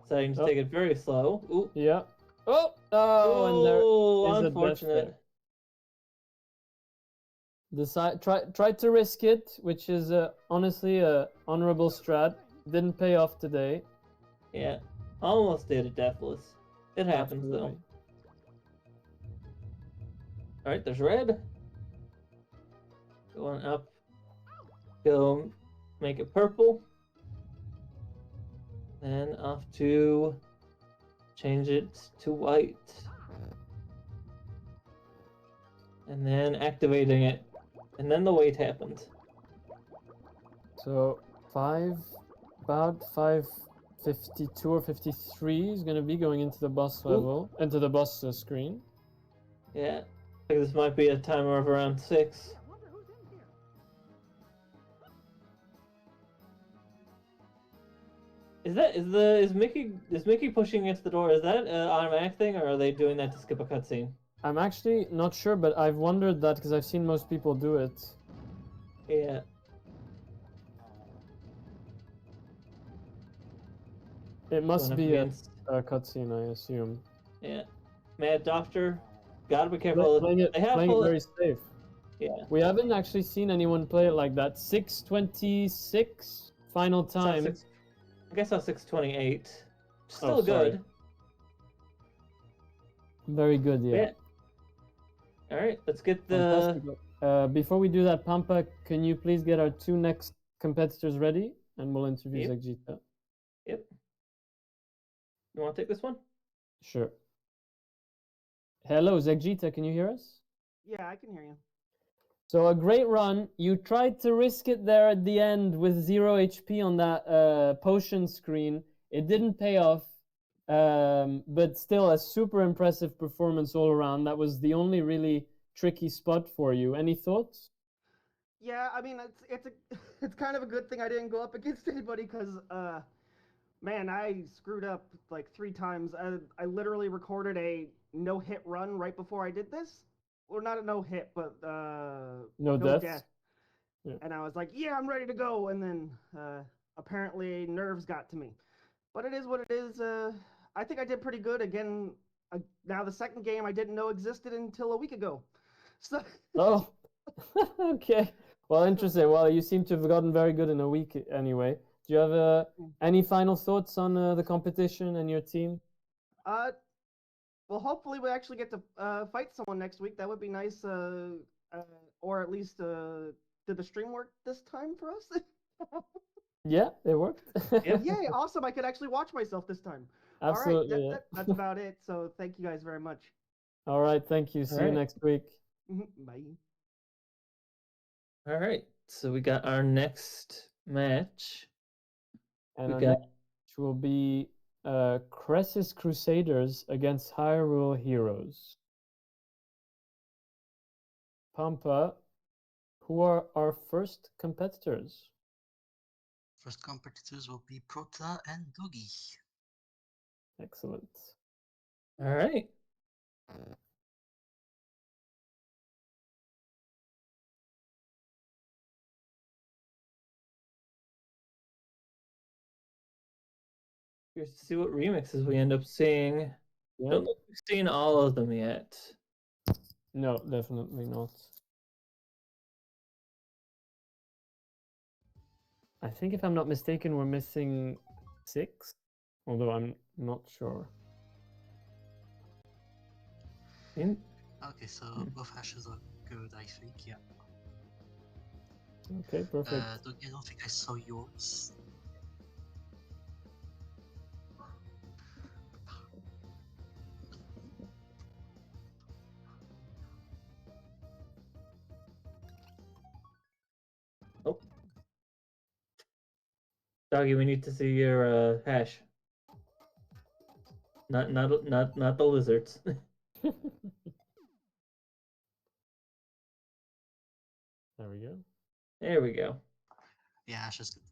O: So you can just take it very slow. Ooh.
A: Yeah. Oh, and there is a death
O: unfortunate.
A: there. Try to risk it, which is honestly a honorable strat. Didn't pay off today.
O: Yeah. Almost did it deathless. It happens though. Alright, there's red. Going up. Go make it purple. Then off to change it to white. And then activating it. And then the wait happens.
A: So about 552 or 53 is gonna be going into the boss level, into the boss screen.
O: Yeah. I think this might be a timer of around 6. Is Mickey pushing against the door? Is that an automatic thing, or are they doing that to skip a cutscene?
A: I'm actually not sure, but I've wondered that because I've seen most people do it.
O: Yeah.
A: It must
O: Going up
A: be a
O: against-
A: cutscene, I assume.
O: Yeah. Mad Doctor. Gotta be careful.
A: Playing it
O: They have
A: very safe.
O: Yeah.
A: We haven't actually seen anyone play it like that. 6:26 final time.
O: I guess I was 6:28. Still
A: Oh, sorry.
O: good.
A: Very good, yeah.
O: All right, let's get the.
A: Fantastic. Before we do that, Pampa, can you please get our 2 next competitors ready, and we'll interview
O: Yep.
A: Zegjita.
O: Yep. You want to take this one?
A: Sure. Hello, Zegjita, can you hear us?
N: Yeah, I can hear you.
A: So a great run. You tried to risk it there at the end with 0 HP on that potion screen. It didn't pay off, but still a super impressive performance all around. That was the only really tricky spot for you. Any thoughts?
N: Yeah, I mean it's a it's kind of a good thing I didn't go up against anybody because man, I screwed up like 3 times. I literally recorded a no hit run right before I did this. Well, not a no hit, but
A: No
N: death.
A: deaths? Yeah.
N: And I was like, yeah, I'm ready to go. And then apparently nerves got to me. But it is what it is. I think I did pretty good. Again, now the second game I didn't know existed until a week ago. So.
A: Oh, okay. Well, interesting. Well, you seem to have gotten very good in a week anyway. Do you have any final thoughts on the competition and your team?
N: Well, hopefully we actually get to fight someone next week. That would be nice. Or at least did the stream work this time for us?
A: Yeah, it worked.
N: Yay! Awesome! I could actually watch myself this time.
A: Absolutely,
N: All
A: yeah.
N: right, that's about it. So thank you guys very much.
A: All right, thank you. See you
O: right.
A: next week.
N: Bye.
O: All right, so we got our next match.
A: And
O: We
A: our
O: got
A: next match will be Cressus Crusaders against Hyrule Heroes. Pampa, who are our first competitors?
E: First competitors will be Prota and Doogie.
A: Excellent.
O: all right. Here's to see what remixes we end up seeing.
A: Yeah.
O: Don't think we've seen all of them yet.
A: No, definitely not. I think if I'm not mistaken, we're missing 6, although I'm not sure.
E: Okay, so both hashes are good, I think, yeah.
A: Okay, perfect.
E: Doogie, I don't think I saw yours.
O: Oh, Doggy, we need to see your hash. Not the lizards.
A: There we go.
O: There we go.
E: Yeah, hash is good.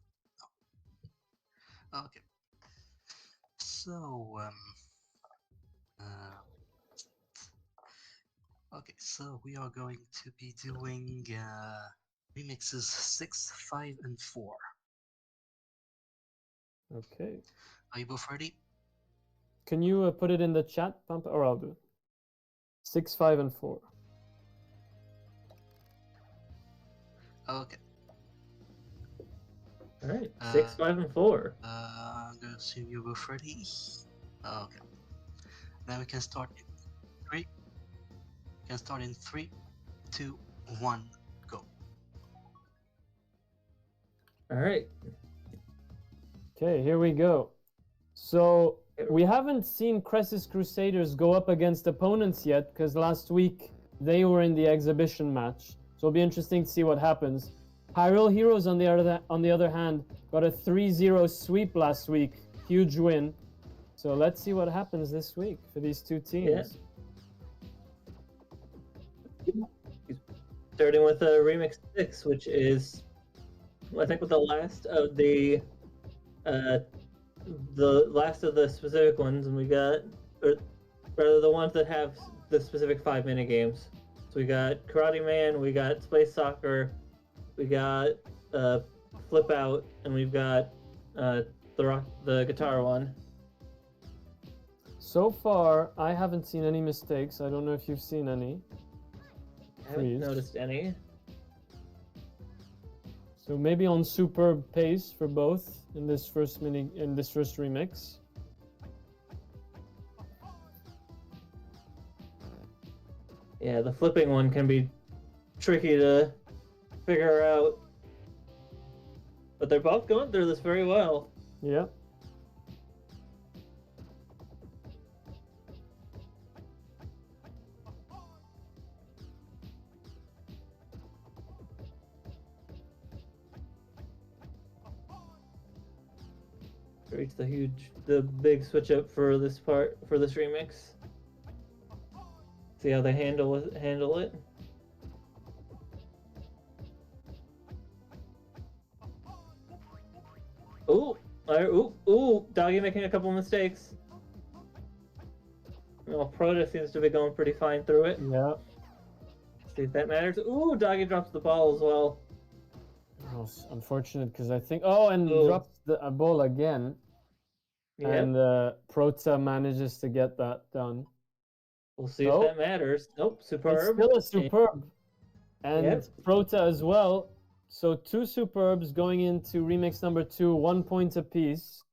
E: Oh. Okay. So, okay, so we are going to be doing remixes 6, 5, and 4.
A: Okay.
E: Are you both ready?
A: Can you put it in the chat, Pampa, or I'll do it? 6, 5, and 4.
E: Okay.
O: All right, 6, 5, and 4.
E: I'm gonna assume you're both ready. Okay. Then we can start in 3. We can start in 3, 2, 1, go.
O: All right.
A: Okay, here we go. So we haven't seen Cressus Crusaders go up against opponents yet, because last week they were in the exhibition match. So it'll be interesting to see what happens. Hyrule Heroes, on the other hand, got a 3-0 sweep last week. Huge win. So let's see what happens this week for these two teams.
O: Starting with Remix 6, which is, I think, with the last of the last of the specific ones, and we got, or rather the ones that have the specific 5 minute games. So we got Karate Man, we got Space Soccer, we got Flip Out, and we've got the guitar one.
A: So far, I haven't seen any mistakes. I don't know if you've seen any.
O: I haven't noticed any.
A: So maybe on superb pace for both in this first remix.
O: Yeah, the flipping one can be tricky to figure out. But they're both going through this very well.
A: Yeah.
O: Reach the big switch up for this remix. See how they handle it. Ooh, Doggy making a couple mistakes. Well, Prota seems to be going pretty fine through it.
A: Yeah.
O: See if that matters. Ooh, Doggy drops the ball as well.
A: Oh, unfortunate, because I think... Oh, and drops the ball again.
O: Yep.
A: And Prota manages to get that done.
O: We'll see if that matters. Nope, superb.
A: It's still a superb. And
O: Yep.
A: Prota as well. So 2 superbs going into remix number 2, 1 point apiece.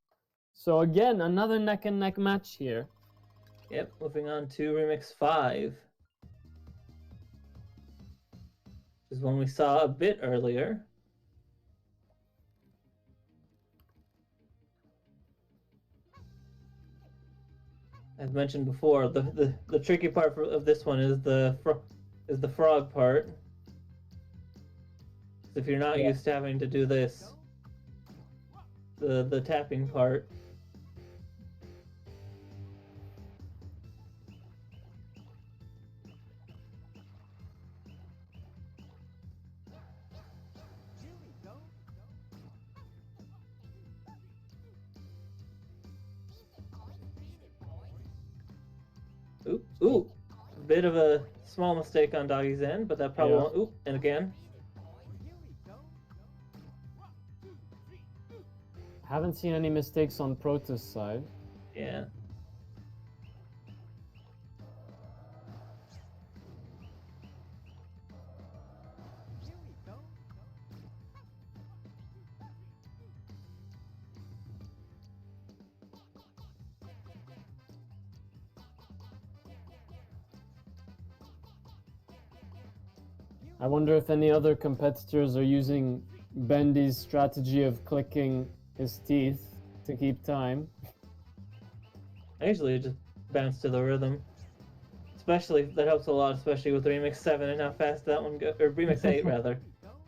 A: So again, another neck and neck match here.
O: Yep, moving on to remix 5. This is one we saw a bit earlier. as mentioned before, the tricky part of this one is the frog part. If you're not used to having to do this, the tapping part. Ooh, bit of a small mistake on Doggy's end, but that probably won't. Ooh, and again.
A: Haven't seen any mistakes on Protoss side.
O: Yeah.
A: I wonder if any other competitors are using Bendy's strategy of clicking his teeth to keep time.
O: I usually just bounce to the rhythm. Especially, that helps a lot, especially with Remix 7 and how fast that one goes. Or Remix 8, rather.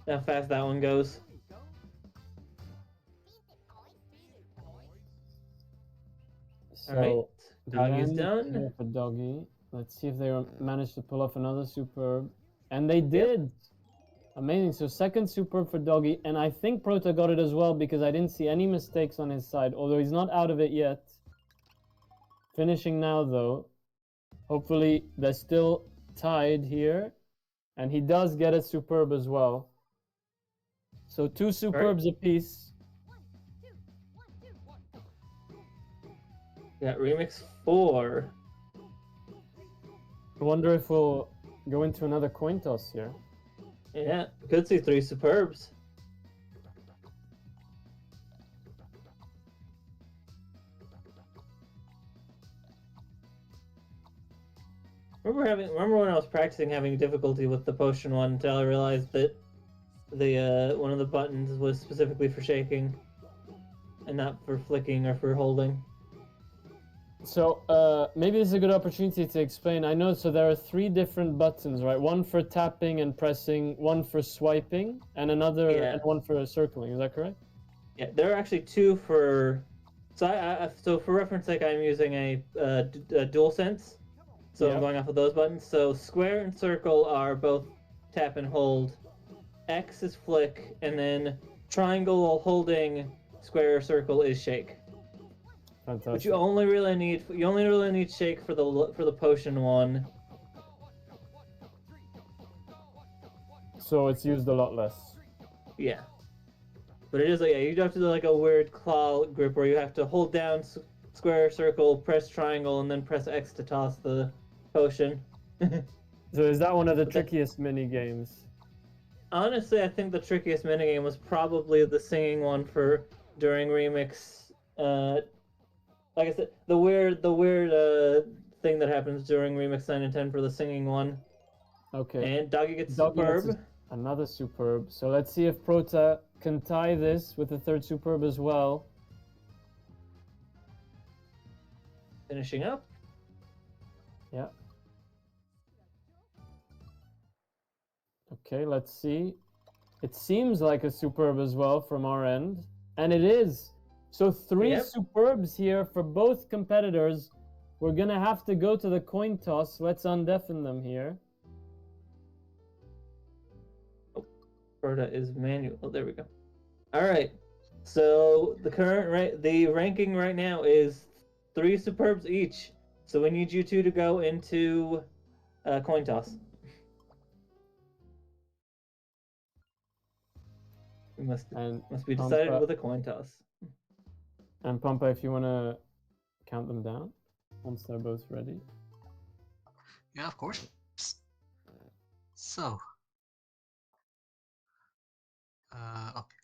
O: How fast that one goes.
A: So,
O: Alright, Doggy's done.
A: Here for Doggy. Let's see if they manage to pull off another superb. And they did! Amazing. So second superb for Doggy. And I think Prota got it as well because I didn't see any mistakes on his side. Although he's not out of it yet. Finishing now, though. Hopefully, they're still tied here. And he does get a superb as well. So 2 superbs apiece.
O: Got Remix 4.
A: I wonder if we'll go into another coin toss here.
O: Yeah, could see 3 superbs. Remember when I was practicing having difficulty with the potion one until I realized that the one of the buttons was specifically for shaking and not for flicking or for holding.
A: So maybe this is a good opportunity to explain. I know, so there are 3 different buttons, right? One for tapping and pressing, one for swiping, and another and one for circling. Is that correct?
O: Yeah, there are actually 2 for. So so for reference sake, I'm using a DualSense. So I'm going off of those buttons. So square and circle are both tap and hold. X is flick, and then triangle while holding square or circle is shake.
A: Fantastic.
O: But you only really need shake for the potion one.
A: So it's used a lot less.
O: Yeah. But it is you have to do like a weird claw grip where you have to hold down square, circle, press triangle, and then press X to toss the potion.
A: So is that one of the trickiest mini games?
O: Honestly, I think the trickiest minigame was probably the singing one for during Remix. Like I said, the weird thing that happens during Remix 9 and 10 for the singing one.
A: Okay.
O: And Doggy gets
A: Doggy
O: superb.
A: gets another superb. So let's see if Prota can tie this with the 3rd superb as well.
O: Finishing up.
A: Yeah. Okay, let's see. It seems like a superb as well from our end. And it is. So 3 superbs here for both competitors. We're going to have to go to the coin toss. Let's undeafen them here.
O: Oh, Prota is manual. Oh, there we go. All right. So the ranking right now is 3 superbs each. So we need you 2 to go into coin toss. It must be decided with a coin toss.
A: And Pampa, if you want to count them down once they're both ready.
E: Yeah, of course. So, okay.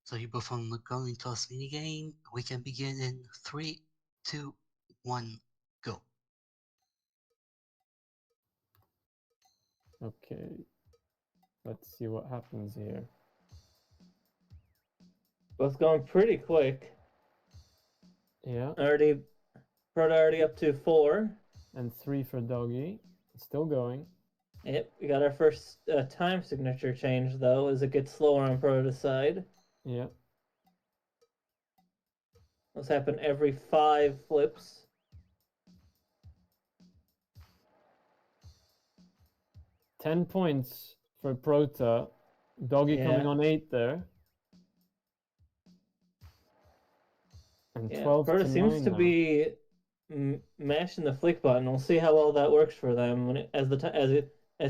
E: So you both on the coin toss minigame. We can begin in 3, 2, 1, go.
A: Okay. Let's see what happens here.
O: Both going pretty quick.
A: Yeah.
O: Already Proto already up to 4.
A: And 3 for Doggy. Still going.
O: Yep, we got our first time signature change, though, as it gets slower on Proto's side.
A: Yep.
O: Those happen every 5 flips.
A: £10 for Prota. Doggy coming
O: Yeah.
A: on 8 there. And
O: Yeah,
A: 12
O: Proto
A: to
O: seems
A: 9
O: to
A: now.
O: be mashing the flick button. We'll see how well that works for them when as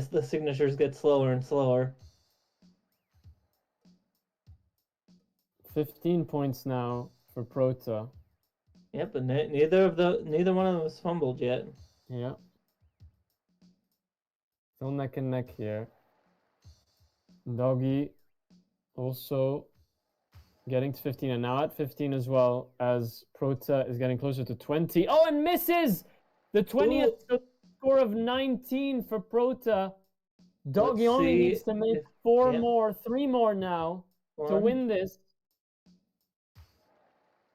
O: the signatures get slower and slower.
A: 15 points now for Prota.
O: Yep, but neither one of them has fumbled yet.
A: Yeah. Still neck and neck here. Doggy also getting to 15, and now at 15 as well, as Prota is getting closer to 20. Oh, and misses! The 20th score of 19 for Prota. Doggy
O: Let's
A: only
O: see
A: needs to make
O: if-
A: 4
O: yeah.
A: more, 3 more now to
O: 1.
A: win this.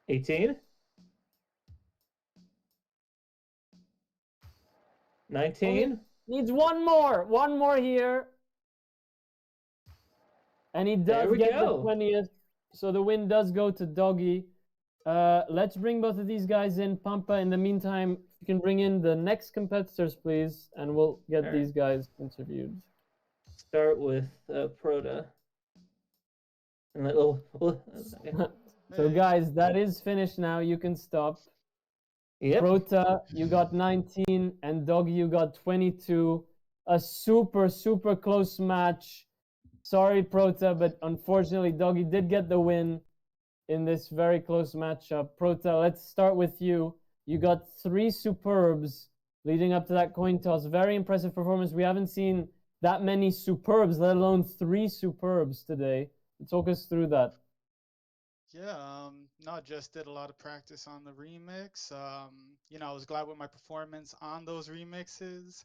O: 18. 19.
A: Needs 1 more. 1 more here. And he
O: There
A: does
O: we
A: get the
O: go.
A: 20th. So the win does go to Doggy. Let's bring both of these guys in. Pampa, in the meantime, you can bring in the next competitors, please, and we'll get
O: Alright.
A: these guys interviewed.
O: Start with Proto. And
A: So, guys, that is finished now. You can stop.
O: Yep.
A: Prota, you got 19, and Doggy, you got 22. A super, super close match. Sorry, Prota, but unfortunately, Doggy did get the win in this very close matchup. Prota, let's start with you. You got 3 superbs leading up to that coin toss. Very impressive performance. We haven't seen that many superbs, let alone 3 superbs today. Talk us through that.
P: Yeah, no, just did a lot of practice on the remix. I was glad with my performance on those remixes,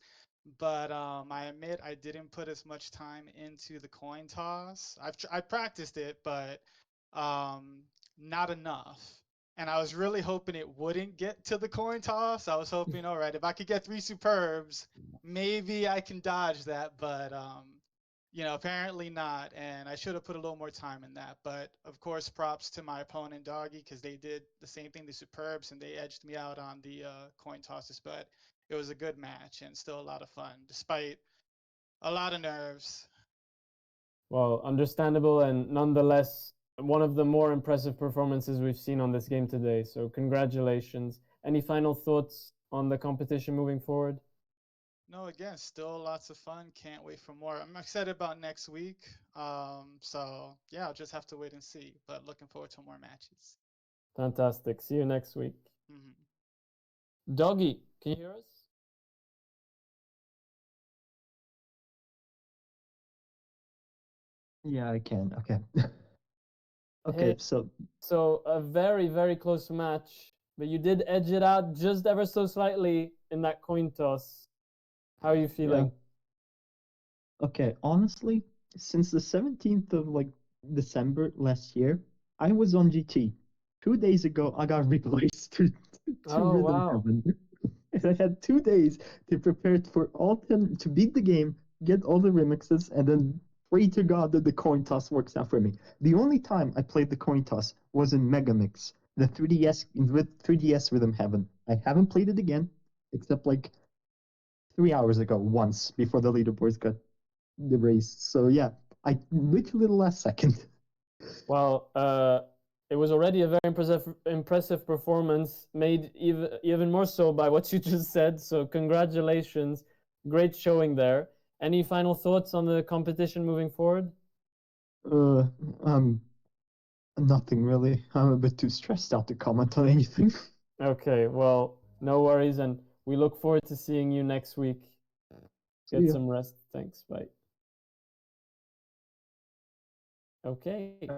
P: but I admit I didn't put as much time into the coin toss. I practiced it, but um, not enough. And I was really hoping it wouldn't get to the coin toss. I was hoping, all right, if I could get 3 superbs, maybe I can dodge that, but apparently not, and I should have put a little more time in that. But of course, props to my opponent, Doggy, because they did the same thing, the Superbs, and they edged me out on the coin tosses. But it was a good match and still a lot of fun, despite a lot of nerves.
A: Well, understandable, and nonetheless, one of the more impressive performances we've seen on this game today. So, congratulations. Any final thoughts on the competition moving forward?
P: No, again, still lots of fun. Can't wait for more. I'm excited about next week. So yeah, I'll just have to wait and see. But looking forward to more matches.
A: Fantastic. See you next week.
P: Hmm.
A: Doggy, can you hear us?
Q: Yeah, I can. Okay. Okay,
A: Hey,
Q: so
A: so a very, very close match, but you did edge it out just ever so slightly in that coin toss. How are you feeling?
Q: okay, honestly, since the 17th of December last year, I was on GT. 2 days ago, I got replaced to
A: Oh,
Q: Rhythm
A: wow.
Q: Heaven. And I had 2 days to prepare for all 10 to beat the game, get all the remixes, and then pray to God that the coin toss works out for me. The only time I played the coin toss was in Megamix, the 3DS with 3DS Rhythm Heaven. I haven't played it again, except 3 hours ago, once before the leaderboards got erased. So yeah, I literally the last second.
A: Well, it was already a very impressive performance, made even more so by what you just said. So congratulations, great showing there. Any final thoughts on the competition moving forward?
Q: Uh, um, Nothing really. I'm a bit too stressed out to comment on anything.
A: Okay, well, no worries, and we look forward to seeing you next week.
Q: See
A: Get
Q: ya.
A: some rest. Thanks. Bye. Okay.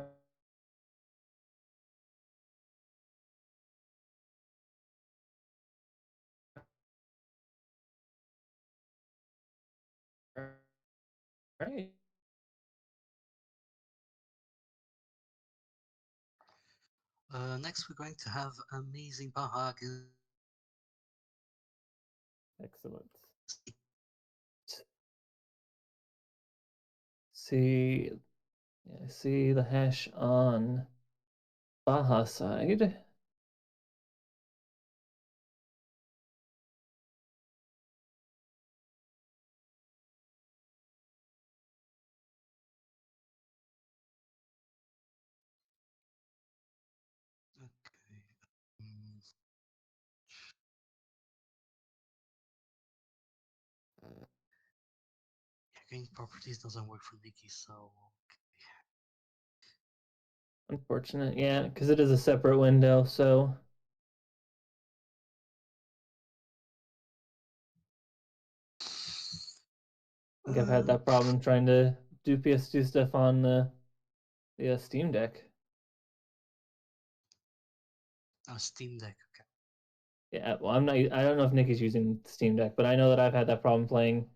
O: Right.
E: Next, we're going to have Amazing Baha
A: Excellent.
O: See, yeah, I see the hash on Baja side.
E: Yeah, game properties doesn't work for Nikki, so
O: Unfortunate, yeah, because it is a separate window, so I think I've had that problem trying to do PS2 stuff on the Steam Deck.
E: Steam Deck. Okay.
O: Yeah, well, I don't know if Nikki's using Steam Deck, but I know that I've had that problem playing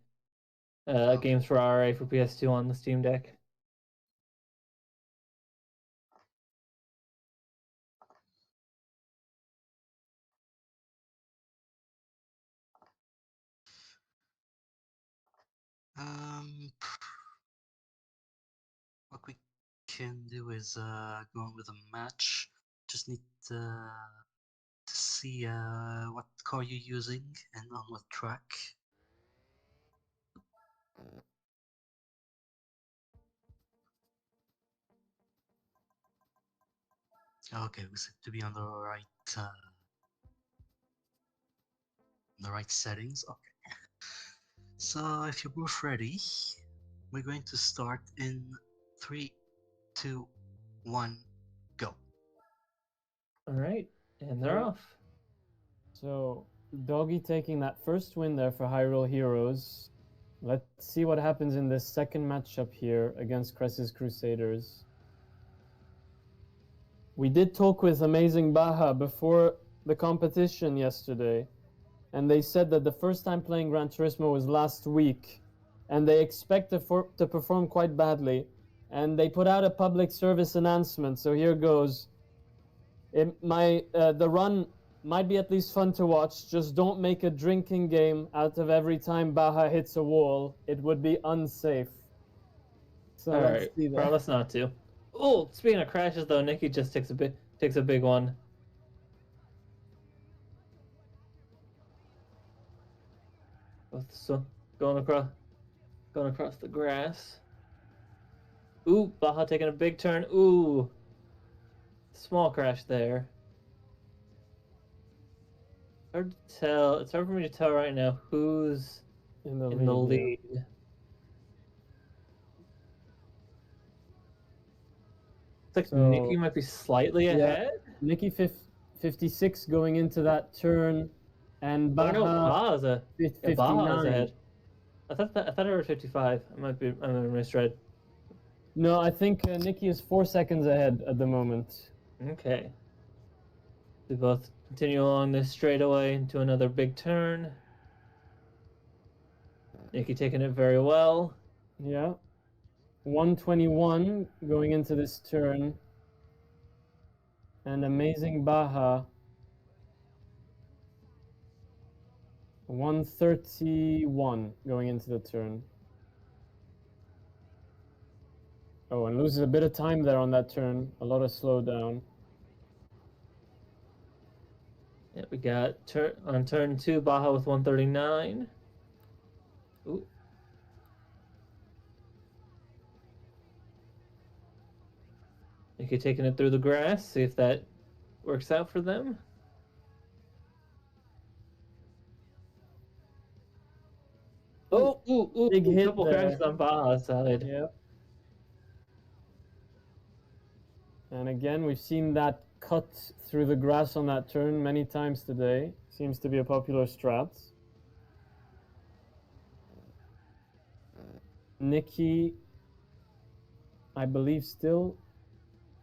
O: games for RA for PS2 on the Steam Deck.
E: What we can do is go on with a match. Just need to see what car you're using and on what track. Okay, we seem to be on the right settings. Okay. So if you're both ready, we're going to start in 3, 2, 1, go.
O: All right, and they're off.
A: So, Doggy taking that first win there for Hyrule Heroes. Let's see what happens in this second matchup here against Cress's Crusaders. We did talk with Amazing Baja before the competition yesterday, and they said that the first time playing Gran Turismo was last week, and they expect to perform quite badly. And they put out a public service announcement, so here goes. The run might be at least fun to watch. Just don't make a drinking game out of every time Baja hits a wall. It would be unsafe. So
O: All
A: let's
O: right,
A: see that.
O: promise not to. Oh, speaking of crashes, though, Nikki just takes a big one. So going across the grass. Ooh, Baja taking a big turn. Ooh, small crash there. Hard to tell. It's hard for me to tell right now who's
A: in the
O: lead. It's like Nikki might be slightly ahead.
A: Nikki 56 going into that turn, and Baja,
O: Baja's ahead.
A: 59.
O: I thought I heard 55. I misread.
A: No, I think Nikki is 4 seconds ahead at the moment.
O: Okay. We both continue along this straightaway into another big turn. Nikki taking it very well.
A: Yeah. 121 going into this turn. And Amazing Baja 131 going into the turn. Oh, and loses a bit of time there on that turn. A lot of slowdown.
O: Yeah, we got on turn 2, Baja with 139. Ooh. Nikki taking it through the grass, see if that works out for them. Ooh,
A: big hit
O: couple
A: there.
O: crashes on Baja's side.
A: Yeah. And again, we've seen that cut through the grass on that turn many times today. Seems to be a popular strat. Nikki, I believe, still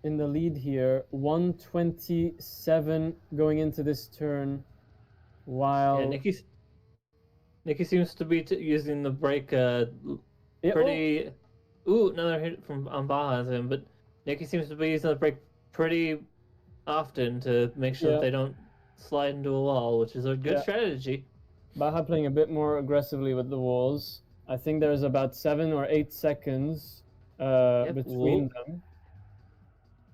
A: in the lead here. 127 going into this turn, while
O: Yeah, Nikki seems to be using the brake pretty. Ooh, another hit from on Baja's end, but Nikki seems to be using the brake pretty often to make sure that they don't slide into a wall, which is a good strategy.
A: Baja playing a bit more aggressively with the walls. I think there's about 7 or 8 seconds
O: Yep.
A: between
O: Ooh.
A: them.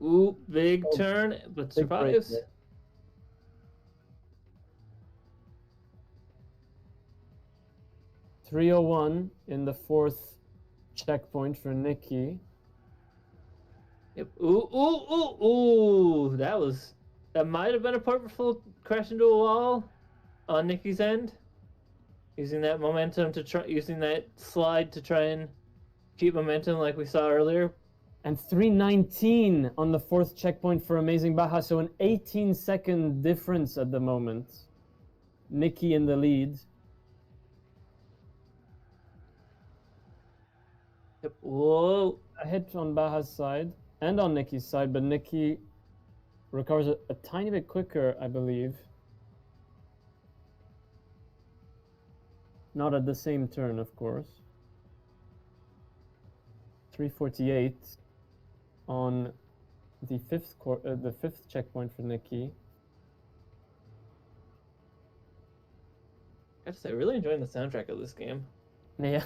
O: Ooh, big
A: Oh,
O: turn, but
A: big break
O: survives.
A: there. 301 in the 4th checkpoint for Nikki.
O: Yep. Ooh, ooh, ooh, ooh. That might have been a purposeful crash into a wall on Nikki's end. Using that momentum using that slide to try and keep momentum like we saw earlier.
A: And 319 on the 4th checkpoint for Amazing Baja, so an 18-second difference at the moment. Nikki in the lead.
O: Yep. Whoa.
A: A hit on Baja's side and on Nikki's side, but Nikki recovers a tiny bit quicker, I believe. Not at the same turn, of course. 348 on the fifth checkpoint for Nikki.
O: I have to say, really enjoying the soundtrack of this game.
A: Yeah.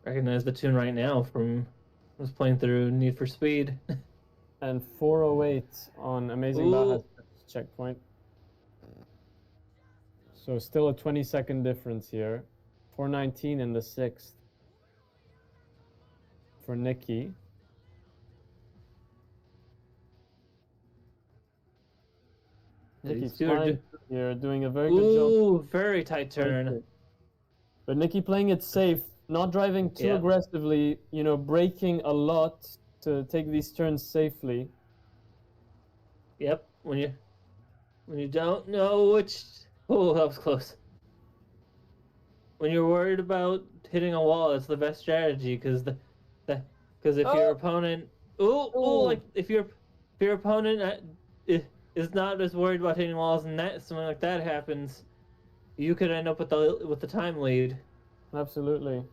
O: Recognize the tune right now from I was playing through Need for Speed.
A: And 408 on Amazing Baja's checkpoint. So still a 20-second difference here. 419 in the 6th for Nikki. Nikki's flying here, doing a very good job.
O: Ooh, very tight turn.
A: But Nikki playing it safe, not driving too aggressively, you know, braking a lot to take these turns safely.
O: Yep, when you don't know which... Oh, that was close. When you're worried about hitting a wall, it's the best strategy, because if your opponent... Ooh, like, if your opponent is not as worried about hitting walls and something like that happens, you could end up with the time lead.
A: Absolutely.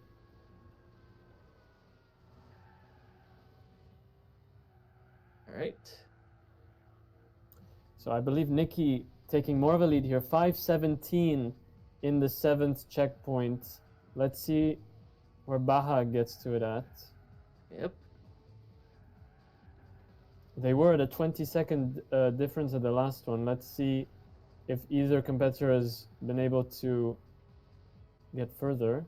O: All right.
A: So I believe Nikki taking more of a lead here. 517 in the 7th checkpoint. Let's see where Baja gets to it at.
O: Yep.
A: They were at a 20-second difference at the last one. Let's see if either competitor has been able to get further.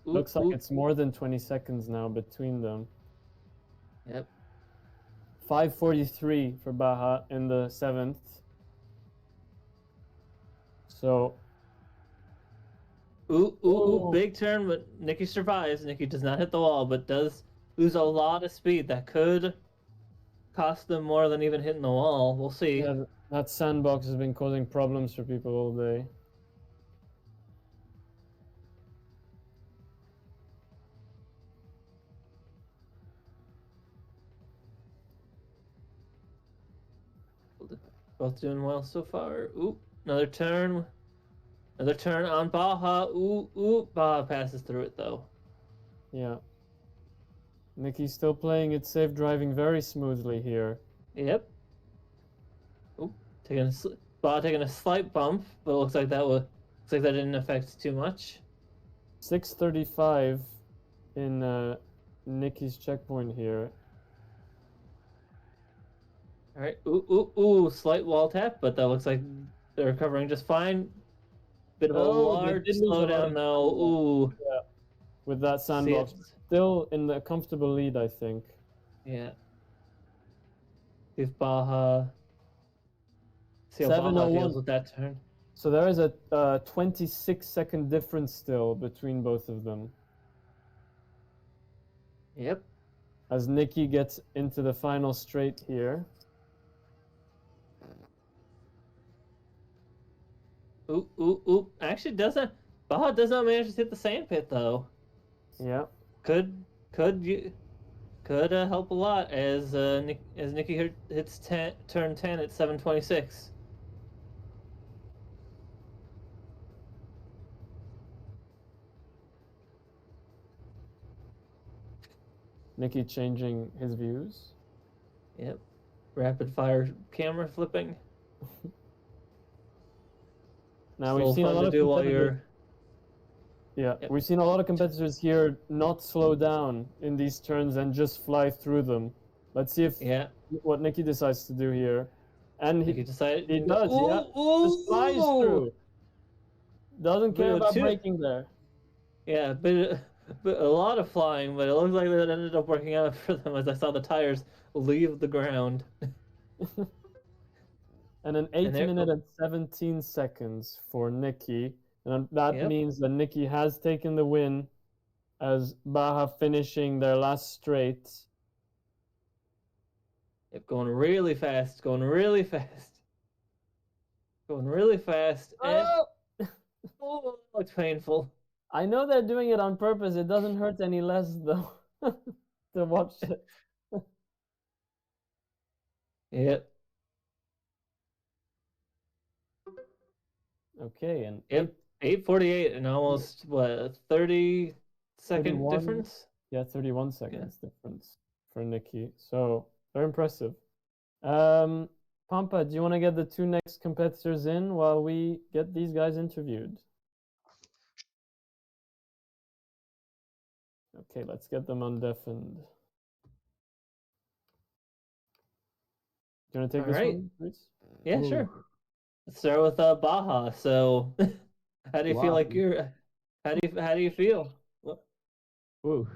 A: Looks like it's more than 20 seconds now between them.
O: Yep.
A: 543 for Baja in the 7th. So.
O: Ooh, big turn, but Nikki survives. Nikki does not hit the wall, but does lose a lot of speed. That could cost them more than even hitting the wall. We'll see.
A: Yeah, that sandbox has been causing problems for people all day.
O: Both doing well so far. Ooh, another turn. Another turn on Baja. Ooh, Baja passes through it though.
A: Yeah. Nikki's still playing it safe, driving very smoothly here.
O: Yep. Ooh, Baja taking a slight bump, but it looks like that didn't affect too much.
A: 635 in Nikki's checkpoint here.
O: All right. Ooh, slight wall tap, but that looks like they're recovering just fine. Bit of a large slowdown though. Ooh.
A: Yeah. With that sandbox. Still in the comfortable lead, I think.
O: Yeah. If Baja. See how Baja deals with that turn.
A: So there is a 26-second difference still between both of them.
O: Yep.
A: As Nikki gets into the final straight here.
O: Ooh. Actually, Baja does not manage to hit the sand pit though.
A: Yeah.
O: Could help a lot as Nikki hits turn 10 at 7:26.
A: Nikki changing his views.
O: Yep. Rapid fire camera flipping.
A: Now
O: Still
A: we've seen a
O: fun
A: lot
O: to
A: of
O: do while
A: competitors.
O: you're.
A: Yeah,
O: Yep.
A: we've seen a lot of competitors here not slow down in these turns and just fly through them. Let's see if what Nikki decides to do here. And
O: Nikki decided.
A: he does, yeah. Just flies through. Doesn't care about braking there.
O: Yeah, but a lot of flying, but it looks like that ended up working out for them as I saw the tires leave the ground.
A: And an 8 minute and 17 seconds for Nikki. And that means that Nikki has taken the win as Baja finishing their last straight.
O: Yep, going really fast, going really fast. Going really fast, and oh, it's painful.
A: I know they're doing it on purpose. It doesn't hurt any less, though, to watch it.
O: Yep.
A: Okay, and
O: 8:48 and almost what, a 30-second
A: 31
O: difference?
A: Yeah, 31 seconds difference for Nikki. So very impressive. Pampa, do you want to get the two next competitors in while we get these guys interviewed? Okay, let's get them undeafened. Do you want to take this
O: Alright.
A: one, please?
O: Yeah, sure. Let's start with Baja. So, how do you feel like
J: Sloppy.
O: you're? How do you feel?
J: Ooh,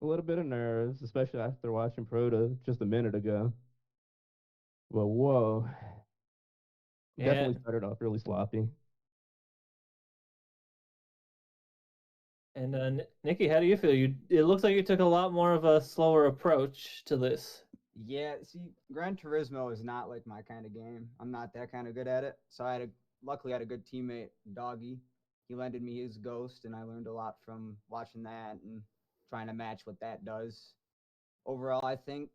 J: a little bit of nerves, especially after watching Proto just a minute ago. But whoa, definitely started off really sloppy.
O: And Nikki, how do you feel? It looks like you took a lot more of a slower approach to this.
R: Yeah, see, Gran Turismo is not like my kind of game. I'm not that kind of good at it. So luckily I had a good teammate, Doggy. He lended me his Ghost, and I learned a lot from watching that and trying to match what that does. Overall, I think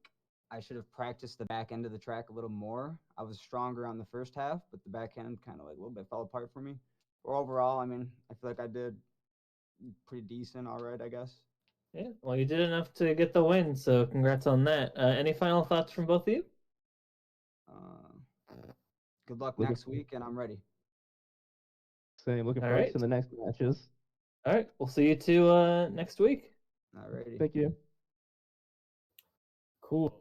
R: I should have practiced the back end of the track a little more. I was stronger on the first half, but the back end kind of like a little bit fell apart for me. But overall, I mean, I feel like I did pretty decent, all right, I guess.
O: Yeah, well, you did enough to get the win, so congrats on that. Any final thoughts from both of you?
R: Good luck next week, and I'm ready.
J: Same, looking
O: All
J: forward
O: right.
J: to the next matches.
O: All right, we'll see you two next week.
R: Alrighty.
J: Thank you.
A: Cool.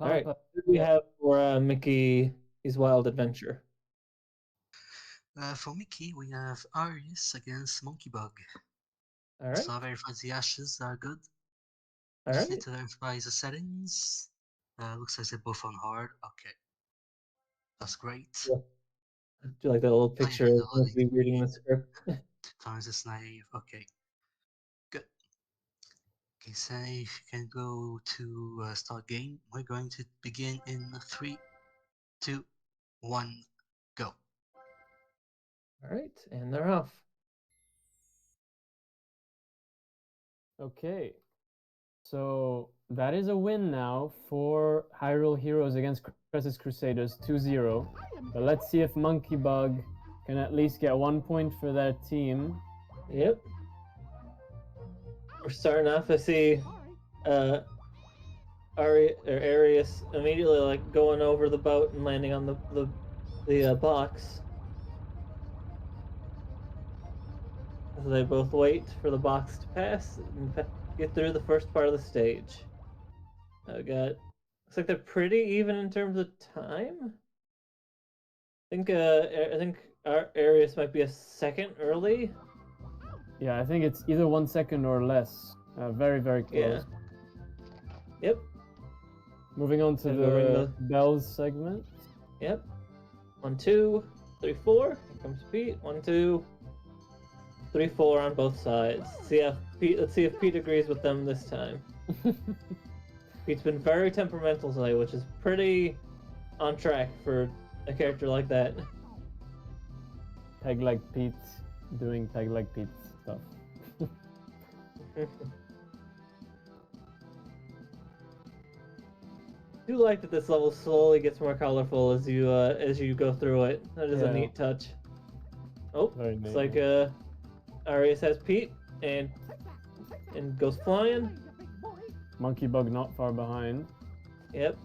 O: All right,
A: Pampa,
O: who do we have for Mickey's Wild Adventure?
E: For Mickey, we have Arius against Monkey Bug.
O: All right.
E: So verifies the ashes are good.
O: All
E: Just
O: right.
E: need to verify the settings. Looks like they're both on hard. Okay. That's great.
O: Yeah. Do you like that little picture of Mickey reading the script?
E: Times is naive. Okay. Good. Okay, so if you can go to start game, we're going to begin in 3, 2, 1, go.
O: All right, and they're off.
A: Okay. So that is a win now for Hyrule Heroes against Crescent Crusaders 2-0. But let's see if Monkey Bug can at least get 1 point for their team.
O: Yep. We're starting off. I see Arius immediately like going over the boat and landing on the box. So they both wait for the box to pass and get through the first part of the stage. Looks like they're pretty even in terms of time. I think our Arius might be a second early.
A: Yeah, I think it's either 1 second or less. Very, very close.
O: Yeah. Yep.
A: Moving on to
O: Gonna go ring
A: the bells segment.
O: Yep. 1, 2, 3, 4. Here comes Pete. 1, 2, 3, 4 on both sides. Let's see if Pete agrees with them this time. Pete's been very temperamental today, which is pretty on track for a character like that.
A: Peg like Pete, doing Peg like Pete stuff.
O: I do like that this level slowly gets more colorful as you go through it. That is a neat touch. Oh,
A: very
O: it's
A: neat.
O: like Arius has Pete and goes flying.
A: Monkey Bug not far behind.
O: Yep.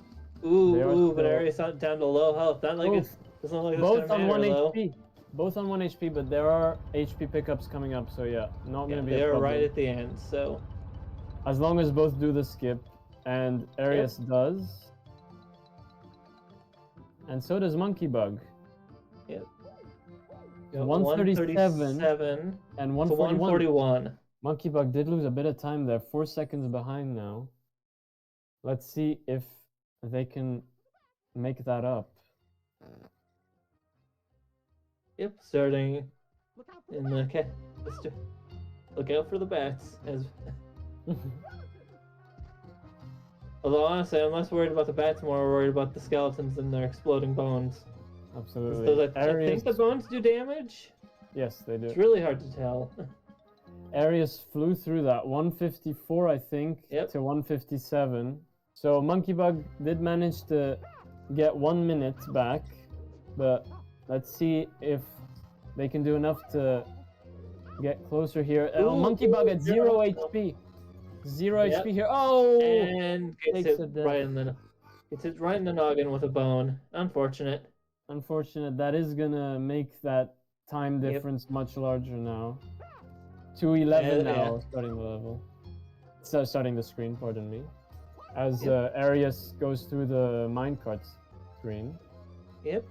O: Ooh, but
A: still-
O: Aries down to low health. Not like it's doesn't look like it's
A: Both
O: gonna
A: on
O: matter
A: 1
O: though.
A: HP. Both on 1 HP, but there are HP pickups coming up, so yeah, not
O: Yeah,
A: gonna be
O: they
A: a
O: are
A: problem.
O: right at the end, so
A: As long as both do the skip, and Arius does. And so does Monkey Bug.
O: Yep.
A: 137 and 141.
O: 141.
A: Monkey Bug did lose a bit of time there, 4 seconds behind now. Let's see if they can make that up.
O: Yep, starting in the look out for the bats. As although honestly, I'm less worried about the bats, more worried about the skeletons and their exploding bones.
A: Absolutely.
O: Those, I think the bones do damage.
A: Yes, they do.
O: It's really hard to tell.
A: Arius flew through that 154, I think, to 157. So Monkey Bug did manage to get 1 minute back, but let's see if they can do enough to get closer here. Monkey Bug at 0 HP. 0
O: Yep.
A: HP here. Oh!
O: And gets
A: Takes
O: it
A: a death.
O: right in the noggin with a bone. Unfortunate.
A: Unfortunate. That is gonna make that time difference much larger now. 2:11 now, starting the level. So starting the screen, pardon me. As Arius goes through the minecart screen.
O: Yep.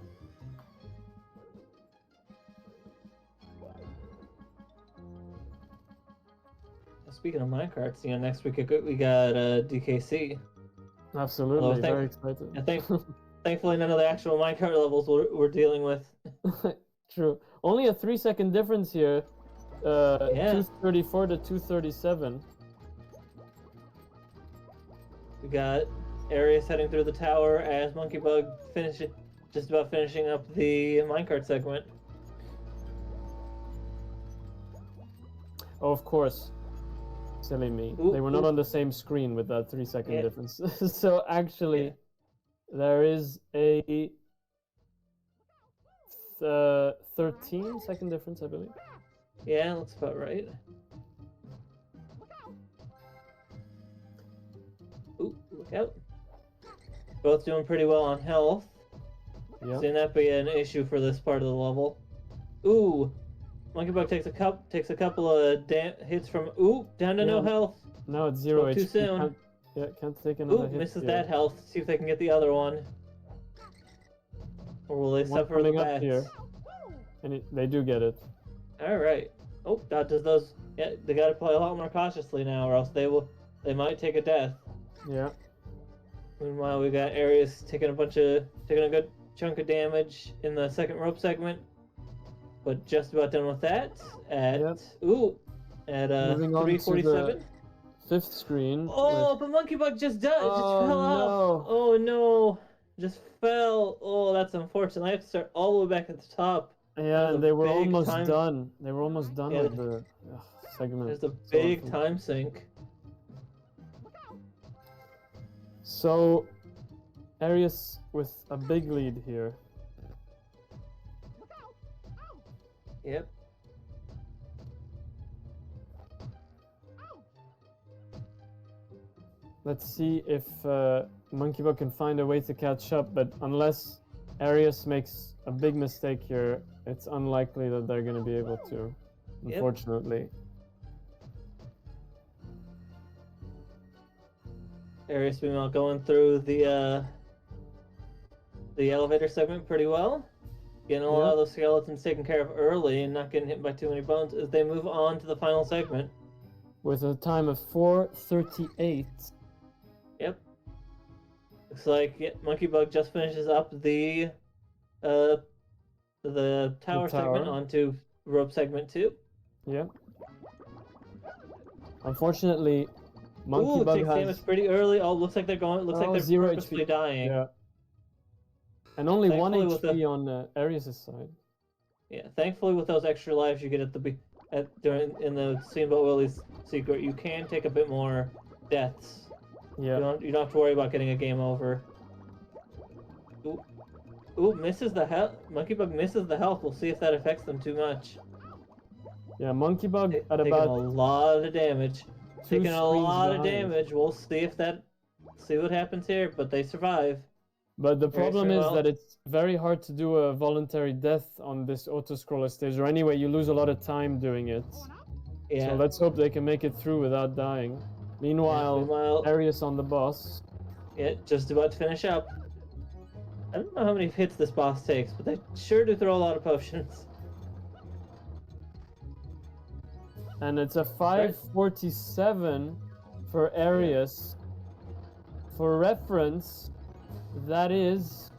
O: Speaking of minecarts, next week we got DKC.
A: Absolutely,
O: Although
A: very excited.
O: I think, thankfully, none of the actual minecart levels we're dealing with.
A: True. Only a 3-second difference here. 234 to 237.
O: We got Arius heading through the tower as Monkey Bug just about finishing up the minecart segment.
A: Oh, of course. Silly me. They were not on the same screen with that 3-second difference. So actually, there is a 13-second difference, I believe.
O: Yeah, looks about right. Ooh, look out. Both doing pretty well on health.
A: Yep.
O: Seeing that be an issue for this part of the level. Ooh, Monkey Bug takes a couple of hits from down to no health.
A: No, it's 0 HP.
O: Too soon.
A: Can't take another hit.
O: Misses
A: here.
O: that health. See if they can get the other one. Or will they
A: One
O: suffer the
A: coming up
O: bats?
A: here. And they do get it.
O: All right. Oh, that does those. Yeah, they got to play a lot more cautiously now, or else they might take a death.
A: Yeah.
O: Meanwhile, we got Arius taking a good chunk of damage in the second rope segment, but just about done with that. At
A: Moving on to
O: 347.
A: the 5th screen.
O: Oh, but Monkey Bug just fell off. Oh no, just fell. Oh, that's unfortunate. I have to start all the way back at the top.
A: Yeah, and they were almost done. They were almost done with the segment.
O: There's a big time sink.
A: So, Arius with a big lead here.
O: Yep.
A: Let's see if Monkey Bug can find a way to catch up, but unless Arius makes a big mistake here, it's unlikely that they're going to be able to, unfortunately.
O: Arius meanwhile going through the elevator segment pretty well. Getting a lot of those skeletons taken care of early and not getting hit by too many bones as they move on to the final segment.
A: With a time of 4:38.
O: Yep. Looks like Monkey Bug just finishes up the tower segment onto rope segment 2.
A: Yep. Unfortunately, Monkey Bug
O: takes
A: has
O: damage pretty early. Oh, looks like they're going. Looks like they're
A: 0
O: purposely
A: HP.
O: dying.
A: Yeah. And only 1
O: Thankfully with
A: HP on Arius' side.
O: Yeah, thankfully with those extra lives you get in the Steamboat Willie's secret, you can take a bit more deaths.
A: Yeah.
O: You don't have to worry about getting a game over. Ooh, misses the health. Monkey Bug misses the health. We'll see if that affects them too much.
A: Yeah, Monkey Bug at
O: Taking
A: about
O: a lot of damage. Taking a
A: screens
O: lot of
A: behind.
O: damage. We'll see what happens here, but they survive.
A: But the
O: Very
A: problem is
O: well.
A: that it's very hard to do a voluntary death on this auto-scroller stage, or anyway, you lose a lot of time doing it.
O: Yeah.
A: So let's hope they can make it through without dying. Meanwhile,
O: meanwhile-
A: Arius on the boss.
O: Yeah, just about to finish up. I don't know how many hits this boss takes, but they sure do throw a lot of potions.
A: And it's a 547 for Arius. For reference, that is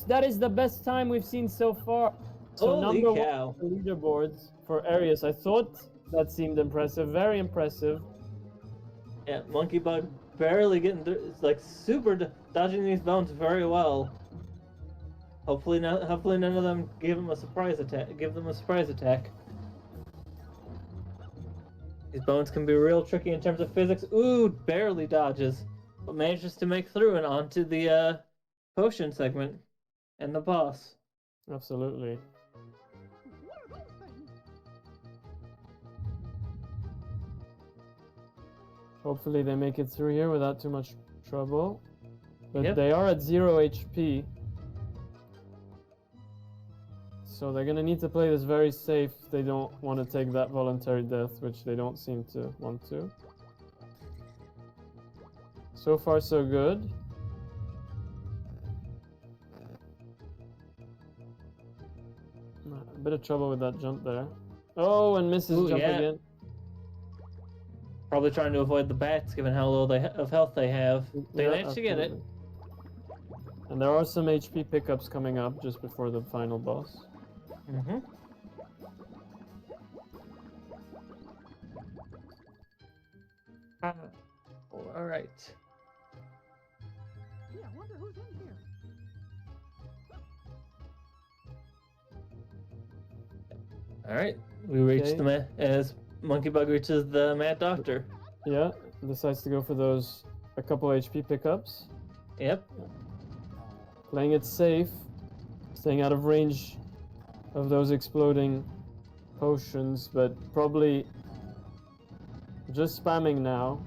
A: that is the best time we've seen so far. So
O: Holy
A: number
O: cow.
A: one on the leaderboards for Arius. I thought that seemed impressive, very impressive.
O: Yeah, Monkey Bug barely getting through. It's like super dodging these bones very well. Hopefully none of them give them a surprise attack. These bones can be real tricky in terms of physics. Ooh, barely dodges, but manages to make through and onto the potion segment and the boss.
A: Absolutely. Hopefully they make it through here without too much trouble. But
O: Yep.
A: they are at 0 HP. So they're gonna need to play this very safe. They don't want to take that voluntary death, which they don't seem to want to. So far, so good. A bit of trouble with that jump there. Oh, and misses
O: Ooh,
A: jump
O: yeah.
A: again.
O: Probably trying to avoid the bats, given how low of health they have. They
A: Yeah,
O: managed to get it.
A: absolutely. And there are some HP pickups coming up just before the final boss.
O: Mm-hmm. All right.
I: Yeah, I wonder who's in here.
O: All right. We reached
A: Okay.
O: as Monkey Bug reaches the Mad Doctor.
A: Yeah, decides to go for a couple HP pickups.
O: Yep.
A: Playing it safe, staying out of range of those exploding potions, but probably just spamming now.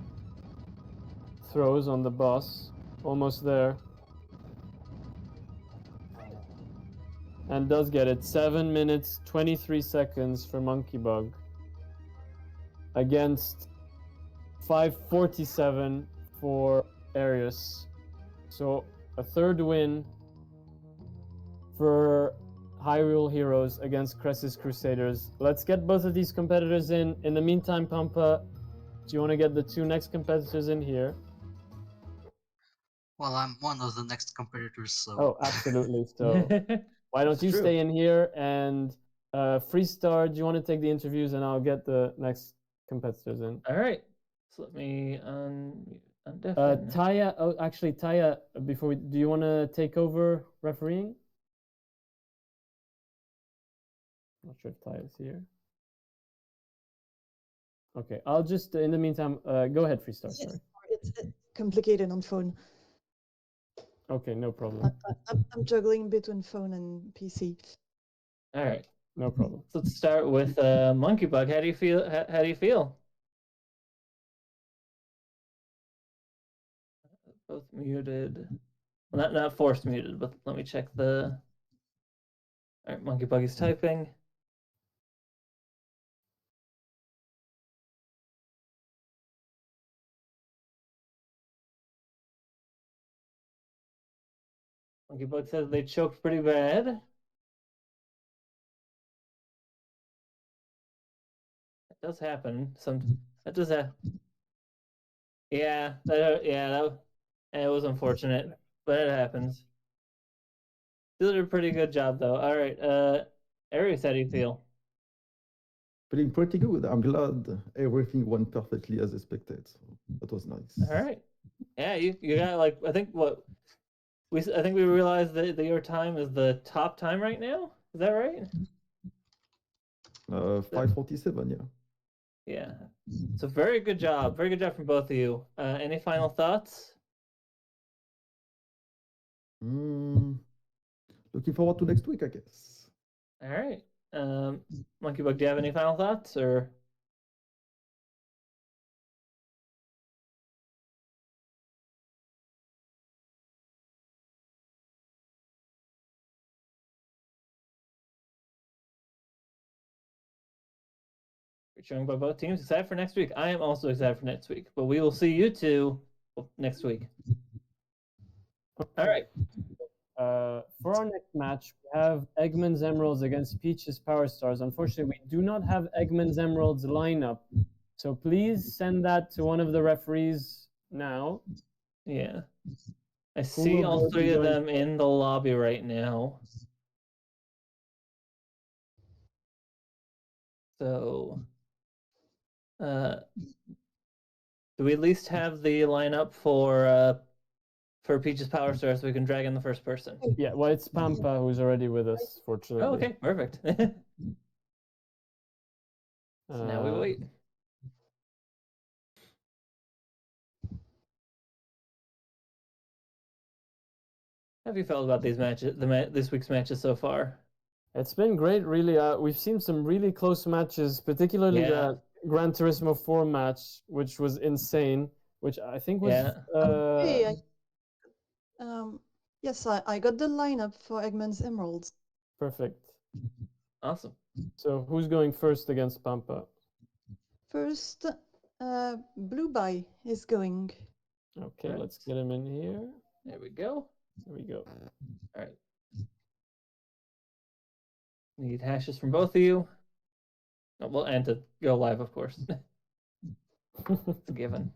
A: Throws on the boss, almost there. And does get it. 7 minutes, 23 seconds for Monkey Bug. Against 5:47 for Arius. So a third win for Hyrule Heroes against Cressus Crusaders. Let's get both of these competitors in. In the meantime, Pampa, do you want to get the two next competitors in here?
E: Well, I'm one of the next competitors, so.
A: Oh, absolutely. So why don't
E: It's
A: you
E: true.
A: stay in here and Freestar, do you want to take the interviews and I'll get the next competitors in?
O: All right. So let me undeafen.
A: Taya, oh, actually, Taya, do you want to take over refereeing? Not sure if Taya's here. Okay, I'll just, in the meantime, go ahead, Freestar, sorry.
H: It's complicated on phone.
A: Okay, no problem.
H: I'm juggling between phone and PC.
O: All right.
A: No problem.
O: So let's start with Monkey Bug. How do you feel? How do you feel? Both muted. Well, not forced muted, but let me check the. All right, Monkey Bug is typing. Monkey Bug says they choked pretty bad. It does happen. That does happen. Yeah, it was unfortunate, but it happens. Still did a pretty good job though. All right, Arius, how do you feel?
Q: Feeling pretty good. I'm glad everything went perfectly as expected. So that was nice.
O: All right. Yeah, you got like I think we realized that your time is the top time right now. Is that right?
Q: 5:47, yeah.
O: Yeah. So very good job. Very good job from both of you. Any final thoughts?
Q: Looking forward to next week, I guess.
O: All right. Monkey Bug, do you have any final thoughts or? Showing by both teams. Excited for next week. I am also excited for next week. But we will see you two next week. All right.
A: For our next match, we have Eggman's Emeralds against Peach's Power Stars. Unfortunately, we do not have Eggman's Emeralds lineup, so please send that to one of the referees now.
O: Yeah. I see all three of them in the lobby right now. So, do we at least have the lineup for Peach's Power Stars so we can drag in the first person?
A: Yeah, well, it's Pampa who's already with us, fortunately.
O: Oh, okay, perfect. So now we wait. How have you felt about these matches, this week's matches so far?
A: It's been great, really. We've seen some really close matches, particularly the Gran Turismo 4 match, which was insane, which I think was...
H: Okay, yes, I got the lineup for Eggman's Emeralds.
A: Perfect.
O: Awesome.
A: So who's going first against Pampa?
H: First, Blue Bye is going.
A: Okay, let's get him in here.
O: There we go.
A: There we go.
O: All right. Need hashes from both of you. Oh, well, and to go live, of course. It's a given.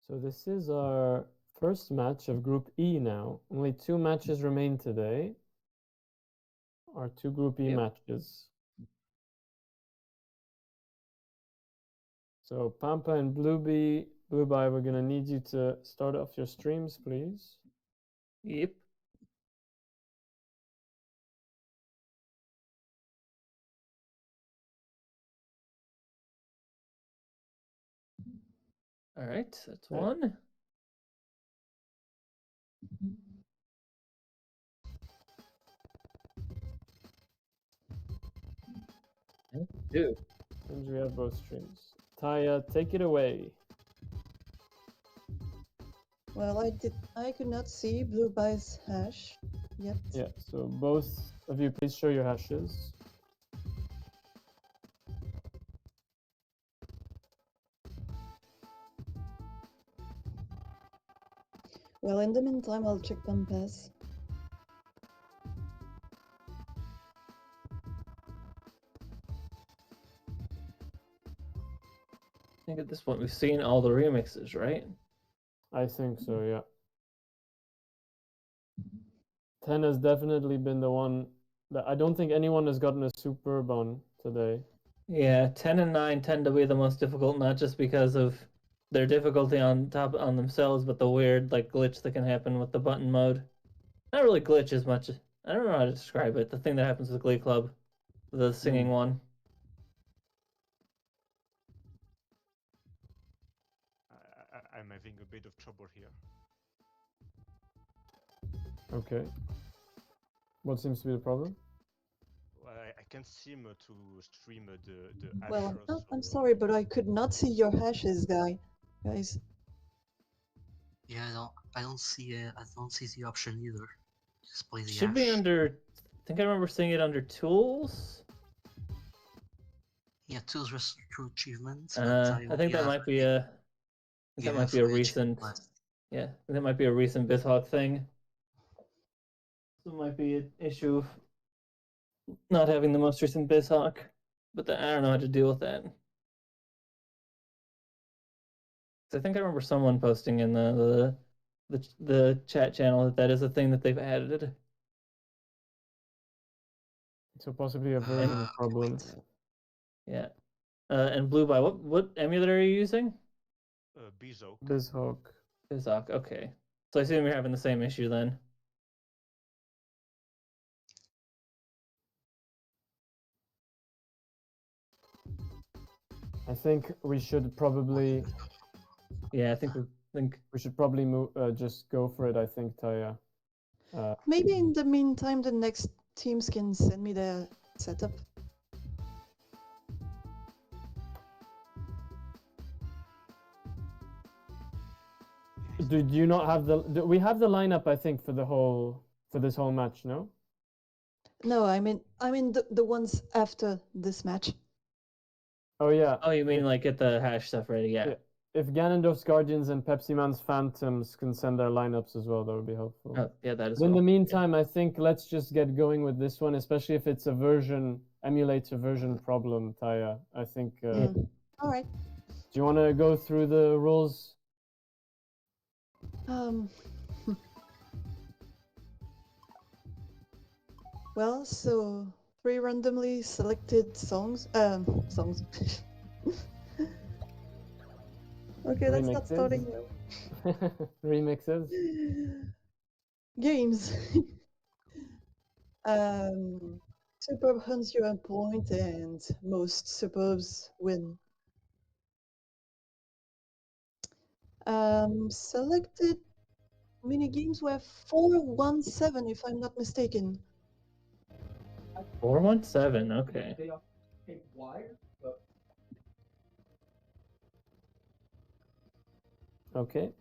A: So this is our first match of Group E now. Only 2 matches remain today. Our 2 Group E matches. So Pampa and Blue Bye, we're gonna need you to start off your streams, please.
O: Yep. All right, that's one. And 2.
A: And we have both streams. Taya, take it away.
H: Well, I could not see Blue Bye's hash yet.
A: Yeah, so both of you please show your hashes.
H: Well, in the meantime, I'll check Pampa's.
O: I think at this point we've seen all the remixes, right?
A: I think so, yeah. 10 has definitely been the one that I don't think anyone has gotten a Superb on today.
O: Yeah, 10 and 9 tend to be the most difficult, not just because of their difficulty on themselves, but the weird like glitch that can happen with the button mode. Not really glitch as much. I don't know how to describe it. The thing that happens with Glee Club, the singing one.
S: I'm having a bit of trouble here.
A: Okay. What seems to be the problem?
S: I can't seem to stream the
H: Well,
S: hashes.
H: I'm sorry, but I could not see your hashes, guys.
E: Yeah, I don't see the option either. Display the
O: Should be
E: hash.
O: under. I think I remember seeing it under tools.
E: Yeah, tools through achievements.
O: I think that might be a. That might be a recent. Yeah, that might be a recent BizHawk thing. So it might be an issue of not having the most recent BizHawk, but I don't know how to deal with that. I think I remember someone posting in the chat channel that is a thing that they've added.
A: So possibly a version problem.
O: Yeah. And Blue Bye, what emulator are you using?
S: BizHawk.
A: BizHawk.
O: BizHawk, okay. So I assume you're having the same issue then.
A: I think we should probably...
O: Yeah, I think
A: we should probably move, just go for it, I think, Taya.
H: Maybe in the meantime, the next teams can send me their setup.
A: do you not have we have the lineup, I think, for this whole match, no?
H: No, I mean the ones after this match.
A: Oh yeah.
O: Oh, you mean like get the hash stuff ready? Yeah.
A: If Ganondorf's Guardians and Pepsi Man's Phantoms can send their lineups as well, that would be helpful.
O: Oh, yeah, that as
A: But in
O: well.
A: the meantime, I think let's just get going with this one, especially if it's a emulator version problem, Taya. I think.
H: All right.
A: Do you want to go through the rules?
H: Well, so 3 randomly selected songs. Songs. Okay, that's not
A: Remixes?
H: starting well.
A: Remixes.
H: Games. Superb hunts you a point, and most superbs win. Selected mini games were 417, if I'm not mistaken.
O: 417. Okay.
A: Okay.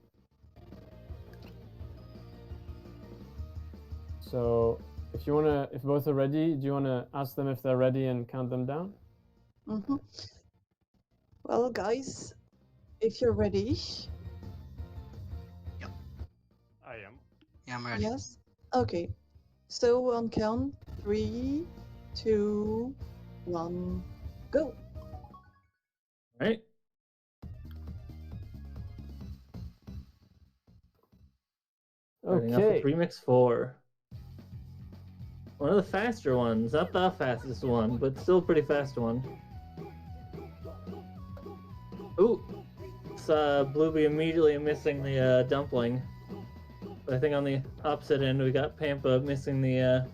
A: So, if both are ready, do you wanna ask them if they're ready and count them down?
H: Mm-hmm. Well, guys, if you're ready.
S: I am.
E: Yeah, I'm ready.
H: Yes. Okay. So on count 3, 2, 1, go.
O: Right. Starting off with
A: Okay.
O: Remix 4. One of the faster ones, not the fastest one, but still a pretty fast one. Ooh, it's Blueby immediately missing the dumpling. But I think on the opposite end we got Pampa missing the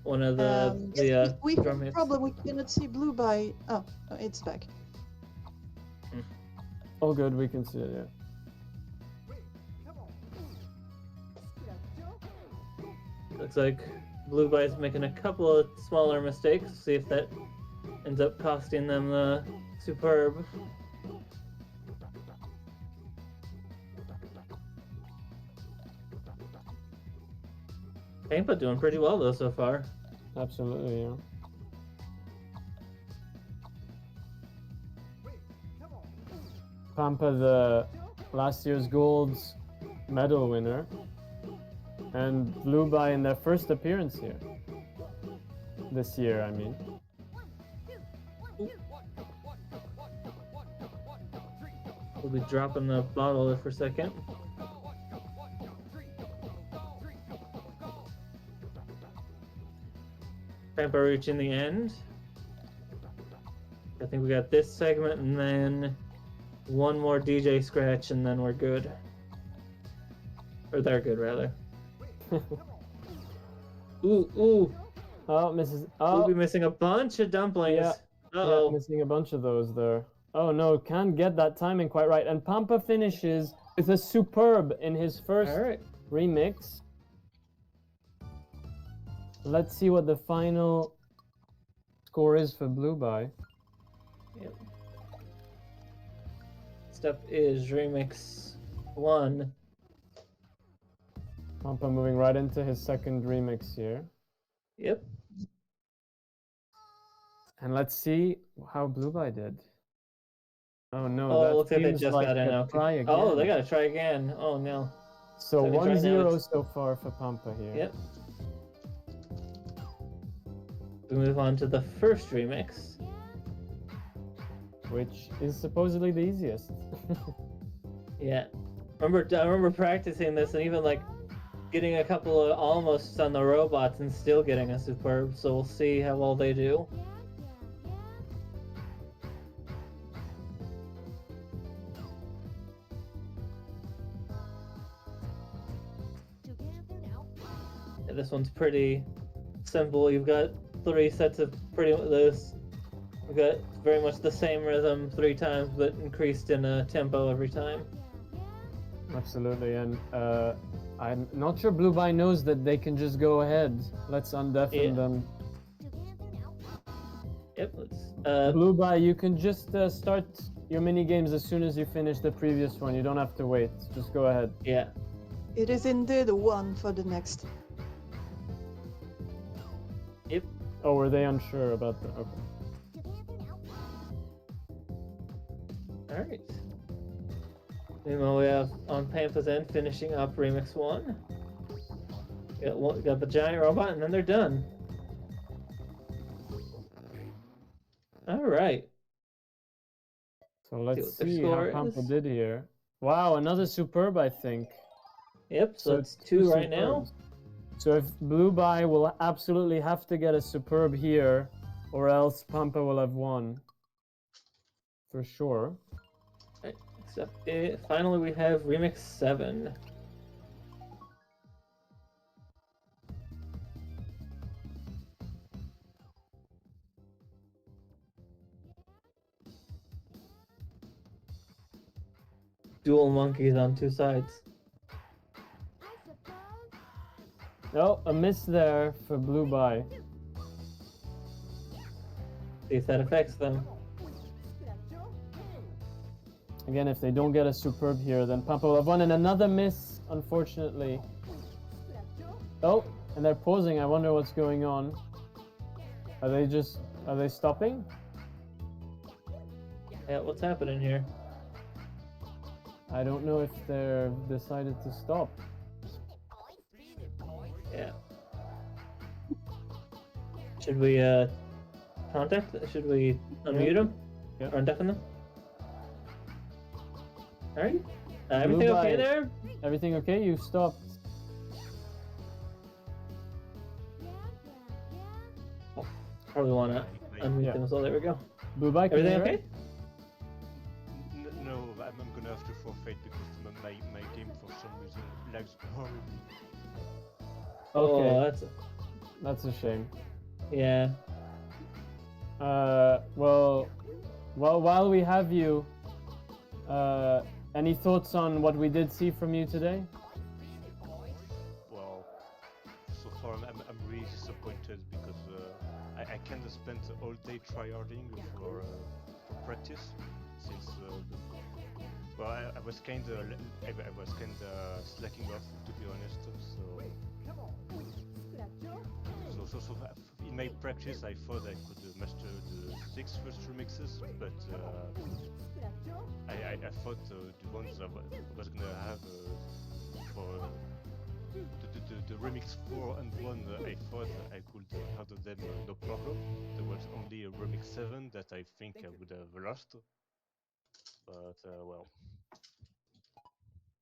O: one of the
H: Yes, we have
O: drum
H: a
O: hits.
H: problem. We cannot see Blue by. Oh, it's back.
A: All good, we can see it, yeah.
O: Looks like Blue Bye's making a couple of smaller mistakes. See if that ends up costing them the superb. Pampa doing pretty well though so far.
A: Absolutely, yeah. Pampa, the last year's Gold's medal winner, and Blue Bye in their first appearance here. This year, I mean.
O: We'll be dropping the bottle there for a second. Pampa reaching the end. I think we got this segment and then one more DJ scratch and then we're good. Or they're good, rather. Ooh.
A: Oh, Mrs.
O: We'll be missing a bunch of dumplings.
A: Yeah.
O: Uh-oh.
A: Yeah, missing a bunch of those there. Oh no, can't get that timing quite right. And Pampa finishes with a superb in his first remix. Let's see what the final score is for Blue Bye.
O: Yep. Step is remix 1.
A: Pampa moving right into his second remix here.
O: Yep.
A: And let's see how Blue Bye did. Oh no,
O: Oh,
A: that
O: looks like they
A: seems
O: just
A: like
O: got in.
A: a
O: Okay.
A: try again.
O: Oh, they gotta try again. Oh no.
A: So
O: they try now,
A: 1-0
O: it's-
A: so far for Pampa here.
O: Yep. We move on to the first remix.
A: Which is supposedly the easiest.
O: Yeah. I remember practicing this and even like getting a couple of almost on the robots and still getting a superb, so we'll see how well they do. Yeah, this one's pretty simple. You've got 3 sets of pretty loose. You've got very much the same rhythm 3 times, but increased in a tempo every time.
A: Absolutely, and I'm not sure Blue Bye knows that they can just go ahead. Let's undeafen them.
O: Yep, let's...
A: Blue Bye, you can just start your mini games as soon as you finish the previous one. You don't have to wait. Just go ahead.
O: Yeah.
H: It is indeed one for the next.
O: Yep.
A: Oh, were they unsure about the? Okay.
O: All right. Meanwhile, we have on Pampa's end finishing up Remix 1. Got the giant robot, and then they're done. All right.
A: So let's
O: their
A: see how
O: score
A: Pampa
O: is.
A: did here. Wow, another superb, I think.
O: Yep, so it's two right now.
A: superbs. So if Blue Bye will absolutely have to get a superb here, or else Pampa will have won. For sure.
O: Right, except finally we have Remix 7. Dual monkeys on two sides.
A: Oh, a miss there for Blue Bye.
O: See if that affects them.
A: Again, if they don't get a superb here, then Pampa will have won. And another miss, unfortunately. Oh, and they're pausing. I wonder what's going on. Are they stopping?
O: Yeah, what's happening here?
A: I don't know if they're decided to stop.
O: Yeah. Should we contact? Should we unmute them?
A: Yeah.
O: Or deafen them? All right. Everything okay there?
A: Everything okay? You stopped.
O: Probably want to unmute them as well. There we go.
A: Blue Bye, can you
O: Everything
A: hear
O: okay?
S: No, I'm gonna have to forfeit because my game for some reason lags horribly.
A: Okay.
O: Oh,
A: that's a shame.
O: Yeah.
A: Well, while we have you, any thoughts on what we did see from you today?
S: Well, so far I'm really disappointed because I kind of spent all day tryharding for practice since I was kind of slacking off, to be honest. So in my practice I thought I could master the 6 first remixes, but I thought the ones I was gonna have for the remix 4 and 1, I thought I could handle them no problem. There was only a remix 7 that I think I would have lost, but well.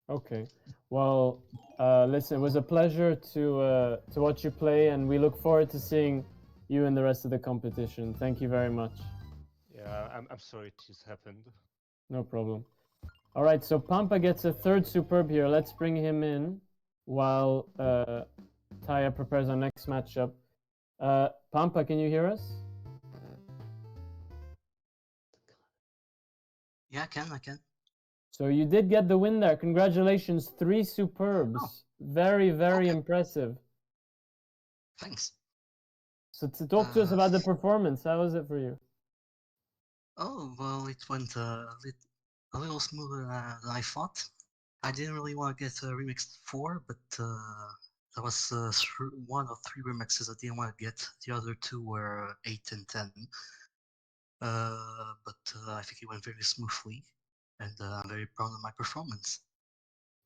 A: Okay. Well, listen, it was a pleasure to watch you play, and we look forward to seeing you in the rest of the competition. Thank you very much.
S: Yeah, I'm sorry it just happened.
A: No problem. All right, so Pampa gets a third superb here. Let's bring him in while Taya prepares our next matchup. Pampa, can you hear us?
E: Yeah, I can.
A: So you did get the win there. Congratulations, 3 superbs.
E: Oh.
A: Very, very impressive.
E: Thanks.
A: So to talk to us about the performance, how was it for you?
E: Oh, well, it went a little smoother than I thought. I didn't really want to get Remix 4, but that was 1 of 3 remixes I didn't want to get. The other 2 were 8 and 10. But I think it went very smoothly, and I'm very proud of my performance.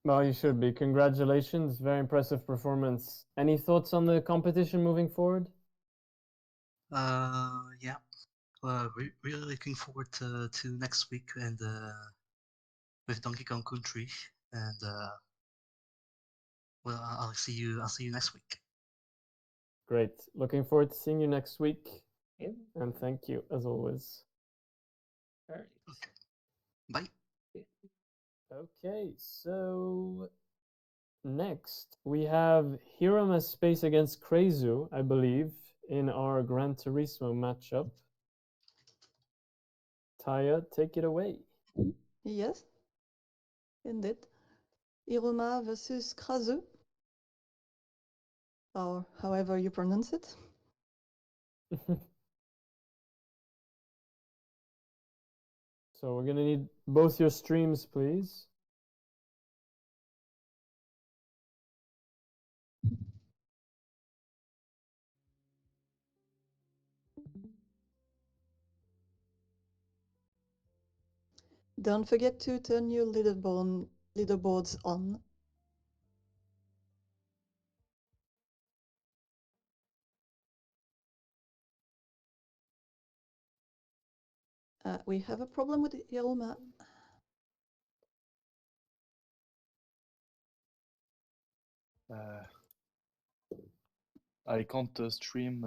A: Well, you should be. Congratulations. Very impressive performance. Any thoughts on the competition moving forward?
E: Yeah. Really looking forward to next week and with Donkey Kong Country, and well, I'll see you next week.
A: Great. Looking forward to seeing you next week.
O: Yeah.
A: And thank you, as always.
O: All right.
E: Okay. Bye.
A: Okay, so next we have Hirama Space against Kreizu, I believe, in our Gran Turismo matchup. Taya, take it away.
H: Yes, indeed. Iruma versus Krazu, or however you pronounce it.
A: So we're gonna need both your streams, please.
H: Don't forget to turn your leaderboards on. We have a problem with Yelma.
F: I can't stream.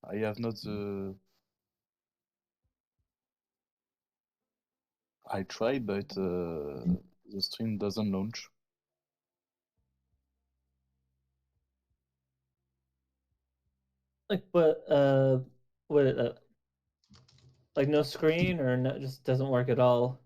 F: I have not the. I tried, but the stream doesn't launch.
O: Like, what, like no screen or no, just doesn't work at all?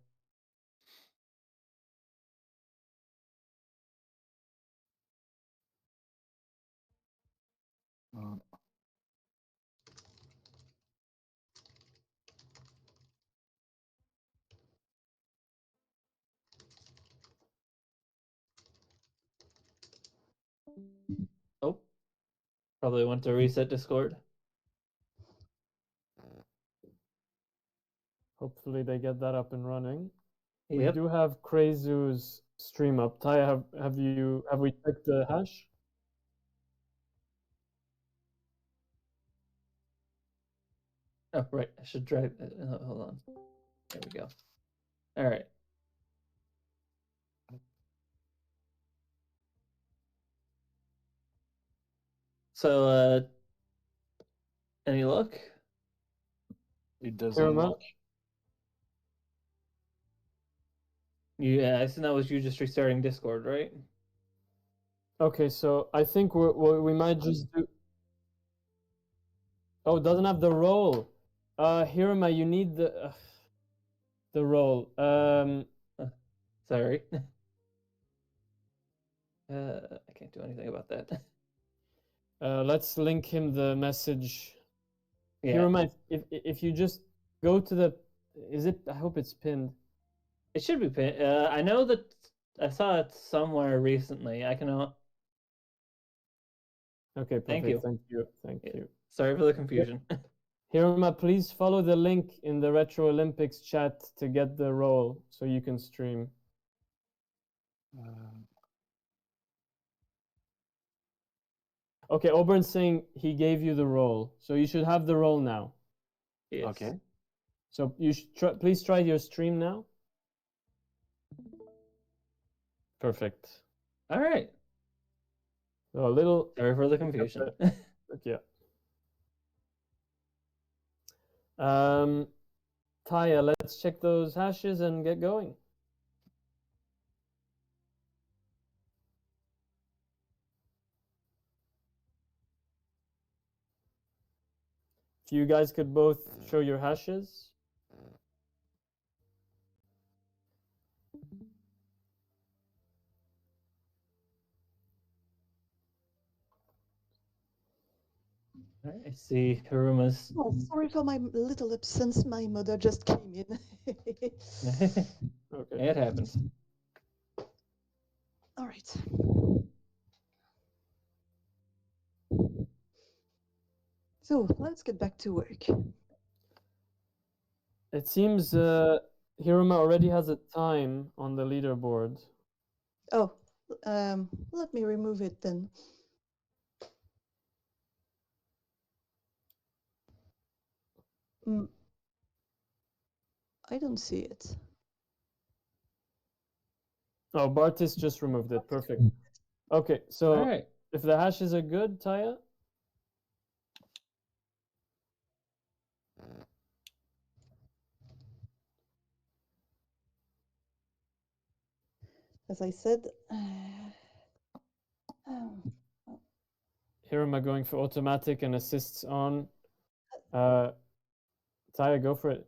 O: Oh, probably want to reset Discord.
A: Hopefully they get that up and running. We
O: Yep.
A: do have Crazu's stream up. Taya, have we checked the hash?
O: Oh, right. I should try. Hold on. There we go. All right. So, any luck?
F: It doesn't
A: Hirama?
F: work.
O: Yeah, I assume that was you just restarting Discord, right?
A: Okay, so I think we might just do. Oh, it doesn't have the role. Hirama, you need the role.
O: Sorry. I can't do anything about that.
A: Let's link him the message.
O: Yeah.
A: Hirama, if you just go to the, is it? I hope it's pinned.
O: It should be pinned. I know that I saw it somewhere recently. I can.
A: Okay, perfect.
O: Thank you.
A: Thank you.
O: Sorry for the confusion.
A: Hirama, please follow the link in the Retro Olympics chat to get the role so you can stream. Okay, Auburn's saying he gave you the role, so you should have the role now.
O: Yes.
F: Okay.
A: So you should please try your stream now. Perfect.
O: All right.
A: So a little.
O: Sorry for the confusion.
A: Yeah. Taya, let's check those hashes and get going. If you guys could both show your hashes.
O: I see Hiruma's.
H: Oh, sorry for my little absence. My mother just came in.
A: Okay.
O: It happens.
H: All right. So let's get back to work.
A: It seems Hiruma already has a time on the leaderboard.
H: Oh, let me remove it then. I don't see it.
A: Oh, Bartis just removed it. Perfect. Okay, so
O: All right.
A: if the hashes are good, Taya.
H: As I said,
A: Hiruma going for automatic and assists on. Taya, go for it.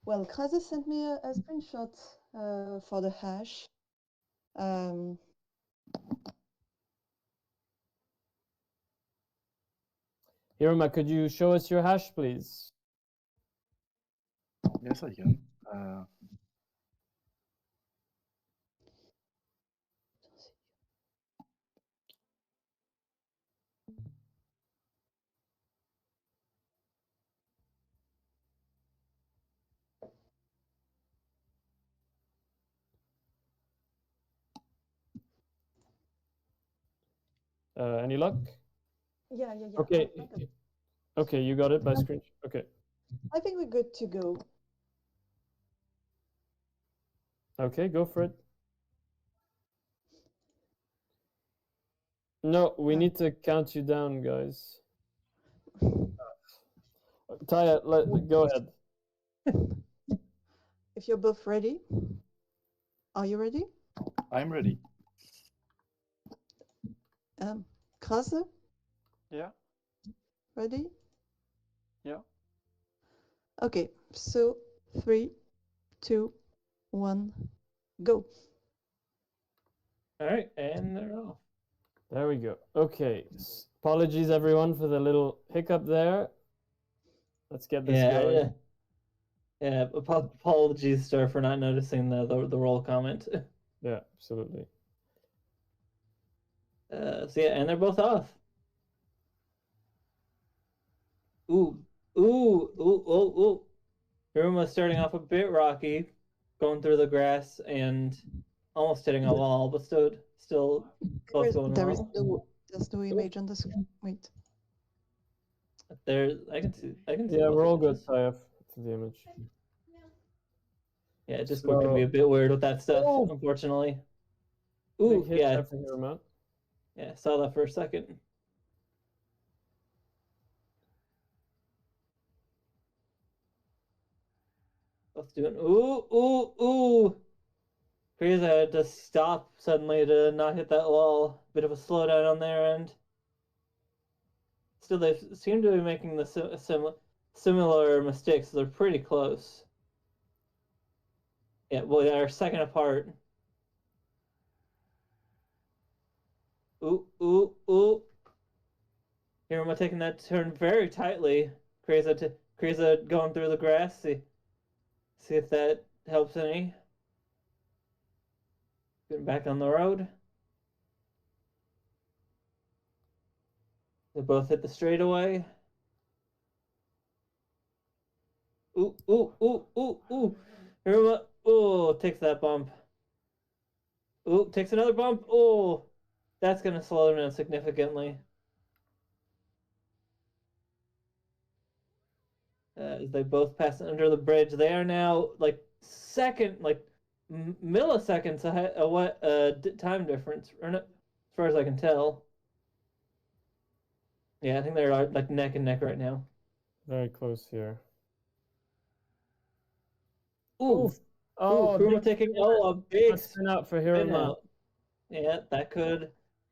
H: well, Kraze sent me a screenshot for the hash.
A: Hiruma, could you show us your hash, please?
F: Yes, I can.
A: Any luck?
H: Yeah, yeah, yeah.
A: Okay.
H: I got it.
A: Okay, you got it by screen. Okay.
H: I think we're good to go.
A: Okay, go for it. No, we need to count you down, guys. Taya, go ahead.
H: If you're both ready, are you ready?
F: I'm ready.
H: Krase,
B: Yeah,
H: ready?
B: yeah.
H: Okay, so 3, 2, 1, go.
O: All right, and they're off.
A: There we go. Okay. Apologies, everyone, for the little hiccup there. Let's get this going.
O: Yeah. Apologies, sir, for not noticing the roll comment.
A: Yeah, absolutely.
O: So yeah, and they're both off. Ooh. Hiruma's starting off a bit rocky, going through the grass and almost hitting a wall, but still both going
H: There's
O: well.
H: no image on the screen. Wait.
O: I can see
A: Yeah,
O: both
A: we're all good,
O: images.
A: Taya, to the image.
O: Yeah, Discord can be a bit weird with that stuff, unfortunately. Ooh,
A: Big hit
O: yeah.
A: there for Hiruma.
O: Yeah, saw that for a second. Both doing ooh. Crazy had to stop suddenly to not hit that wall. Bit of a slowdown on their end. Still, they seem to be making the similar mistakes. So they're pretty close. Yeah, well, they're second apart. Ooh. Hiruma taking that turn very tightly. Crazy going through the grass. See if that helps any. Getting back on the road. They both hit the straightaway. Ooh. Hiruma, takes that bump. Ooh, takes another bump. Oh, that's going to slow him down significantly. As they both pass under the bridge. They are now like milliseconds ahead of what time difference, or not, as far as I can tell. Yeah, I think they're like neck and neck right now.
A: Very close here.
O: Ooh.
A: Oh,
O: Hiruma taking a big
A: spin out for
O: spin
A: Hiruma.
O: out. Yeah, that could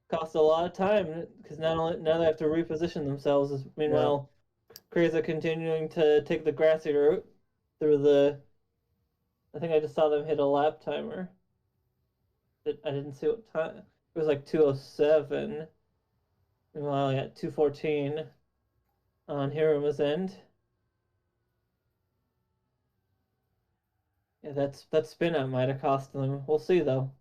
O: cost a lot of time because now they have to reposition themselves. Meanwhile, Crazy continuing to take the grassy route through the. I think I just saw them hit a lap timer. I didn't see what time. It was like 2:07. Meanwhile, I got 2:14 on Hiruma's end. Yeah, that spin out might have cost them. We'll see though.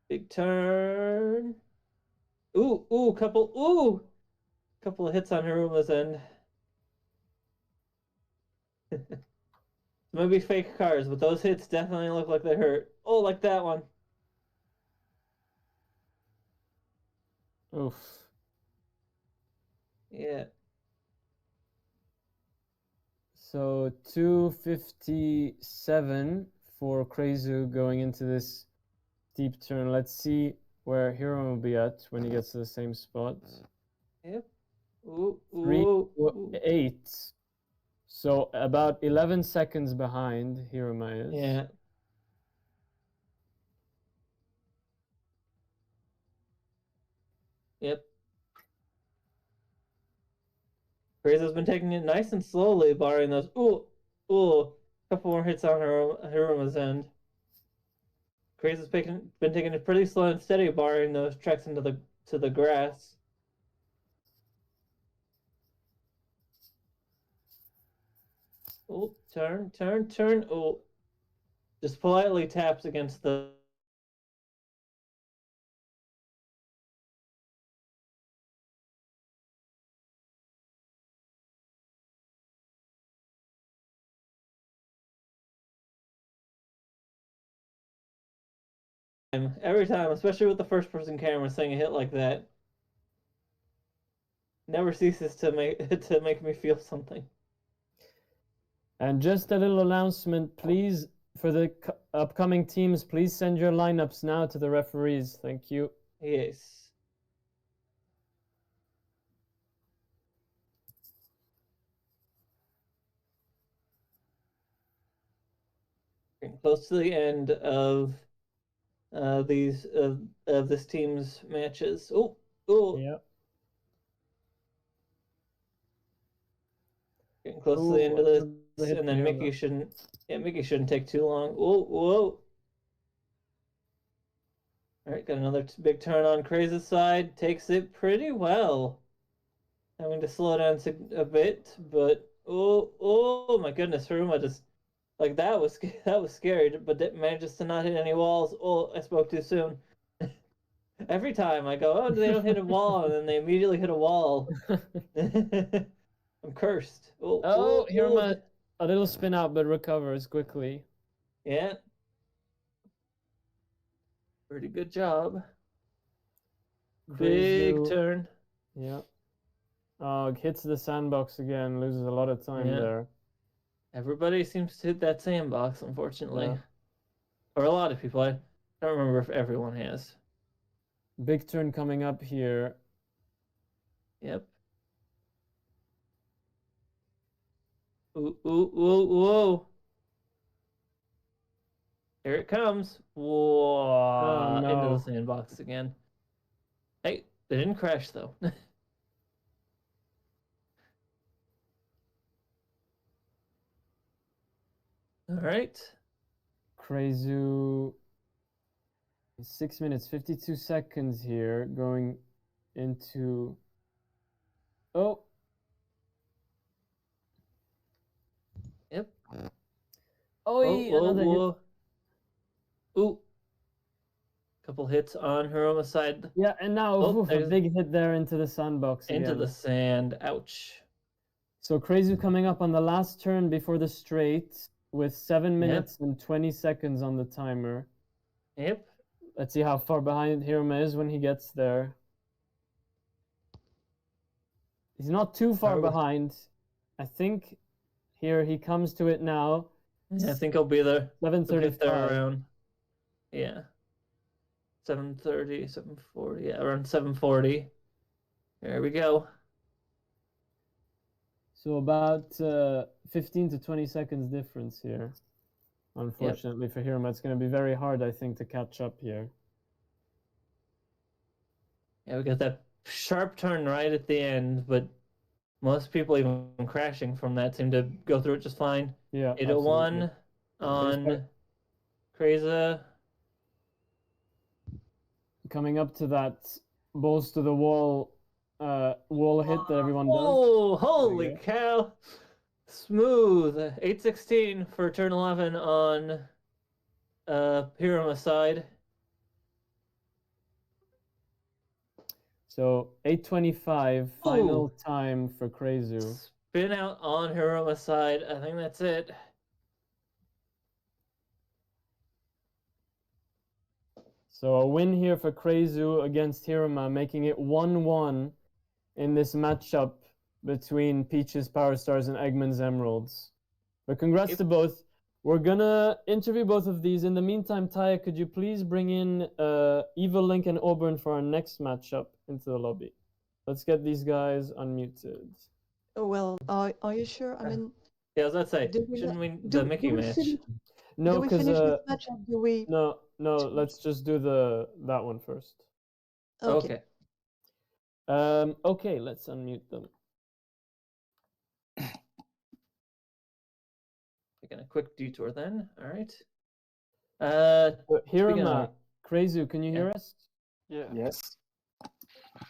O: Big turn. Couple of hits on Hiruma's end. Maybe fake cars, but those hits definitely look like they hurt. Oh, like that one.
A: Oof.
O: Yeah.
A: So 2:57 for Krezu going into this deep turn. Let's see where Hero will be at when he gets to the same spot.
O: Yep.
A: 3:08. So about 11 seconds behind Hiruma is.
O: Yeah. Yep. Krezu's been taking it nice and slowly, barring those couple more hits on Hiruma's end. Krezu's been taking it pretty slow and steady, barring those treks into the grass. Oh, turn. Oh, just politely taps against the. Every time, especially with the first-person camera, seeing a hit like that never ceases to make me feel something.
A: And just a little announcement, please, for the upcoming teams, please send your lineups now to the referees. Thank you.
O: Yes. Getting close to the end of these of this team's matches. Oh.
A: Yeah.
O: Getting close to the end of this, and then Mickey shouldn't. Yeah, Mickey shouldn't take too long. Whoa. All right, got another big turn on Craze's side. Takes it pretty well. Having to slow down a bit, but oh my goodness, Haruma just like that was scary, but it manages to not hit any walls. Oh, I spoke too soon. Every time I go, oh, they don't hit a wall, and then they immediately hit a wall. I'm cursed.
A: Oh, Haruma, a little spin out, but recovers quickly.
O: Yeah. Pretty good job. Big turn.
A: Yeah. Oh, hits the sandbox again, loses a lot of time there.
O: Everybody seems to hit that sandbox, unfortunately.
A: Yeah.
O: Or a lot of people. I don't remember if everyone has.
A: Big turn coming up here.
O: Yep. Whoa. Here it comes. Whoa.
A: No.
O: Into the sandbox again. Hey, they didn't crash, though. All right.
A: Crazu. 6 minutes, 52 seconds here, going into. Oh.
O: Yep.
A: Another hit.
O: Ooh. Couple hits on Haruma's side.
A: Yeah, and now a big hit there into the sandbox again.
O: Into the sand. Ouch.
A: So Crazu coming up on the last turn before the straight with 7 minutes and 20 seconds on the timer.
O: Yep.
A: Let's see how far behind Hiruma is when he gets there. He's not too far behind. I think here he comes to it now.
O: Yeah, I think he'll be there.
A: 7:35.
O: There around. Yeah. 7:30, 7:40. Yeah, around 7:40. There we go.
A: So about 15 to 20 seconds difference here. Unfortunately for Hiruma, it's going to be very hard, I think, to catch up here.
O: Yeah, we got that sharp turn right at the end, but most people even crashing from that seem to go through it just fine.
A: Yeah,
O: 801 on Crazy.
A: Coming up to that balls to the wall hit that everyone does.
O: Oh, holy cow. Smooth. 816 for turn 11 on Hiruma's side.
A: So 8:25 final time for Crazu.
O: Spin out on Hiruma's side. I think that's it.
A: So a win here for Crazu against Hiruma, making it 1-1 in this matchup between Peach's Power Stars and Eggman's Emeralds. But congrats to both. We're gonna interview both of these. In the meantime, Taya, could you please bring in Evil Link and Auburn for our next matchup into the lobby? Let's get these guys unmuted.
H: Oh, well, are you sure? I mean,
O: yeah, I was about to say, shouldn't we the Mickey match?
A: No, because
H: we...
A: no, let's just do that one first.
H: Okay.
A: Okay, let's unmute them.
O: Taking a quick detour then. All right.
A: Hiruma, Crazu, can you hear us?
B: Yeah.
F: Yes.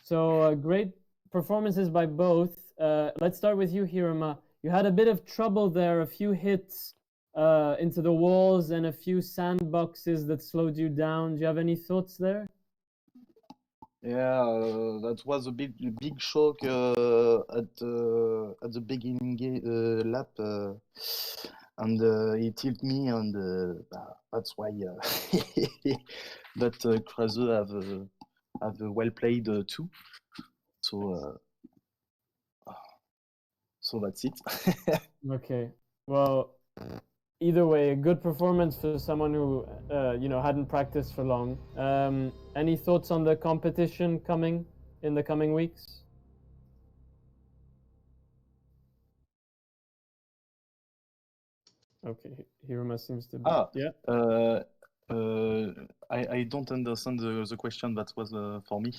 A: So great performances by both. Let's start with you, Hiruma. You had a bit of trouble there, a few hits into the walls and a few sandboxes that slowed you down. Do you have any thoughts there?
F: Yeah, that was a big shock at the beginning lap, and it hit me, and that's why that Krause have well played too. So so that's it.
A: Okay. Well, either way, a good performance for someone who hadn't practiced for long. Any thoughts on the competition coming in the coming weeks? Okay, Hiruma seems to be. Yeah.
F: I don't understand the question that was for me.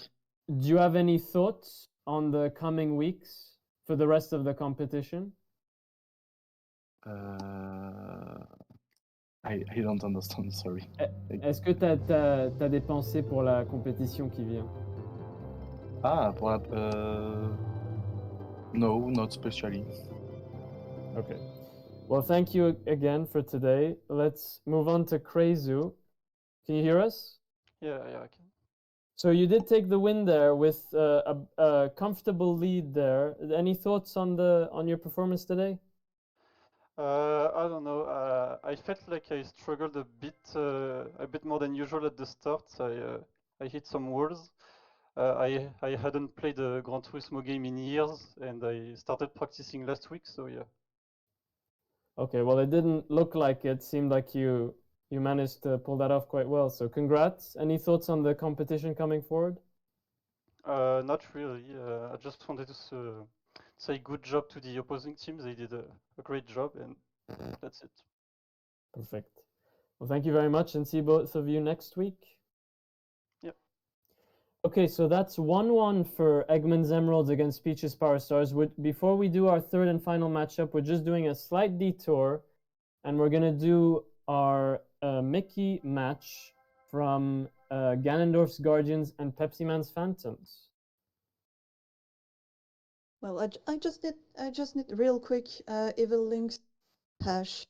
A: Do you have any thoughts on the coming weeks for the rest of the competition?
F: I don't understand, sorry.
A: Est-ce que tu as des pensées pour la compétition qui vient?
F: Ah, pour la, no, not especially.
A: Okay. Well, thank you again for today. Let's move on to Kreizu. Can you hear us?
B: Yeah, I can.
A: So you did take the win there with a comfortable lead there. Any thoughts on your performance today?
B: I don't know. I felt like I struggled a bit more than usual at the start. I hit some walls. I hadn't played a Gran Turismo game in years, and I started practicing last week. So yeah.
A: Okay, well, it didn't look like it. Seemed like you managed to pull that off quite well. So congrats. Any thoughts on the competition coming forward?
B: Not really. I just wanted to say good job to the opposing teams. They did a great job, and that's it.
A: Perfect. Well, thank you very much, and see both of you next week.
B: Yep.
A: Okay, so that's 1-1 for Eggman's Emeralds against Peach's Power Stars. Before we do our third and final matchup, we're just doing a slight detour, and we're going to do our Mickey match from Ganondorf's Guardians and Pepsi Man's Phantoms.
H: Well, I just need real quick Evil Link's hash.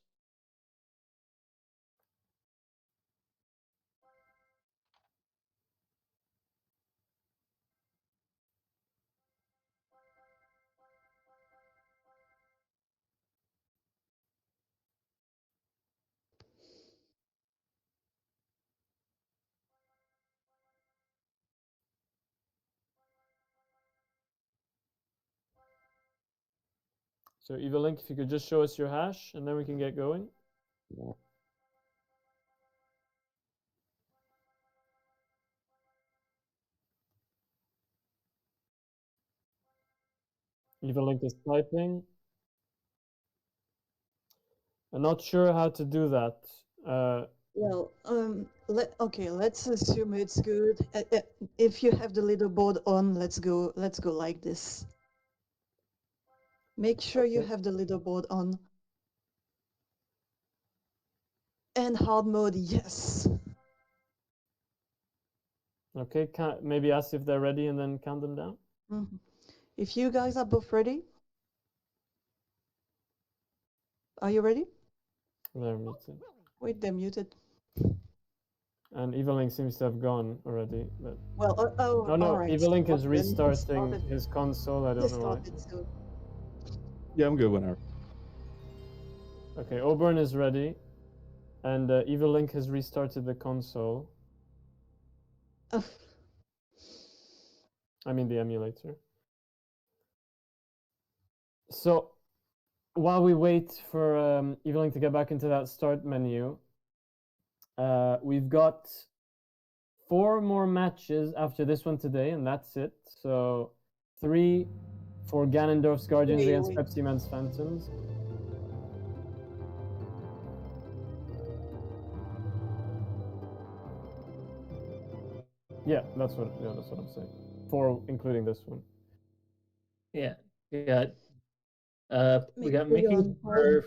A: So Evil Link, if you could just show us your hash, and then we can get going. Evil Link is typing. I'm not sure how to do that.
H: Well, okay, let's assume it's good. If you have the leaderboard on, let's go like this. Make sure you have the leaderboard on. And hard mode, yes.
A: Okay, maybe ask if they're ready and then count them down.
H: Mhm. If you guys are both ready, are you ready?
A: They're muted.
H: Wait, they're muted.
A: And Evil Link seems to have gone already. But...
H: Well,
A: oh no,
H: alright,
A: Evil Link
H: so
A: is
H: then he
A: restarting
H: started-
A: his console. I
H: he
A: don't know why.
H: started soon.
T: Yeah, I'm good whenever.
A: Okay, Auburn is ready, and Evil Link has restarted the console. I mean the emulator. So, while we wait for Evil Link to get back into that start menu, we've got 4 more matches after this one today, and that's it. So, 3 for Ganondorf's Guardians against Pepsi Man's Phantoms. Yeah, that's what I'm saying. 4, including this one.
O: Yeah, we got
H: Mickey
O: Mickey
H: on
O: for.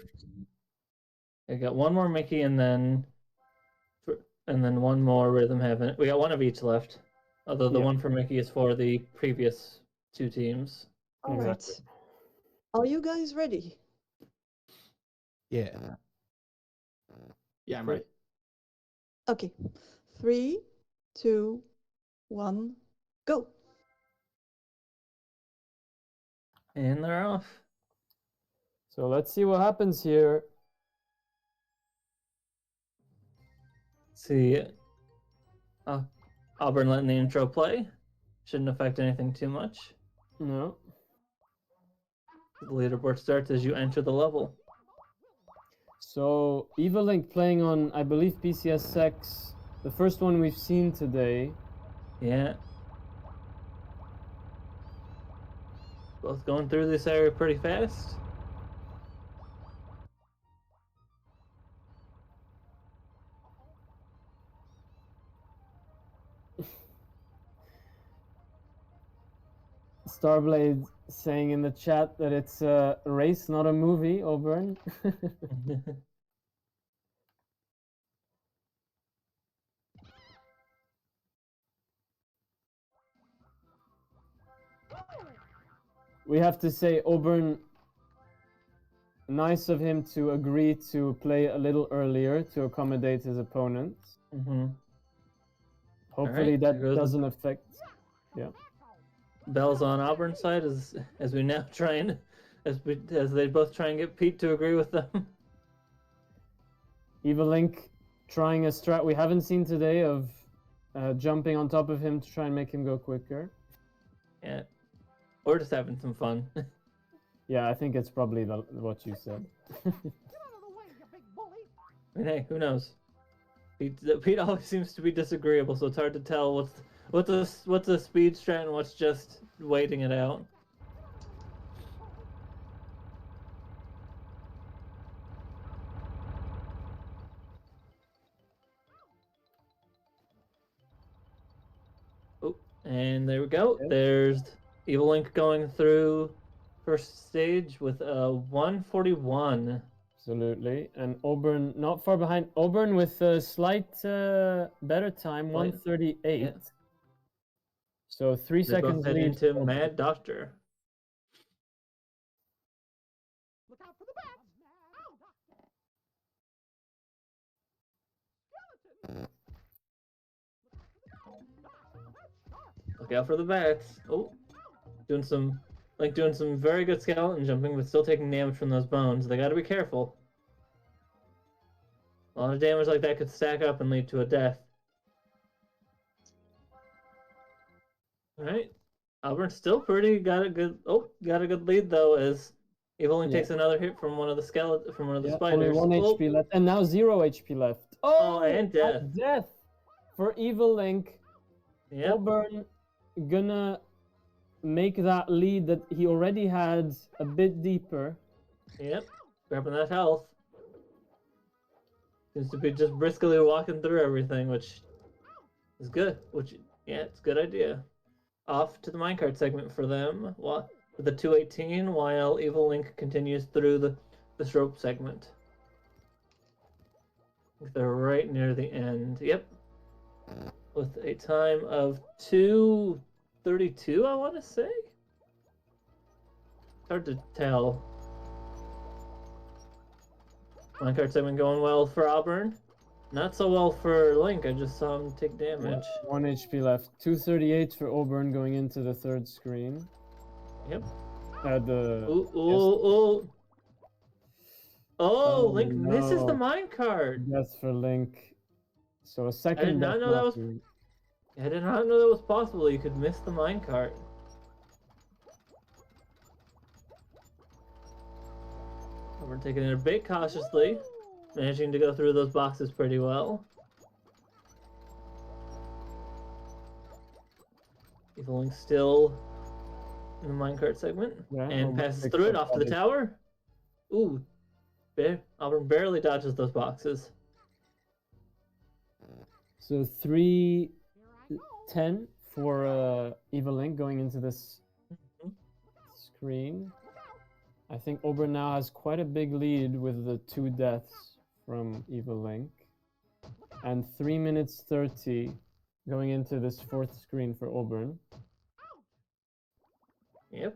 O: I got one more Mickey, and then one more Rhythm Heaven. We got one of each left. Although the
A: Yeah.
O: one for Mickey is for the previous 2 teams.
H: Alright. Are you guys ready?
L: Yeah.
C: Yeah, I'm ready.
H: Okay. 3, 2, 1, go.
O: And they're off.
A: So let's see what happens here.
O: See, Auburn letting the intro play. Shouldn't affect anything too much.
A: No.
O: The leaderboard starts as you enter the level.
A: So Evolink playing on, I believe, PCSX, the first one we've seen today.
O: Yeah. Both going through this area pretty fast.
A: Starblade saying in the chat that it's a race, not a movie, Auburn. We have to say, Auburn, nice of him to agree to play a little earlier to accommodate his opponents.
O: Mm-hmm.
A: Hopefully
O: Alright,
A: that
O: there goes
A: doesn't affect. Yeah.
O: Bell's on Auburn's side as we now try and as they both try and get Pete to agree with them.
A: Evolink trying a strat we haven't seen today of jumping on top of him to try and make him go quicker.
O: Yeah. Or just having some fun.
A: Yeah, I think it's probably what you said.
O: I mean, hey, who knows? Pete always seems to be disagreeable, so it's hard to tell what's a speed strat and what's just waiting it out. Oh, and there we go. There's Evolink going through first stage with a 141.
A: Absolutely. And Auburn not far behind. Auburn with a slight better time, 138.
O: Yeah.
A: So 3
O: They both
A: seconds
O: head
A: lead.
O: into Mad Doctor. Look out for the bats. Oh, doing some very good skeleton jumping, but still taking damage from those bones. They got to be careful. A lot of damage like that could stack up and lead to a death. All right, Auburn still got a good lead though as Evolink takes another hit from one of the spiders.
A: Only 1 HP left, and now 0 HP left.
O: Oh, and death.
A: Death for Evolink.
O: Yep.
A: Auburn gonna make that lead that he already had a bit deeper.
O: Yep, grabbing that health. Seems to be just briskly walking through everything, which is good. It's a good idea. Off to the minecart segment for them. With the 218, while Evolink continues through the rope segment. They're right near the end. Yep. With a time of 2:32, I want to say. Hard to tell. Minecart segment going well for Auburn. Not so well for Link. I just saw him take damage.
A: 1 HP left. 238 for Auburn going into the third screen.
O: Yep.
A: Oh,
O: Link misses the
A: no.
O: minecart.
A: Death for Link. So a second.
O: I did not know that was. I did not know that was possible. You could miss the minecart. We're taking it a bit cautiously, managing to go through those boxes pretty well. Evolink still in the minecart segment, and passes through it off to the tower. Ooh, Auburn barely dodges those boxes.
A: So 3:10 for Evolink going into this screen. I think Auburn now has quite a big lead with the 2 deaths from Evolink. And 3 minutes 30 going into this fourth screen for Auburn.
O: Yep.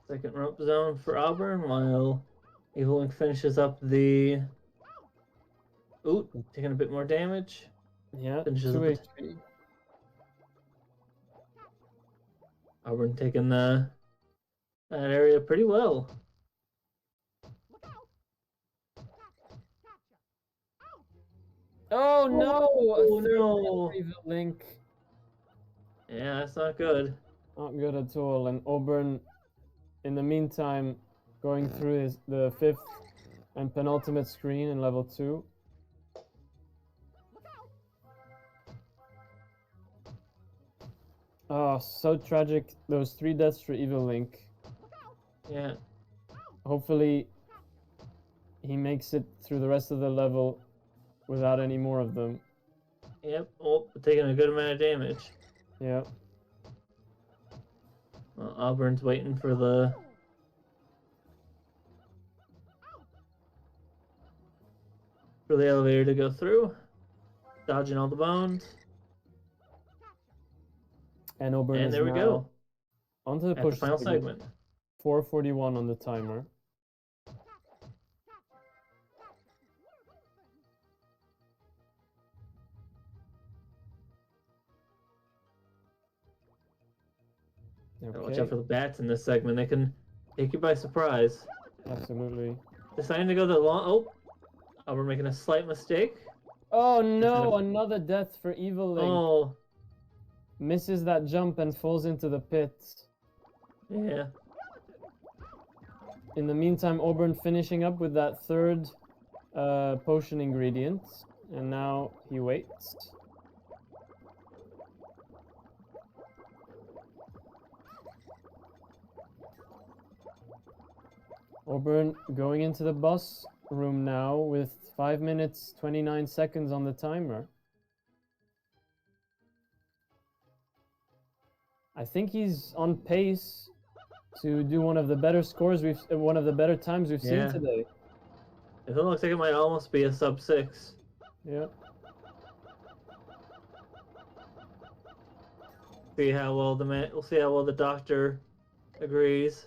O: Second rope zone for Auburn while Evil Link finishes up the. Ooh, taking a bit more damage.
A: Yeah,
O: Finishes
A: 2
O: up the
A: HP.
O: Auburn taking that area pretty well.
A: Oh no!
O: Oh
A: A 3
O: no!
A: Evil Link.
O: Yeah, that's not good.
A: Not good at all. And Auburn, in the meantime, going through the 5th and penultimate screen in level 2. Oh, so tragic. Those 3 deaths for Evil Link.
O: Yeah.
A: Hopefully, he makes it through the rest of the level without any more of them.
O: Yep. Oh, taking a good amount of damage.
A: Yeah.
O: Well, Auburn's waiting for the. For the elevator to go through. Dodging all the bones.
A: And Auburn
O: And
A: is
O: there we
A: now
O: go.
A: onto the
O: At
A: push
O: the final segment.
A: 4:41 on the timer.
O: Gotta watch out for the bats in this segment. They can take you by surprise.
A: Absolutely.
O: Deciding to go the long. Oh, Auburn making a slight mistake.
A: Oh no! Another death for Evil Link.
O: Oh.
A: Misses that jump and falls into the pit.
O: Yeah.
A: In the meantime, Auburn finishing up with that 3rd potion ingredient. And now he waits. Auburn going into the boss room now with 5 minutes 29 seconds on the timer. I think he's on pace to do one of the better scores one of the better times we've seen
O: Yeah.
A: today.
O: It looks like it might almost be a sub 6.
A: Yeah.
O: See how well we'll see how well the doctor agrees.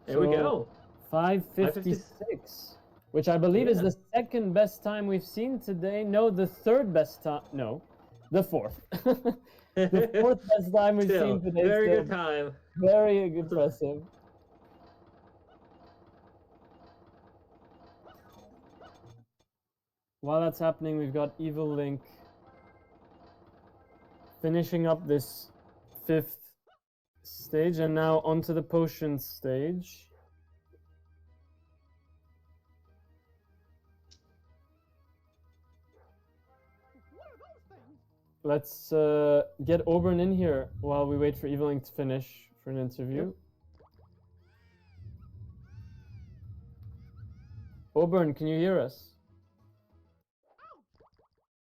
O: There we go.
A: 5:56, which I believe is
O: Yeah.
A: the 2nd best time we've seen today. No, the 3rd best time. No, the 4th. The 4th best time we've
O: Still,
A: seen today.
O: very
A: still
O: good time.
A: Very impressive. While that's happening, we've got Evil Link finishing up this 5th stage, and now onto the potion stage. Let's get Auburn in here while we wait for Evil Link to finish for an interview. Auburn, can you hear us?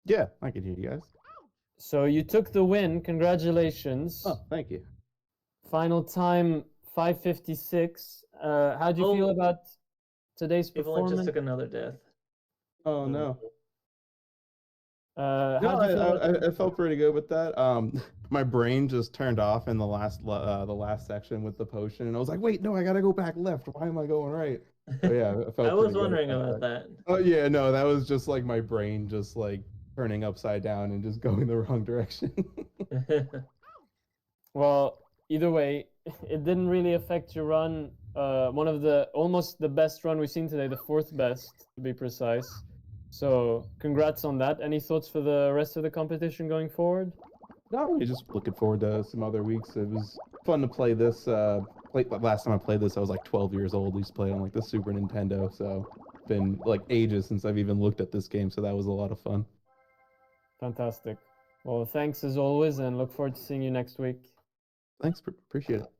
D: Yeah, I can hear you guys.
A: So you took the win. Congratulations.
D: Oh, thank you.
A: Final time 5:56. How do you feel about today's
O: Evil Link
A: performance?
O: just took another death.
D: Oh no.
A: How
D: No,
A: do you feel about
D: I felt pretty good with that. My brain just turned off in the last section with the potion, and I was like, "Wait, no, I gotta go back left. Why am I going right?" So yeah, I felt.
O: I was
D: pretty good
O: wondering
D: about
O: about that.
D: Oh yeah, no, that was just like my brain just like turning upside down and just going the wrong direction.
A: Well, either way, it didn't really affect your run. One of the almost the best run we've seen today, the 4th best to be precise. So congrats on that. Any thoughts for the rest of the competition going forward?
D: No, just looking forward to some other weeks. It was fun to play this. Last time I played this, I was like 12 years old. I used to play it on like the Super Nintendo, so been like ages since I've even looked at this game. So that was a lot of fun.
A: Fantastic. Well, thanks as always, and look forward to seeing you next week.
D: Thanks, appreciate it.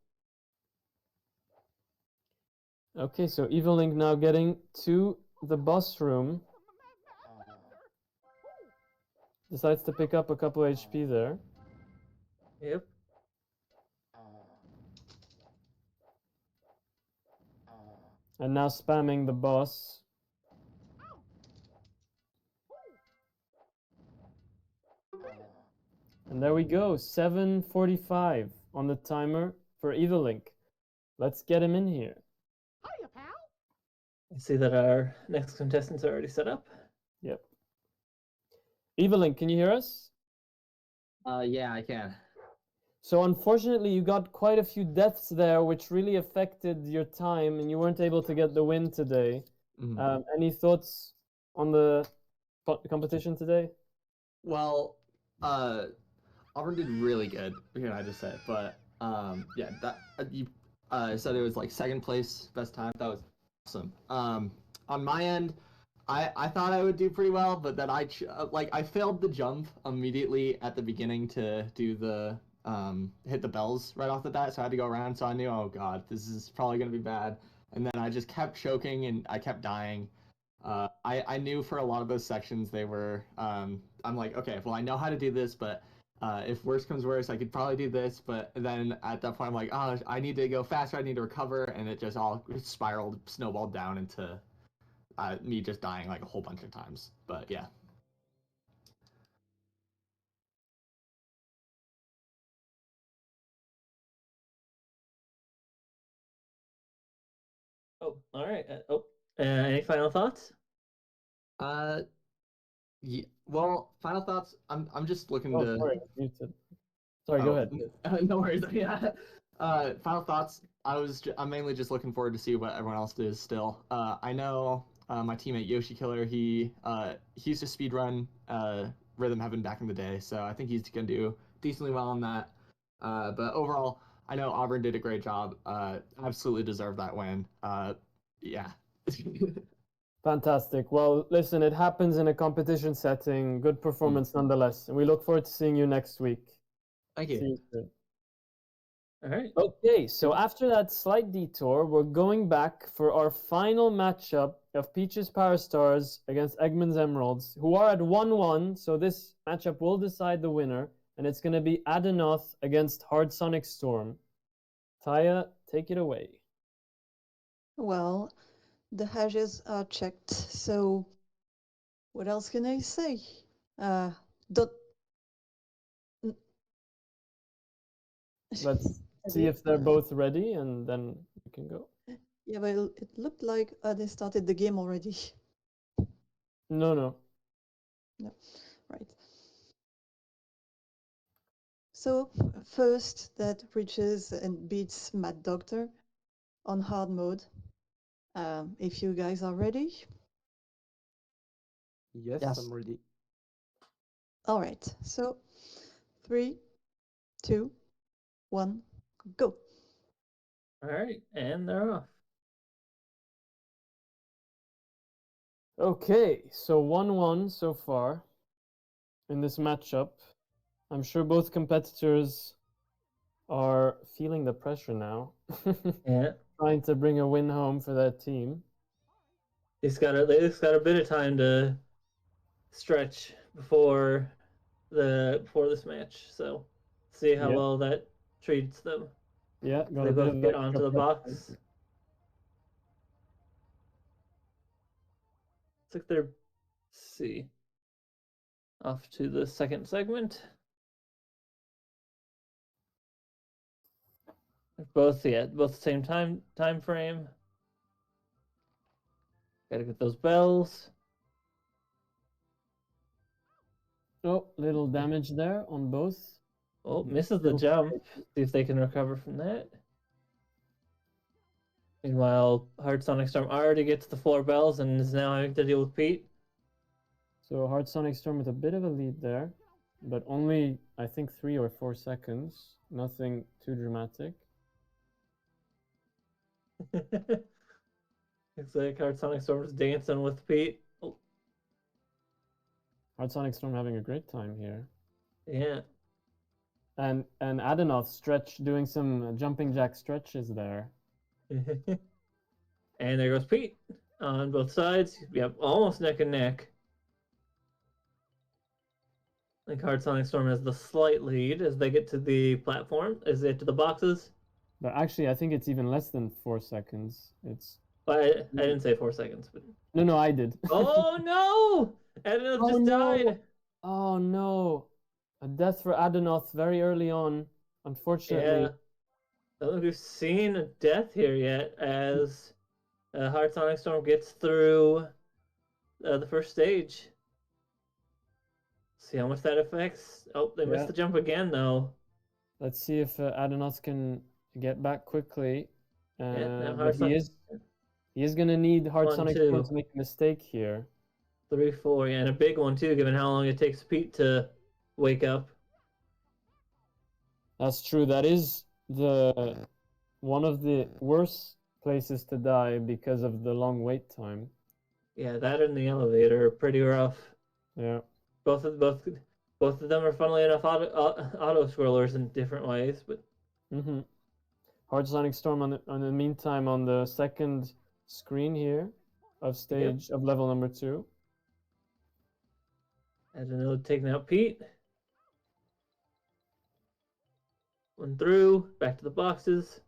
A: Okay, so Evil Link now getting to the boss room. Decides to pick up a couple HP there.
O: Yep.
A: And now spamming the boss. And there we go, 7:45 on the timer for Evilink. Let's get him in here.
O: I see that our next contestants are already set up.
A: Yep. Evilink, can you hear us?
U: Yeah, I can.
A: So unfortunately, you got quite a few deaths there, which really affected your time, and you weren't able to get the win today. Any thoughts on the competition today?
U: Well, Auburn did really good. Here, I just said, but yeah, that you said it was like second place, best time. That was awesome. On my end, I thought I would do pretty well, but then I failed the jump immediately at the beginning to do the hit the bells right off the bat, so I had to go around. So I knew, oh god, this is probably gonna be bad. And then I just kept choking and I kept dying. I knew for a lot of those sections they were. I'm like, okay, well I know how to do this, but if worse comes worse, I could probably do this. But then at that point, I'm like, oh, I need to go faster. I need to recover, and it just all spiraled, snowballed down into me just dying like a whole bunch of times. But yeah.
O: Oh, all right. Any final thoughts?
U: Yeah. Well, final thoughts. I'm just looking to.
A: Sorry, muted. Sorry, go ahead.
U: No worries. Yeah. Final thoughts. I'm mainly just looking forward to see what everyone else does. Still, I know my teammate Yoshi Killer. He used to speedrun Rhythm Heaven back in the day, so I think he's gonna do decently well on that. But overall, I know Auburn did a great job. Absolutely deserved that win. Yeah.
A: Fantastic. Well, listen, it happens in a competition setting. Good performance nonetheless. And we look forward to seeing you next week.
U: Thank you.
A: See you soon.
O: All right.
A: Okay, so after that slight detour, we're going back for our final matchup of Peaches Power Stars against Eggman's Emeralds, who are at 1-1. So this matchup will decide the winner, and it's going to be Adenoth against Hard Sonic Storm. Taya, take it away.
H: Well, the hashes are checked, so what else can I say? Don't.
A: Let's see if they're both ready, and then we can go.
H: Yeah, but it looked like they started the game already.
A: No.
H: No, right. So first, that reaches and beats Mad Doctor on hard mode. If you guys are ready.
J: Yes, I'm ready.
H: All right. So 3, 2, 1, go.
O: All right, and they're off.
A: Okay, so 1-1 so far in this matchup. I'm sure both competitors are feeling the pressure now.
O: Yeah.
A: Trying to bring a win home for their team.
O: They got a bit of time to stretch before this match, so see how well that treats them.
A: Yeah, got
O: they
A: a bit
O: both
A: of
O: get
A: extra
O: onto the
A: prep
O: box.
A: time.
O: Looks like they're off to the second segment. Both the same time frame. Gotta get those bells.
A: Oh, little damage there on both.
O: Oh, misses the jump. See if they can recover from that. Meanwhile, Hard Sonic Storm already gets the 4 bells and is now having to deal with Pete.
A: So Hard Sonic Storm with a bit of a lead there, but only, I think, 3 or 4 seconds. Nothing too dramatic.
O: Looks like Hard Sonic Storm is dancing with Pete. Oh.
A: Hard Sonic Storm having a great time here.
O: Yeah.
A: And Adenoth stretch doing some jumping jack stretches there.
O: And there goes Pete on both sides. Yep, almost neck and neck. I think Hard Sonic Storm has the slight lead as they get to the platform, as they get to the boxes.
A: But actually, I think it's even less than 4 seconds. It's.
O: But I didn't say 4 seconds. But...
A: No, I did.
O: Oh no! Adenoth just died.
A: Oh no! A death for Adenoth very early on, unfortunately.
O: Yeah. I don't think we've seen a death here yet as Hard Sonic Storm gets through the first stage. See how much that affects. Oh, they missed
A: Yeah.
O: the jump again, though.
A: Let's see if Adenoth can get back quickly.
O: Now
A: But
O: Hard Sonic
A: he is going to need Hard
O: 1,
A: Sonic Storm
O: 2.
A: to make a mistake here.
O: 3, 4, yeah, and a big one too, given how long it takes Pete to wake up.
A: That's true. That is one of the worst places to die because of the long wait time.
O: Yeah, that and the elevator are pretty rough.
A: Yeah.
O: Both of them are, funnily enough, auto scrollers in different ways, but
A: Mm-hmm. Hard Sonic Storm on the meantime on the second screen here of stage of level number 2.
O: as another taking out Pete. One through, back to the boxes.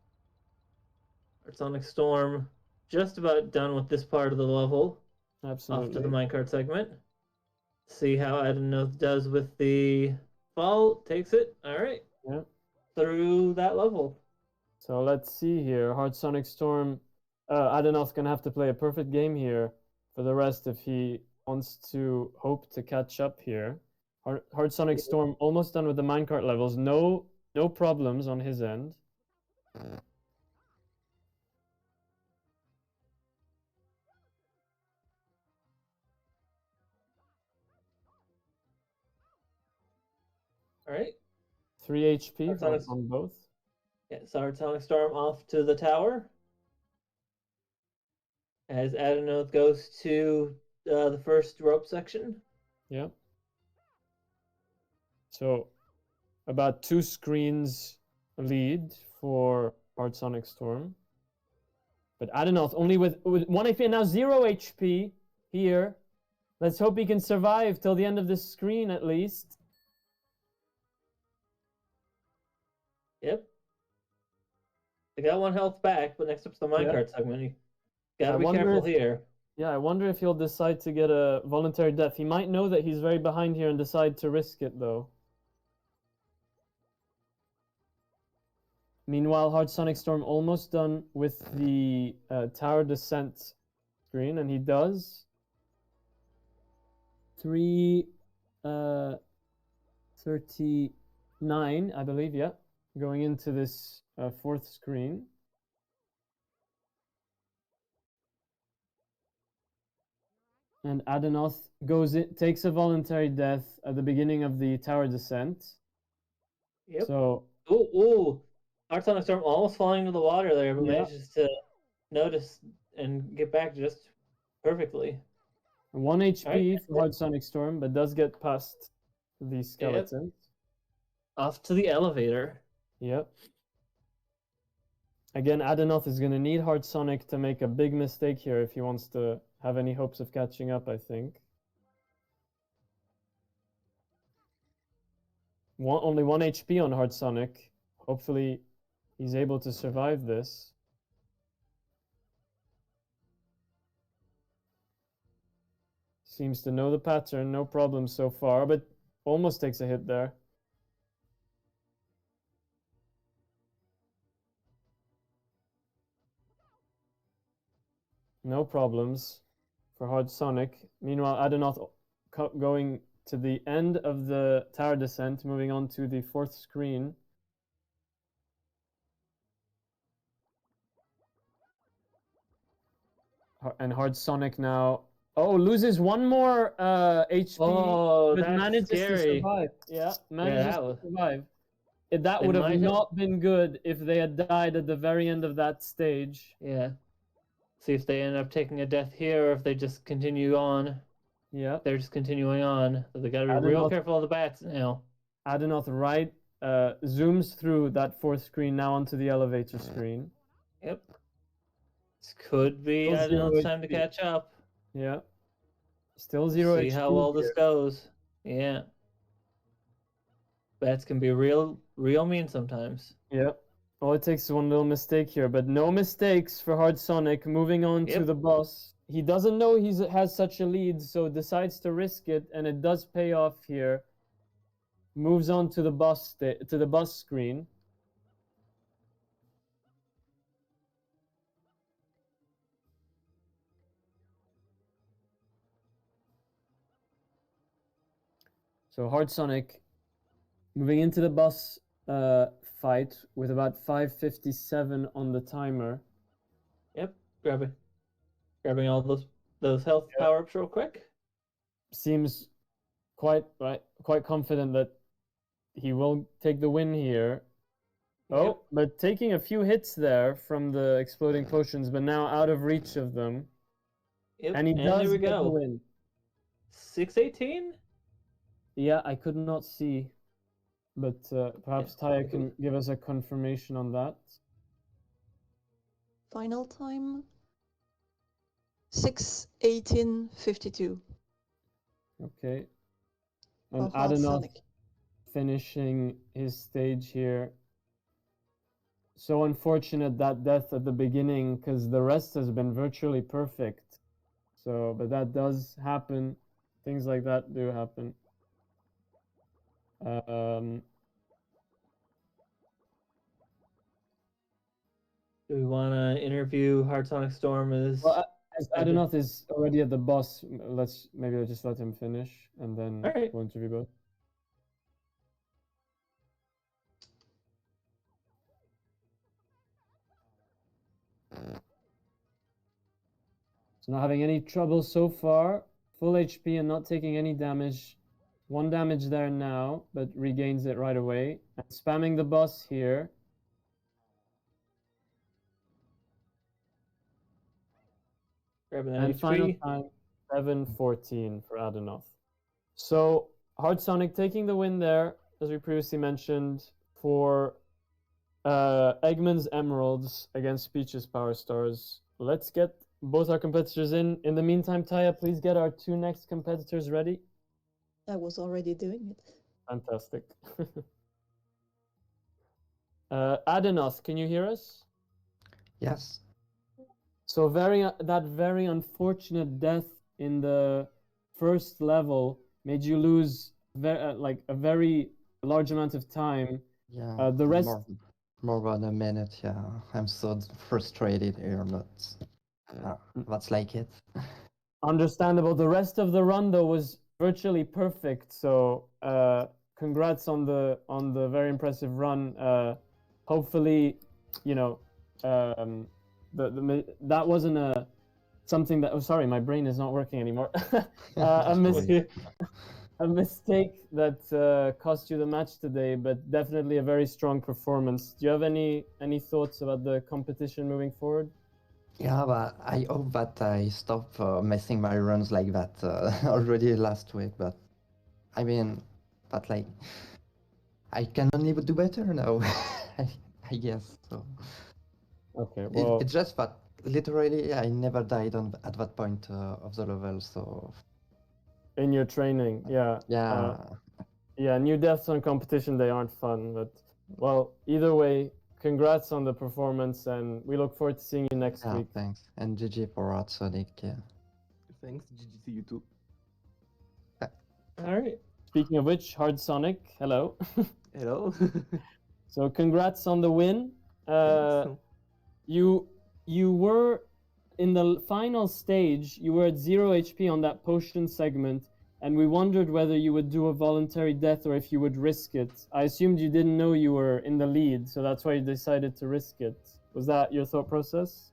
O: Hard Sonic Storm just about done with this part of the level.
A: Absolutely.
O: Off to the minecart segment. See how Adenoth does with the fall. Takes it. All right.
A: Yeah.
O: Through that level.
A: So let's see here. Hard Sonic Storm. Adenoth's gonna have to play a perfect game here for the rest if he wants to hope to catch up here. Hard Sonic Storm almost done with the minecart levels. No problems on his end.
O: All right.
A: 3 HP on both.
O: Yeah, so Hard Sonic Storm off to the tower. As Adenoth goes to the first rope section.
A: Yep. So about 2 screens lead for Hard Sonic Storm. But Adenoth only with 1 HP and now 0 HP here. Let's hope he can survive till the end of this screen at least.
O: Yep. They got 1 health back, but next up's the minecart segment. You gotta be careful here.
A: Yeah, I wonder if he'll decide to get a voluntary death. He might know that he's very behind here and decide to risk it, though. Meanwhile, Hard Sonic Storm almost done with the tower descent screen, and he does. 3:39, I believe, yeah. Going into this 4th screen. And Adenoth takes a voluntary death at the beginning of the tower descent.
O: Yep.
A: So
O: Ooh. Hard Sonic Storm almost falling into the water there, but
A: Yeah.
O: manages to notice and get back just perfectly.
A: 1 HP
O: Alright.
A: for Hard Sonic Storm, but does get past the skeleton.
O: Off to the elevator.
A: Yep. Again, Adenoth is going to need Hard Sonic to make a big mistake here if he wants to have any hopes of catching up, I think. Only 1 HP on Hard Sonic. Hopefully, he's able to survive this. Seems to know the pattern, no problem so far, but almost takes a hit there. No problems for Hard Sonic. Meanwhile, Adenoth going to the end of the tower descent, moving on to the 4th screen. And Hard Sonic now. Oh, loses 1 more HP,
O: Oh,
A: but
O: that's
A: manages
O: scary.
A: to survive. Yeah, manages
O: that
A: to
O: was-
A: survive. That
O: They
A: would have
O: might have-
A: not been good if they had died at the very end of that stage.
O: Yeah. See if they end up taking a death here or if they just continue on.
A: Yeah.
O: They're just continuing on. So they gotta be real
A: Adenoth-
O: careful of the bats now.
A: Adenoth zooms through that 4th screen now onto the elevator screen.
O: Yep. This could be
A: Still
O: Adenoth's
A: 0
O: time to
A: HP.
O: catch up.
A: Yeah. Still 0
O: See
A: HP.
O: how well this
A: here.
O: goes. Yeah. Bats can be real mean sometimes.
A: Yep. All it takes is 1 little mistake here, but no mistakes for Hard Sonic. Moving on to
O: Yep.
A: the boss. He doesn't know he has such a lead, so decides to risk it, and it does pay off here. moves on to the bus screen. So Hard Sonic moving into the bus fight with about 5:57 on the timer.
O: Yep, grabbing all those health power-ups real quick.
A: Seems quite confident that he will take the win here. Oh, but taking a few hits there from the exploding potions, but now out of reach of them.
O: Yep,
A: And he
O: and
A: does
O: there we
A: get the
O: go.
A: win.
O: 6:18?
A: Yeah, I could not see, but perhaps Taya can give us a confirmation on that.
H: Final time 6:18:52.
A: Okay.
H: For
A: And
H: Hard
A: Adenoth
H: Sonic.
A: finishing his stage here. So unfortunate that death at the beginning, because the rest has been virtually perfect. So, but that does happen. Things like that do happen.
O: Do we want to interview Hard Sonic Storm as?
A: Well, as Adenoth is already at the boss, maybe just let him finish, and then
O: Alright.
A: we'll interview both. So not having any trouble so far. Full HP and not taking any damage. 1 damage there now, but regains it right away. And spamming the boss here.
O: Grabbing that
A: And final
O: HP.
A: time, 7:14 for Adenoth. So Hard Sonic taking the win there, as we previously mentioned, for Eggman's Emeralds against Peach's Power Stars. Let's get both our competitors in. In the meantime, Taya, please get our 2 next competitors ready.
H: I was already doing it.
A: Fantastic. Adenoth, can you hear us?
G: Yes.
A: So that very unfortunate death in the first level made you lose like a very large amount of time.
G: Yeah.
A: The rest
G: More than a minute. Yeah. I'm so frustrated here, but that's like it.
A: understandable. The rest of the run though was virtually perfect. So congrats on the very impressive run. Hopefully, you know, that wasn't something that. Oh, sorry, my brain is not working anymore. A mistake that cost you the match today, but definitely a very strong performance. Do you have any thoughts about the competition moving forward?
G: Yeah, but I hope that I stop messing my runs like that already last week. But I mean, but like, I can only do better now. I guess so.
A: Okay, well,
G: it's just that literally I never died at that point of the level. So
A: in your training, yeah.
G: yeah.
A: Yeah, new deaths on competition, they aren't fun, but well, either way, congrats on the performance, and we look forward to seeing you next week.
G: Thanks, and GG for Hard Sonic. Yeah.
D: Thanks, GG to you too.
A: All right. Speaking of which, Hard Sonic, hello.
D: Hello.
A: So congrats on the win. You were in the final stage. You were at 0 HP on that potion segment, and we wondered whether you would do a voluntary death or if you would risk it. I assumed you didn't know you were in the lead, so that's why you decided to risk it. Was that your thought process?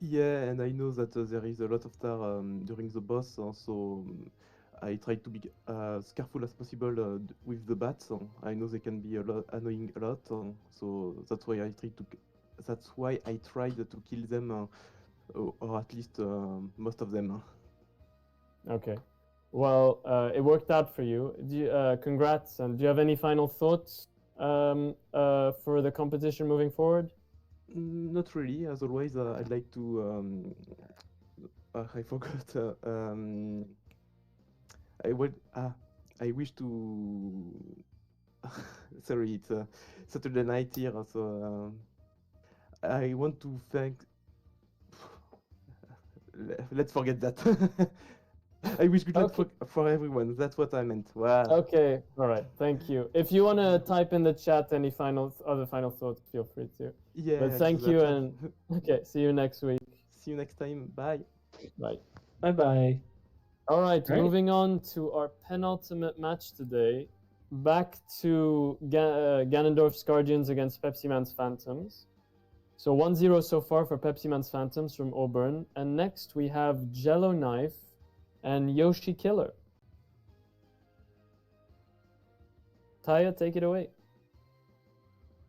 D: Yeah, and I know that there is a lot of tar during the boss, so I try to be as careful as possible with the bats. I know they can be annoying a lot, so that's why I tried to kill them, or at least most of them.
A: Okay. Well, it worked out for you. Congrats. And do you have any final thoughts for the competition moving forward?
D: Not really. As always, I'd like to. I forgot. I wish to. Sorry, it's Saturday night here, so I want to thank. Let's forget that. I wish good luck
A: Okay.
D: for everyone. That's what I meant. Wow.
A: Okay, all right, thank you. If you want to type in the chat any other final thoughts, feel free to.
D: Yeah.
A: But thank you, and okay, see you next week.
D: See you next time. Bye.
A: Bye.
O: Bye bye.
A: All right,
O: All right.
A: moving on to our penultimate match today. Back to Ganondorf's Guardians against Pepsi Man's Phantoms. So 1-0 so far for Pepsi Man's Phantoms from Auburn. And next we have Jello Knife and Yoshi Killer. Taya, take it away.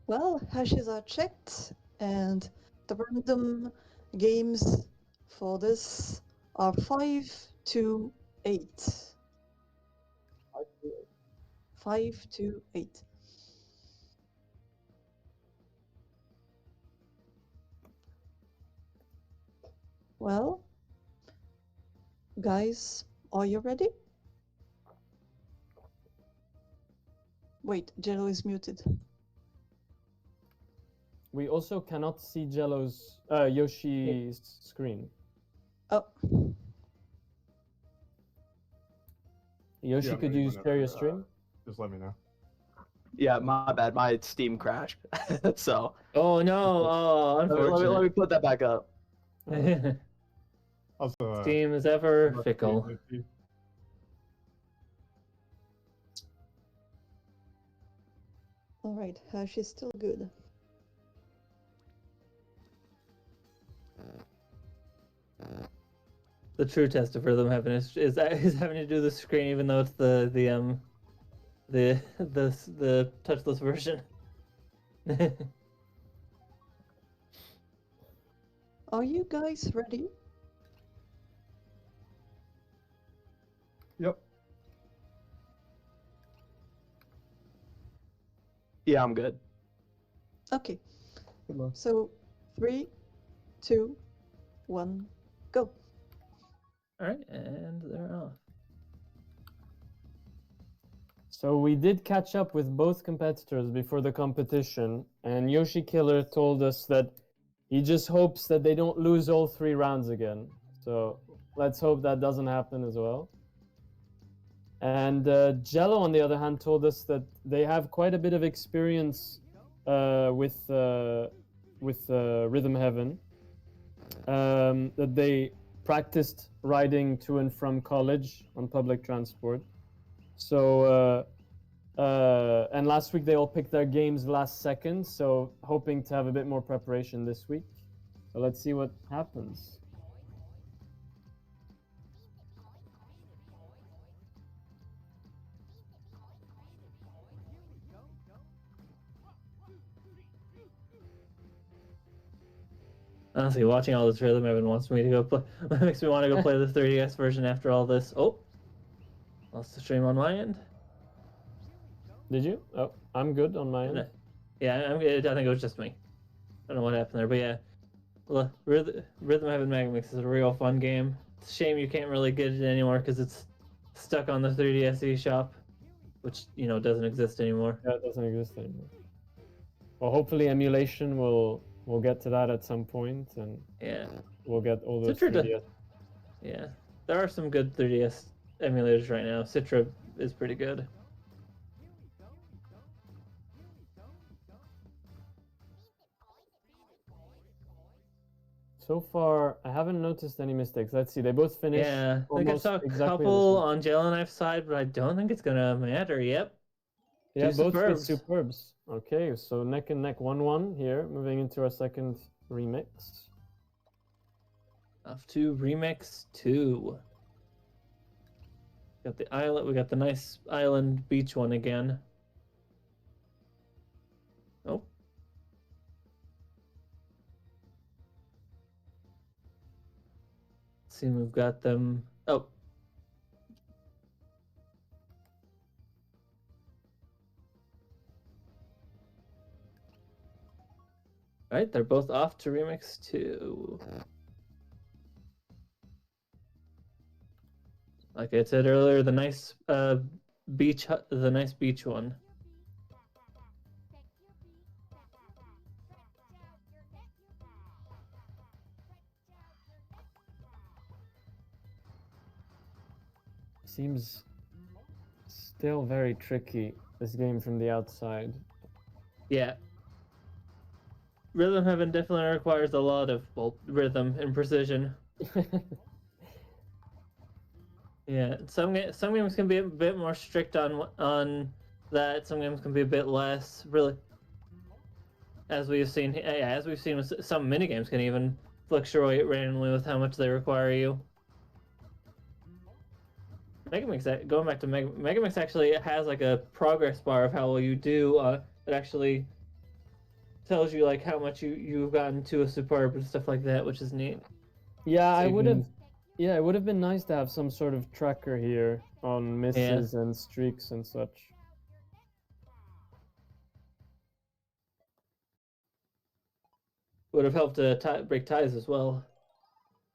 H: Well, hashes are checked, and the random games for this are 5 to 8. 5 to 8. Well, guys, are you ready? Wait, Jello is muted.
A: We also cannot see Yoshi's screen.
H: Oh.
A: Yoshi,
K: Yeah,
A: could
K: maybe
A: you
K: whenever,
A: share your stream?
K: Just let me know.
V: Yeah, my bad. My Steam crashed. So.
O: Oh no! Oh, unfortunate.
V: Let me put that back up.
K: Also,
O: Steam is ever fickle.
H: All right, hash is still good.
O: The true test of rhythm heaven is having to do the screen, even though it's the touchless version.
H: Are you guys ready?
K: Yep.
V: Yeah, I'm good.
H: Okay. So 3, 2, 1, go.
O: All right, and they're off.
A: So we did catch up with both competitors before the competition, and Yoshi Killer told us that he just hopes that they don't lose all 3 rounds again. So let's hope that doesn't happen as well. And Jello, on the other hand, told us that they have quite a bit of experience with Rhythm Heaven. That they practiced riding to and from college on public transport. So, and last week they all picked their games last second, so hoping to have a bit more preparation this week. So let's see what happens.
O: Honestly, watching all this rhythm heaven wants me to go play. Makes me want to go play the 3DS version after all this. Oh, lost the stream on my end.
A: Did you? Oh, I'm good on my end.
O: Yeah, I'm good. I think it was just me. I don't know what happened there, but yeah, Rhythm Heaven Megamix is a real fun game. It's a shame you can't really get it anymore because it's stuck on the 3DS eShop, which doesn't exist anymore.
A: Yeah, it doesn't exist anymore. Well, hopefully emulation will get to that at some point, and
O: yeah,
A: we'll get all those
O: Citra
A: 3DS.
O: Yeah, there are some good 3DS emulators right now. Citra is pretty good.
A: So far, I haven't noticed any mistakes. Let's see. They both finished.
O: Yeah, I think I saw a
A: exactly the
O: couple
A: same.
O: on Jello side, but I don't think it's gonna matter. Yep.
A: Yeah,
O: Two
A: both with
O: superbs.
A: superbs. Okay, so neck and neck 1-1 here. Moving into our second remix.
O: Off to Remix 2. Got the island. We got the nice island beach one again. Oh. Let's see, we've got them. Oh. All right, they're both off to Remix 2. Like I said earlier, the nice beach one.
A: seems still very tricky, this game from the outside.
O: Yeah. Rhythm heaven definitely requires a lot of rhythm and precision. Yeah, some games can be a bit more strict on that. Some games can be a bit less. Really, as we've seen, with some minigames can even fluctuate randomly with how much they require you. Megamix, going back to Megamix, actually has like a progress bar of how well you do. It actually tells you like how much you've gotten to a superb and stuff like that, which is neat.
A: Yeah,
O: So
A: I
O: you
A: would have.
O: can-
A: Yeah, it would have been nice to have some sort of tracker here on misses and streaks and such.
O: Would have helped to break ties as well.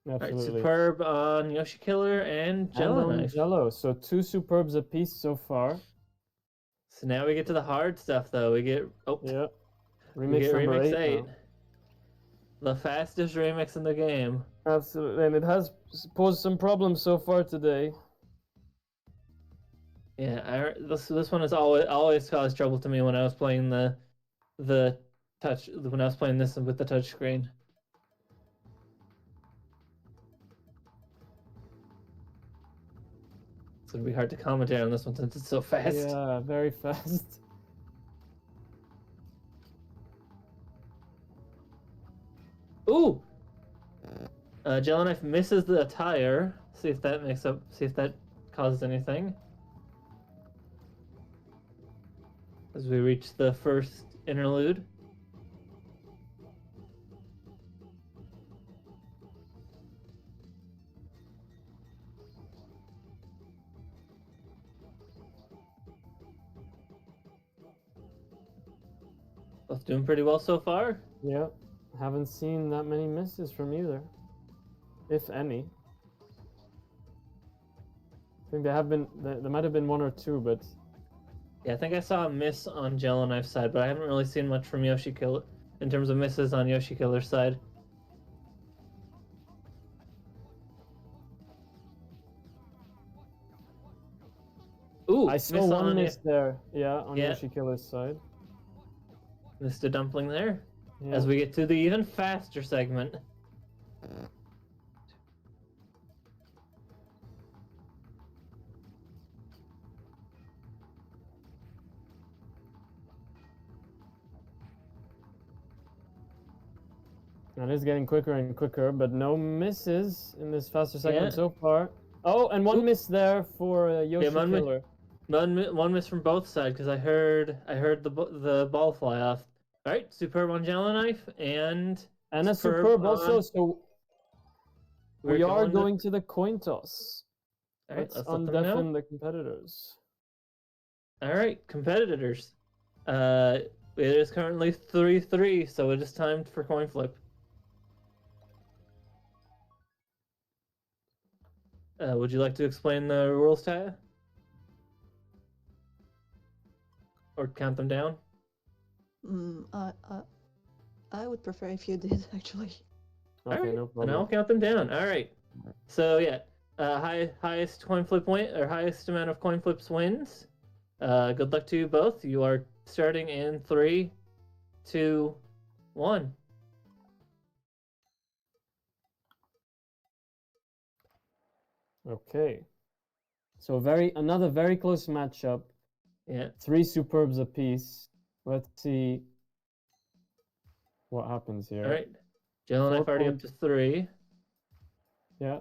A: Absolutely.
O: Alright, superb on Yoshi Killer and Jello
A: on
O: Knife.
A: Jello, so 2 superbs apiece so far.
O: So now we get to the hard stuff, though. We get
A: yeah,
O: we get
A: number
O: remix
A: 8
O: 8,
A: now.
O: the fastest remix in the game.
A: Absolutely, and it has posed some problems so far today.
O: Yeah, this one has always caused trouble to me when I was playing the touch when I was playing this with the touch screen. It's gonna be hard to commentate on this one since it's so fast.
A: Yeah, very fast.
O: Ooh! Jello Knife misses the tire. See if that see if that causes anything. As we reach the first interlude. Both doing pretty well so far.
A: Yeah, haven't seen that many misses from either, if any. I think there might have been 1 or 2, but
O: Yeah, I think I saw a miss on Jello Knife's side, but I haven't really seen much from Yoshi Killer in terms of misses on Yoshi Killer's side. Ooh,
A: I saw one miss there. Yeah, on
O: Yeah.
A: Yoshi Killer's side.
O: Missed a dumpling there.
A: Yeah.
O: As we get to the even faster segment.
A: It is getting quicker and quicker, but no misses in this faster segment
O: Yeah.
A: so far. Oh, and one miss there for Yoshi Killer.
O: One miss from both sides because I heard the ball fly off. All right, superb on Jello Knife and
A: a superb also.
O: on-
A: So we are going to the coin toss.
O: All right,
A: Let's
O: let's let them know.
A: undeafen the competitors.
O: All right, competitors. It is currently 3-3, so it is time for coin flip. Would you like to explain the rules, Taya? Or count them down?
H: I would prefer if you did, actually.
O: All right,
A: no
O: and
A: problem.
O: I'll count them down. All right. So yeah, highest coin flip win or highest amount of coin flips wins. Good luck to you both. You are starting in 3, 2, 1.
A: Okay. So another very close matchup.
O: Yeah.
A: 3 superbs apiece. Let's see what happens here.
O: All right. Jello Knife already up to 3.
A: Yeah.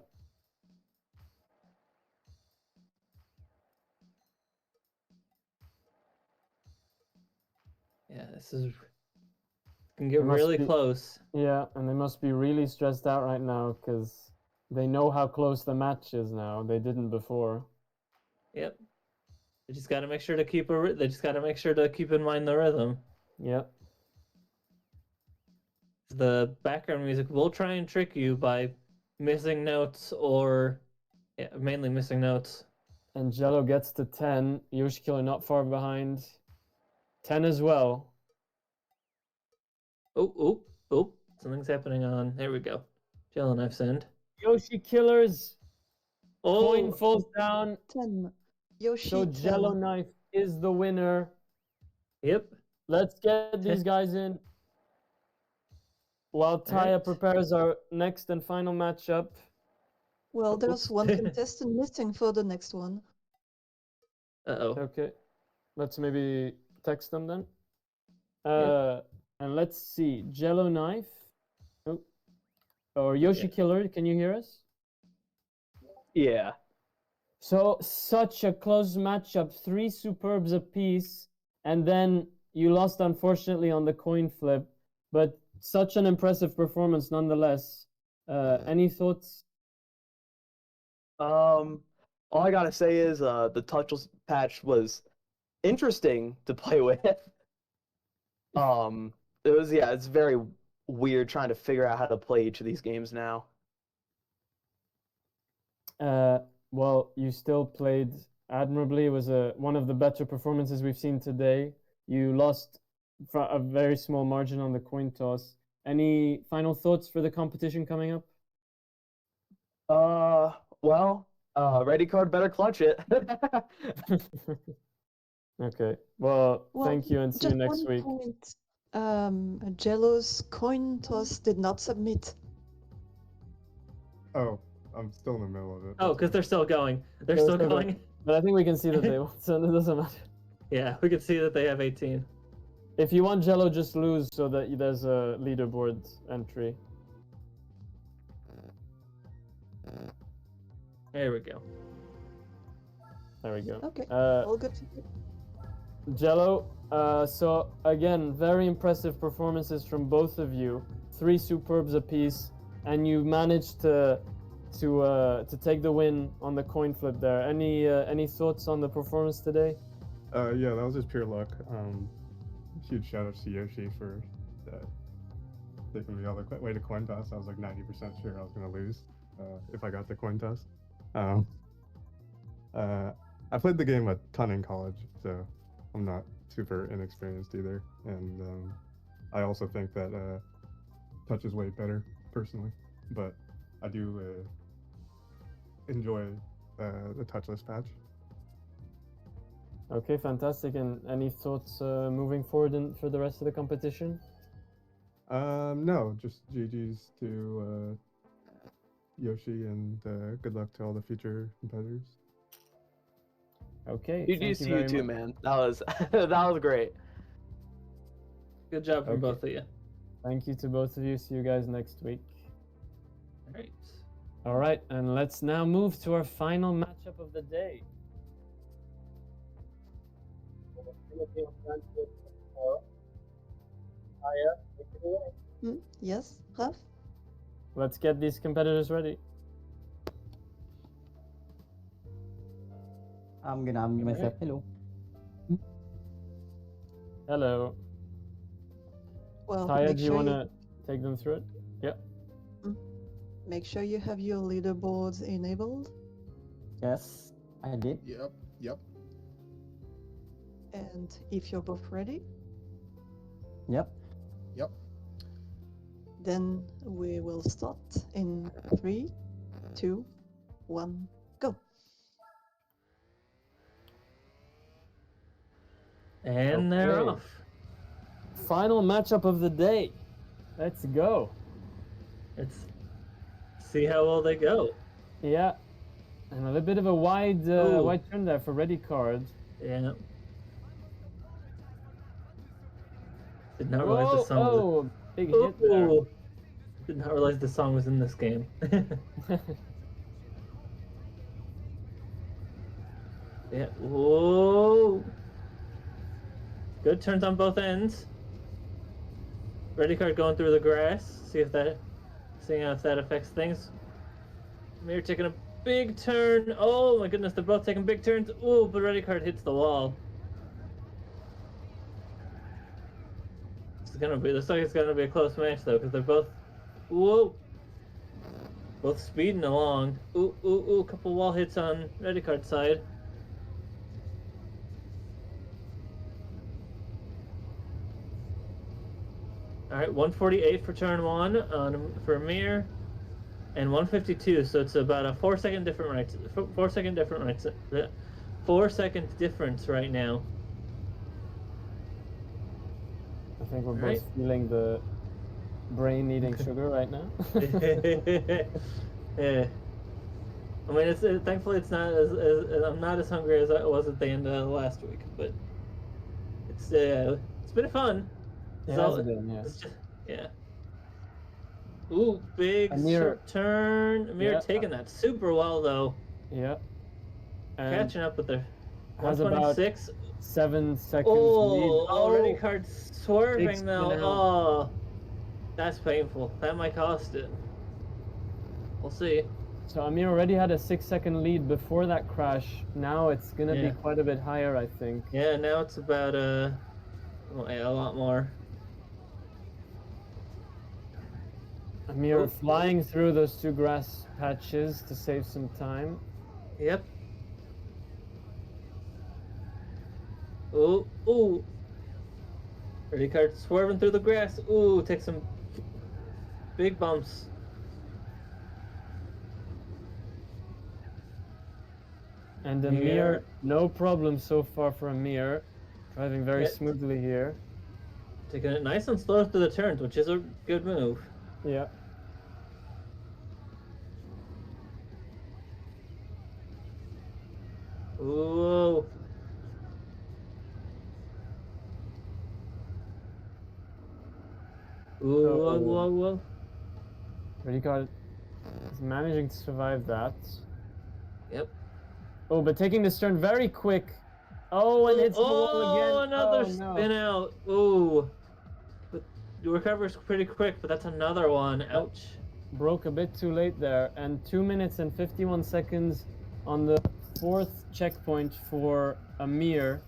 O: Yeah, this can get really close.
A: Yeah, and they must be really stressed out right now because they know how close the match is now. They didn't before.
O: Yep. They just got to make sure to keep They just got to make sure to keep in mind the rhythm.
A: Yep.
O: The background music will try and trick you by missing notes or mainly missing notes.
A: And Jello gets to 10. Yoshi Killer not far behind. 10 as well.
O: Oh. Something's happening on. There we go. Jello Knife's end.
A: Yoshi Killer's Coin
O: Oh,
A: falls down.
H: 10. Yoshi,
A: So
H: 10.
A: Jello Knife is the winner.
O: yep.
A: Let's get these guys in. While Taya
O: Alright.
A: prepares our next and final matchup.
H: Well,
A: Oops.
H: there's one contestant missing for the next one.
O: Uh-oh.
A: Okay. Let's maybe text them then.
O: Yep.
A: And let's see. Jello Knife. Oh. Or Yoshi
O: Yeah.
A: Killer, can you hear us?
V: Yeah.
A: So, such a close matchup. 3 superbs apiece. And then you lost, unfortunately, on the coin flip. But such an impressive performance nonetheless. Any thoughts?
V: All I gotta say is the touchless patch was interesting to play with. It was it's very weird trying to figure out how to play each of these games now.
A: Well, you still played admirably. It was one of the better performances we've seen today. You lost for a very small margin on the coin toss. Any final thoughts for the competition coming up?
V: Ready card better clutch it.
A: Okay. Well,
H: Well,
A: thank you and see you
H: just
A: next
H: one
A: week.
H: point. Jello's coin toss did not submit.
K: Oh, I'm still in the middle of it.
O: Oh, because they're still going. They're
A: They're
O: still
A: still
O: going.
A: going. But I think we can see that they won, so it doesn't matter.
O: Yeah, we can see that they have 18.
A: If you want Jello, just lose so that there's a leaderboard entry.
O: There we go.
A: There we go.
H: Okay, all good.
A: Jello, so again, very impressive performances from both of you. 3 superbs apiece, and you managed to take the win on the coin flip there. Any thoughts on the performance today?
K: Yeah, that was just pure luck. Huge shout out to Yoshi for taking me all the way to coin toss. I was like 90% sure I was gonna lose if I got the coin toss. I played the game a ton in college, so I'm not super inexperienced either. And I also think that touch is way better personally, but I do enjoy the touchless patch.
A: Okay, fantastic. And any thoughts moving forward for the rest of the competition?
K: No, just GG's to Yoshi, and good luck to all the future competitors.
A: Okay.
V: GG's to you too, man. That was that was great.
O: Good job from
A: Okay.
O: both of you.
A: Thank you to both of you. See you guys next week.
O: All right.
A: All right, and let's now move to our final matchup of the day.
H: Yes, Raf?
A: Let's get these competitors ready.
M: I'm gonna unmute myself. Hello.
A: Hello.
H: Well,
A: Taya,
H: make
A: do you
H: sure
A: want to take them through it? Yeah.
H: Make sure you have your leaderboards enabled.
M: Yes, I did.
K: Yep.
H: And if you're both ready,
M: Yep.
H: then we will start in 3, 2, 1, go.
O: And they're
A: Okay.
O: off.
A: Final matchup of the day. Let's go.
O: Let's see how well they go.
A: Yeah. And a little bit of a wide turn there for ready card.
O: Yeah. Did not realize the song was
A: big hit there.
O: Did not realize the song was in this game. Yeah. Whoa. Good turns on both ends. Ready card going through the grass. Seeing if that affects things. Mir taking a big turn. Oh my goodness, they're both taking big turns. Oh, but ready card hits the wall. Looks like it's gonna be a close match though, because they're both, both speeding along. Ooh, couple wall hits on ready card side. All right, 148 for turn 1 for Mir, and 152. So it's about a 4-second different right. 4-second different right. 4-second difference right now.
A: I think we're both
O: Right.
A: feeling the brain eating sugar right now.
O: Yeah. I mean, thankfully it's not as I'm not as hungry as I was at the end of last week, but it's been fun.
A: It has been, yeah.
O: It's just, yeah. Ooh, big
A: Amir,
O: sharp turn. Amir
A: yeah.
O: taking that super well though.
A: Yeah. And
O: Catching up with the
A: has about
O: 126.
A: 7 seconds
O: Oh,
A: lead.
O: already card swerving
A: Big
O: though.
A: spin out.
O: Oh, that's painful. That might cost it. We'll see.
A: So Amir already had a 6-second lead before that crash. Now it's gonna
O: Yeah.
A: be quite a bit higher, I think.
O: Yeah, now it's about a lot more.
A: Amir
O: Oh,
A: flying through those 2 grass patches to save some time.
O: Yep. Ooh. Ready card swerving through the grass. Ooh, take some big bumps.
A: And Amir, no problem so far for Amir. Driving very
O: Yeah.
A: smoothly here.
O: Taking it nice and slow through the turns, which is a good move.
A: Yeah.
O: Ooh. Whoa.
A: Ready card is managing to survive that.
O: Yep.
A: Oh, but taking this turn very quick. Oh, and hits the wall again.
O: Another
A: Oh, no.
O: spin out. Ooh. But the recovery's pretty quick, but that's another one. Ouch.
A: Broke a bit too late there. And 2 minutes and 51 seconds on the 4th checkpoint for Amir.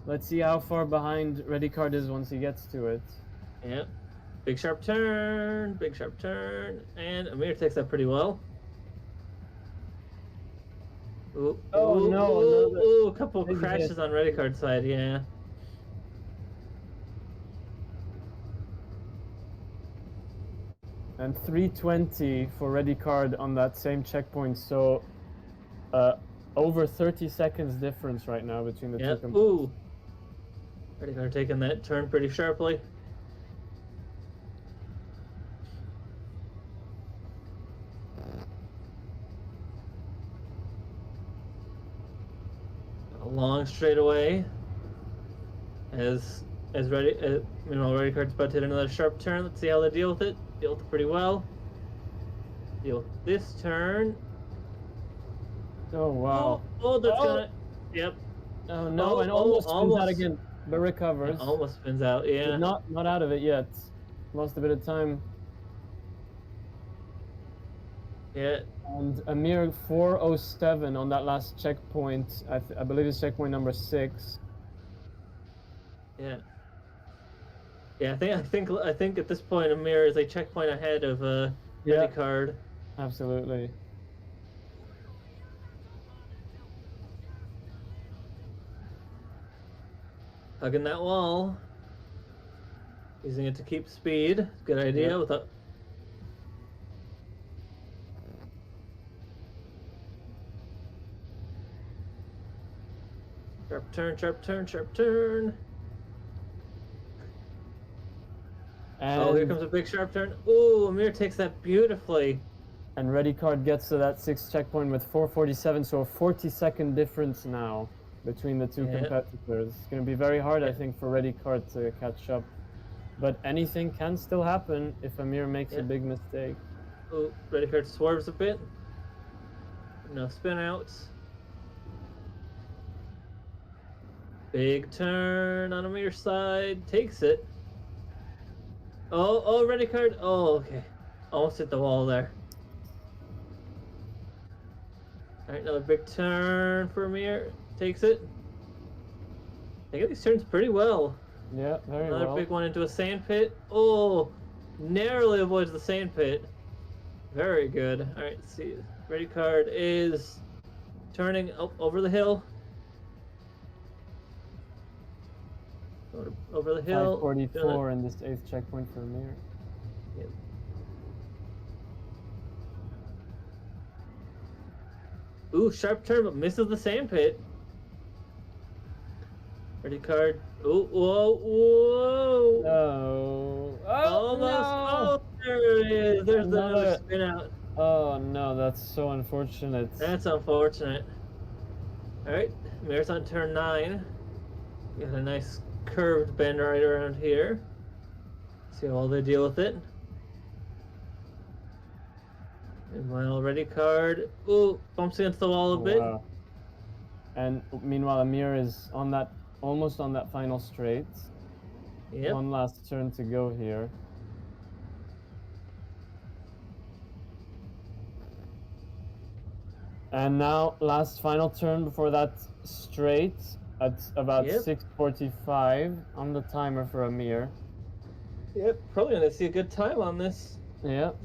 A: Let's see how far behind Ready Card is once he gets to it.
O: Yep. Big sharp turn, and Amir takes that pretty well. Ooh,
A: Oh,
O: ooh,
A: no,
O: ooh, a couple
A: big
O: crashes
A: hit.
O: on Ready Card side, yeah.
A: And 320 for Ready Card on that same checkpoint. So over 30 seconds difference right now between the two
O: Yep.
A: companies.
O: Ooh. Ready Card taking that turn pretty sharply. A long straightaway. As Ready Ready Card's about to hit another sharp turn. Let's see how they deal with it. Deal with it pretty well. Deal with this turn.
A: Oh, wow.
O: Oh, that's gonna. Yep.
A: Oh, no, and almost spins out again, but recovers.
O: Yeah, almost spins out, yeah.
A: But not out of it yet. Lost a bit of time.
O: Yeah.
A: And Amir 407 on that last checkpoint. I believe it's checkpoint number 6.
O: Yeah. Yeah, I think at this point Amir is a checkpoint ahead of Ready Card.
A: Absolutely.
O: Hugging that wall. Using it to keep speed. Good idea.
A: Yeah.
O: Without. Sharp turn.
A: And
O: Here comes a big sharp turn. Ooh, Amir takes that beautifully.
A: And Ready Card gets to that 6th checkpoint with 447, so a 40-second difference now between the two competitors. It's going to be very hard, I think, for Ready Card to catch up. But anything can still happen if Amir makes a big mistake.
O: Ooh, Ready Card swerves a bit. No spin outs. Big turn on Amir's side. Takes it. Oh, Ready Card. Oh, okay. Almost hit the wall there. Alright, another big turn for Amir. Takes it. They get these turns pretty well.
A: Yeah, very well.
O: Another big one into a sand pit. Oh, narrowly avoids the sand pit. Very good. Alright, let's see. Ready Card is turning up over the hill. Over the hill.
A: 544 in this 8th checkpoint for Amir.
O: Yep. Ooh, sharp turn, but misses the sandpit. Ready card. Ooh, whoa, whoa.
A: Oh,
O: Almost.
A: no!
O: Oh, there it is. There's another
A: Another-
O: spin out.
A: Oh no, that's so unfortunate.
O: That's unfortunate. Alright, Mir's on turn 9. Got a nice curved bend right around here. See how they deal with it. And my already card. Ooh, bumps against the wall a
A: Oh,
O: bit.
A: wow. And meanwhile, Amir is on that, almost on that final straight.
O: Yep.
A: One last turn to go here. And now, last final turn before that straight at about
O: Yep.
A: 6:45 on the timer for Amir.
O: Yep, probably gonna see a good time on this.
A: Yep.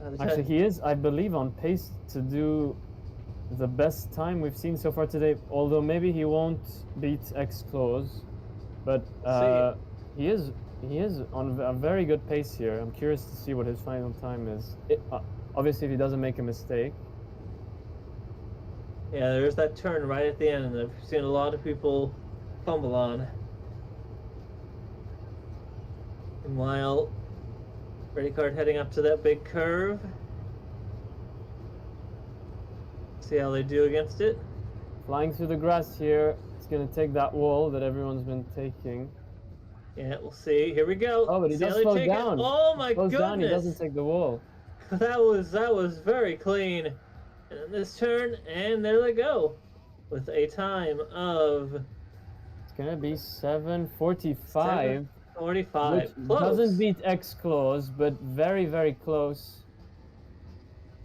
O: The
A: Actually,
O: time-
A: he is, I believe, on pace to do the best time we've seen so far today. Although maybe he won't beat X Close, but he is on a very good pace here. I'm curious to see what his final time is. Obviously, if he doesn't make a mistake.
O: Yeah, there's that turn right at the end that I've seen a lot of people fumble on. Meanwhile, ready card heading up to that big curve. See how they do against it.
A: Flying through the grass here. It's going to take that wall that everyone's been taking.
O: Yeah, we'll see. Here we go.
A: Oh, but he
O: See
A: does
O: how they
A: slow
O: take it.
A: down.
O: Oh my
A: He slows
O: goodness!
A: down, he doesn't take the wall.
O: That was very clean. And then this turn, and there they go, with a time of.
A: It's gonna be 7:45.
O: 7:45.
A: Which
O: Close.
A: doesn't beat X Close, but very, very close.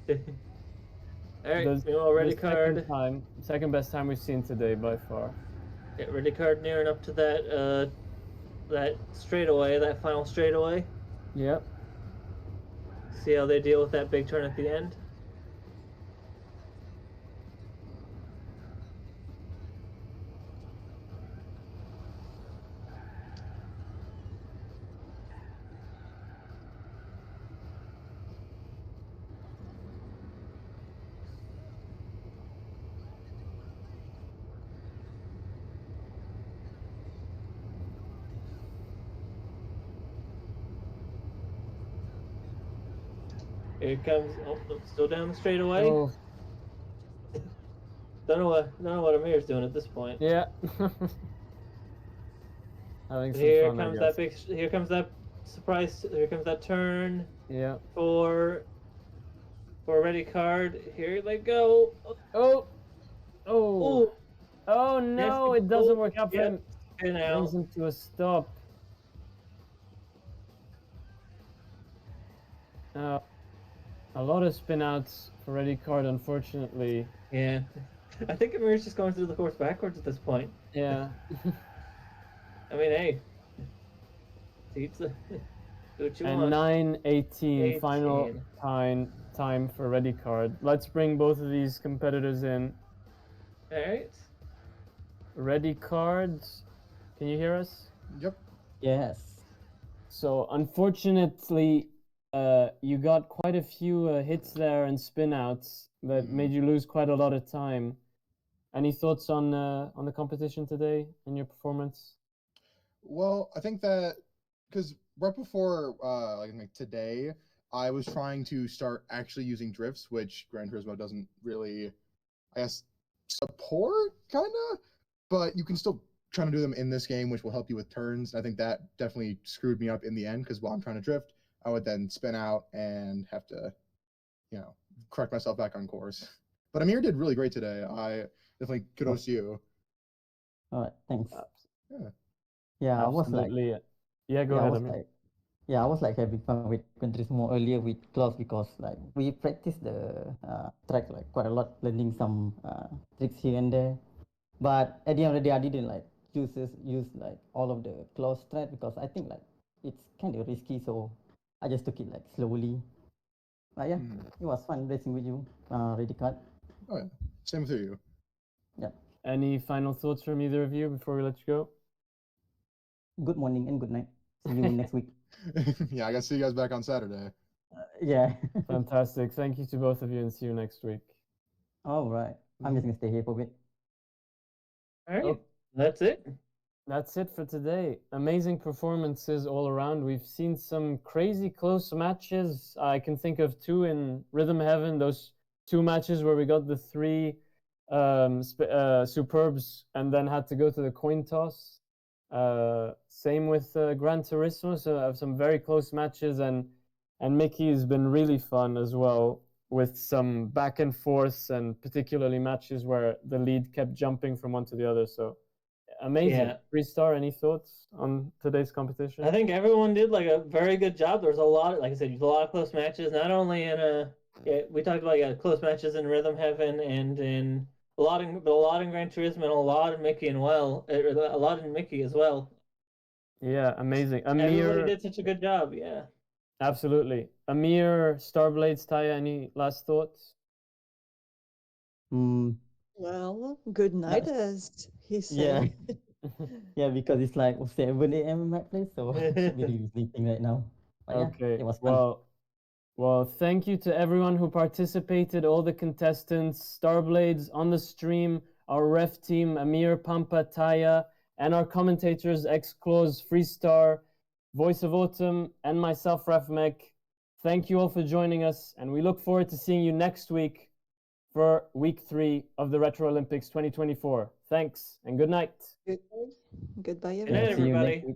O: Alright, ready card.
A: Second best time we've seen today by far.
O: Yeah, ready card nearing up to that that straightaway, that final straightaway.
A: Yep.
O: See how they deal with that big turn at the end. Here comes. Oh, still down the straightaway.
A: Oh.
O: Don't know what Amir's doing at this point.
A: Yeah. Having some
O: Here
A: fun, I
O: comes
A: guess.
O: that big. Here comes that surprise. Here comes that turn.
A: Yeah.
O: For a ready card. Here they go.
A: Oh. Oh.
O: Ooh.
A: Oh no! It doesn't work out for him.
O: Spin out.
A: Brings him to a stop. A lot of spin outs for ready card, unfortunately.
O: Yeah. I think Amir's just going through the course backwards at this point.
A: Yeah.
O: I mean, hey. Do what you
A: And
O: want.
A: 9:18 final
O: 18.
A: time for ready card. Let's bring both of these competitors in.
O: Alright.
A: Ready cards. Can you hear us?
K: Yep.
M: Yes.
A: So unfortunately, you got quite a few hits there and spin outs that made you lose quite a lot of time. Any thoughts on the competition today and your performance?
N: Well, I think that because right before like today, I was trying to start actually using drifts, which Gran Turismo doesn't really, I guess, support kind of, but you can still try to do them in this game, which will help you with turns. I think that definitely screwed me up in the end because while I'm trying to drift, I would then spin out and have to, correct myself back on course. But Amir did really great today. I definitely kudos to you.
M: All right, thanks.
N: Yeah.
M: Yeah, I was like,
A: Absolutely. Yeah, go
M: I
A: ahead.
M: was
A: Amir.
M: like, yeah, I was like having fun with Gran Turismo earlier with Klaus because like we practiced the track like quite a lot, learning some tricks here and there. But at the end of the day, I didn't like use like all of the Klaus strat because I think like it's kind of risky, so I just took it like slowly. But yeah, it was fun racing with you, Ready Card.
N: Oh yeah, same with you.
M: Yeah.
A: Any final thoughts from either of you before we let you go?
M: Good morning and good night. See you next week.
N: Yeah, I gotta see you guys back on Saturday.
M: Yeah.
A: Fantastic. Thank you to both of you and see you next week.
M: All right. I'm just gonna stay here for a bit.
O: All right,
A: Oh.
O: that's it.
A: That's it for today. Amazing performances all around. We've seen some crazy close matches. I can think of two in Rhythm Heaven, those two matches where we got the three superbs and then had to go to the coin toss. Same with Gran Turismo, so I have some very close matches, and Mickey's been really fun as well with some back and forths and particularly matches where the lead kept jumping from one to the other. So amazing.
O: Yeah.
A: Freestar, any thoughts on today's competition?
O: I think everyone did like a very good job. There was a lot, like I said, a lot of close matches. Not only in we talked about close matches in Rhythm Heaven and in a lot in Gran Turismo and a lot in Mickey and a lot in Mickey as well.
A: Yeah, amazing.
O: Everybody
A: Amir,
O: did such a good job. Yeah.
A: absolutely. Amir, Starblades, Taya, any last thoughts?
H: Well, good night, as he
M: Yeah.
H: said.
M: Yeah, because it's like 7 a.m. in my place, so I should be really sleeping right now. But yeah,
A: Okay.
M: it was fun.
A: Well, thank you to everyone who participated, all the contestants, Starblades on the stream, our ref team, Amir, Pampa, Taya, and our commentators, X-Clause, Freestar, Voice of Autumn, and myself, Rafmek. Thank you all for joining us, and we look forward to seeing you next week for week 3 of the Retro Olympics 2024. Thanks, and good night.
H: Goodbye. Goodbye,
O: Good night,
H: everyone.
O: everybody.